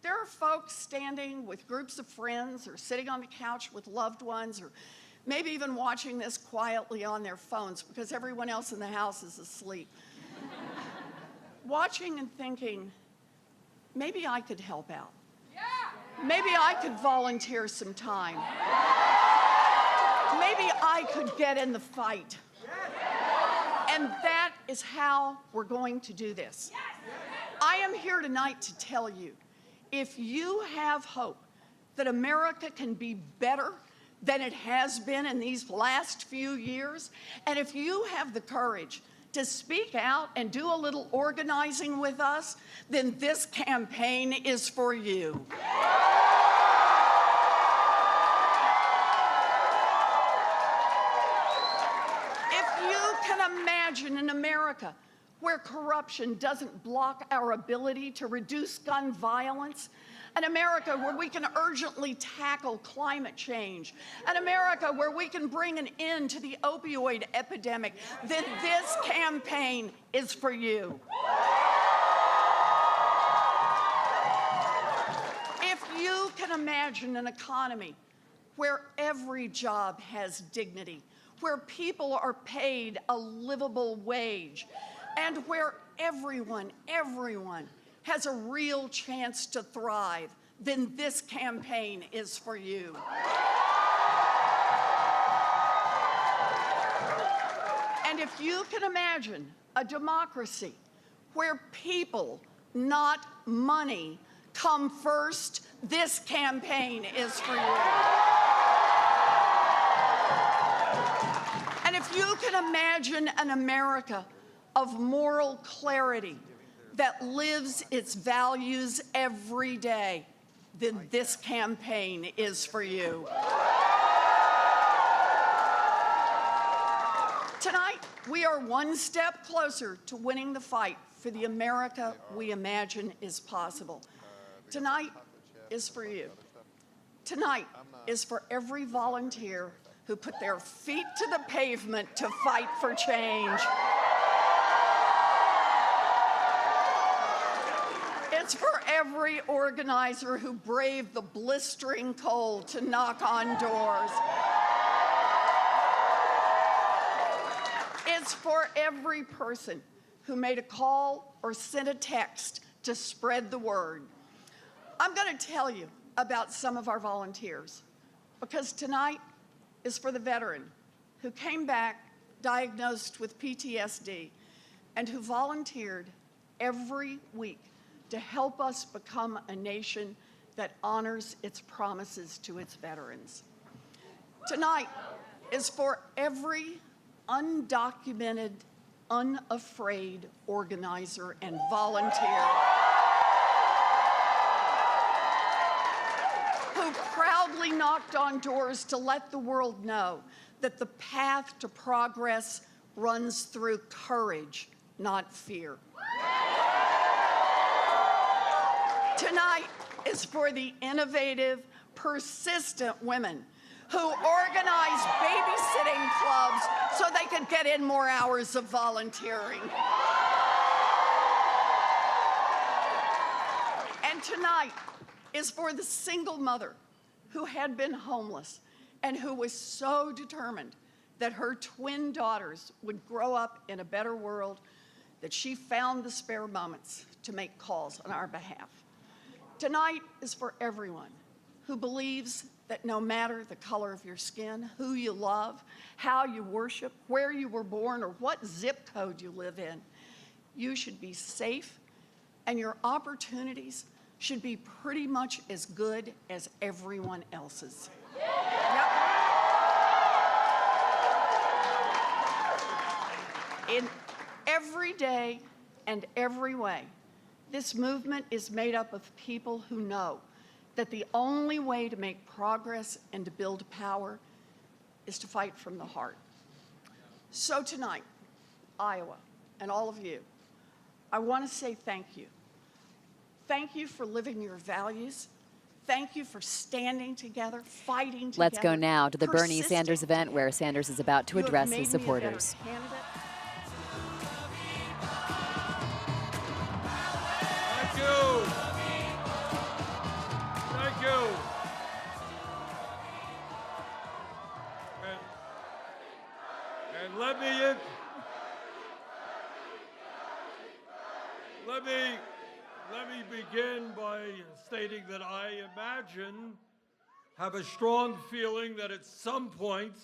there are folks standing with groups of friends or sitting on the couch with loved ones or maybe even watching this quietly on their phones because everyone else in the house is asleep. Watching and thinking, maybe I could help out. Maybe I could volunteer some time. Maybe I could get in the fight. And that is how we're going to do this. I am here tonight to tell you, if you have hope that America can be better than it has been in these last few years, and if you have the courage to speak out and do a little organizing with us, then this campaign is for you. If you can imagine an America where corruption doesn't block our ability to reduce gun violence, an America where we can urgently tackle climate change, an America where we can bring an end to the opioid epidemic, then this campaign is for you. If you can imagine an economy where every job has dignity, where people are paid a livable wage, and where everyone has a real chance to thrive, then this campaign is for you. And if you can imagine a democracy where people, not money, come first, this campaign is for you. And if you can imagine an America of moral clarity that lives its values every day, then this campaign is for you. Tonight, we are one step closer to winning the fight for the America we imagine is possible. Tonight is for you. Tonight is for every volunteer who put their feet to the pavement to fight for change. It's for every organizer who braved the blistering cold to knock on doors. It's for every person who made a call or sent a text to spread the word. I'm going to tell you about some of our volunteers, because tonight is for the veteran who came back diagnosed with PTSD and who volunteered every week to help us become a nation that honors its promises to its veterans. Tonight is for every undocumented, unafraid organizer and volunteer who proudly knocked on doors to let the world know that the path to progress runs through courage, not fear. Tonight is for the innovative, persistent women who organize babysitting clubs so they could get in more hours of volunteering. And tonight is for the single mother who had been homeless and who was so determined that her twin daughters would grow up in a better world that she found the spare moments to make calls on our behalf. Tonight is for everyone who believes that no matter the color of your skin, who you love, how you worship, where you were born, or what zip code you live in, you should be safe and your opportunities should be pretty much as good as everyone else's. Yep. In every day and every way, this movement is made up of people who know that the only way to make progress and to build power is to fight from the heart. So tonight, Iowa, and all of you, I want to say thank you. Thank you for living your values. Thank you for standing together, fighting together. Let's go now to the Bernie Sanders event where Sanders is about to address his supporters. Thank you. Thank you. And let me begin by stating that I have a strong feeling that at some point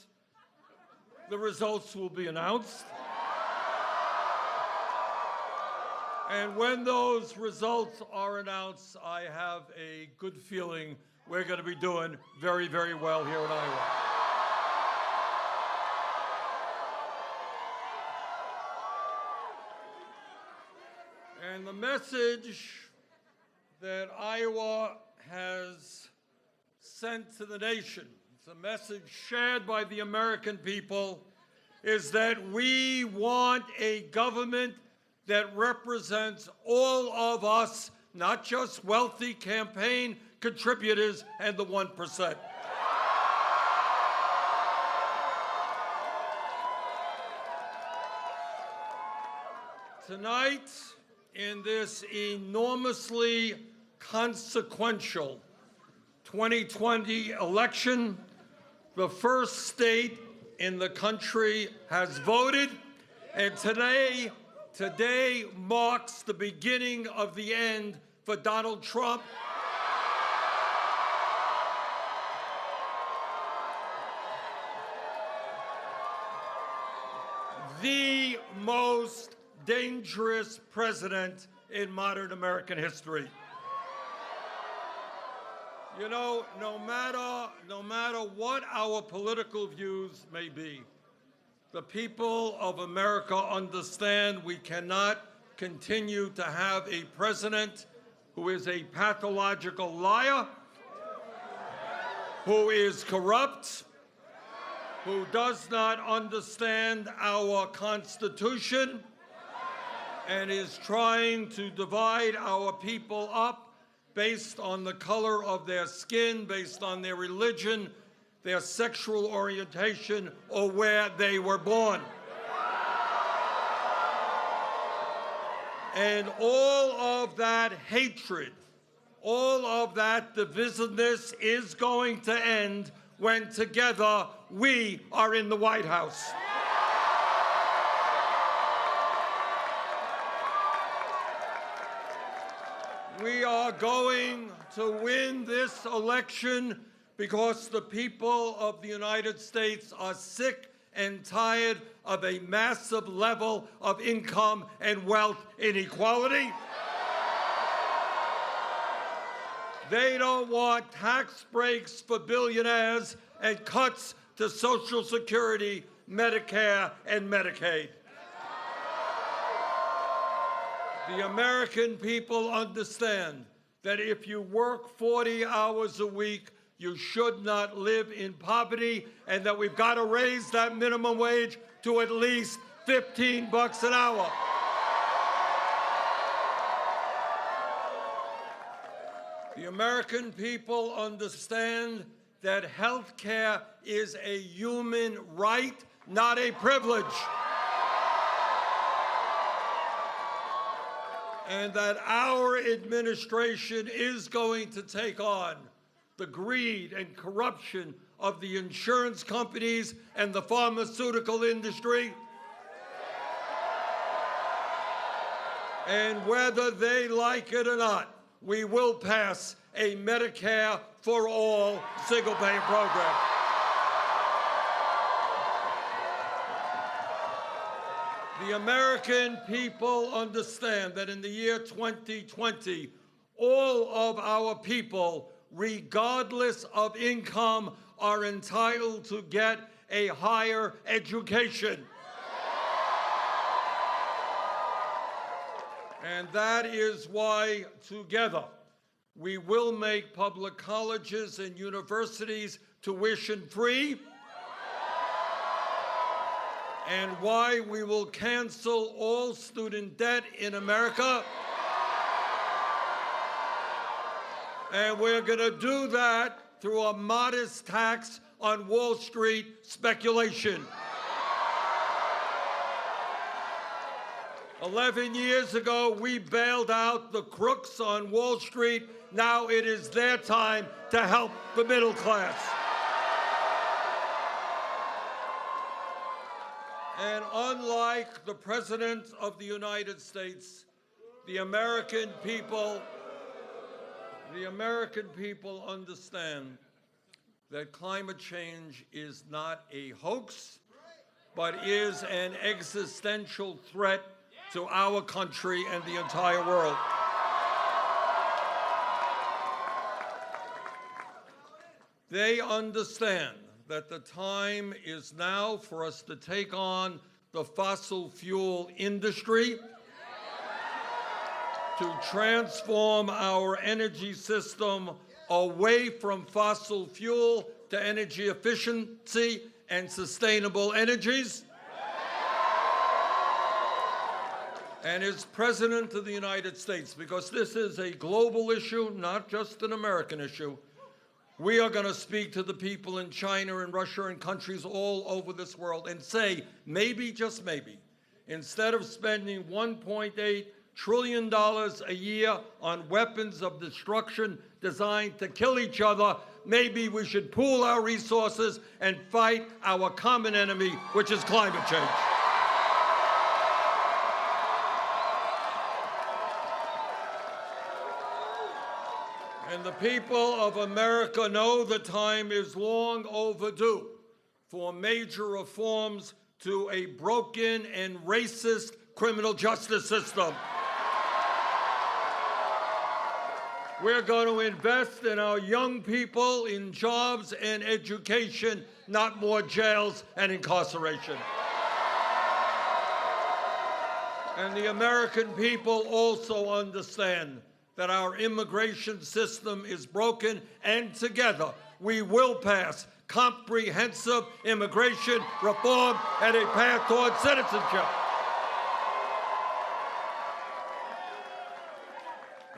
the results will be announced. And when those results are announced, I have a good feeling we're going to be doing very, very well here in Iowa. And the message that Iowa has sent to the nation, it's a message shared by the American people, is that we want a government that represents all of us, not just wealthy campaign contributors and the 1%. Tonight, in this enormously consequential 2020 election, the first state in the country has voted, and today marks the beginning of the end for Donald Trump. The most dangerous president in modern American history. You know, no matter what our political views may be, the people of America understand we cannot continue to have a president who is a pathological liar, who is corrupt, who does not understand our Constitution, and is trying to divide our people up based on the color of their skin, based on their religion, their sexual orientation, or where they were born. And all of that hatred, all of that divisiveness is going to end when together we are in the White House. We are going to win this election because the people of the United States are sick and tired of a massive level of income and wealth inequality. They don't want tax breaks for billionaires and cuts to Social Security, Medicare, and Medicaid. The American people understand that if you work 40 hours a week, you should not live in poverty, and that we've got to raise that minimum wage to at least $15 an hour. The American people understand that health care is a human right, not a privilege. And that our administration is going to take on the greed and corruption of the insurance companies and the pharmaceutical industry. And whether they like it or not, we will pass a Medicare for all single-payer program. The American people understand that in the year 2020, all of our people, regardless of income, are entitled to get a higher education. And that is why, together, we will make public colleges and universities tuition-free, and why we will cancel all student debt in America. And we're going to do that through a modest tax on Wall Street speculation. 11 years ago, we bailed out the crooks on Wall Street. Now it is their time to help the middle class. And unlike the President of the United States, the American people understand that climate change is not a hoax, but is an existential threat to our country and the entire world. They understand that the time is now for us to take on the fossil fuel industry to transform our energy system away from fossil fuel to energy efficiency and sustainable energies. And as President of the United States, because this is a global issue, not just an American issue, we are going to speak to the people in China and Russia and countries all over this world and say, maybe, just maybe, instead of spending $1.8 trillion a year on weapons of destruction designed to kill each other, maybe we should pool our resources and fight our common enemy, which is climate change. And the people of America know the time is long overdue for major reforms to a broken and racist criminal justice system. We're going to invest in our young people, in jobs and education, not more jails and incarceration. And the American people also understand that our immigration system is broken, and together we will pass comprehensive immigration reform and a path toward citizenship.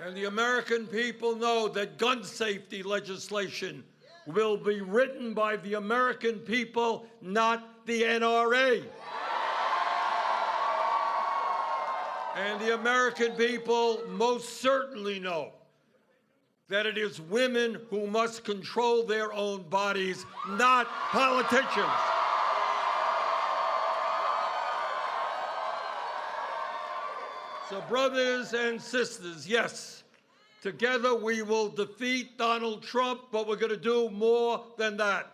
And the American people know that gun safety legislation will be written by the American people, not the NRA. And the American people most certainly know that it is women who must control their own bodies, not politicians. So, brothers and sisters, yes, together we will defeat Donald Trump, but we're going to do more than that.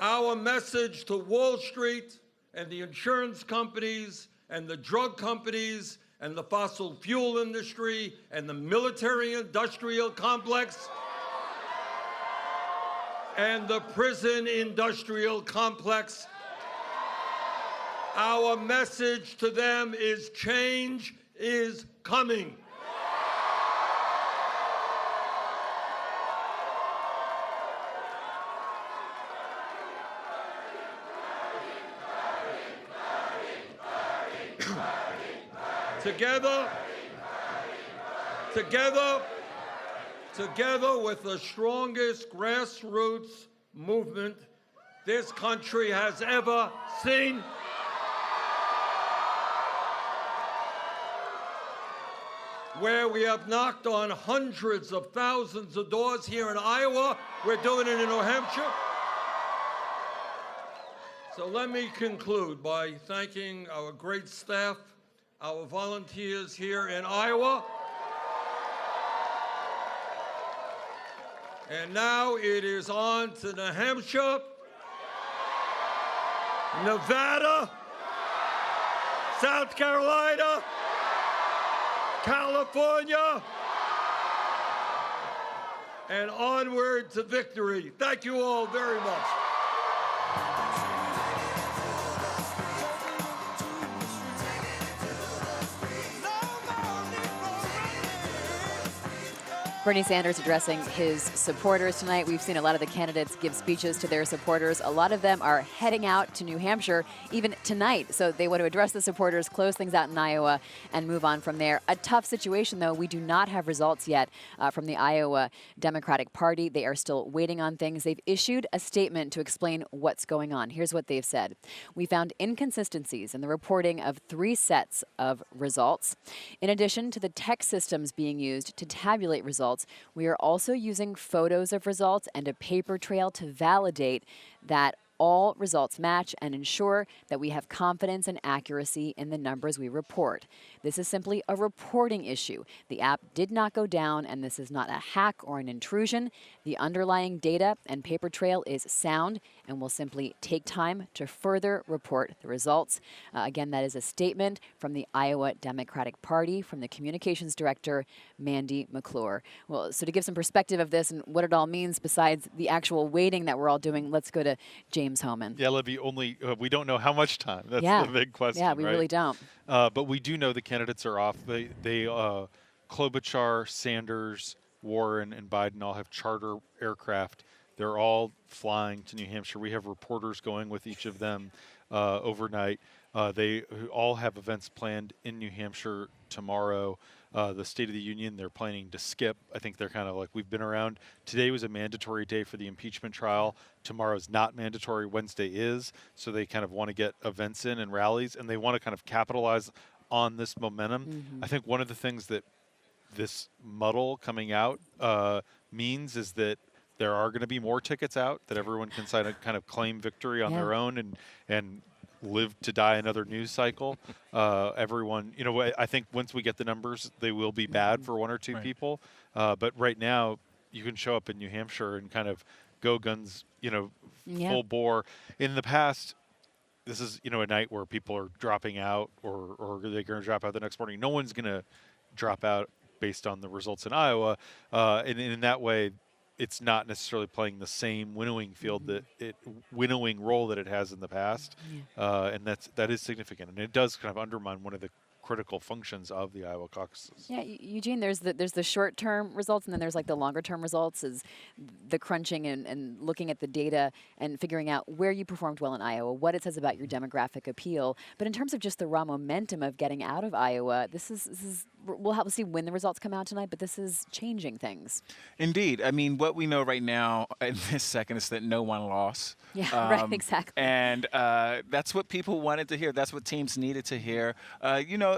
Our message to Wall Street and the insurance companies and the drug companies and the fossil fuel industry and the military-industrial complex and the prison-industrial complex, our message to them is change is coming. Together with the strongest grassroots movement this country has ever seen, where we have knocked on hundreds of thousands of doors here in Iowa, we're doing it in New Hampshire. So let me conclude by thanking our great staff, our volunteers here in Iowa. And now it is on to New Hampshire, Nevada, South Carolina, California, and onward to victory. Thank you all very much. Bernie Sanders addressing his supporters tonight. We've seen a lot of the candidates give speeches to their supporters. A lot of them are heading out to New Hampshire even tonight. So they want to address the supporters, close things out in Iowa, and move on from there. A tough situation, though. We do not have results yet from the Iowa Democratic Party. They are still waiting on things. They've issued a statement to explain what's going on. Here's what they've said. We found inconsistencies in the reporting of 3 sets of results. In addition to the text systems being used to tabulate results, we are also using photos of results and a paper trail to validate that all results match and ensure that we have confidence and accuracy in the numbers we report. This is simply a reporting issue. The app did not go down, and this is not a hack or an intrusion. The underlying data and paper trail is sound and will simply take time to further report the results. Again, that is a statement from the Iowa Democratic Party from the communications director, Mandy McClure. Well, so to give some perspective of this and what it all means besides the actual waiting that we're all doing, let's go to James James Homan. Yeah, Libby, only we don't know how much time. That's Yeah. the big question. Yeah, we right? really don't. But we do know the candidates are off. Klobuchar, Sanders, Warren, and Biden all have charter aircraft. They're all flying to New Hampshire. We have reporters going with each of them overnight. They all have events planned in New Hampshire tomorrow. The State of the Union, they're planning to skip. I think they're kind of like, we've been around. Today was a mandatory day for the impeachment trial. Tomorrow's not mandatory. Wednesday is. So they kind of want to get events in and rallies, and they want to kind of capitalize on this momentum. I think one of the things that this muddle coming out means is that there are going to be more tickets out, that everyone can kind of claim victory on their own and live to die another news cycle. Everyone, I think once we get the numbers, they will be bad for one or two people. But right now, you can show up in New Hampshire and kind of go guns, full bore. In the past, this is, a night where people are dropping out or they're going to drop out the next morning. No one's going to drop out based on the results in Iowa. And in that way, it's not necessarily playing the same winnowing field winnowing role that it has in the past, and that is significant, and it does kind of undermine one of the critical functions of the Iowa caucuses. Yeah, Eugene, there's the short-term results, and then there's like the longer-term results, is the crunching and looking at the data and figuring out where you performed well in Iowa, what it says about your demographic appeal. But in terms of just the raw momentum of getting out of Iowa, this is we'll see when the results come out tonight, but this is changing things. Indeed. I mean, what we know right now in this second is that no one lost. Yeah, right, exactly. And that's what people wanted to hear. That's what teams needed to hear.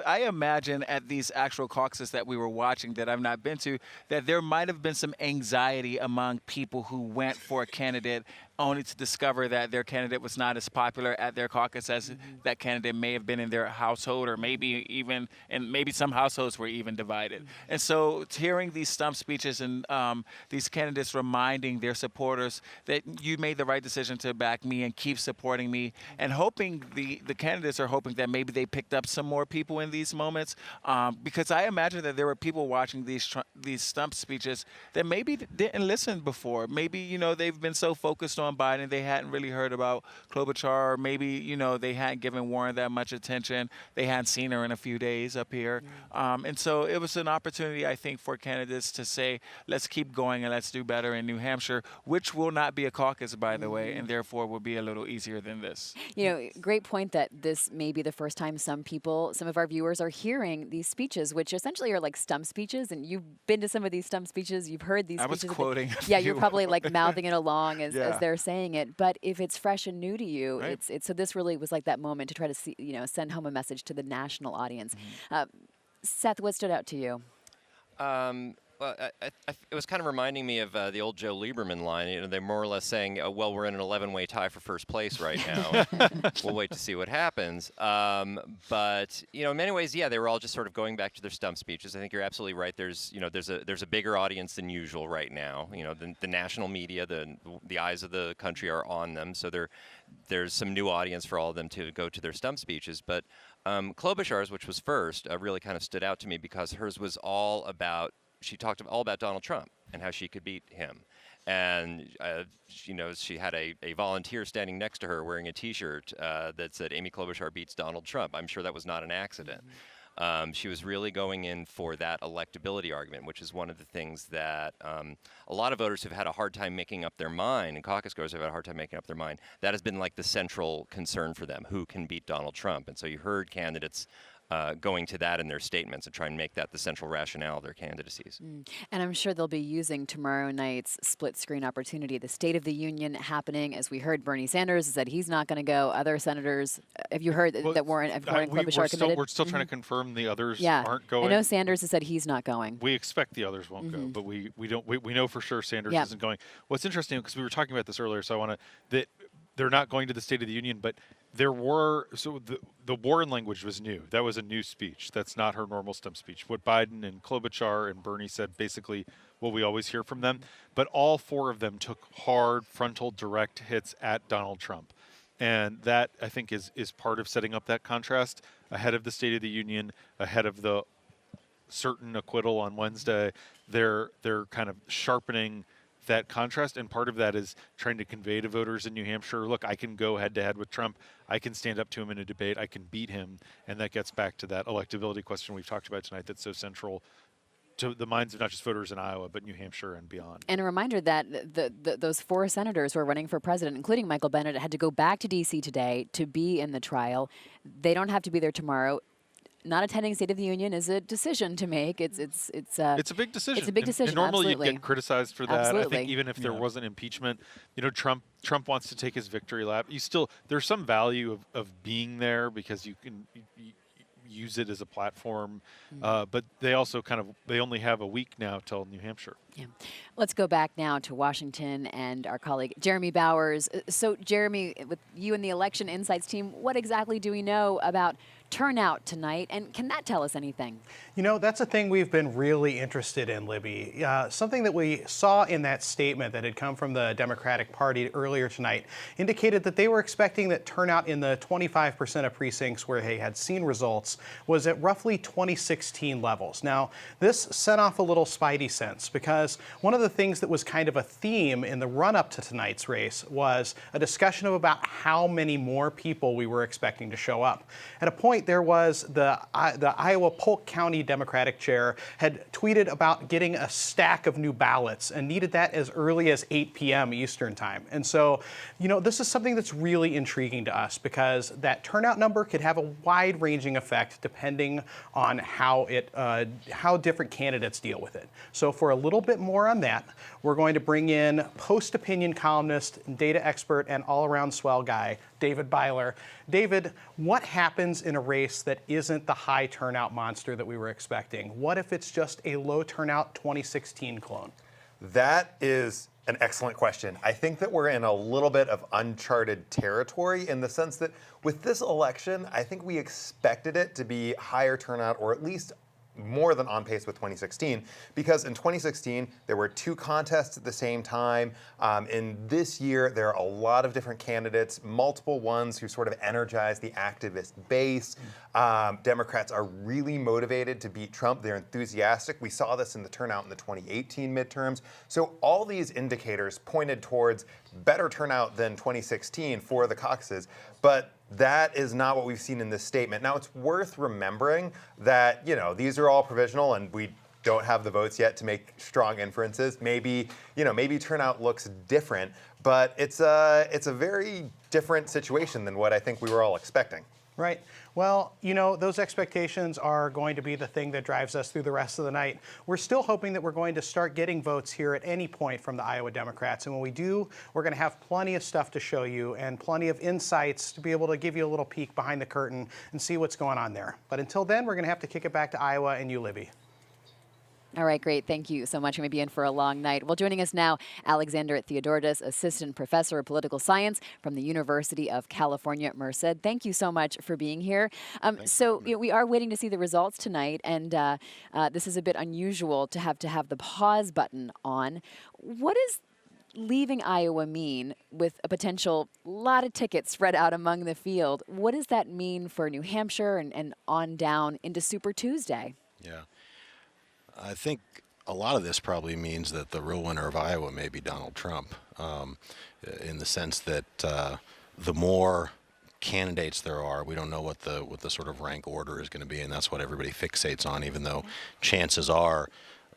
I imagine at these actual caucuses that we were watching that I've not been to, that there might have been some anxiety among people who went for a candidate only to discover that their candidate was not as popular at their caucus as that candidate may have been in their household, or maybe some households were even divided. And so hearing these stump speeches and these candidates reminding their supporters that you made the right decision to back me and keep supporting me, and hoping the candidates are hoping that maybe they picked up some more people in these moments, because I imagine that there were people watching these stump speeches that maybe didn't listen before. Maybe, they've been so focused on Biden, they hadn't really heard about Klobuchar, or maybe, they hadn't given Warren that much attention. They hadn't seen her in a few days up here. And so it was an opportunity, I think, for candidates to say, let's keep going and let's do better in New Hampshire, which will not be a caucus, by the way, and therefore will be a little easier than this. Great point that this may be the first time some of our viewers are hearing these speeches, which essentially are like stump speeches, and you've been to some of these stump speeches, you've heard these speeches. I was quoting. Yeah, you're probably like mouthing it along as they're saying it, but if it's fresh and new to you, it's so this really was like that moment to try to see, send home a message to the national audience. Seth, what stood out to you? Well, it was kind of reminding me of the old Joe Lieberman line. They're more or less saying, well, we're in an 11-way tie for first place right now. We'll wait to see what happens. But, in many ways, they were all just sort of going back to their stump speeches. I think you're absolutely right. There's a bigger audience than usual right now. The national media, the eyes of the country are on them. So there's some new audience for all of them to go to their stump speeches. But Klobuchar's, which was first, really kind of stood out to me because hers was all about, she talked all about Donald Trump and how she could beat him. And, she had a volunteer standing next to her wearing a T-shirt that said, Amy Klobuchar beats Donald Trump. I'm sure that was not an accident. She was really going in for that electability argument, which is one of the things that a lot of voters have had a hard time making up their mind, and caucus goers have had a hard time making up their mind. That has been like the central concern for them, who can beat Donald Trump. And so you heard candidates going to that in their statements and try and make that the central rationale of their candidacies. And I'm sure they'll be using tomorrow night's split screen opportunity, the State of the Union happening. As we heard, Bernie Sanders said he's not going to go. Other senators, have you heard that Warren Klobuchar committed? We're still trying to confirm the others Yeah. aren't going. I know Sanders has said he's not going. We expect the others won't go, but we know for sure Sanders isn't going. What's interesting, because we were talking about this earlier, so I want to, that they're not going to the State of the Union, but there were, so the Warren language was new. That was a new speech. That's not her normal stump speech. What Biden and Klobuchar and Bernie said, basically what we always hear from them. But all four of them took hard, frontal, direct hits at Donald Trump. And that, I think, is part of setting up that contrast ahead of the State of the Union, ahead of the certain acquittal on Wednesday. They're kind of sharpening that contrast, and part of that is trying to convey to voters in New Hampshire, look, I can go head-to-head with Trump. I can stand up to him in a debate. I can beat him. And that gets back to that electability question we've talked about tonight that's so central to the minds of not just voters in Iowa, but New Hampshire and beyond. And a reminder that those 4 senators who are running for president, including Michael Bennet, had to go back to D.C. today to be in the trial. They don't have to be there tomorrow. Not attending State of the Union is a decision to make. It's a big decision. It's a big decision. And normally absolutely. you get criticized for that. Absolutely. I think even if there wasn't impeachment, Trump wants to take his victory lap. There's some value of being there because you can use it as a platform. But they also they only have a week now till New Hampshire. Yeah. Let's go back now to Washington and our colleague Jeremy Bowers. So Jeremy, with you and the Election Insights team, what exactly do we know about turnout tonight, and can that tell us anything? That's a thing we've been really interested in, Libby. Something that we saw in that statement that had come from the Democratic Party earlier tonight indicated that they were expecting that turnout in the 25% of precincts where they had seen results was at roughly 2016 levels. Now, this set off a little spidey sense because one of the things that was kind of a theme in the run-up to tonight's race was a discussion of about how many more people we were expecting to show up. At a point, there was the Iowa Polk County Democratic chair had tweeted about getting a stack of new ballots and needed that as early as 8 p.m. Eastern time. And so, this is something that's really intriguing to us because that turnout number could have a wide-ranging effect depending on how different candidates deal with it. So for a little bit more on that, we're going to bring in post-opinion columnist, data expert, and all-around swell guy, David Byler. David, what happens in a race that isn't the high turnout monster that we were expecting? What if it's just a low turnout 2016 clone? That is an excellent question. I think that we're in a little bit of uncharted territory in the sense that with this election, I think we expected it to be higher turnout or at least more than on pace with 2016, because in 2016, there were 2 contests at the same time. In this year, there are a lot of different candidates, multiple ones who sort of energize the activist base. Democrats are really motivated to beat Trump. They're enthusiastic. We saw this in the turnout in the 2018 midterms. So all these indicators pointed towards better turnout than 2016 for the caucuses, but that is not what we've seen in this statement. Now, it's worth remembering that, these are all provisional and we don't have the votes yet to make strong inferences. Maybe turnout looks different, but it's a very different situation than what I think we were all expecting. Right. Well, those expectations are going to be the thing that drives us through the rest of the night. We're still hoping that we're going to start getting votes here at any point from the Iowa Democrats. And when we do, we're going to have plenty of stuff to show you and plenty of insights to be able to give you a little peek behind the curtain and see what's going on there. But until then, we're going to have to kick it back to Iowa and you, Libby. All right, great. Thank you so much. We may be in for a long night. Well, joining us now, Alexander Theodoridis, Assistant Professor of Political Science from the University of California, Merced. Thank you so much for being here. We are waiting to see the results tonight, and this is a bit unusual to have the pause button on. What does leaving Iowa mean with a potential lot of tickets spread out among the field? What does that mean for New Hampshire and on down into Super Tuesday? Yeah. I think a lot of this probably means that the real winner of Iowa may be Donald Trump, in the sense that the more candidates there are, we don't know what the sort of rank order is going to be, and that's what everybody fixates on, even though chances are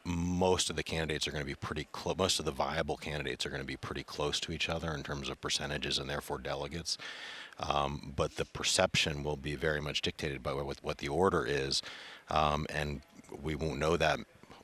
most of the candidates are going to be pretty close. Most of the viable candidates are going to be pretty close to each other in terms of percentages and therefore delegates. But the perception will be very much dictated by what the order is, and we won't know that.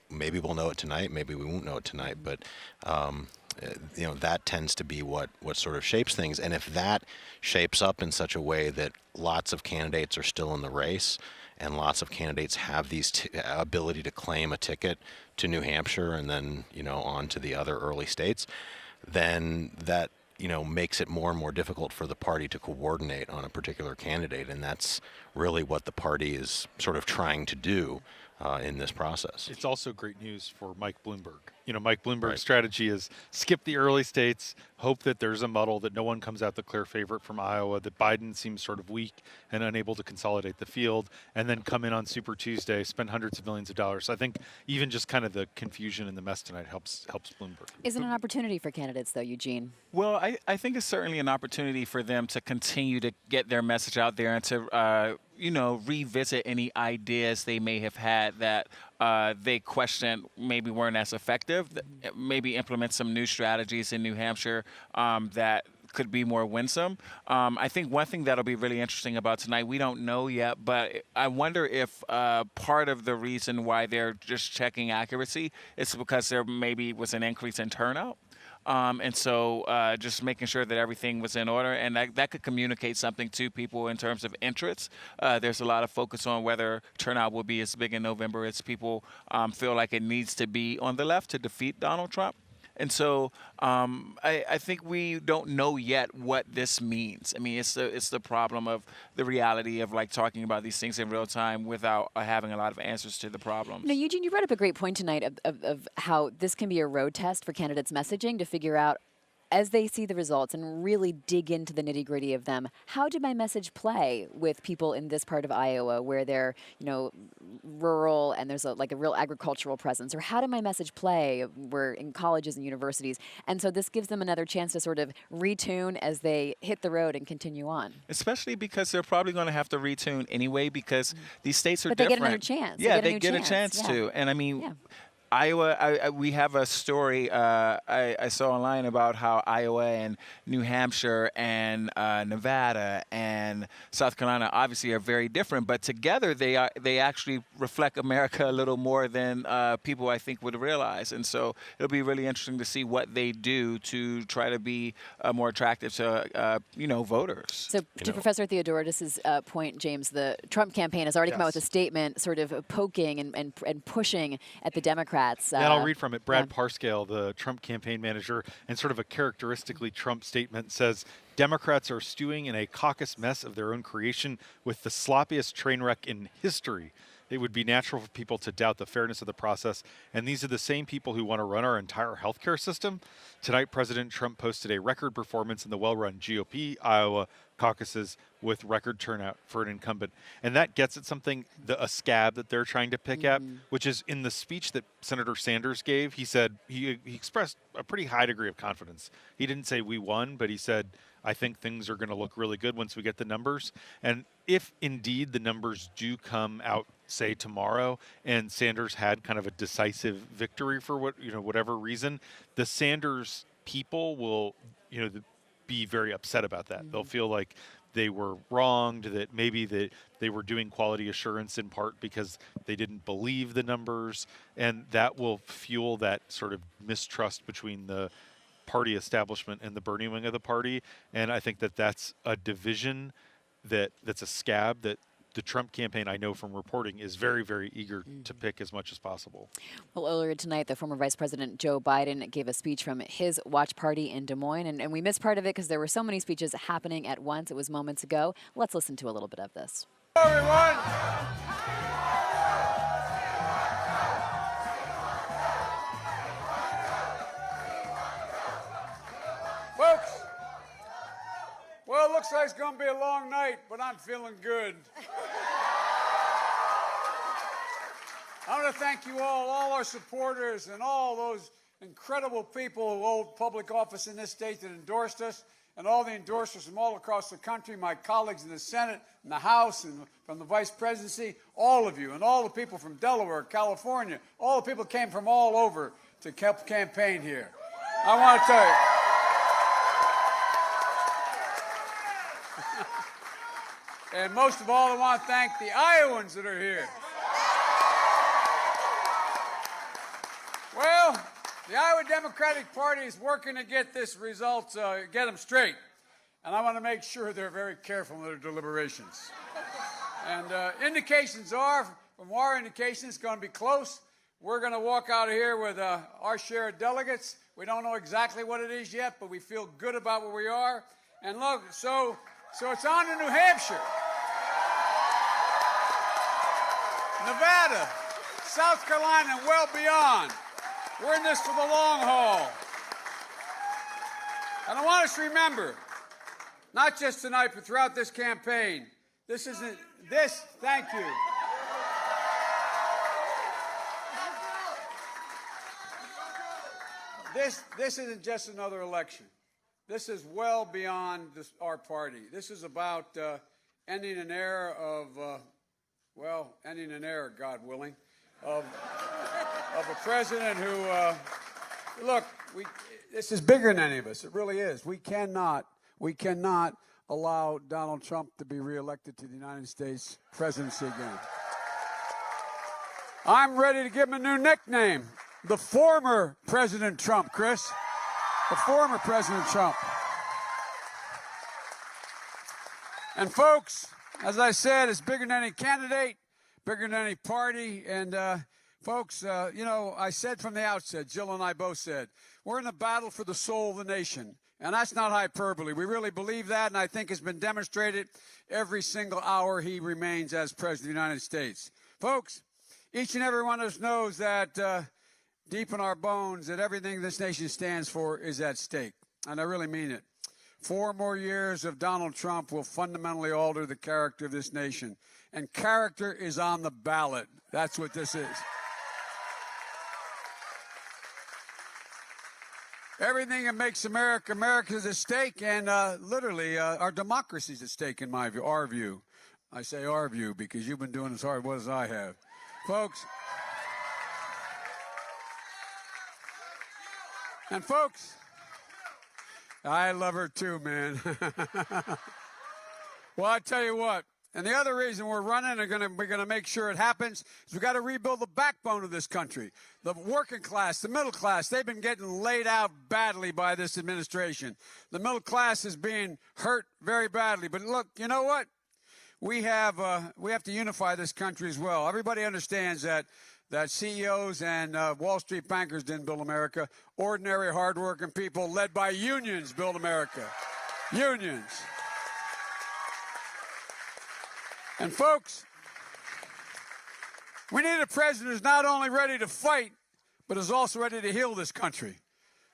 Maybe we'll know it tonight. Maybe we won't know it tonight. But that tends to be what sort of shapes things. And if that shapes up in such a way that lots of candidates are still in the race, and lots of candidates have these ability to claim a ticket to New Hampshire and then on to the other early states, then that makes it more and more difficult for the party to coordinate on a particular candidate, and that's really what the party is sort of trying to do in this process. It's also great news for Mike Bloomberg. You know, Mike Bloomberg's Right. strategy is skip the early states, hope that there's a muddle, that no one comes out the clear favorite from Iowa, that Biden seems sort of weak and unable to consolidate the field, and then come in on Super Tuesday, spend hundreds of millions of dollars. So I think even just kind of the confusion and the mess tonight helps Bloomberg. Is it an opportunity for candidates, though, Eugene? Well, I think it's certainly an opportunity for them to continue to get their message out there and to, revisit any ideas they may have had that they questioned maybe weren't as effective, maybe implement some new strategies in New Hampshire that could be more winsome. I think one thing that'll be really interesting about tonight, we don't know yet, but I wonder if part of the reason why they're just checking accuracy is because there maybe was an increase in turnout. And so just making sure that everything was in order, and that could communicate something to people in terms of interest. There's a lot of focus on whether turnout will be as big in November as people feel like it needs to be on the left to defeat Donald Trump. And so I think we don't know yet what this means. I mean, it's the problem of the reality of like talking about these things in real time without having a lot of answers to the problems. No, Eugene, you brought up a great point tonight of how this can be a road test for candidates' messaging to figure out, as they see the results and really dig into the nitty-gritty of them, how did my message play with people in this part of Iowa where they're, rural and there's a real agricultural presence? Or how did my message play where in colleges and universities? And so this gives them another chance to sort of retune as they hit the road and continue on. Especially because they're probably going to have to retune anyway because these states are But they different. get another chance. Yeah, They they get a get new a chance chance. to. And I mean, Iowa, we have a story I saw online about how Iowa and New Hampshire and Nevada and South Carolina obviously are very different, but together they actually reflect America a little more than people I think would realize. And so it'll be really interesting to see what they do to try to be more attractive to voters. So to Professor Theodoridis' point, James, the Trump campaign has already come out with a statement sort of poking and pushing at the Democrats. And I'll read from it. Brad Parscale, the Trump campaign manager, and sort of a characteristically Trump statement says, Democrats are stewing in a caucus mess of their own creation with the sloppiest train wreck in history. It would be natural for people to doubt the fairness of the process, and these are the same people who want to run our entire healthcare system. Tonight, President Trump posted a record performance in the well-run GOP Iowa caucuses with record turnout for an incumbent. And that gets at something, a scab that they're trying to pick at, which is in the speech that Senator Sanders gave, he said, he expressed a pretty high degree of confidence. He didn't say we won, but he said, I think things are going to look really good once we get the numbers. And if indeed the numbers do come out, say tomorrow, and Sanders had kind of a decisive victory for whatever reason, the Sanders people will, be very upset about that. They'll feel like they were wronged, that maybe they were doing quality assurance in part because they didn't believe the numbers, and that will fuel that sort of mistrust between the party establishment and the Bernie wing of the party. And I think that that's a division that's a scab that the Trump campaign, I know from reporting, is very, very eager to pick as much as possible. Well, earlier tonight, the former Vice President Joe Biden gave a speech from his watch party in Des Moines, and we missed part of it because there were so many speeches happening at once. It was moments ago. Let's listen to a little bit of this. Hello, everyone. Folks, well, it looks like it's going to be a long night, but I'm feeling good. I want to thank you all our supporters, and all those incredible people who hold public office in this state that endorsed us, and all the endorsers from all across the country, my colleagues in the Senate, in the House, and from the Vice Presidency, all of you, and all the people from Delaware, California, all the people came from all over to campaign here. I want to tell you. And most of all, I want to thank the Iowans that are here. Well, the Iowa Democratic Party is working to get this result, get them straight. And I want to make sure they're very careful in their deliberations. And indications are, from our indications, it's going to be close. We're going to walk out of here with our share of delegates. We don't know exactly what it is yet, but we feel good about where we are. And look, so it's on to New Hampshire, Nevada, South Carolina, and well beyond. We're in this for the long haul. And I want us to remember, not just tonight, but throughout this campaign, thank you. This isn't just another election. This is well beyond our party. This is about ending an era of, ending an era, God willing, of a president who, look, this is bigger than any of us. It really is. We cannot allow Donald Trump to be reelected to the United States presidency again. I'm ready to give him a new nickname. The former President Trump, Chris. The former President Trump. And folks, as I said, it's bigger than any candidate, bigger than any party. And folks, I said from the outset, Jill and I both said, we're in a battle for the soul of the nation. And that's not hyperbole. We really believe that, and I think it's been demonstrated every single hour he remains as President of the United States. Folks, each and every one of us knows that deep in our bones that everything this nation stands for is at stake. And I really mean it. 4 more years of Donald Trump will fundamentally alter the character of this nation. And character is on the ballot. That's what this is. Everything that makes America is at stake, and literally our democracy is at stake, in my view, our view. I say our view because you've been doing as hard as I have. Folks, I love her too, man. Well, I tell you what, and the other reason we're running and we're gonna make sure it happens is we got to rebuild the backbone of this country. The working class, the middle class, they've been getting laid out badly by this administration. The middle class is being hurt very badly. But look, you know what? We have to unify this country as well. Everybody understands that CEOs and Wall Street bankers didn't build America. Ordinary, hardworking people led by unions built America. Unions. And folks, we need a president who's not only ready to fight, but is also ready to heal this country.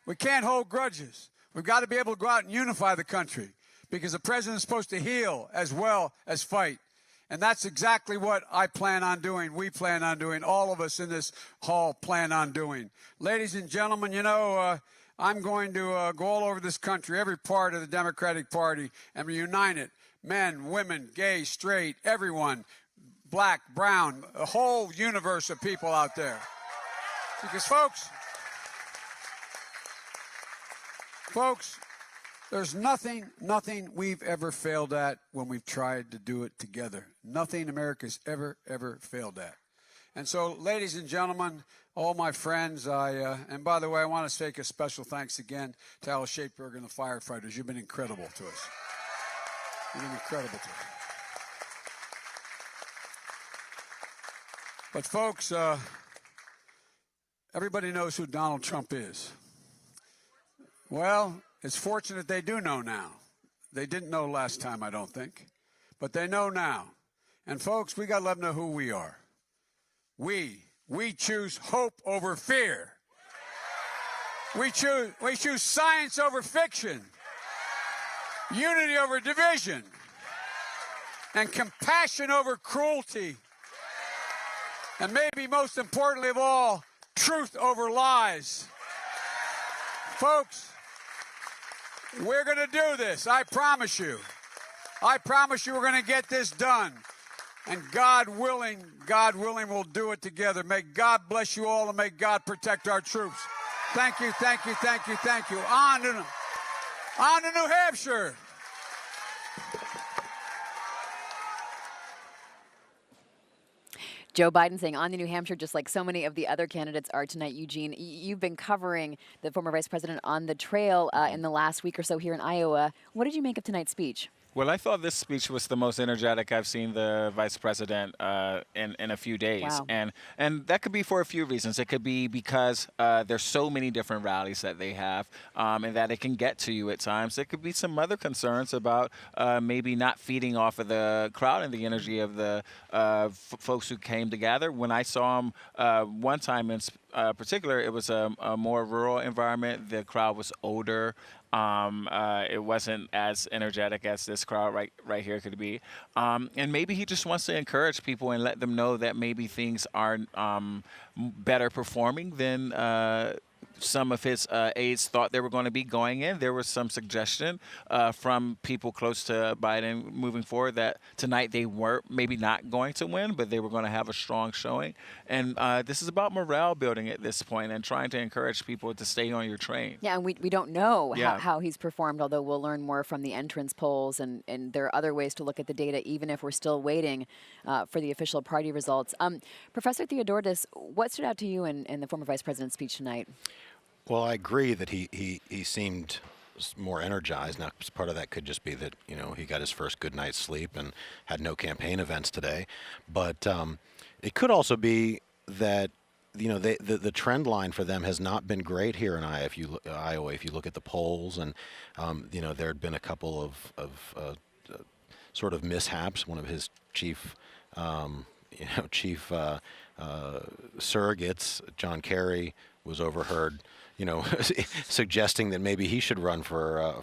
We can't hold grudges. We've got to be able to go out and unify the country because the president is supposed to heal as well as fight. And that's exactly what I plan on doing, we plan on doing, all of us in this hall plan on doing. Ladies and gentlemen, I'm going to go all over this country, every part of the Democratic Party, and unite it. Men, women, gay, straight, everyone, black, brown, a whole universe of people out there. Because, folks, there's nothing we've ever failed at when we've tried to do it together. Nothing America's ever failed at. And so, ladies and gentlemen, all my friends, and by the way, I want to take a special thanks again to Al Shapeberg and the firefighters. You've been incredible to us. You've been incredible to us. But folks, everybody knows who Donald Trump is. Well, it's fortunate they do know now. They didn't know last time, I don't think. But they know now. And folks, we got to let them know who we are. We choose hope over fear. We choose science over fiction. Unity over division. And compassion over cruelty. And maybe most importantly of all, truth over lies. Folks, we're going to do this. I promise you. I promise you we're going to get this done. And God willing, we'll do it together. May God bless you all and may God protect our troops. Thank you, thank you, thank you, thank you. On to New Hampshire. Joe Biden saying on to New Hampshire, just like so many of the other candidates are tonight. Eugene, you've been covering the former vice president on the trail in the last week or so here in Iowa. What did you make of tonight's speech? Well, I thought this speech was the most energetic I've seen the vice president in a few days, Wow. and that could be for a few reasons. It could be because there's so many different rallies that they have, and that it can get to you at times. There could be some other concerns about maybe not feeding off of the crowd and the energy of the folks who came together. When I saw him one time in particular, it was a more rural environment. The crowd was older. It wasn't as energetic as this crowd right here could be. And maybe he just wants to encourage people and let them know that maybe things are better performing than some of his aides thought they were going to be going in. There was some suggestion from people close to Biden moving forward that tonight they were maybe not going to win, but they were going to have a strong showing. And this is about morale building at this point and trying to encourage people to stay on your train. Yeah, and we don't know Yeah. how he's performed, although we'll learn more from the entrance polls, and there are other ways to look at the data, even if we're still waiting for the official party results. Professor Theodoridis, what stood out to you in the former vice president's speech tonight? Well, I agree that he seemed more energized. Now, part of that could just be that, he got his first good night's sleep and had no campaign events today. But it could also be that, the trend line for them has not been great here in Iowa. If you look at the polls, and, there had been a couple of sort of mishaps. One of his chief surrogates, John Kerry, was overheard, suggesting that maybe he should run for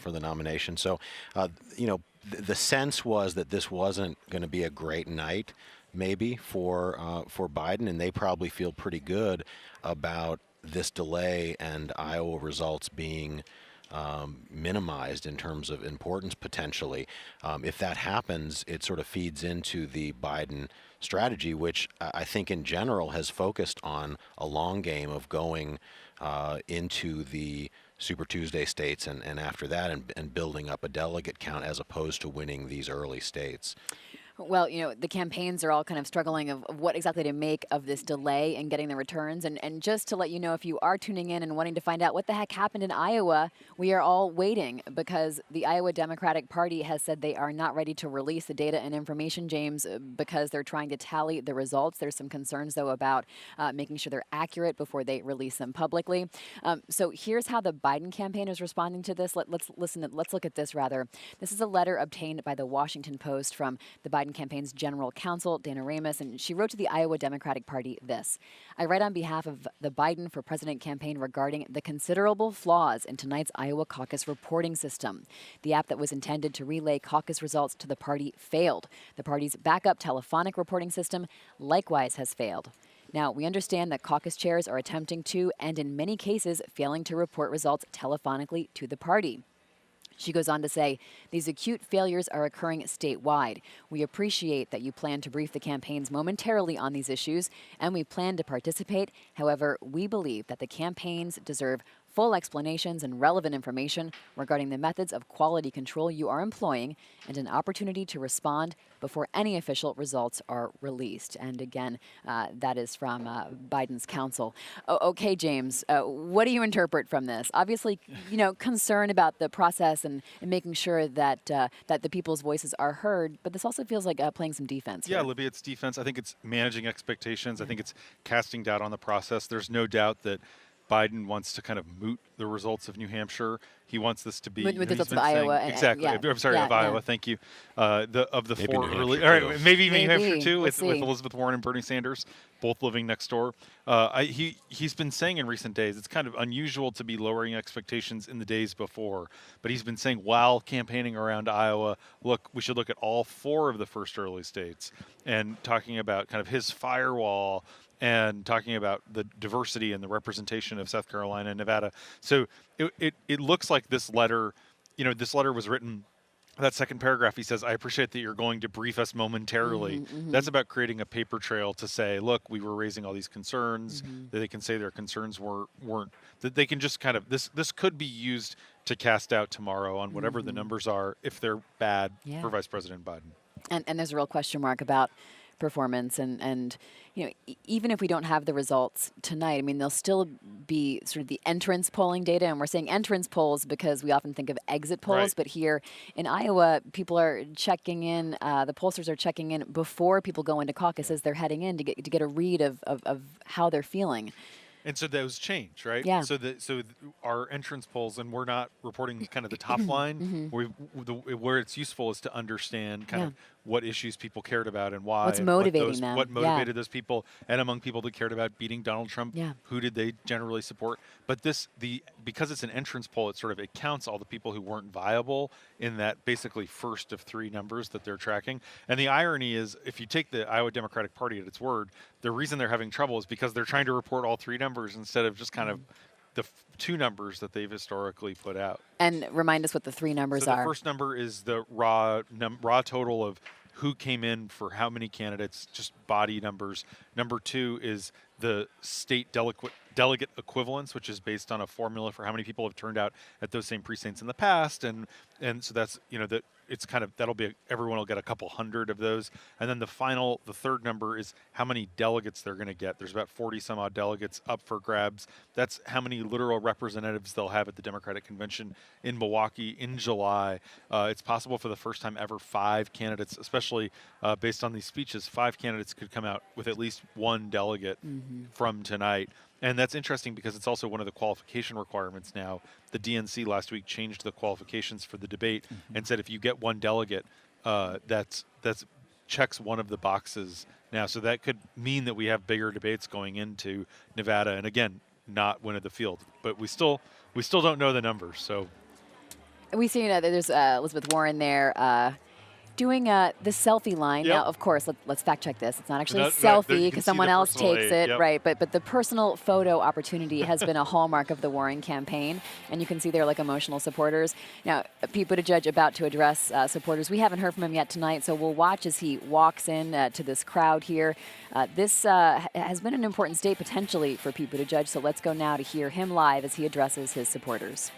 the nomination. So, the sense was that this wasn't going to be a great night, maybe for Biden, and they probably feel pretty good about this delay and Iowa results being minimized in terms of importance potentially. If that happens, it sort of feeds into the Biden strategy, which I think in general has focused on a long game of going into the Super Tuesday states and after that and building up a delegate count as opposed to winning these early states. Well, the campaigns are all kind of struggling of what exactly to make of this delay in getting the returns. And just to let you know, if you are tuning in and wanting to find out what the heck happened in Iowa, we are all waiting because the Iowa Democratic Party has said they are not ready to release the data and information, James, because they're trying to tally the results. There's some concerns, though, about making sure they're accurate before they release them publicly. So here's how the Biden campaign is responding to this. Let's look at this, rather. This is a letter obtained by the Washington Post from the Biden campaign's general counsel, Dana Ramos, and she wrote to the Iowa Democratic Party this: I write on behalf of the Biden for President campaign regarding the considerable flaws in tonight's Iowa caucus reporting system. The app that was intended to relay caucus results to the party failed. The party's backup telephonic reporting system likewise has failed. Now, we understand that caucus chairs are attempting to, and in many cases, failing to report results telephonically to the party. She goes on to say, these acute failures are occurring statewide. We appreciate that you plan to brief the campaigns momentarily on these issues, and we plan to participate. However, we believe that the campaigns deserve full explanations and relevant information regarding the methods of quality control you are employing and an opportunity to respond before any official results are released. And again, that is from Biden's counsel. Okay, James, what do you interpret from this? Obviously, concern about the process and making sure that that the people's voices are heard, but this also feels like playing some defense. Yeah, here. Libby, it's defense. I think it's managing expectations. I think it's casting doubt on the process. There's no doubt that Biden wants to kind of moot the results of New Hampshire. He wants this to be With the results of Iowa. Exactly. Yeah. I'm sorry, Yeah, of Iowa. yeah. Thank you. Of the Maybe four New early, Hampshire, all right, too. maybe New Maybe. Hampshire too, We'll with see. Elizabeth Warren and Bernie Sanders, both living next door. He's been saying in recent days it's kind of unusual to be lowering expectations in the days before, but he's been saying while campaigning around Iowa, look, we should look at all four of the first early states, and talking about kind of his firewall and talking about the diversity and the representation of South Carolina and Nevada. So it looks like this letter, this letter was written, that second paragraph, he says, I appreciate that you're going to brief us momentarily. That's about creating a paper trail to say, look, we were raising all these concerns, that they can say their concerns weren't, that they can just kind of, this could be used to cast out tomorrow on whatever the numbers are if they're bad Yeah. for Vice President Biden. And there's a real question mark about performance. And even if we don't have the results tonight, I mean, there'll still be sort of the entrance polling data. And we're saying entrance polls because we often think of exit polls. Right. But here in Iowa, people are checking in, the pollsters are checking in before people go into caucuses. They're heading in to get a read of how they're feeling. And so those change, right? Yeah. So our entrance polls, and we're not reporting kind of the top line. Where it's useful is to understand kind of what issues people cared about and why. What's and motivating them. What motivated those people, and among people that cared about beating Donald Trump, who did they generally support? But because it's an entrance poll, it counts all the people who weren't viable in that basically first of three numbers that they're tracking. And the irony is, if you take the Iowa Democratic Party at its word, the reason they're having trouble is because they're trying to report all three numbers instead of just kind of the two numbers that they've historically put out. And remind us what the three numbers are. The first number is the raw total of who came in for how many candidates, just body numbers. Number two is the state delegate equivalence, which is based on a formula for how many people have turned out at those same precincts in the past, and so that's that it's kind of everyone will get a couple hundred of those, and then the third number is how many delegates they're going to get. There's about 40 some odd delegates up for grabs. That's how many literal representatives they'll have at the Democratic Convention in Milwaukee in July. It's possible for the first time ever 5 candidates, especially based on these speeches, 5 candidates could come out with at least one delegate from tonight. And that's interesting because it's also one of the qualification requirements now. The DNC last week changed the qualifications for the debate and said if you get one delegate, that's checks one of the boxes now. So that could mean that we have bigger debates going into Nevada, and again, not win at the field. But we still don't know the numbers. So we see that there's Elizabeth Warren there. Doing the selfie line. Now, of course, let's fact check this. It's not actually a selfie because someone else takes it, right? But the personal photo opportunity has been a hallmark of the Warren campaign, and you can see they're like emotional supporters. Now, Pete Buttigieg about to address supporters. We haven't heard from him yet tonight, so we'll watch as he walks in to this crowd here. This has been an important state potentially for Pete Buttigieg, so let's go now to hear him live as he addresses his supporters.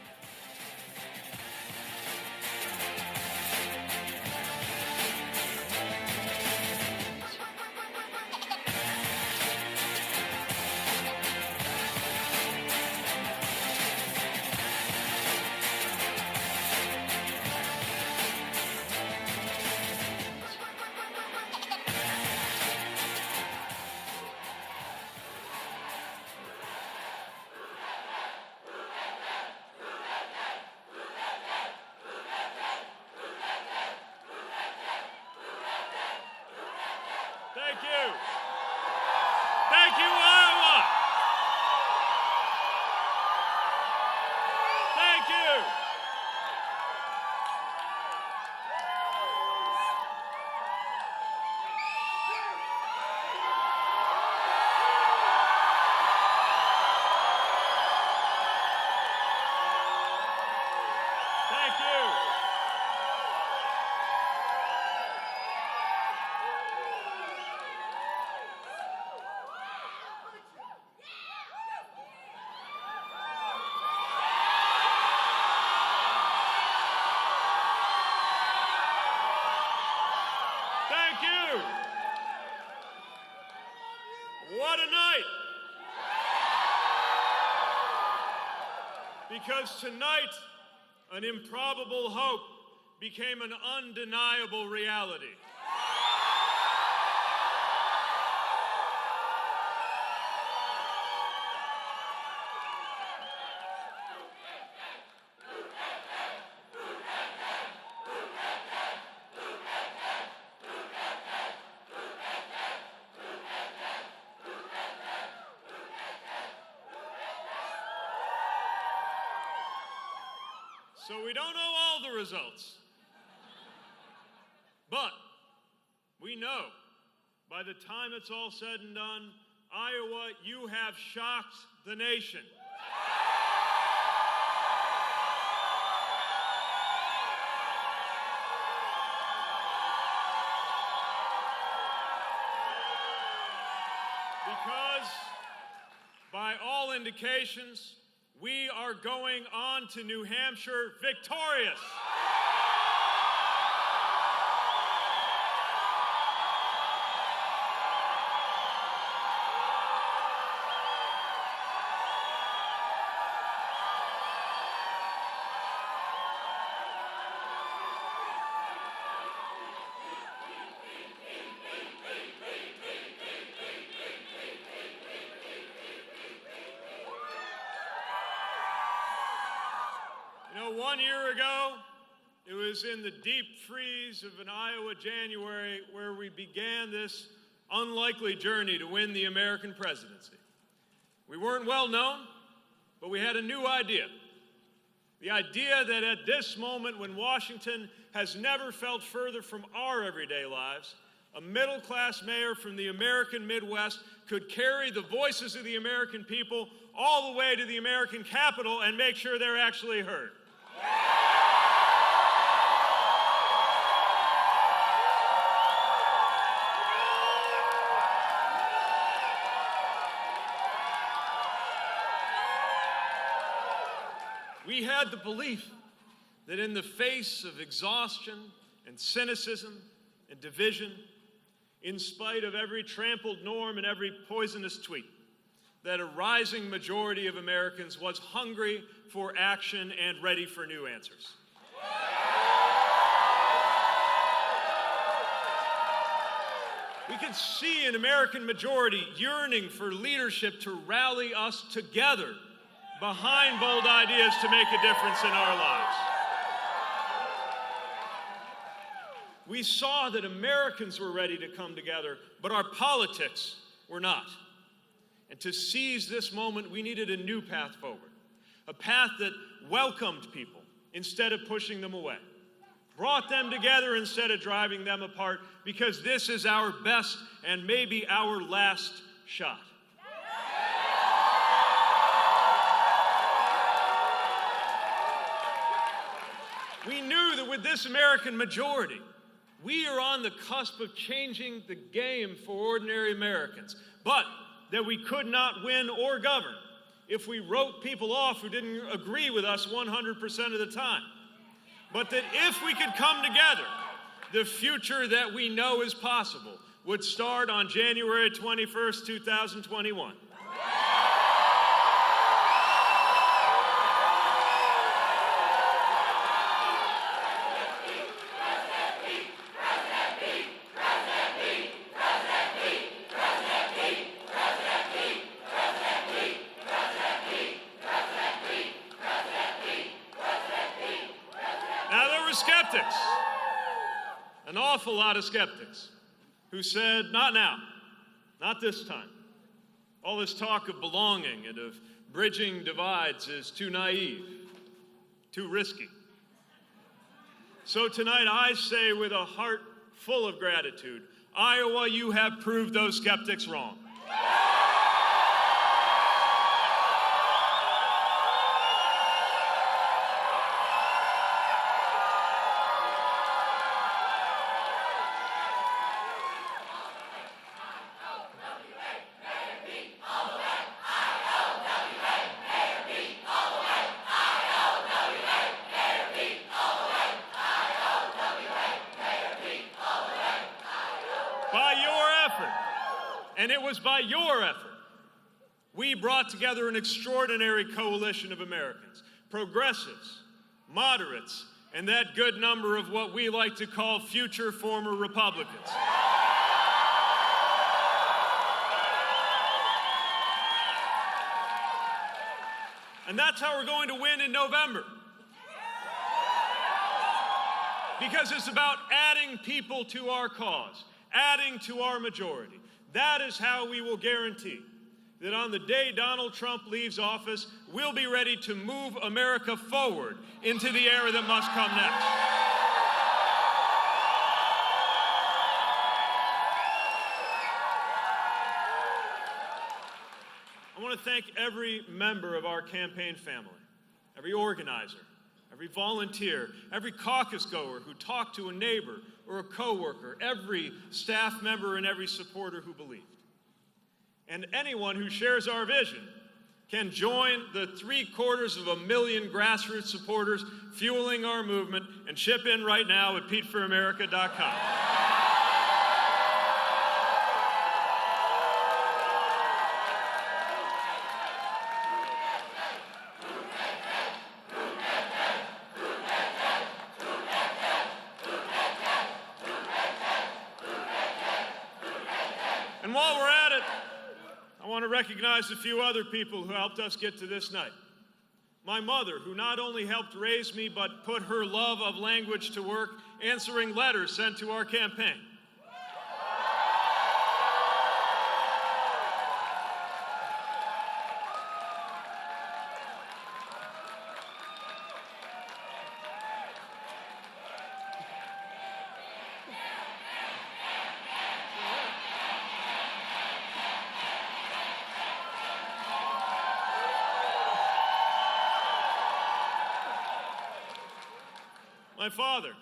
Thank you. Thank you, Iowa. Thank you. Thank you. Thank you. What a night. Because tonight, an improbable hope became an undeniable reality. So we don't know all the results. But we know by the time it's all said and done, Iowa, you have shocked the nation. Because by all indications, we are going on to New Hampshire victorious. 1 year ago, it was in the deep freeze of an Iowa January where we began this unlikely journey to win the American presidency. We weren't well known, but we had a new idea. The idea that at this moment when Washington has never felt further from our everyday lives, a middle-class mayor from the American Midwest could carry the voices of the American people all the way to the American Capitol and make sure they're actually heard. We had the belief that in the face of exhaustion and cynicism and division, in spite of every trampled norm and every poisonous tweet, that a rising majority of Americans was hungry for action and ready for new answers. We could see an American majority yearning for leadership to rally us together behind bold ideas to make a difference in our lives. We saw that Americans were ready to come together, but our politics were not. And to seize this moment, we needed a new path forward, a path that welcomed people instead of pushing them away, brought them together instead of driving them apart, because this is our best and maybe our last shot. We knew that with this American majority, we are on the cusp of changing the game for ordinary Americans, but that we could not win or govern if we wrote people off who didn't agree with us 100% of the time. But that if we could come together, the future that we know is possible would start on January 21st, 2021. Skeptics, an awful lot of skeptics, who said, not now, not this time. All this talk of belonging and of bridging divides is too naive, too risky. So tonight I say with a heart full of gratitude, Iowa, you have proved those skeptics wrong. And it was by your effort we brought together an extraordinary coalition of Americans, progressives, moderates, and that good number of what we like to call future former Republicans. And that's how we're going to win in November. Because it's about adding people to our cause, adding to our majority. That is how we will guarantee that on the day Donald Trump leaves office, we'll be ready to move America forward into the era that must come next. I want to thank every member of our campaign family, every organizer, every volunteer, every caucus goer who talked to a neighbor or a coworker, every staff member and every supporter who believed. And anyone who shares our vision can join the 750,000 grassroots supporters fueling our movement and chip in right now at PeteForAmerica.com. And while we're at it, I want to recognize a few other people who helped us get to this night. my mother, who not only helped raise me, but put her love of language to work answering letters sent to our campaign. My father,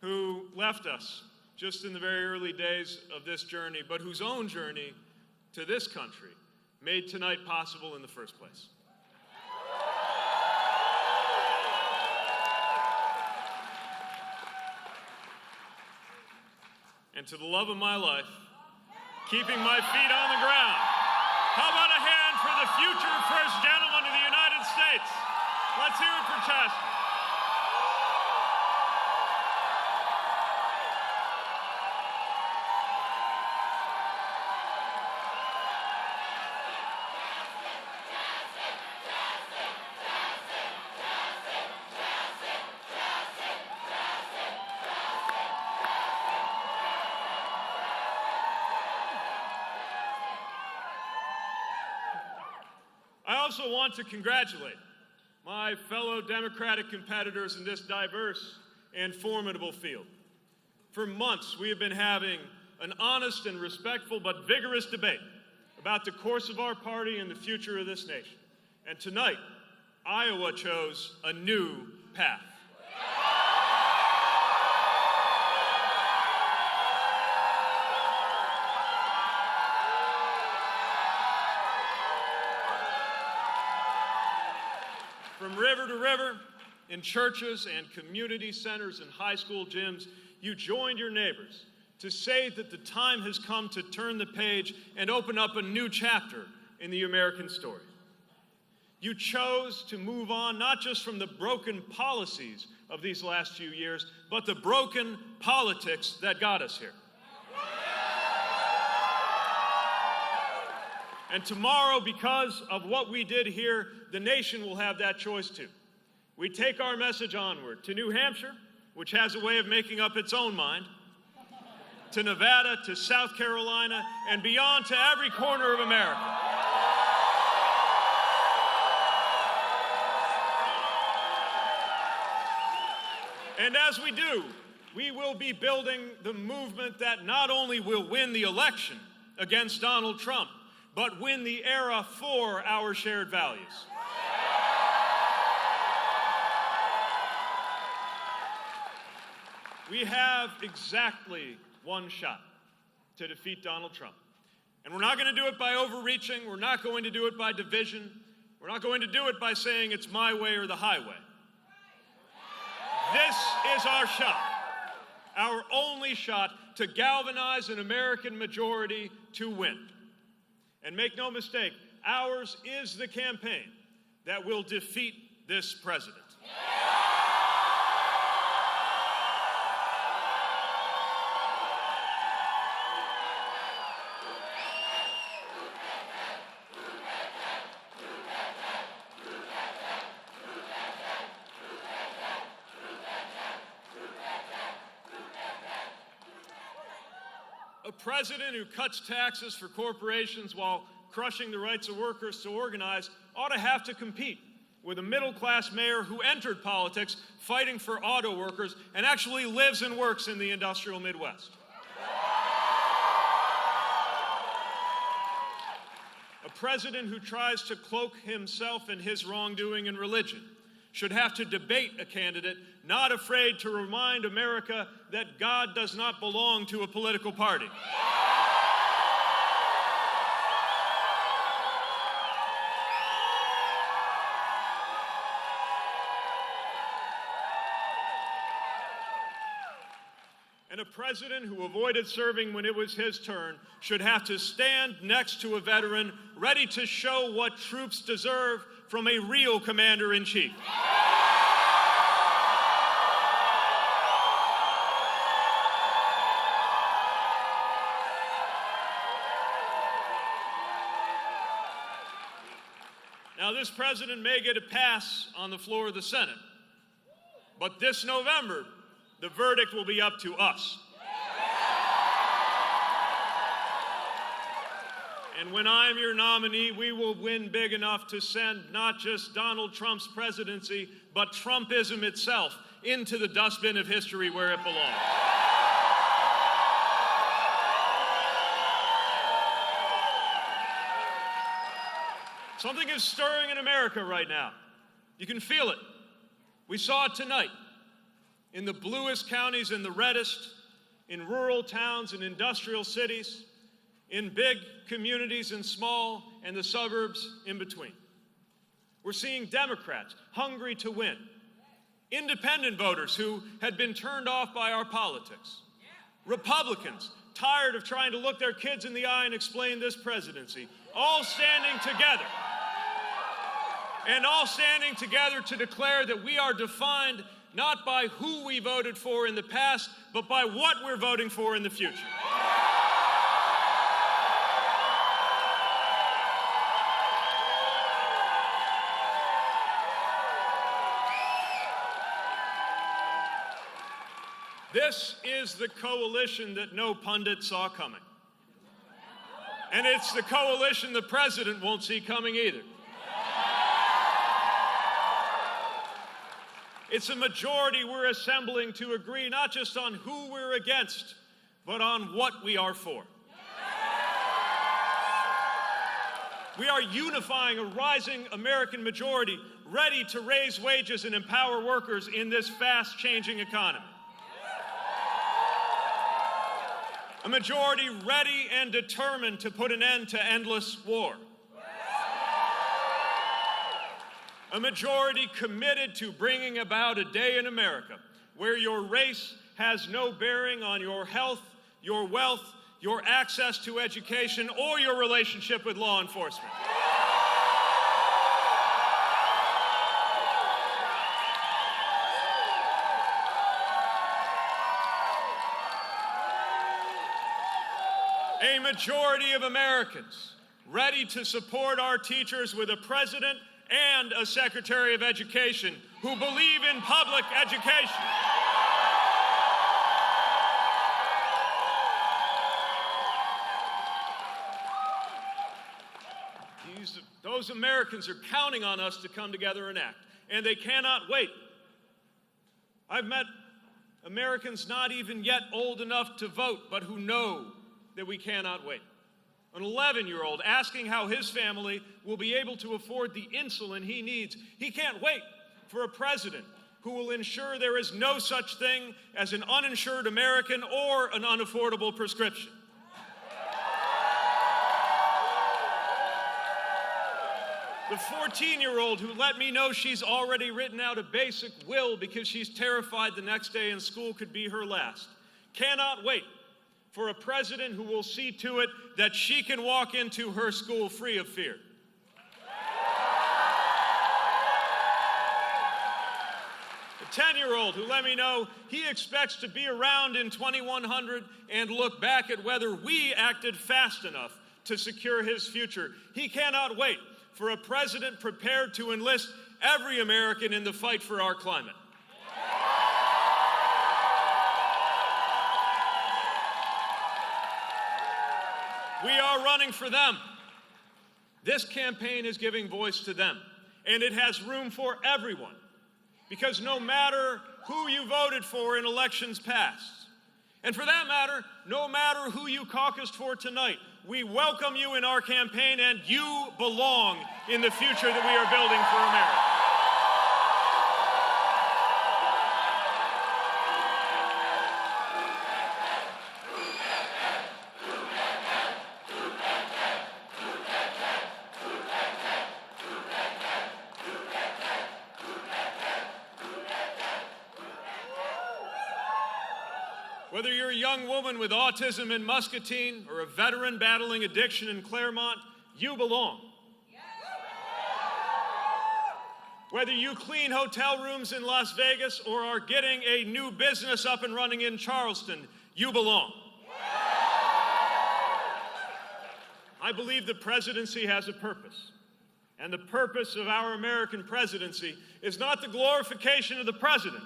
who left us just in the very early days of this journey, but whose own journey to this country made tonight possible in the first place. And to the love of my life, keeping my feet on the ground. How about a hand for the future First Gentleman of the United States? Let's hear it for Chasten. I also want to congratulate my fellow Democratic competitors in this diverse and formidable field. For months, we have been having an honest and respectful but vigorous debate about the course of our party and the future of this nation. And tonight, Iowa chose a new path. From river to river, in churches and community centers and high school gyms, you joined your neighbors to say that the time has come to turn the page and open up a new chapter in the American story. You chose to move on not just from the broken policies of these last few years, but the broken politics that got us here. And tomorrow, because of what we did here, the nation will have that choice too. We take our message onward to New Hampshire, which has a way of making up its own mind, to Nevada, to South Carolina, and beyond to every corner of America. And as we do, we will be building the movement that not only will win the election against Donald Trump, but win the era for our shared values. We have exactly one shot to defeat Donald Trump. And we're not going to do it by overreaching. We're not going to do it by division. We're not going to do it by saying it's my way or the highway. This is our shot, our only shot to galvanize an American majority to win. And make no mistake, ours is the campaign that will defeat this president. A president who cuts taxes for corporations while crushing the rights of workers to organize ought to have to compete with a middle-class mayor who entered politics fighting for auto workers and actually lives and works in the industrial Midwest. A president who tries to cloak himself and his wrongdoing in religion should have to debate a candidate not afraid to remind America that God does not belong to a political party. And a president who avoided serving when it was his turn should have to stand next to a veteran ready to show what troops deserve from a real commander-in-chief. Now, Now, this president may get a pass on the floor of the Senate, but this November, the verdict will be up to us. And when I'm your nominee, we will win big enough to send not just Donald Trump's presidency, but Trumpism itself into the dustbin of history where it belongs. Something is stirring in America right now. You can feel it. We saw it tonight in the bluest counties and the reddest, in rural towns and industrial cities, in big communities and small, and the suburbs in between. We're seeing Democrats hungry to win, independent voters who had been turned off by our politics, Republicans tired of trying to look their kids in the eye and explain this presidency, all standing together. And all standing together to declare that we are defined not by who we voted for in the past, but by what we're voting for in the future. This is the coalition that no pundit saw coming. And it's the coalition the president won't see coming either. It's a majority we're assembling to agree not just on who we're against, but on what we are for. We are unifying a rising American majority ready to raise wages and empower workers in this fast-changing economy. A majority ready and determined to put an end to endless war. A majority committed to bringing about a day in America where your race has no bearing on your health, your wealth, your access to education, or your relationship with law enforcement. A majority of Americans ready to support our teachers with a president and a Secretary of Education who believe in public education. Those Americans are counting on us to come together and act, and they cannot wait. I've met Americans not even yet old enough to vote, but who know that we cannot wait. An 11-year-old asking how his family will be able to afford the insulin he needs. He can't wait for a president who will ensure there is no such thing as an uninsured American or an unaffordable prescription. The 14-year-old who let me know she's already written out a basic will because she's terrified the next day in school could be her last. Cannot wait for a president who will see to it that she can walk into her school free of fear. A 10-year-old who let me know he expects to be around in 2100 and look back at whether we acted fast enough to secure his future. He cannot wait for a president prepared to enlist every American in the fight for our climate. We are running for them. This campaign is giving voice to them, and it has room for everyone, because no matter who you voted for in elections past, and for that matter, no matter who you caucused for tonight, we welcome you in our campaign, and you belong in the future that we are building for America. Whether you're a young woman with autism in Muscatine or a veteran battling addiction in Claremont, you belong. Whether you clean hotel rooms in Las Vegas or are getting a new business up and running in Charleston, you belong. I believe the presidency has a purpose, And the purpose of our American presidency is not the glorification of the president.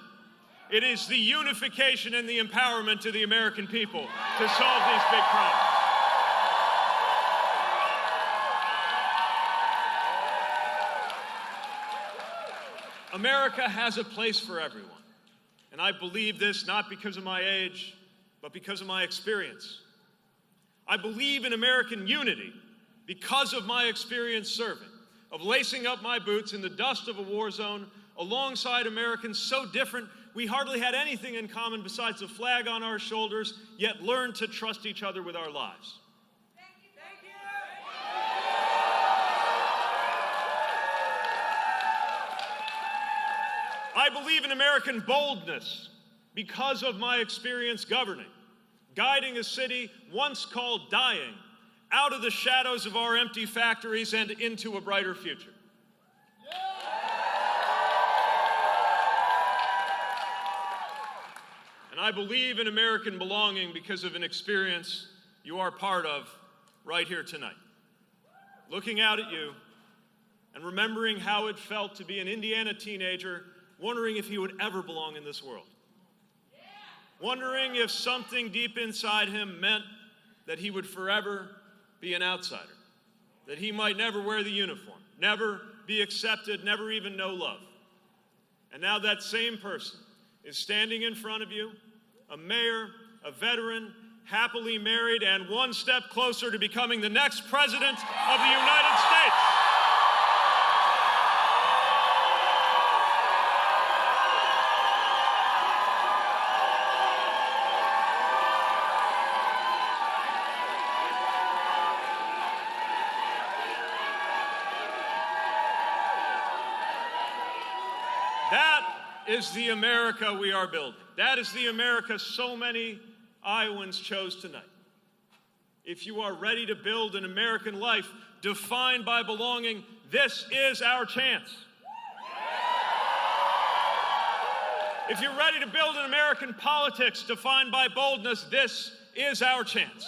It is the unification and the empowerment of the American people to solve these big problems. America has a place for everyone. And I believe this not because of my age, but because of my experience. I believe in American unity because of my experience serving, of lacing up my boots in the dust of a war zone alongside Americans so different we hardly had anything in common besides a flag on our shoulders, yet learned to trust each other with our lives. I believe in American boldness because of my experience governing, guiding a city once called dying out of the shadows of our empty factories and into a brighter future. And I believe in American belonging because of an experience you are part of right here tonight. Looking out at you and remembering how it felt to be an Indiana teenager wondering if he would ever belong in this world. Wondering if something deep inside him meant that he would forever be an outsider, that he might never wear the uniform, never be accepted, never even know love. And now that same person is standing in front of you, a mayor, a veteran, happily married, and one step closer to becoming the next president of the United States. That is the America we are building. That is the America so many Iowans chose tonight. If you are ready to build an American life defined by belonging, this is our chance. If you're ready to build an American politics defined by boldness, this is our chance.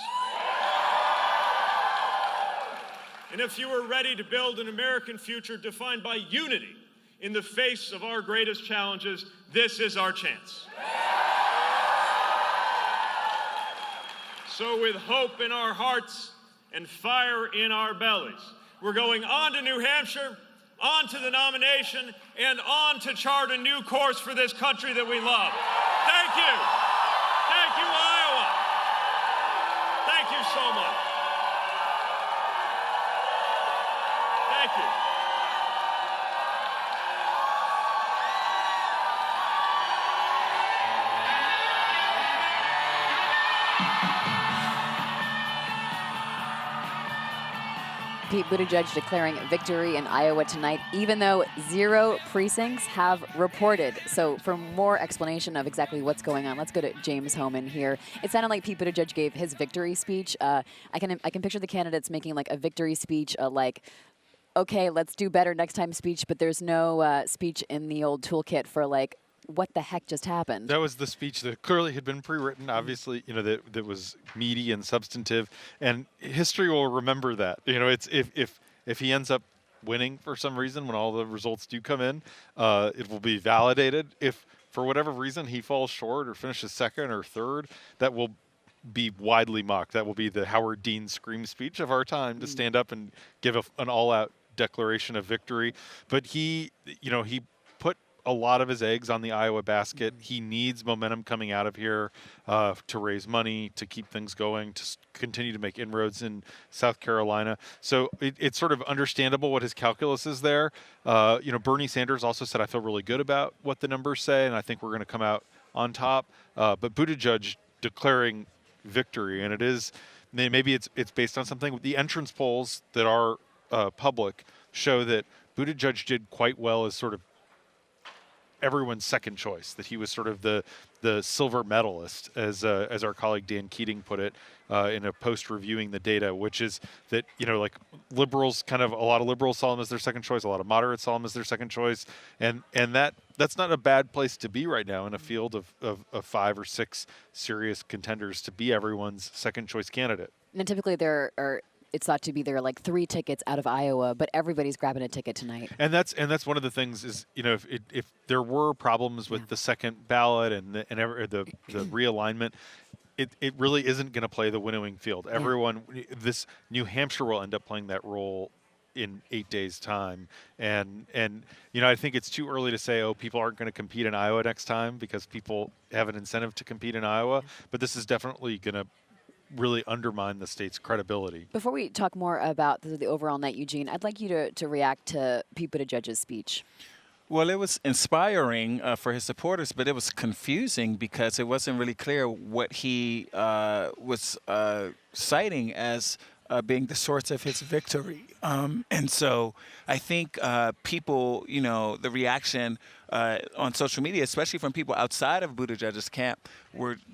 And if you are ready to build an American future defined by unity in the face of our greatest challenges, this is our chance. So with hope in our hearts and fire in our bellies, we're going on to New Hampshire, on to the nomination, and on to chart a new course for this country that we love. Thank you. Thank you, Iowa. Thank you so much. Thank you. Pete Buttigieg declaring victory in Iowa tonight, even though 0 precincts have reported. So for more explanation of exactly what's going on, let's go to James Hohman here. It sounded like Pete Buttigieg gave his victory speech. I can picture the candidates making like a victory speech, like, okay, let's do better next time speech, but there's no speech in the old toolkit for like, what the heck just happened? That was the speech that clearly had been pre-written, obviously, that was meaty and substantive, and history will remember that. It's if he ends up winning for some reason when all the results do come in, it will be validated. If for whatever reason he falls short or finishes second or third, that will be widely mocked. That will be the Howard Dean scream speech of our time, to stand up and give an all-out declaration of victory. But he put a lot of his eggs on the Iowa basket. He needs momentum coming out of here to raise money, to keep things going, to continue to make inroads in South Carolina. So it's sort of understandable what his calculus is there. Bernie Sanders also said, I feel really good about what the numbers say, and I think we're going to come out on top. But Buttigieg declaring victory, and it is, maybe it's based on something. The entrance polls that are public show that Buttigieg did quite well as sort of everyone's second choice, that he was sort of the silver medalist, as our colleague Dan Keating put it in a post reviewing the data, which is that, like liberals, a lot of liberals saw him as their second choice, a lot of moderates saw him as their second choice, and that's not a bad place to be right now in a field of 5 or 6 serious contenders, to be everyone's second choice candidate. And typically there are it's thought to be there are like 3 tickets out of Iowa, but everybody's grabbing a ticket tonight. And that's one of the things is, you know, if there were problems with the second ballot and the realignment, it really isn't going to play the winnowing field. This New Hampshire will end up playing that role in 8 days' time, and you know, I think it's too early to say, oh, people aren't going to compete in Iowa next time, because people have an incentive to compete in Iowa. But this is definitely going to really undermine the state's credibility. Before we talk more about the overall night, Eugene, I'd like you to react to Pete Buttigieg's speech. Well, it was inspiring for his supporters, but it was confusing because it wasn't really clear what he was citing as being the source of his victory. And so I think people, you know, the reaction on social media, especially from people outside of Buttigieg's camp,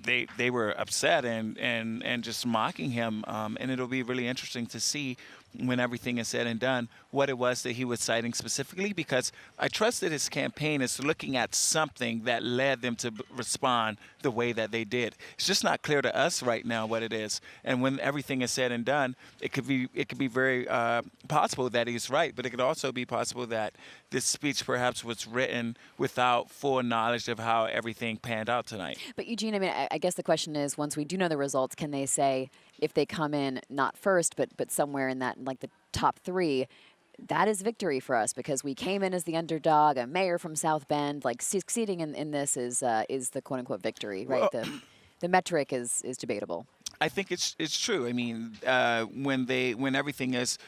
they were upset and just mocking him. And it'll be really interesting to see when everything is said and done, what it was that he was citing specifically, because I trust that his campaign is looking at something that led them to respond the way that they did. It's just not clear to us right now what it is. And when everything is said and done, it could be very possible that he's right, but it could also be possible that this speech perhaps was written without full knowledge of how everything panned out tonight. But Eugene, I mean, I guess the question is, once we do know the results, can they say, if they come in not first, but somewhere in that, like the top 3, that is victory for us because we came in as the underdog, a mayor from South Bend, like succeeding in this is the quote unquote victory, right? Well, the metric is debatable. I think it's true. I mean, when everything is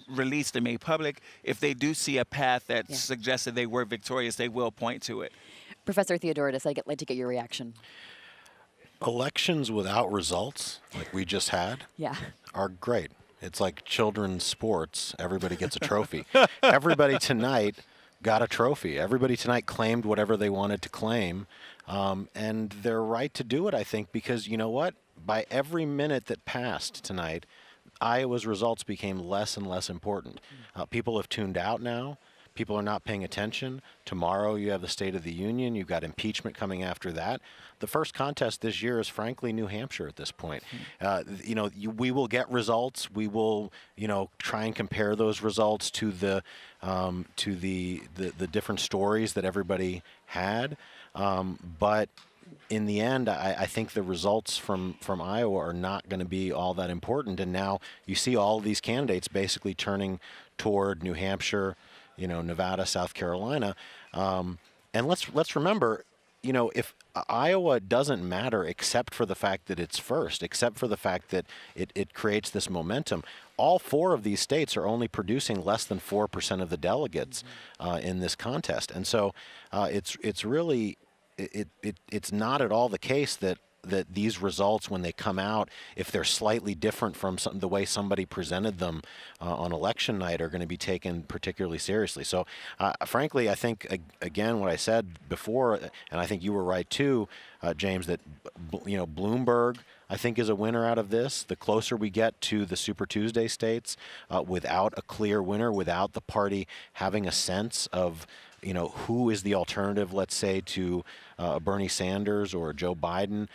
released and made public, if they do see a path that suggests that they were victorious, they will point to it. Professor Theodoridis, I'd like to get your reaction. Elections without results, like we just had, are great. It's like children's sports. Everybody gets a trophy. Everybody tonight got a trophy. Everybody tonight claimed whatever they wanted to claim. And they're right to do it, I think, because you know what? By every minute that passed tonight, Iowa's results became less and less important. People have tuned out now. People are not paying attention. Tomorrow you have the State of the Union. You've got impeachment coming after that. The first contest this year is, frankly, New Hampshire at this point. You know, we will get results. We will, you know, try and compare those results to the different stories that everybody had. But in the end, I think the results from Iowa are not going to be all that important. And now you see all of these candidates basically turning toward New Hampshire, you know, Nevada, South Carolina. And let's remember, you know, if Iowa doesn't matter except for the fact that it's first, except for the fact that it creates this momentum, all 4 of these states are only producing less than 4% of the delegates in this contest. And so it's really, it's not at all the case that these results, when they come out, if they're slightly different from the way somebody presented them on election night, are going to be taken particularly seriously. So, frankly, I think, again, what I said before, and I think you were right too, James, that, you know, Bloomberg, I think, is a winner out of this. The closer we get to the Super Tuesday states, without a clear winner, without the party having a sense of, you know, who is the alternative, let's say, to Bernie Sanders or Joe Biden,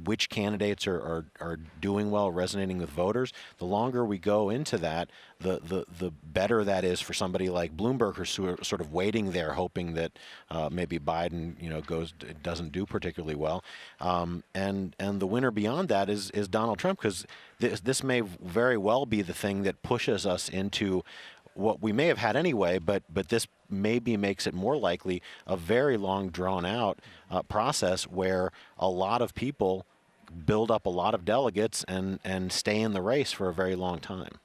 which candidates are doing well, resonating with voters. The longer we go into that, the better that is for somebody like Bloomberg, who's sort of waiting there, hoping that maybe Biden, you know, doesn't do particularly well. And the winner beyond that is Donald Trump, because this may very well be the thing that pushes us into what we may have had anyway, but this maybe makes it more likely a very long, drawn-out process where a lot of people build up a lot of delegates and stay in the race for a very long time.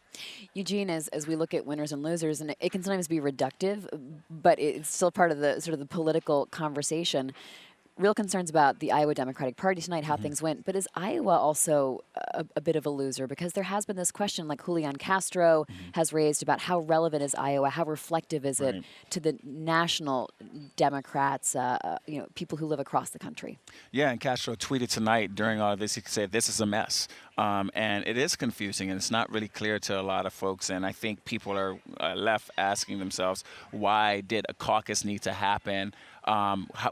Eugene, as we look at winners and losers, and it can sometimes be reductive, but it's still part of the sort of the political conversation. Real concerns about the Iowa Democratic Party tonight, how things went. But is Iowa also a bit of a loser? Because there has been this question, like Julian Castro has raised, about how relevant is Iowa, how reflective is it to the national Democrats, you know, people who live across the country? Yeah, and Castro tweeted tonight during all of this, he said, this is a mess. And it is confusing, and it's not really clear to a lot of folks. And I think people are left asking themselves, why did a caucus need to happen?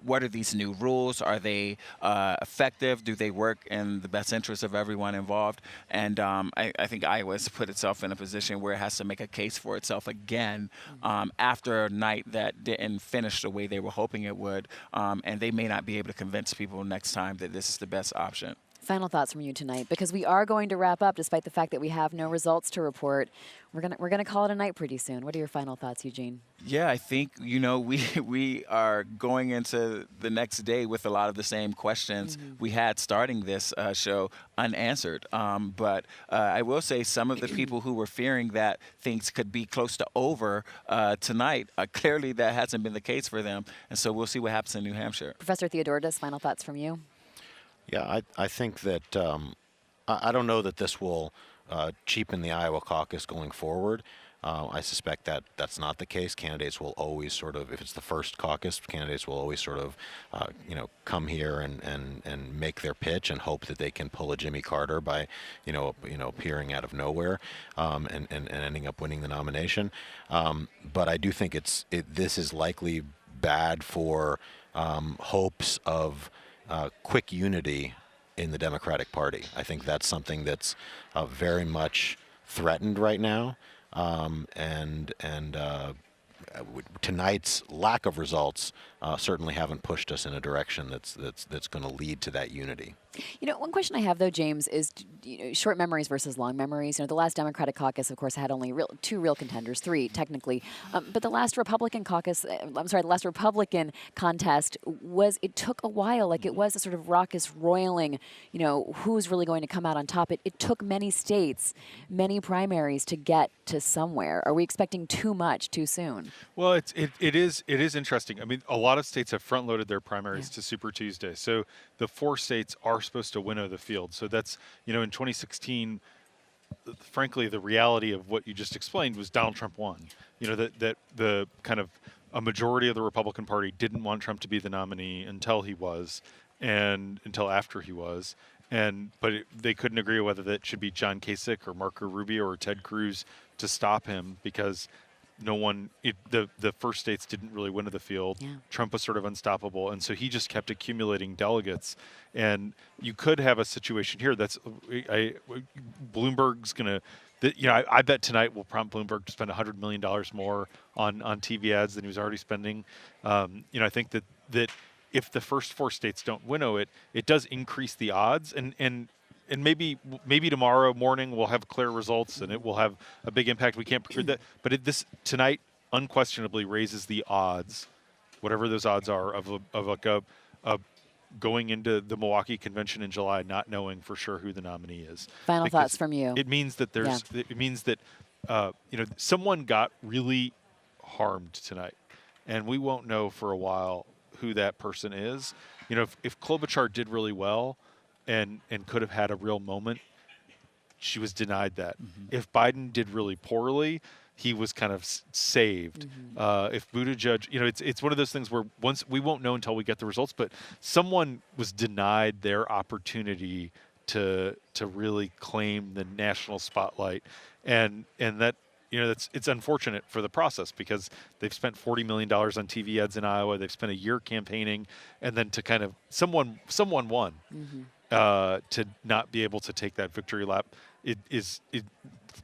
what are these new rules? Are they effective? Do they work in the best interest of everyone involved? And I think Iowa has put itself in a position where it has to make a case for itself again after a night that didn't finish the way they were hoping it would. And they may not be able to convince people next time that this is the best option. Final thoughts from you tonight, because we are going to wrap up despite the fact that we have no results to report. We're gonna call it a night pretty soon. What are your final thoughts, Eugene? Yeah, I think, we are going into the next day with a lot of the same questions we had starting this show unanswered. But I will say some of the people who were fearing that things could be close to over tonight, clearly that hasn't been the case for them. And so we'll see what happens in New Hampshire. Professor Theodoridis, final thoughts from you? Yeah, I think that I don't know that this will cheapen the Iowa caucus going forward. I suspect that that's not the case. Candidates will always sort of, if it's the first caucus, candidates will always sort of, come here and make their pitch and hope that they can pull a Jimmy Carter by, appearing out of nowhere and ending up winning the nomination. But I do think this is likely bad for hopes of quick unity in the Democratic Party. I think that's something that's very much threatened right now, and tonight's lack of results certainly haven't pushed us in a direction that's going to lead to that unity. One question I have, though, James, is short memories versus long memories. The last Democratic caucus, of course, had only two real contenders, three technically. But the last Republican the last Republican contest it took a while. Like, it was a sort of raucous roiling, who's really going to come out on top. It took many states, many primaries to get to somewhere. Are we expecting too much too soon? Well, it is interesting. I mean, a lot of states have front-loaded their primaries to Super Tuesday. So the 4 states are supposed to winnow the field. So that's, in 2016, frankly, the reality of what you just explained was Donald Trump won. That the kind of a majority of the Republican Party didn't want Trump to be the nominee until he was, and until after he was. But they couldn't agree whether that should be John Kasich or Marco Rubio or Ted Cruz to stop him, because the first states didn't really winnow the field. Yeah. Trump was sort of unstoppable, and so he just kept accumulating delegates. And you could have a situation here Bloomberg's going to, I bet tonight will prompt Bloomberg to spend $100 million more on TV ads than he was already spending. I think that if the first 4 states don't winnow it, it does increase the odds, and maybe tomorrow morning we'll have clear results and it will have a big impact. We can't predict that, but this tonight unquestionably raises the odds, whatever those odds are, of going into the Milwaukee convention in July not knowing for sure who the nominee is. Final thoughts from you. It means that someone got really harmed tonight, and we won't know for a while who that person is. If Klobuchar did really well and could have had a real moment, she was denied that. If Biden did really poorly, he was kind of saved. If Buttigieg, it's one of those things where once we won't know until we get the results, but someone was denied their opportunity to really claim the national spotlight, and that it's unfortunate for the process, because they've spent $40 million on TV ads in Iowa. They've spent a year campaigning, and then to kind of someone won. To not be able to take that victory lap, it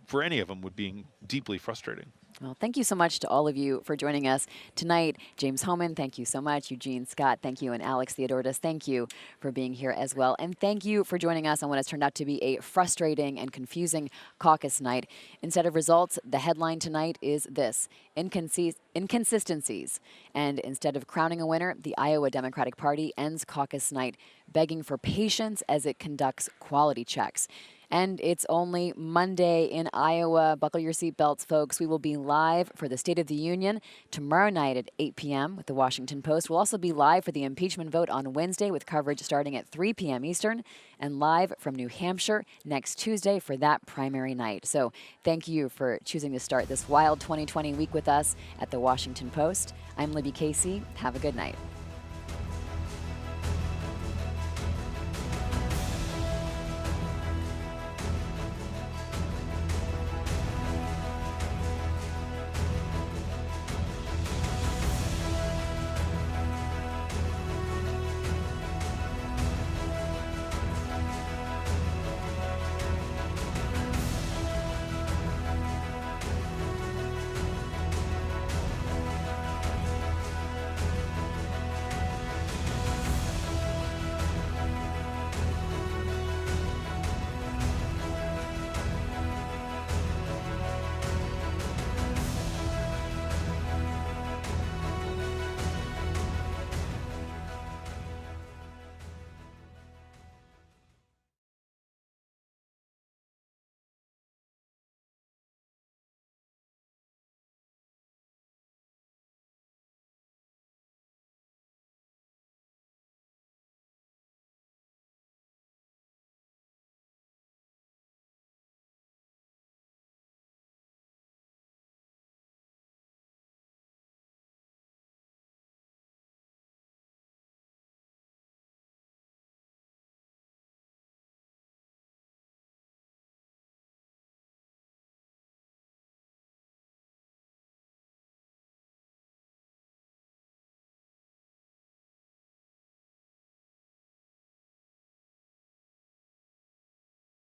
for any of them would be deeply frustrating. Well, thank you so much to all of you for joining us tonight. James Hohmann, thank you so much. Eugene Scott, thank you. And Alex Theodoridis, thank you for being here as well. And thank you for joining us on what has turned out to be a frustrating and confusing caucus night. Instead of results, the headline tonight is this: inconsistencies. And instead of crowning a winner, the Iowa Democratic Party ends caucus night begging for patience as it conducts quality checks. And it's only Monday in Iowa. Buckle your seatbelts, folks. We will be live for the State of the Union tomorrow night at 8 p.m. with the Washington Post. We'll also be live for the impeachment vote on Wednesday with coverage starting at 3 p.m. Eastern, and live from New Hampshire next Tuesday for that primary night. So thank you for choosing to start this wild 2020 week with us at the Washington Post. I'm Libby Casey. Have a good night.